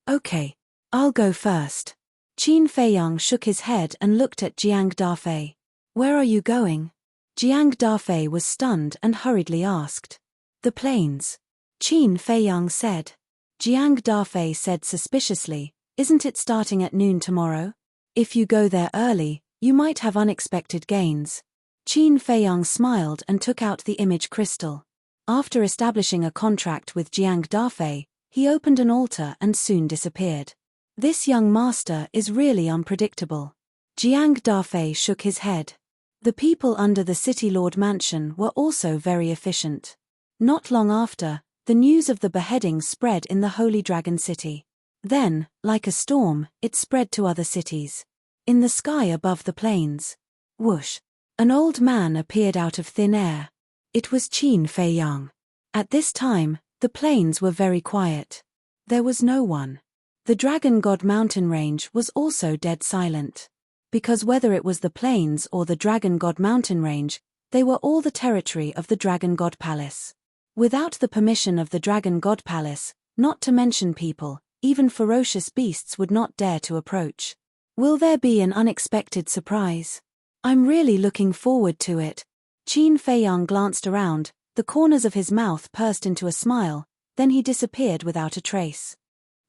"Okay. I'll go first." Qin Feiyang shook his head and looked at Jiang Dafei. "Where are you going?" Jiang Dafei was stunned and hurriedly asked. "The plains," Qin Feiyang said. Jiang Dafei said suspiciously, "Isn't it starting at noon tomorrow? If you go there early, you might have unexpected gains." Qin Feiyang smiled and took out the image crystal. After establishing a contract with Jiang Dafei, he opened an altar and soon disappeared. This young master is really unpredictable. Jiang Dafei shook his head. The people under the City Lord Mansion were also very efficient. Not long after, the news of the beheading spread in the Holy Dragon City. Then, like a storm, it spread to other cities. In the sky above the plains, whoosh, an old man appeared out of thin air. It was Qin Feiyang. At this time, the plains were very quiet. There was no one. The Dragon God mountain range was also dead silent. because whether it was the plains or the Dragon God mountain range, they were all the territory of the Dragon God Palace. Without the permission of the Dragon God Palace, not to mention people, even ferocious beasts would not dare to approach. Will there be an unexpected surprise? I'm really looking forward to it. Qin Feiyang glanced around, the corners of his mouth pursed into a smile, then he disappeared without a trace.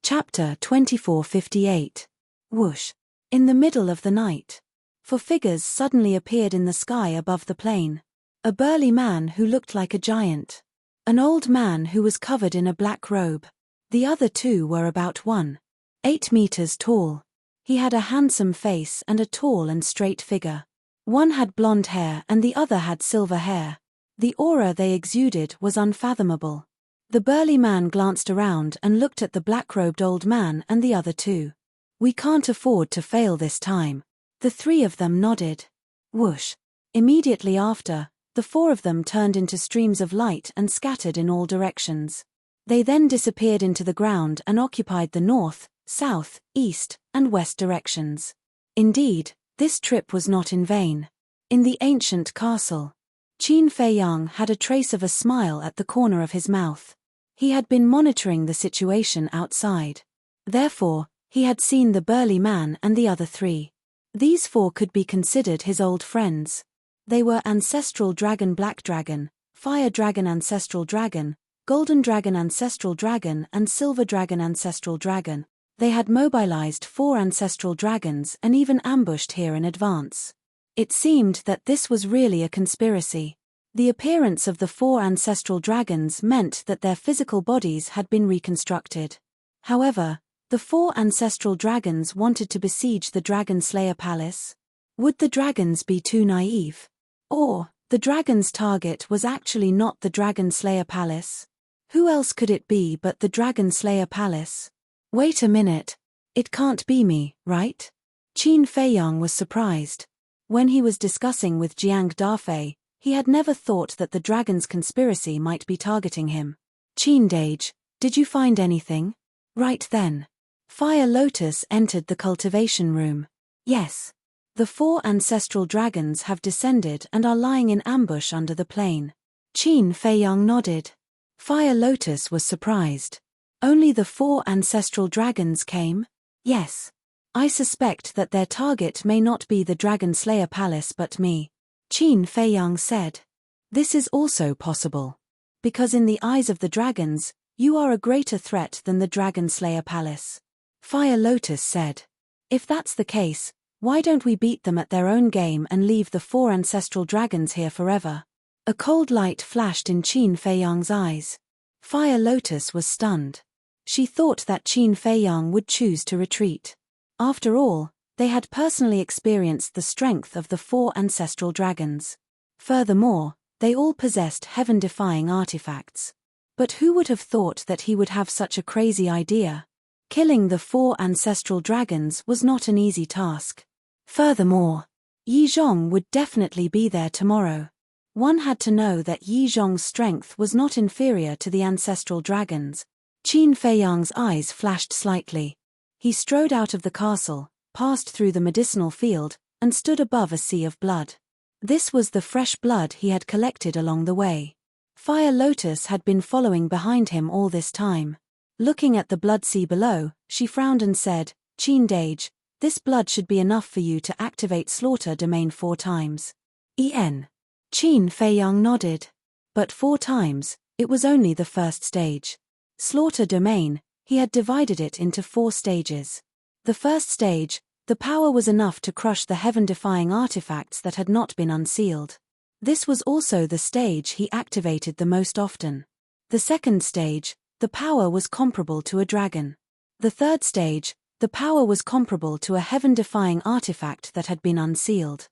Chapter 2458. Whoosh. In the middle of the night. Four figures suddenly appeared in the sky above the plain. A burly man who looked like a giant. An old man who was covered in a black robe. The other two were about 1.8 meters tall. He had a handsome face and a tall and straight figure. One had blonde hair and the other had silver hair. The aura they exuded was unfathomable. The burly man glanced around and looked at the black-robed old man and the other two. We can't afford to fail this time. The three of them nodded. Whoosh. Immediately after, the four of them turned into streams of light and scattered in all directions. They then disappeared into the ground and occupied the north, south, east, and west directions. Indeed, this trip was not in vain. In the ancient castle, Qin Feiyang had a trace of a smile at the corner of his mouth. He had been monitoring the situation outside. Therefore, he had seen the burly man and the other three. These four could be considered his old friends. They were Ancestral Dragon, Black Dragon, Fire Dragon, Ancestral Dragon, Golden Dragon, Ancestral Dragon, and Silver Dragon, Ancestral Dragon. They had mobilized 4 ancestral dragons and even ambushed here in advance. It seemed that this was really a conspiracy. The appearance of the 4 ancestral dragons meant that their physical bodies had been reconstructed. However, the 4 ancestral dragons wanted to besiege the Dragon Slayer Palace. Would the dragons be too naive? Or, the dragon's target was actually not the Dragon Slayer Palace? Who else could it be but the Dragon Slayer Palace? Wait a minute. It can't be me, right? Qin Feiyang was surprised. When he was discussing with Jiang Dafei, he had never thought that the dragon's conspiracy might be targeting him. Qin Dage, did you find anything? Right then. Fire Lotus entered the cultivation room. Yes. The 4 ancestral dragons have descended and are lying in ambush under the plain. Qin Feiyang nodded. Fire Lotus was surprised. Only the 4 ancestral dragons came? Yes. I suspect that their target may not be the Dragon Slayer Palace but me. Qin Feiyang said. This is also possible. Because in the eyes of the dragons, you are a greater threat than the Dragon Slayer Palace. Fire Lotus said. If that's the case, why don't we beat them at their own game and leave the 4 ancestral dragons here forever? A cold light flashed in Qin Feiyang's eyes. Fire Lotus was stunned. She thought that Qin Feiyang would choose to retreat. After all, they had personally experienced the strength of the 4 ancestral dragons. Furthermore, they all possessed heaven-defying artifacts. But who would have thought that he would have such a crazy idea? Killing the 4 ancestral dragons was not an easy task. Furthermore, Yi Zhong would definitely be there tomorrow. One had to know that Yi Zhong's strength was not inferior to the ancestral dragons. Qin Feiyang's eyes flashed slightly. He strode out of the castle, passed through the medicinal field, and stood above a sea of blood. This was the fresh blood he had collected along the way. Fire Lotus had been following behind him all this time. Looking at the blood sea below, she frowned and said, Qin Dage, this blood should be enough for you to activate Slaughter Domain 4 times. Qin Feiyang nodded. But 4 times, it was only the first stage. Slaughter Domain, he had divided it into 4 stages. The first stage, the power was enough to crush the heaven-defying artifacts that had not been unsealed. This was also the stage he activated the most often. The second stage, the power was comparable to a dragon. The third stage, the power was comparable to a heaven-defying artifact that had been unsealed.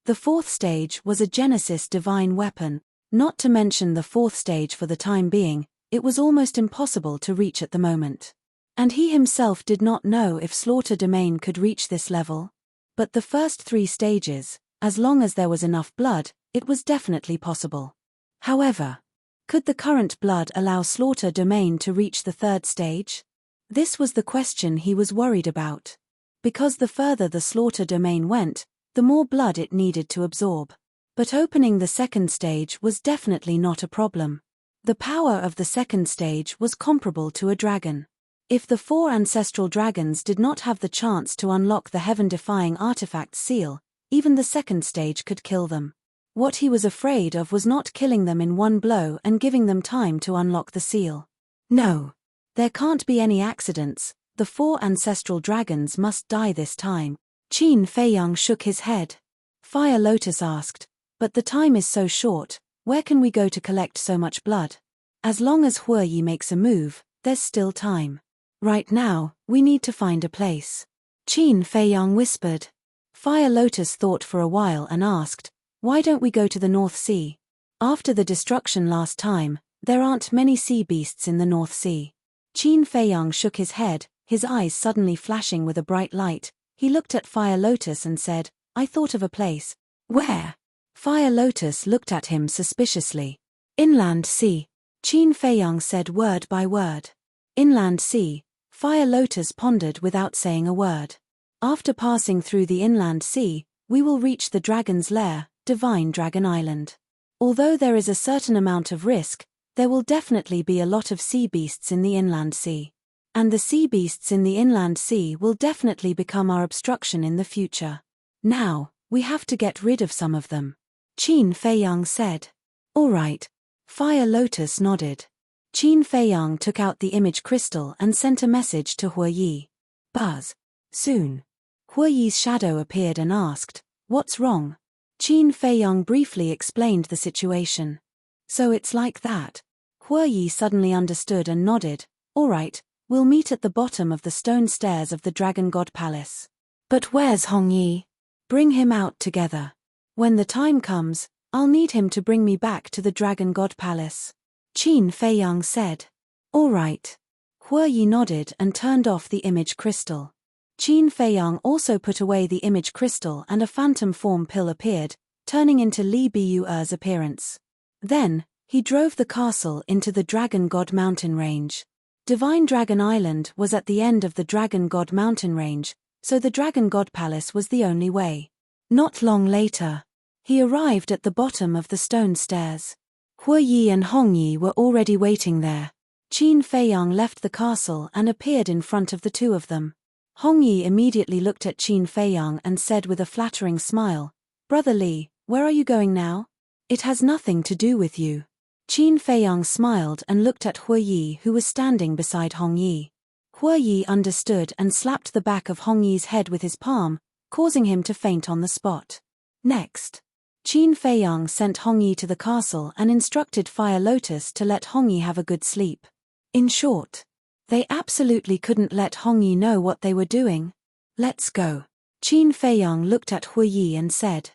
The fourth stage was a Genesis divine weapon, not to mention the fourth stage for the time being, it was almost impossible to reach at the moment. And he himself did not know if Slaughter Domain could reach this level. But the first 3 stages, as long as there was enough blood, it was definitely possible. However, could the current blood allow Slaughter Domain to reach the 3rd stage? This was the question he was worried about. because the further the slaughter domain went, the more blood it needed to absorb. But opening the second stage was definitely not a problem. The power of the second stage was comparable to a dragon. If the 4 ancestral dragons did not have the chance to unlock the heaven-defying artifact seal, even the second stage could kill them. What he was afraid of was not killing them in one blow and giving them time to unlock the seal. No. There can't be any accidents, the 4 ancestral dragons must die this time. Qin Feiyang shook his head. Fire Lotus asked, but the time is so short, where can we go to collect so much blood? As long as Huoyi makes a move, there's still time. Right now, we need to find a place. Qin Feiyang whispered. Fire Lotus thought for a while and asked, why don't we go to the North Sea? After the destruction last time, there aren't many sea beasts in the North Sea. Qin Feiyang shook his head, his eyes suddenly flashing with a bright light. He looked at Fire Lotus and said, I thought of a place. Where? Fire Lotus looked at him suspiciously. Inland Sea. Qin Feiyang said word by word. Inland Sea. Fire Lotus pondered without saying a word. After passing through the Inland Sea, we will reach the dragon's lair, Divine Dragon Island. Although there is a certain amount of risk, there will definitely be a lot of sea beasts in the Inland Sea. And the sea beasts in the Inland Sea will definitely become our obstruction in the future. Now, we have to get rid of some of them. Qin Feiyang said. All right. Fire Lotus nodded. Qin Feiyang took out the image crystal and sent a message to Huoyi. Buzz. Soon. Huoyi's shadow appeared and asked, what's wrong? Qin Feiyang briefly explained the situation. So it's like that. Huoyi suddenly understood and nodded. All right, we'll meet at the bottom of the stone stairs of the Dragon God Palace. But where's Hongyi? Bring him out together. When the time comes, I'll need him to bring me back to the Dragon God Palace. Qin Feiyang said. All right. Huoyi nodded and turned off the image crystal. Qin Feiyang also put away the image crystal and a phantom form pill appeared, turning into Li Buer's appearance. Then, he drove the castle into the Dragon God mountain range. Divine Dragon Island was at the end of the Dragon God mountain range, so the Dragon God Palace was the only way. Not long later, he arrived at the bottom of the stone stairs. Huoyi and Hongyi were already waiting there. Qin Feiyang left the castle and appeared in front of the two of them. Hongyi immediately looked at Qin Feiyang and said with a flattering smile, Brother Li, where are you going now? It has nothing to do with you. Qin Feiyang smiled and looked at Huoyi who was standing beside Hongyi. Huoyi understood and slapped the back of Hongyi's head with his palm, causing him to faint on the spot. Next, Qin Feiyang sent Hongyi to the castle and instructed Fire Lotus to let Hongyi have a good sleep. In short, they absolutely couldn't let Hongyi know what they were doing. Let's go. Qin Feiyang looked at Huoyi and said.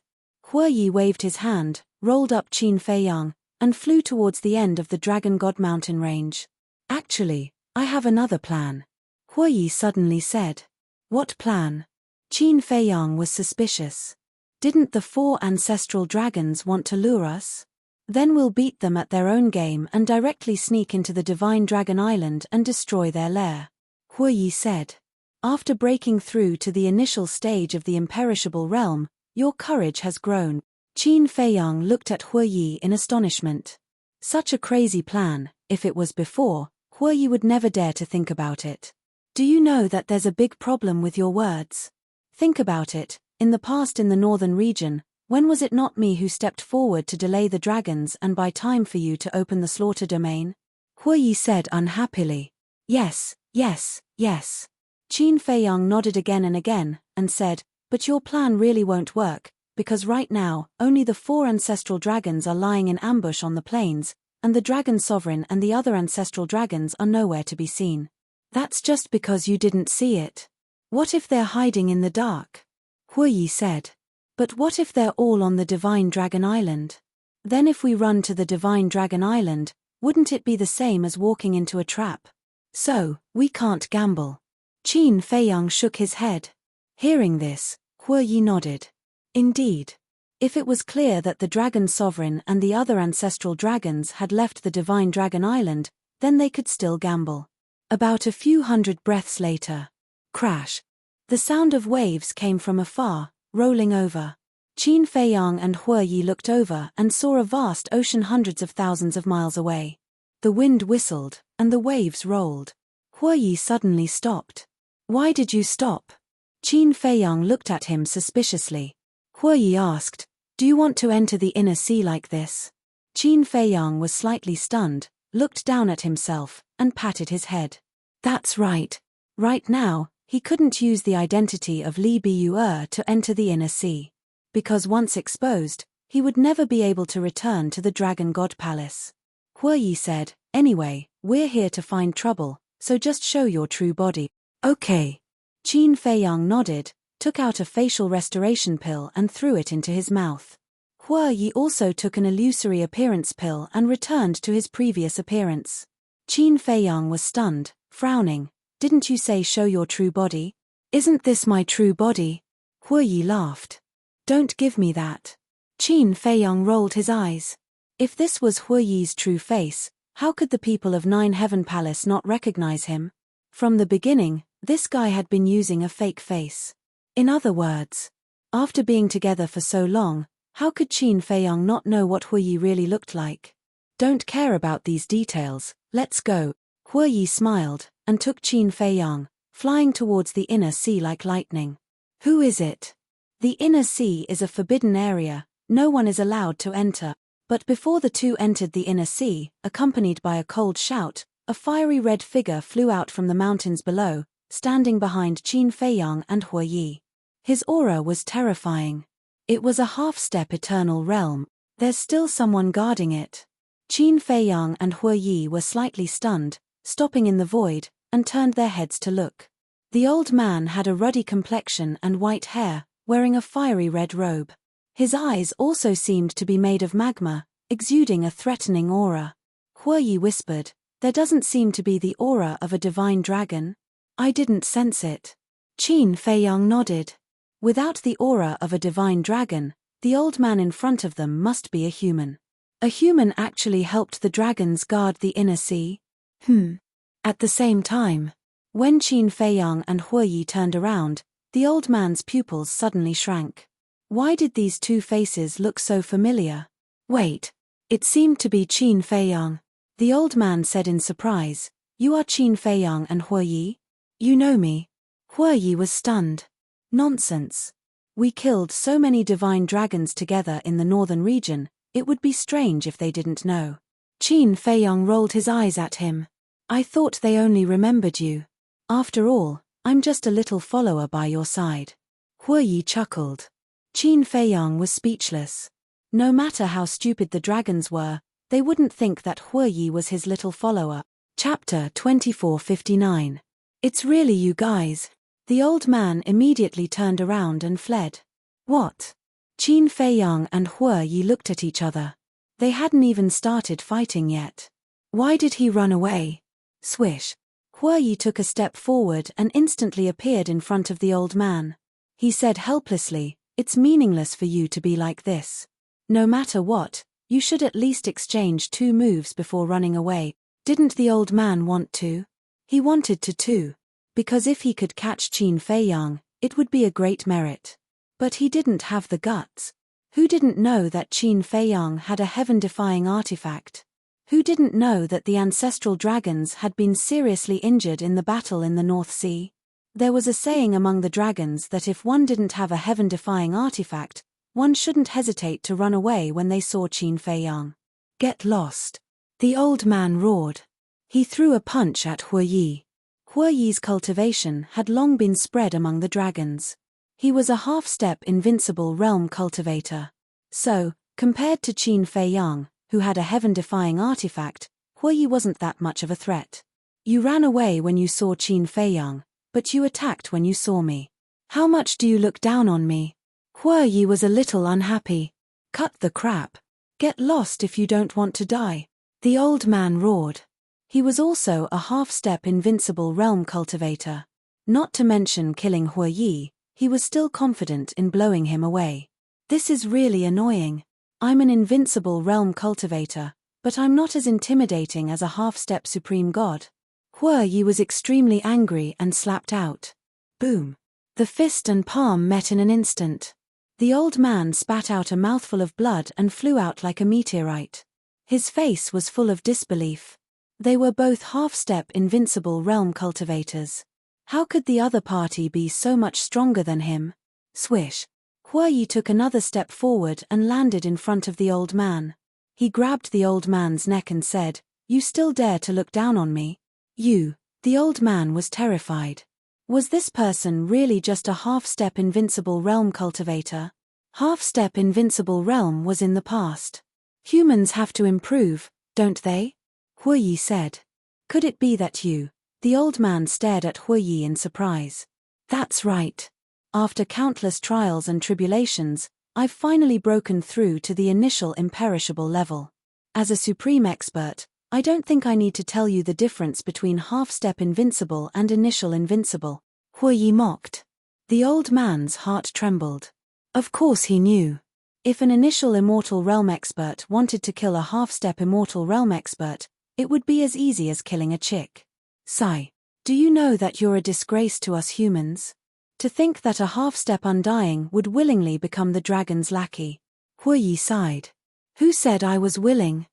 Huoyi waved his hand, rolled up Qin Feiyang, and flew towards the end of the Dragon God mountain range. Actually, I have another plan. Huoyi suddenly said. What plan? Qin Feiyang was suspicious. Didn't the 4 ancestral dragons want to lure us? Then we'll beat them at their own game and directly sneak into the Divine Dragon Island and destroy their lair. Huoyi said. After breaking through to the initial stage of the imperishable realm, your courage has grown. Qin Feiyang looked at Huoyi in astonishment. Such a crazy plan, if it was before, Huoyi would never dare to think about it. Do you know that there's a big problem with your words? Think about it. In the past in the northern region, when was it not me who stepped forward to delay the dragons and buy time for you to open the slaughter domain? Huoyi said unhappily. Yes, yes, yes. Qin Feiyang nodded again and said, but your plan really won't work, because right now, only the 4 ancestral dragons are lying in ambush on the plains, and the Dragon Sovereign and the other ancestral dragons are nowhere to be seen. That's just because you didn't see it. What if they're hiding in the dark? Huoyi said. But what if they're all on the Divine Dragon Island? Then if we run to the Divine Dragon Island, wouldn't it be the same as walking into a trap? So, we can't gamble. Qin Feiyang shook his head. Hearing this, Huoyi nodded. Indeed. If it was clear that the Dragon Sovereign and the other ancestral dragons had left the Divine Dragon Island, then they could still gamble. About a few hundred breaths later. Crash. The sound of waves came from afar, rolling over. Qin Feiyang and Hue Yi looked over and saw a vast ocean hundreds of thousands of miles away. The wind whistled, and the waves rolled. Hue Yi suddenly stopped. "Why did you stop?" Qin Feiyang looked at him suspiciously. Hue Yi asked, "Do you want to enter the inner sea like this?" Qin Feiyang was slightly stunned, looked down at himself, and patted his head. That's right. Right now, he couldn't use the identity of Li Biyue to enter the inner sea. Because once exposed, he would never be able to return to the Dragon God Palace. Hue Yi said, "Anyway, we're here to find trouble, so just show your true body." "Okay." Qin Feiyang nodded, took out a facial restoration pill and threw it into his mouth. Hue Yi also took an illusory appearance pill and returned to his previous appearance. Qin Feiyang was stunned, frowning. "Didn't you say show your true body?" "Isn't this my true body?" Hue Yi laughed. "Don't give me that." Qin Feiyang rolled his eyes. If this was Hue Yi's true face, how could the people of Nine Heaven Palace not recognize him? From the beginning, this guy had been using a fake face. In other words, after being together for so long, how could Qin Feiyang not know what Hue Yi really looked like? "Don't care about these details, let's go." Hue Yi smiled, and took Qin Feiyang, flying towards the inner sea like lightning. "Who is it?" The inner sea is a forbidden area, no one is allowed to enter. But before the two entered the inner sea, accompanied by a cold shout, a fiery red figure flew out from the mountains below, standing behind Qin Feiyang and Hue Yi. His aura was terrifying. It was a half-step eternal realm. There's still someone guarding it. Qin Feiyang and Hue Yi were slightly stunned, stopping in the void, and turned their heads to look. The old man had a ruddy complexion and white hair, wearing a fiery red robe. His eyes also seemed to be made of magma, exuding a threatening aura. Hue Yi whispered, "There doesn't seem to be the aura of a divine dragon." "I didn't sense it." Qin Feiyang nodded. Without the aura of a divine dragon, the old man in front of them must be a human. A human actually helped the dragons guard the inner sea? At the same time, when Qin Feiyang and Hue Yi turned around, the old man's pupils suddenly shrank. Why did these two faces look so familiar? Wait. It seemed to be Qin Feiyang. The old man said in surprise, "You are Qin Feiyang and Hue Yi? You know me?" Hue Yi was stunned. "Nonsense. We killed so many divine dragons together in the northern region, it would be strange if they didn't know." Qin Feiyang rolled his eyes at him. "I thought they only remembered you. After all, I'm just a little follower by your side." Hue Yi chuckled. Qin Feiyang was speechless. No matter how stupid the dragons were, they wouldn't think that Hue Yi was his little follower. Chapter 2459. "It's really you guys." The old man immediately turned around and fled. "What?" Qin Feiyang and Hue Yi looked at each other. They hadn't even started fighting yet. Why did he run away? Swish. Hue Yi took a step forward and instantly appeared in front of the old man. He said helplessly, "It's meaningless for you to be like this. No matter what, you should at least exchange 2 moves before running away." Didn't the old man want to? He wanted to too. Because if he could catch Qin Feiyang, it would be a great merit. But he didn't have the guts. Who didn't know that Qin Feiyang had a heaven-defying artifact? Who didn't know that the ancestral dragons had been seriously injured in the battle in the North Sea? There was a saying among the dragons that if one didn't have a heaven-defying artifact, one shouldn't hesitate to run away when they saw Qin Feiyang. "Get lost!" the old man roared. He threw a punch at Hue Yi. Hue Yi's cultivation had long been spread among the dragons. He was a half-step invincible realm cultivator. So, compared to Qin Feiyang, who had a heaven-defying artifact, Hue Yi wasn't that much of a threat. "You ran away when you saw Qin Feiyang, but you attacked when you saw me. How much do you look down on me?" Hue Yi was a little unhappy. "Cut the crap. Get lost if you don't want to die," the old man roared. He was also a half-step invincible realm cultivator. Not to mention killing Hue Yi, he was still confident in blowing him away. "This is really annoying. I'm an invincible realm cultivator, but I'm not as intimidating as a half-step supreme god." Hue Yi was extremely angry and slapped out. Boom. The fist and palm met in an instant. The old man spat out a mouthful of blood and flew out like a meteorite. His face was full of disbelief. They were both half-step invincible realm cultivators. How could the other party be so much stronger than him? Swish. Huoyi took another step forward and landed in front of the old man. He grabbed the old man's neck and said, "You still dare to look down on me? You." The old man was terrified. Was this person really just a half-step invincible realm cultivator? Half-step invincible realm was in the past. Humans have to improve, don't they? Huoyi said. Could it be that you? The old man stared at Huoyi in surprise. That's right. After countless trials and tribulations, I've finally broken through to the initial imperishable level. As a supreme expert, I don't think I need to tell you the difference between half-step invincible and initial invincible. Huoyi mocked. The old man's heart trembled. Of course he knew. If an initial immortal realm expert wanted to kill a half-step immortal realm expert, it would be as easy as killing a chick. Sigh. Do you know that you're a disgrace to us humans? To think that a half-step undying would willingly become the dragon's lackey. Huoyi sighed. Who said I was willing?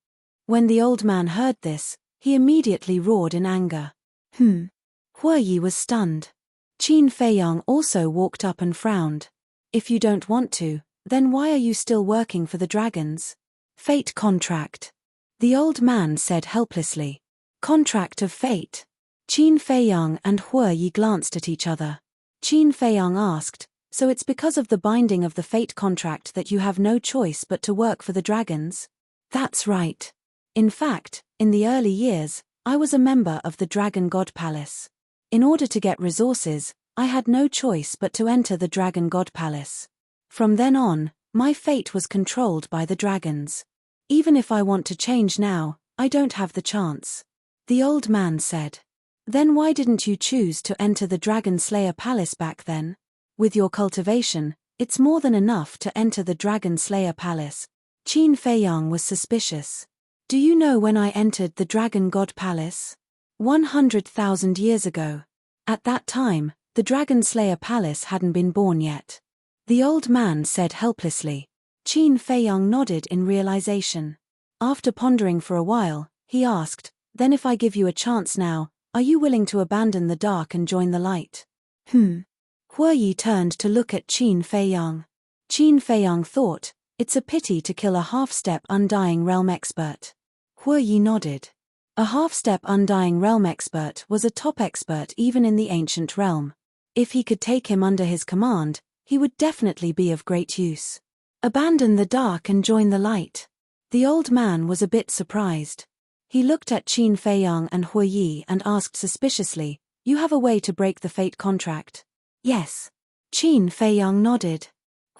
When the old man heard this, he immediately roared in anger. Huoyi was stunned. Qin Feiyang also walked up and frowned. If you don't want to, then why are you still working for the dragons? Fate contract. The old man said helplessly. Contract of fate. Qin Feiyang and Huoyi glanced at each other. Qin Feiyang asked, so it's because of the binding of the fate contract that you have no choice but to work for the dragons? That's right. In fact, in the early years, I was a member of the Dragon God Palace. In order to get resources, I had no choice but to enter the Dragon God Palace. From then on, my fate was controlled by the dragons. Even if I want to change now, I don't have the chance. The old man said. Then why didn't you choose to enter the Dragon Slayer Palace back then? With your cultivation, it's more than enough to enter the Dragon Slayer Palace. Qin Feiyang was suspicious. Do you know when I entered the Dragon God Palace? 100,000 years ago. At that time, the Dragon Slayer Palace hadn't been born yet. The old man said helplessly. Qin Feiyang nodded in realization. After pondering for a while, he asked, then if I give you a chance now, are you willing to abandon the dark and join the light? Huoyi turned to look at Qin Feiyang. Qin Feiyang thought, it's a pity to kill a half-step undying realm expert. Huoyi nodded. A half-step undying realm expert was a top expert even in the ancient realm. If he could take him under his command, he would definitely be of great use. Abandon the dark and join the light. The old man was a bit surprised. He looked at Qin Feiyang and Huoyi and asked suspiciously, you have a way to break the fate contract? Yes. Qin Feiyang nodded.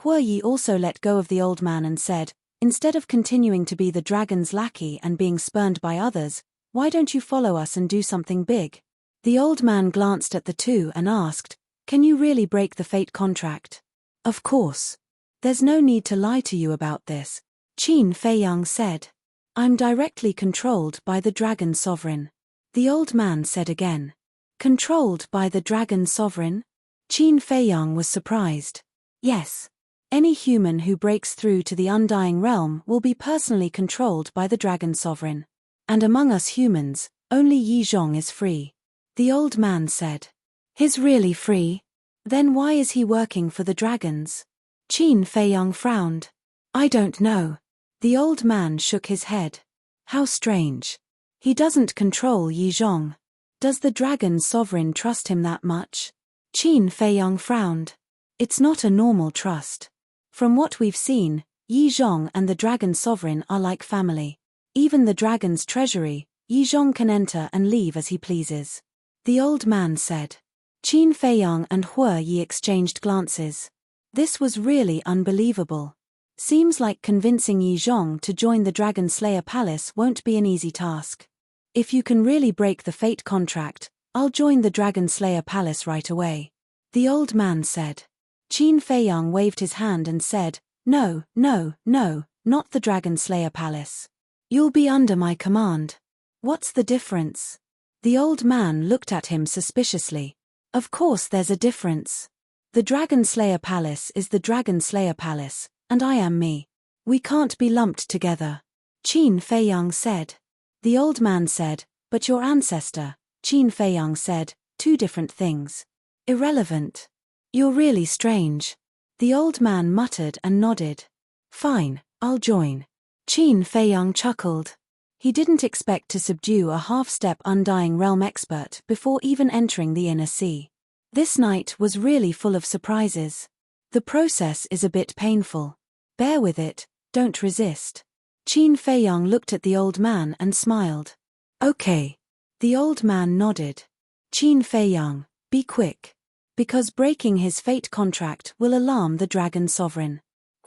Huoyi also let go of the old man and said, instead of continuing to be the dragon's lackey and being spurned by others, why don't you follow us and do something big? The old man glanced at the two and asked, can you really break the fate contract? Of course. There's no need to lie to you about this, Qin Feiyang said. I'm directly controlled by the dragon sovereign. The old man said again. Controlled by the dragon sovereign? Qin Feiyang was surprised. Yes. Any human who breaks through to the undying realm will be personally controlled by the dragon sovereign. And among us humans, only Yi Zhong is free. The old man said. He's really free? Then why is he working for the dragons? Qin Feiyang frowned. I don't know. The old man shook his head. How strange. He doesn't control Yi Zhong. Does the dragon sovereign trust him that much? Qin Feiyang frowned. It's not a normal trust. From what we've seen, Yi Zhong and the dragon sovereign are like family. Even the dragon's treasury, Yi Zhong can enter and leave as he pleases. The old man said. Qin Feiyang and Huoyi exchanged glances. This was really unbelievable. Seems like convincing Yi Zhong to join the Dragon Slayer Palace won't be an easy task. If you can really break the fate contract, I'll join the Dragon Slayer Palace right away. The old man said. Qin Feiyang waved his hand and said, no, no, no, not the Dragon Slayer Palace. You'll be under my command. What's the difference? The old man looked at him suspiciously. Of course there's a difference. The Dragon Slayer Palace is the Dragon Slayer Palace, and I am me. We can't be lumped together. Qin Feiyang said. The old man said, but your ancestor, Qin Feiyang said, two different things. Irrelevant. You're really strange. The old man muttered and nodded. Fine, I'll join. Qin Feiyang chuckled. He didn't expect to subdue a half-step Undying Realm expert before even entering the inner sea. This night was really full of surprises. The process is a bit painful. Bear with it, don't resist. Qin Feiyang looked at the old man and smiled. Okay. The old man nodded. Qin Feiyang, be quick. Because breaking his fate contract will alarm the Dragon Sovereign.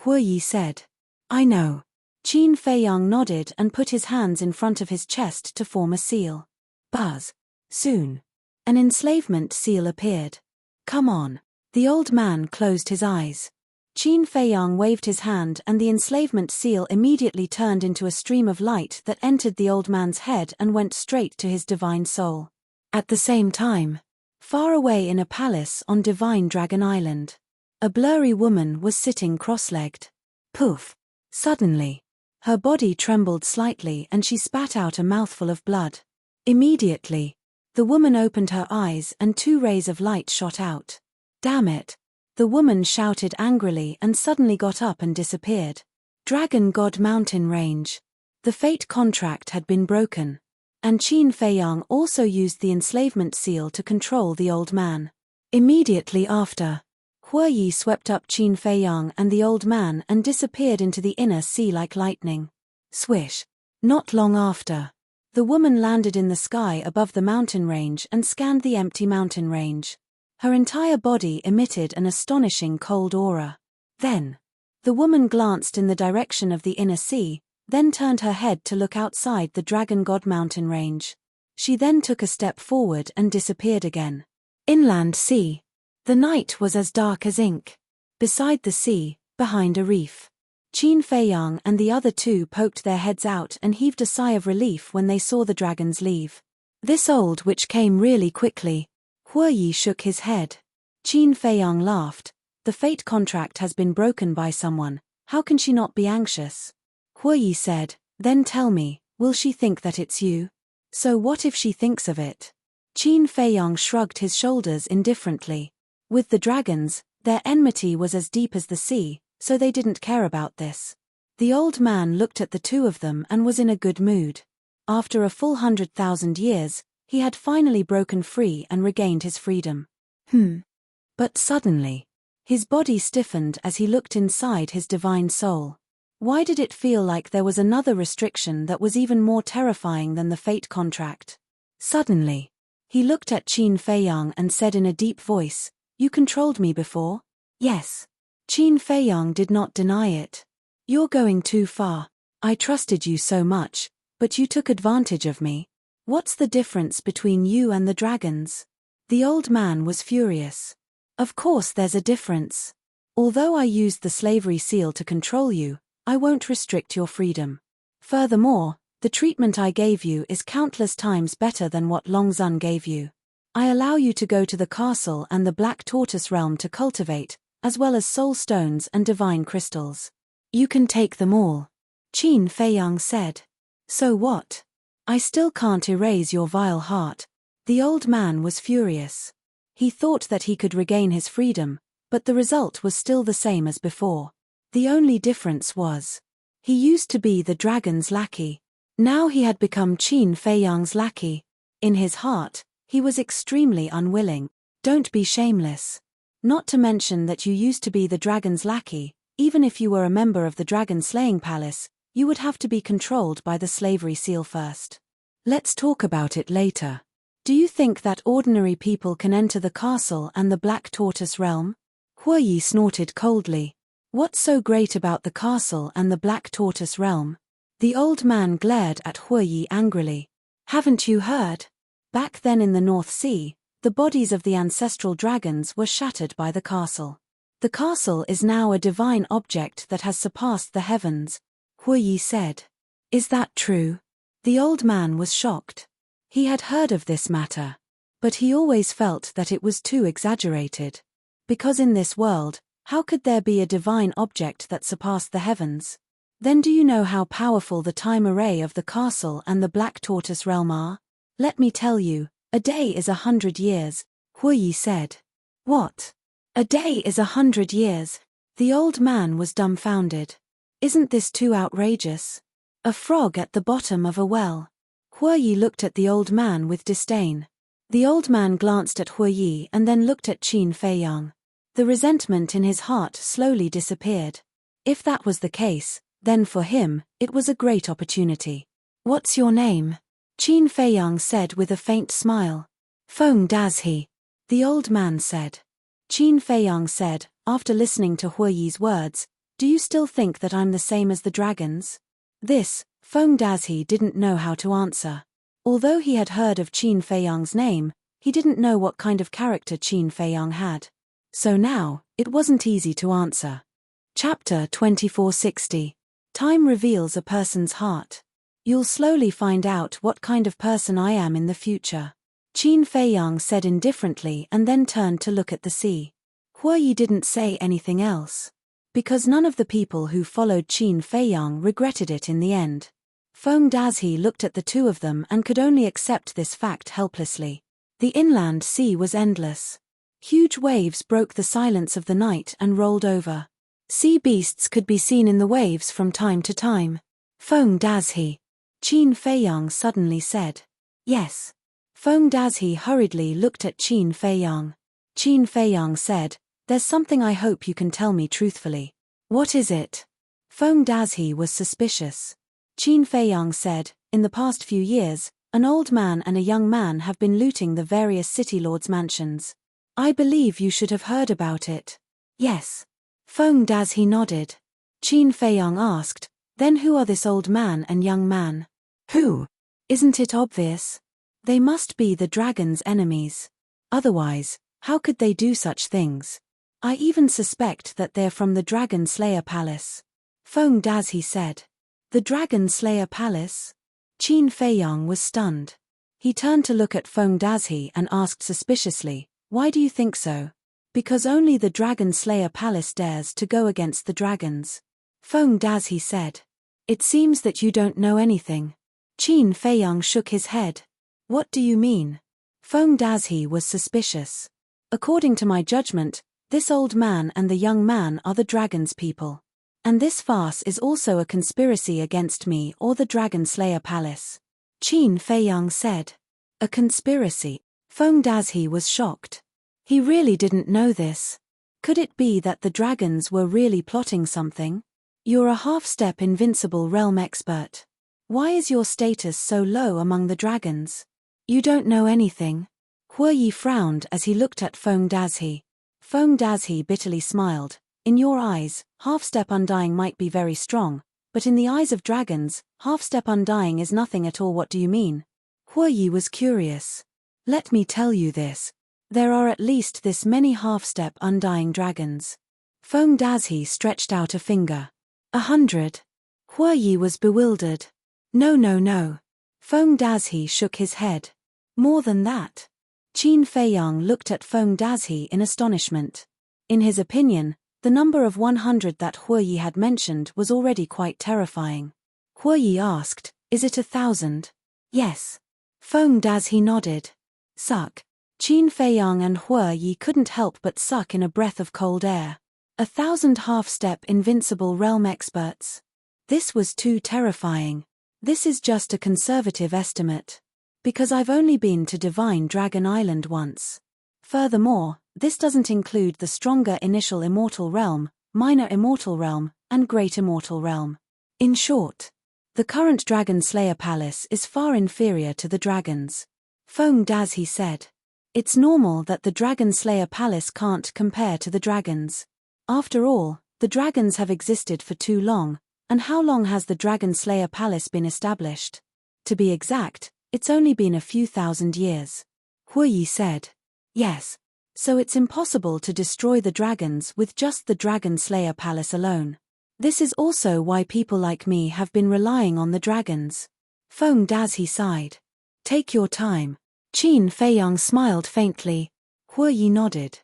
Hue Yi said. I know. Qin Feiyang nodded and put his hands in front of his chest to form a seal. Buzz. Soon. An enslavement seal appeared. Come on. The old man closed his eyes. Qin Feiyang waved his hand and the enslavement seal immediately turned into a stream of light that entered the old man's head and went straight to his divine soul. At the same time, far away in a palace on Divine Dragon Island, a blurry woman was sitting cross-legged. Poof! Suddenly, her body trembled slightly and she spat out a mouthful of blood. Immediately, the woman opened her eyes and two rays of light shot out. Damn it! The woman shouted angrily and suddenly got up and disappeared. Dragon God Mountain Range. The fate contract had been broken. And Qin Feiyang also used the enslavement seal to control the old man. Immediately after, Hue Yi swept up Qin Feiyang and the old man and disappeared into the inner sea like lightning. Swish. Not long after, the woman landed in the sky above the mountain range and scanned the empty mountain range. Her entire body emitted an astonishing cold aura. Then, the woman glanced in the direction of the inner sea, then turned her head to look outside the Dragon God Mountain Range. She then took a step forward and disappeared again. Inland sea. The night was as dark as ink. Beside the sea, behind a reef. Qin Feiyang and the other two poked their heads out and heaved a sigh of relief when they saw the dragons leave. This old witch came really quickly. Hue Yi shook his head. Qin Feiyang laughed. The fate contract has been broken by someone, how can she not be anxious? Hue Yi said, then tell me, will she think that it's you? So what if she thinks of it? Qin Feiyang shrugged his shoulders indifferently. With the dragons, their enmity was as deep as the sea, so they didn't care about this. The old man looked at the two of them and was in a good mood. After a full 100,000 years, he had finally broken free and regained his freedom. But suddenly, his body stiffened as he looked inside his divine soul. Why did it feel like there was another restriction that was even more terrifying than the fate contract? Suddenly, he looked at Qin Feiyang and said in a deep voice, you controlled me before? Yes. Qin Feiyang did not deny it. You're going too far. I trusted you so much, but you took advantage of me. What's the difference between you and the dragons? The old man was furious. Of course there's a difference. Although I used the slavery seal to control you, I won't restrict your freedom. Furthermore, the treatment I gave you is countless times better than what Longzun gave you. I allow you to go to the castle and the Black Tortoise realm to cultivate, as well as soul stones and divine crystals. You can take them all. Qin Feiyang said. So what? I still can't erase your vile heart. The old man was furious. He thought that he could regain his freedom, but the result was still the same as before. The only difference was, he used to be the dragon's lackey. Now he had become Qin Feiyang's lackey. In his heart, he was extremely unwilling. Don't be shameless. Not to mention that you used to be the dragon's lackey, even if you were a member of the Dragon Slaying Palace, you would have to be controlled by the slavery seal first. Let's talk about it later. Do you think that ordinary people can enter the castle and the Black Tortoise realm? Hue Yi snorted coldly. What's so great about the castle and the Black Tortoise realm? The old man glared at Hue Yi angrily. Haven't you heard? Back then in the North Sea, the bodies of the ancestral dragons were shattered by the castle. The castle is now a divine object that has surpassed the heavens, Hue Yi said. Is that true? The old man was shocked. He had heard of this matter, but he always felt that it was too exaggerated. Because in this world, how could there be a divine object that surpassed the heavens? Then do you know how powerful the time array of the castle and the Black Tortoise realm are? Let me tell you, a day is 100 years, Huoyi said. What? A day is 100 years? The old man was dumbfounded. Isn't this too outrageous? A frog at the bottom of a well. Huoyi looked at the old man with disdain. The old man glanced at Huoyi and then looked at Qin Feiyang. The resentment in his heart slowly disappeared. If that was the case, then for him, it was a great opportunity. What's your name? Qin Feiyang said with a faint smile. Feng Dazhi. The old man said. Qin Feiyang said, after listening to Huoyi's words, do you still think that I'm the same as the dragons? This, Feng Dazhi didn't know how to answer. Although he had heard of Qin Feiyang's name, he didn't know what kind of character Qin Feiyang had. So now, it wasn't easy to answer. Chapter 2460. Time reveals a person's heart. You'll slowly find out what kind of person I am in the future. Qin Feiyang said indifferently and then turned to look at the sea. Huoyi didn't say anything else. Because none of the people who followed Qin Feiyang regretted it in the end. Feng Dazhi looked at the two of them and could only accept this fact helplessly. The inland sea was endless. Huge waves broke the silence of the night and rolled over. Sea beasts could be seen in the waves from time to time. Feng Dazhi. Qin Feiyang suddenly said. Yes. Feng Dazhi hurriedly looked at Qin Feiyang. Qin Feiyang said, there's something I hope you can tell me truthfully. What is it? Feng Dazhi was suspicious. Qin Feiyang said, in the past few years, an old man and a young man have been looting the various city lords' mansions. I believe you should have heard about it. Yes. Feng Dazhi nodded. Qin Feiyang asked, then who are this old man and young man? Who? Isn't it obvious? They must be the dragon's enemies. Otherwise, how could they do such things? I even suspect that they're from the Dragon Slayer Palace. Feng Dazhi said. The Dragon Slayer Palace? Qin Feiyang was stunned. He turned to look at Feng Dazhi and asked suspiciously, why do you think so? Because only the Dragon Slayer Palace dares to go against the dragons. Feng Dazhi said. It seems that you don't know anything. Qin Feiyang shook his head. What do you mean? Feng Dazhi was suspicious. According to my judgment, this old man and the young man are the dragon's people. And this farce is also a conspiracy against me or the Dragon Slayer Palace. Qin Feiyang said. A conspiracy? Feng Dazhi was shocked. He really didn't know this. Could it be that the dragons were really plotting something? You're a half-step invincible realm expert. Why is your status so low among the dragons? You don't know anything. Huoyi frowned as he looked at Feng Dazhi. Feng Dazhi bitterly smiled. In your eyes, half-step undying might be very strong, but in the eyes of dragons, half-step undying is nothing at all. What do you mean? Huoyi was curious. Let me tell you this. There are at least this many half-step undying dragons. Feng Dazhi stretched out a finger. 100. Huoyi was bewildered. No. Feng Dazhi shook his head. More than that. Qin Feiyang looked at Feng Dazhi in astonishment. In his opinion, the number of 100 that Huoyi had mentioned was already quite terrifying. Huoyi asked, is it 1,000? Yes. Feng Dazhi nodded. Suck. Qin Feiyang and Huoyi couldn't help but suck in a breath of cold air. 1,000 half-step invincible realm experts. This was too terrifying. This is just a conservative estimate. Because I've only been to Divine Dragon Island once. Furthermore, this doesn't include the stronger initial immortal realm, minor immortal realm, and great immortal realm. In short, the current Dragon Slayer Palace is far inferior to the dragons. Feng Dazhi said. It's normal that the Dragon Slayer Palace can't compare to the dragons. After all, the dragons have existed for too long, and how long has the Dragon Slayer Palace been established? To be exact, it's only been a few thousand years. Huoyi said. Yes. So it's impossible to destroy the dragons with just the Dragon Slayer Palace alone. This is also why people like me have been relying on the dragons. Feng Dazhi sighed. Take your time. Qin Feiyang smiled faintly. Huoyi nodded.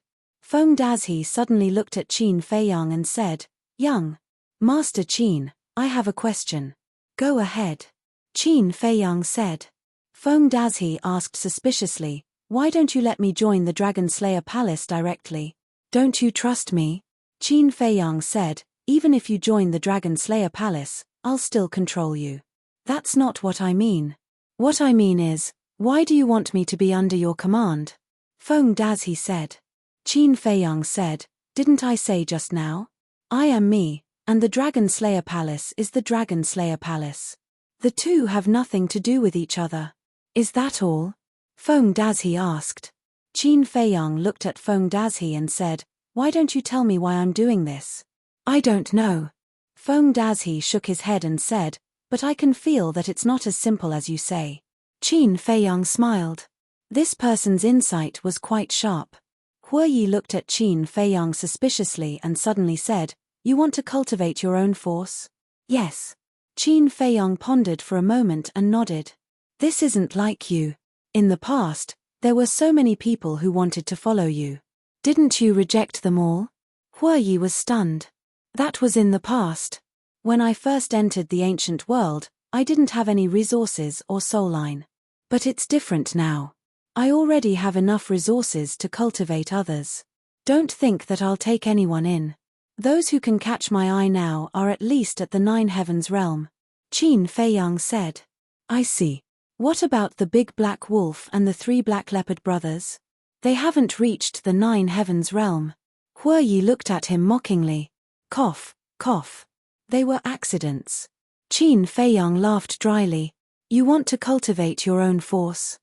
Feng Dazhi suddenly looked at Qin Feiyang and said, "Young Master Qin, I have a question." "Go ahead." Qin Feiyang said. Feng Dazhi asked suspiciously, "Why don't you let me join the Dragon Slayer Palace directly? Don't you trust me?" Qin Feiyang said, "Even if you join the Dragon Slayer Palace, I'll still control you." "That's not what I mean. What I mean is, why do you want me to be under your command?" Feng Dazhi said. Qin Feiyang said, "Didn't I say just now? I am me, and the Dragon Slayer Palace is the Dragon Slayer Palace. The two have nothing to do with each other." "Is that all?" Feng Dazhi asked. Qin Feiyang looked at Feng Dazhi and said, "Why don't you tell me why I'm doing this?" "I don't know." Feng Dazhi shook his head and said, "But I can feel that it's not as simple as you say." Qin Feiyang smiled. This person's insight was quite sharp. Hue Yi looked at Qin Feiyang suspiciously and suddenly said, "You want to cultivate your own force?" "Yes." Qin Feiyang pondered for a moment and nodded. "This isn't like you. In the past, there were so many people who wanted to follow you. Didn't you reject them all?" Hue Yi was stunned. "That was in the past. When I first entered the ancient world, I didn't have any resources or soul line. But it's different now. I already have enough resources to cultivate others. Don't think that I'll take anyone in. Those who can catch my eye now are at least at the Nine Heavens realm." Qin Feiyang said. "I see. What about the big black wolf and the 3 black leopard brothers? They haven't reached the Nine Heavens realm." Hue Yi looked at him mockingly. Cough, cough. "They were accidents." Qin Feiyang laughed dryly. "You want to cultivate your own force?"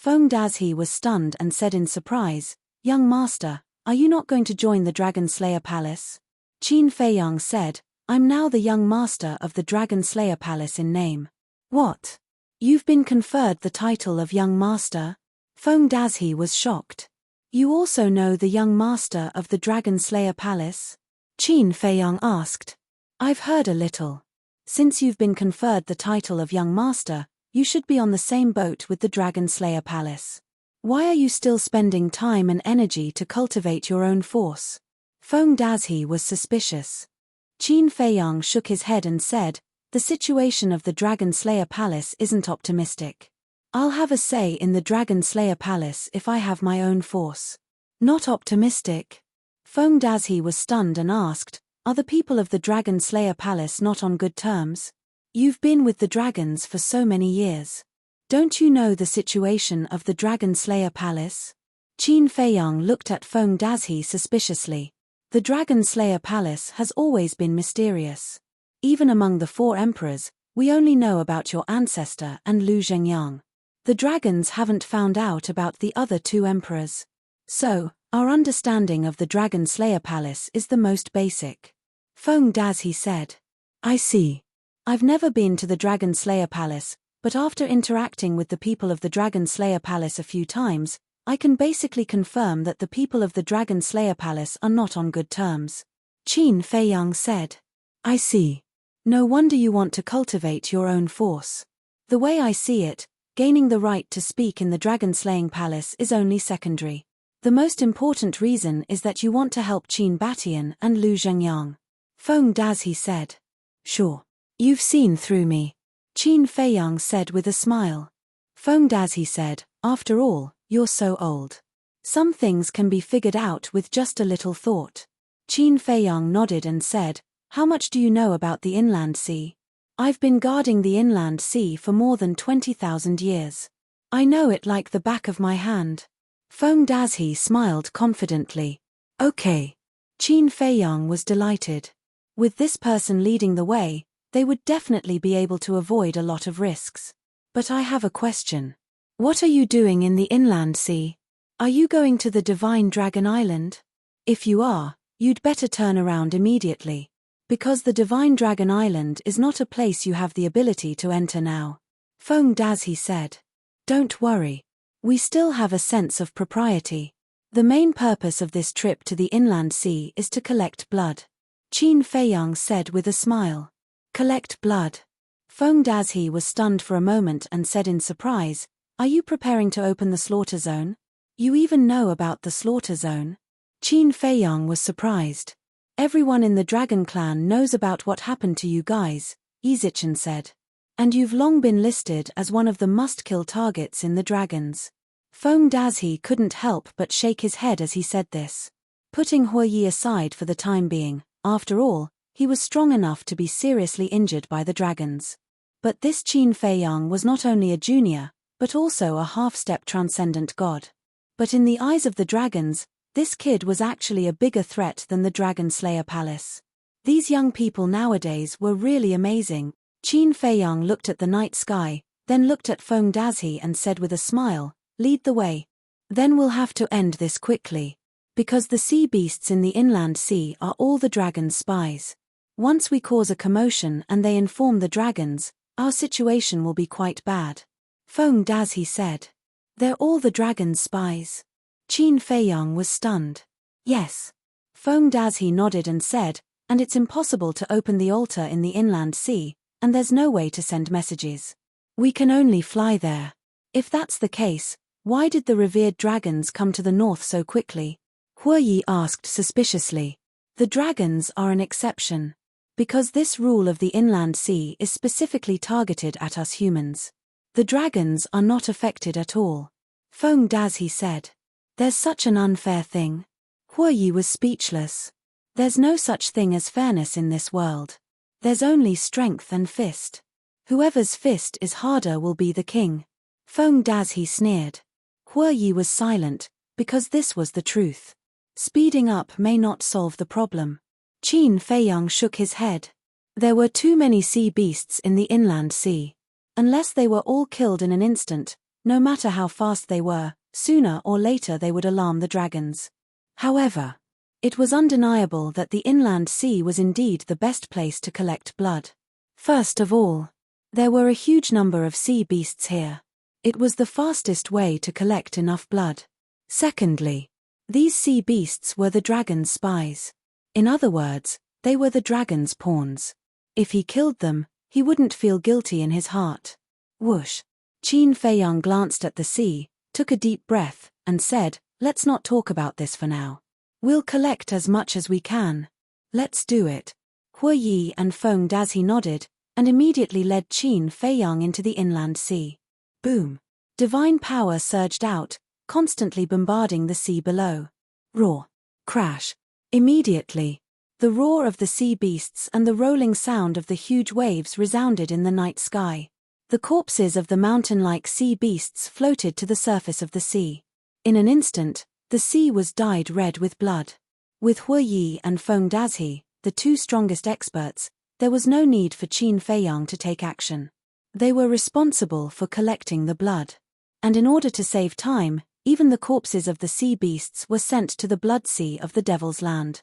Feng Dazhi was stunned and said in surprise, "Young master, are you not going to join the Dragon Slayer Palace?" Qin Feiyang said, "I'm now the young master of the Dragon Slayer Palace in name." "What? You've been conferred the title of young master?" Feng Dazhi was shocked. "You also know the young master of the Dragon Slayer Palace?" Qin Feiyang asked. "I've heard a little. Since you've been conferred the title of young master, you should be on the same boat with the Dragon Slayer Palace. Why are you still spending time and energy to cultivate your own force?" Feng Dazhi was suspicious. Qin Feiyang shook his head and said, "The situation of the Dragon Slayer Palace isn't optimistic. I'll have a say in the Dragon Slayer Palace if I have my own force." "Not optimistic?" Feng Dazhi was stunned and asked, "Are the people of the Dragon Slayer Palace not on good terms? You've been with the dragons for so many years. Don't you know the situation of the Dragon Slayer Palace?" Qin Feiyang looked at Feng Dazhi suspiciously. "The Dragon Slayer Palace has always been mysterious. Even among the 4 emperors, we only know about your ancestor and Lu Zhengyang. The dragons haven't found out about the other 2 emperors. So, our understanding of the Dragon Slayer Palace is the most basic." Feng Dazhi said. "I see. I've never been to the Dragon Slayer Palace, but after interacting with the people of the Dragon Slayer Palace a few times, I can basically confirm that the people of the Dragon Slayer Palace are not on good terms." Qin Feiyang said. "I see. No wonder you want to cultivate your own force. The way I see it, gaining the right to speak in the Dragon Slaying Palace is only secondary. The most important reason is that you want to help Qin Batian and Lu Zhengyang." Feng Dazhi said. "Sure. You've seen through me," Qin Feiyang said with a smile. Feng Dazhi said, "After all, you're so old. Some things can be figured out with just a little thought." Qin Feiyang nodded and said, "How much do you know about the inland sea?" "I've been guarding the inland sea for more than 20,000 years. I know it like the back of my hand." Feng Dazhi smiled confidently. "Okay." Qin Feiyang was delighted. With this person leading the way, they would definitely be able to avoid a lot of risks. "But I have a question. What are you doing in the inland sea? Are you going to the Divine Dragon Island? If you are, you'd better turn around immediately. Because the Divine Dragon Island is not a place you have the ability to enter now." Feng Dazhi said. "Don't worry. We still have a sense of propriety. The main purpose of this trip to the inland sea is to collect blood," Qin Feiyang said with a smile. "Collect blood?" Feng Dazhi was stunned for a moment and said in surprise, "Are you preparing to open the slaughter zone? You even know about the slaughter zone?" Qin Feiyang was surprised. Everyone in the dragon clan knows about what happened to you guys, Izichan said. And you've long been listed as one of the must-kill targets in the dragons. Feng Dazhi couldn't help but shake his head as he said this. Putting Hue Yi aside for the time being, after all, he was strong enough to be seriously injured by the dragons. But this Qin Feiyang was not only a junior, but also a half-step transcendent god. But in the eyes of the dragons, this kid was actually a bigger threat than the Dragon Slayer Palace. These young people nowadays were really amazing. Qin Feiyang looked at the night sky, then looked at Feng Dazhi and said with a smile, "Lead the way. Then we'll have to end this quickly. Because the sea beasts in the inland sea are all the dragons' spies. Once we cause a commotion and they inform the dragons, our situation will be quite bad." Feng Dazhi said. "They're all the dragons' spies?" Qin Feiyang was stunned. "Yes." Feng Dazhi nodded and said, "And it's impossible to open the altar in the inland sea, and there's no way to send messages. We can only fly there. If that's the case, why did the revered dragons come to the north so quickly?" Hue Yi asked suspiciously. "The dragons are an exception. Because this rule of the inland sea is specifically targeted at us humans. The dragons are not affected at all." Feng Dazhi said. "There's such an unfair thing." Hue Yi was speechless. "There's no such thing as fairness in this world. There's only strength and fist. Whoever's fist is harder will be the king." Feng Dazhi sneered. Hue Yi was silent, because this was the truth. Speeding up may not solve the problem. Qin Feiyang shook his head. There were too many sea beasts in the inland sea. Unless they were all killed in an instant, no matter how fast they were, sooner or later they would alarm the dragons. However, it was undeniable that the inland sea was indeed the best place to collect blood. First of all, there were a huge number of sea beasts here. It was the fastest way to collect enough blood. Secondly, these sea beasts were the dragon's spies. In other words, they were the dragon's pawns. If he killed them, he wouldn't feel guilty in his heart. Whoosh! Qin Feiyang glanced at the sea, took a deep breath, and said, "Let's not talk about this for now. We'll collect as much as we can. Let's do it." Hue Yi and Feng Dazhi nodded, and immediately led Qin Feiyang into the inland sea. Boom! Divine power surged out, constantly bombarding the sea below. Roar! Crash! Immediately, the roar of the sea beasts and the rolling sound of the huge waves resounded in the night sky. The corpses of the mountain-like sea beasts floated to the surface of the sea. In an instant, the sea was dyed red with blood. With Hue Yi and Feng Dazhi, the two strongest experts, there was no need for Qin Feiyang to take action. They were responsible for collecting the blood. And in order to save time, even the corpses of the sea beasts were sent to the blood sea of the Devil's Land.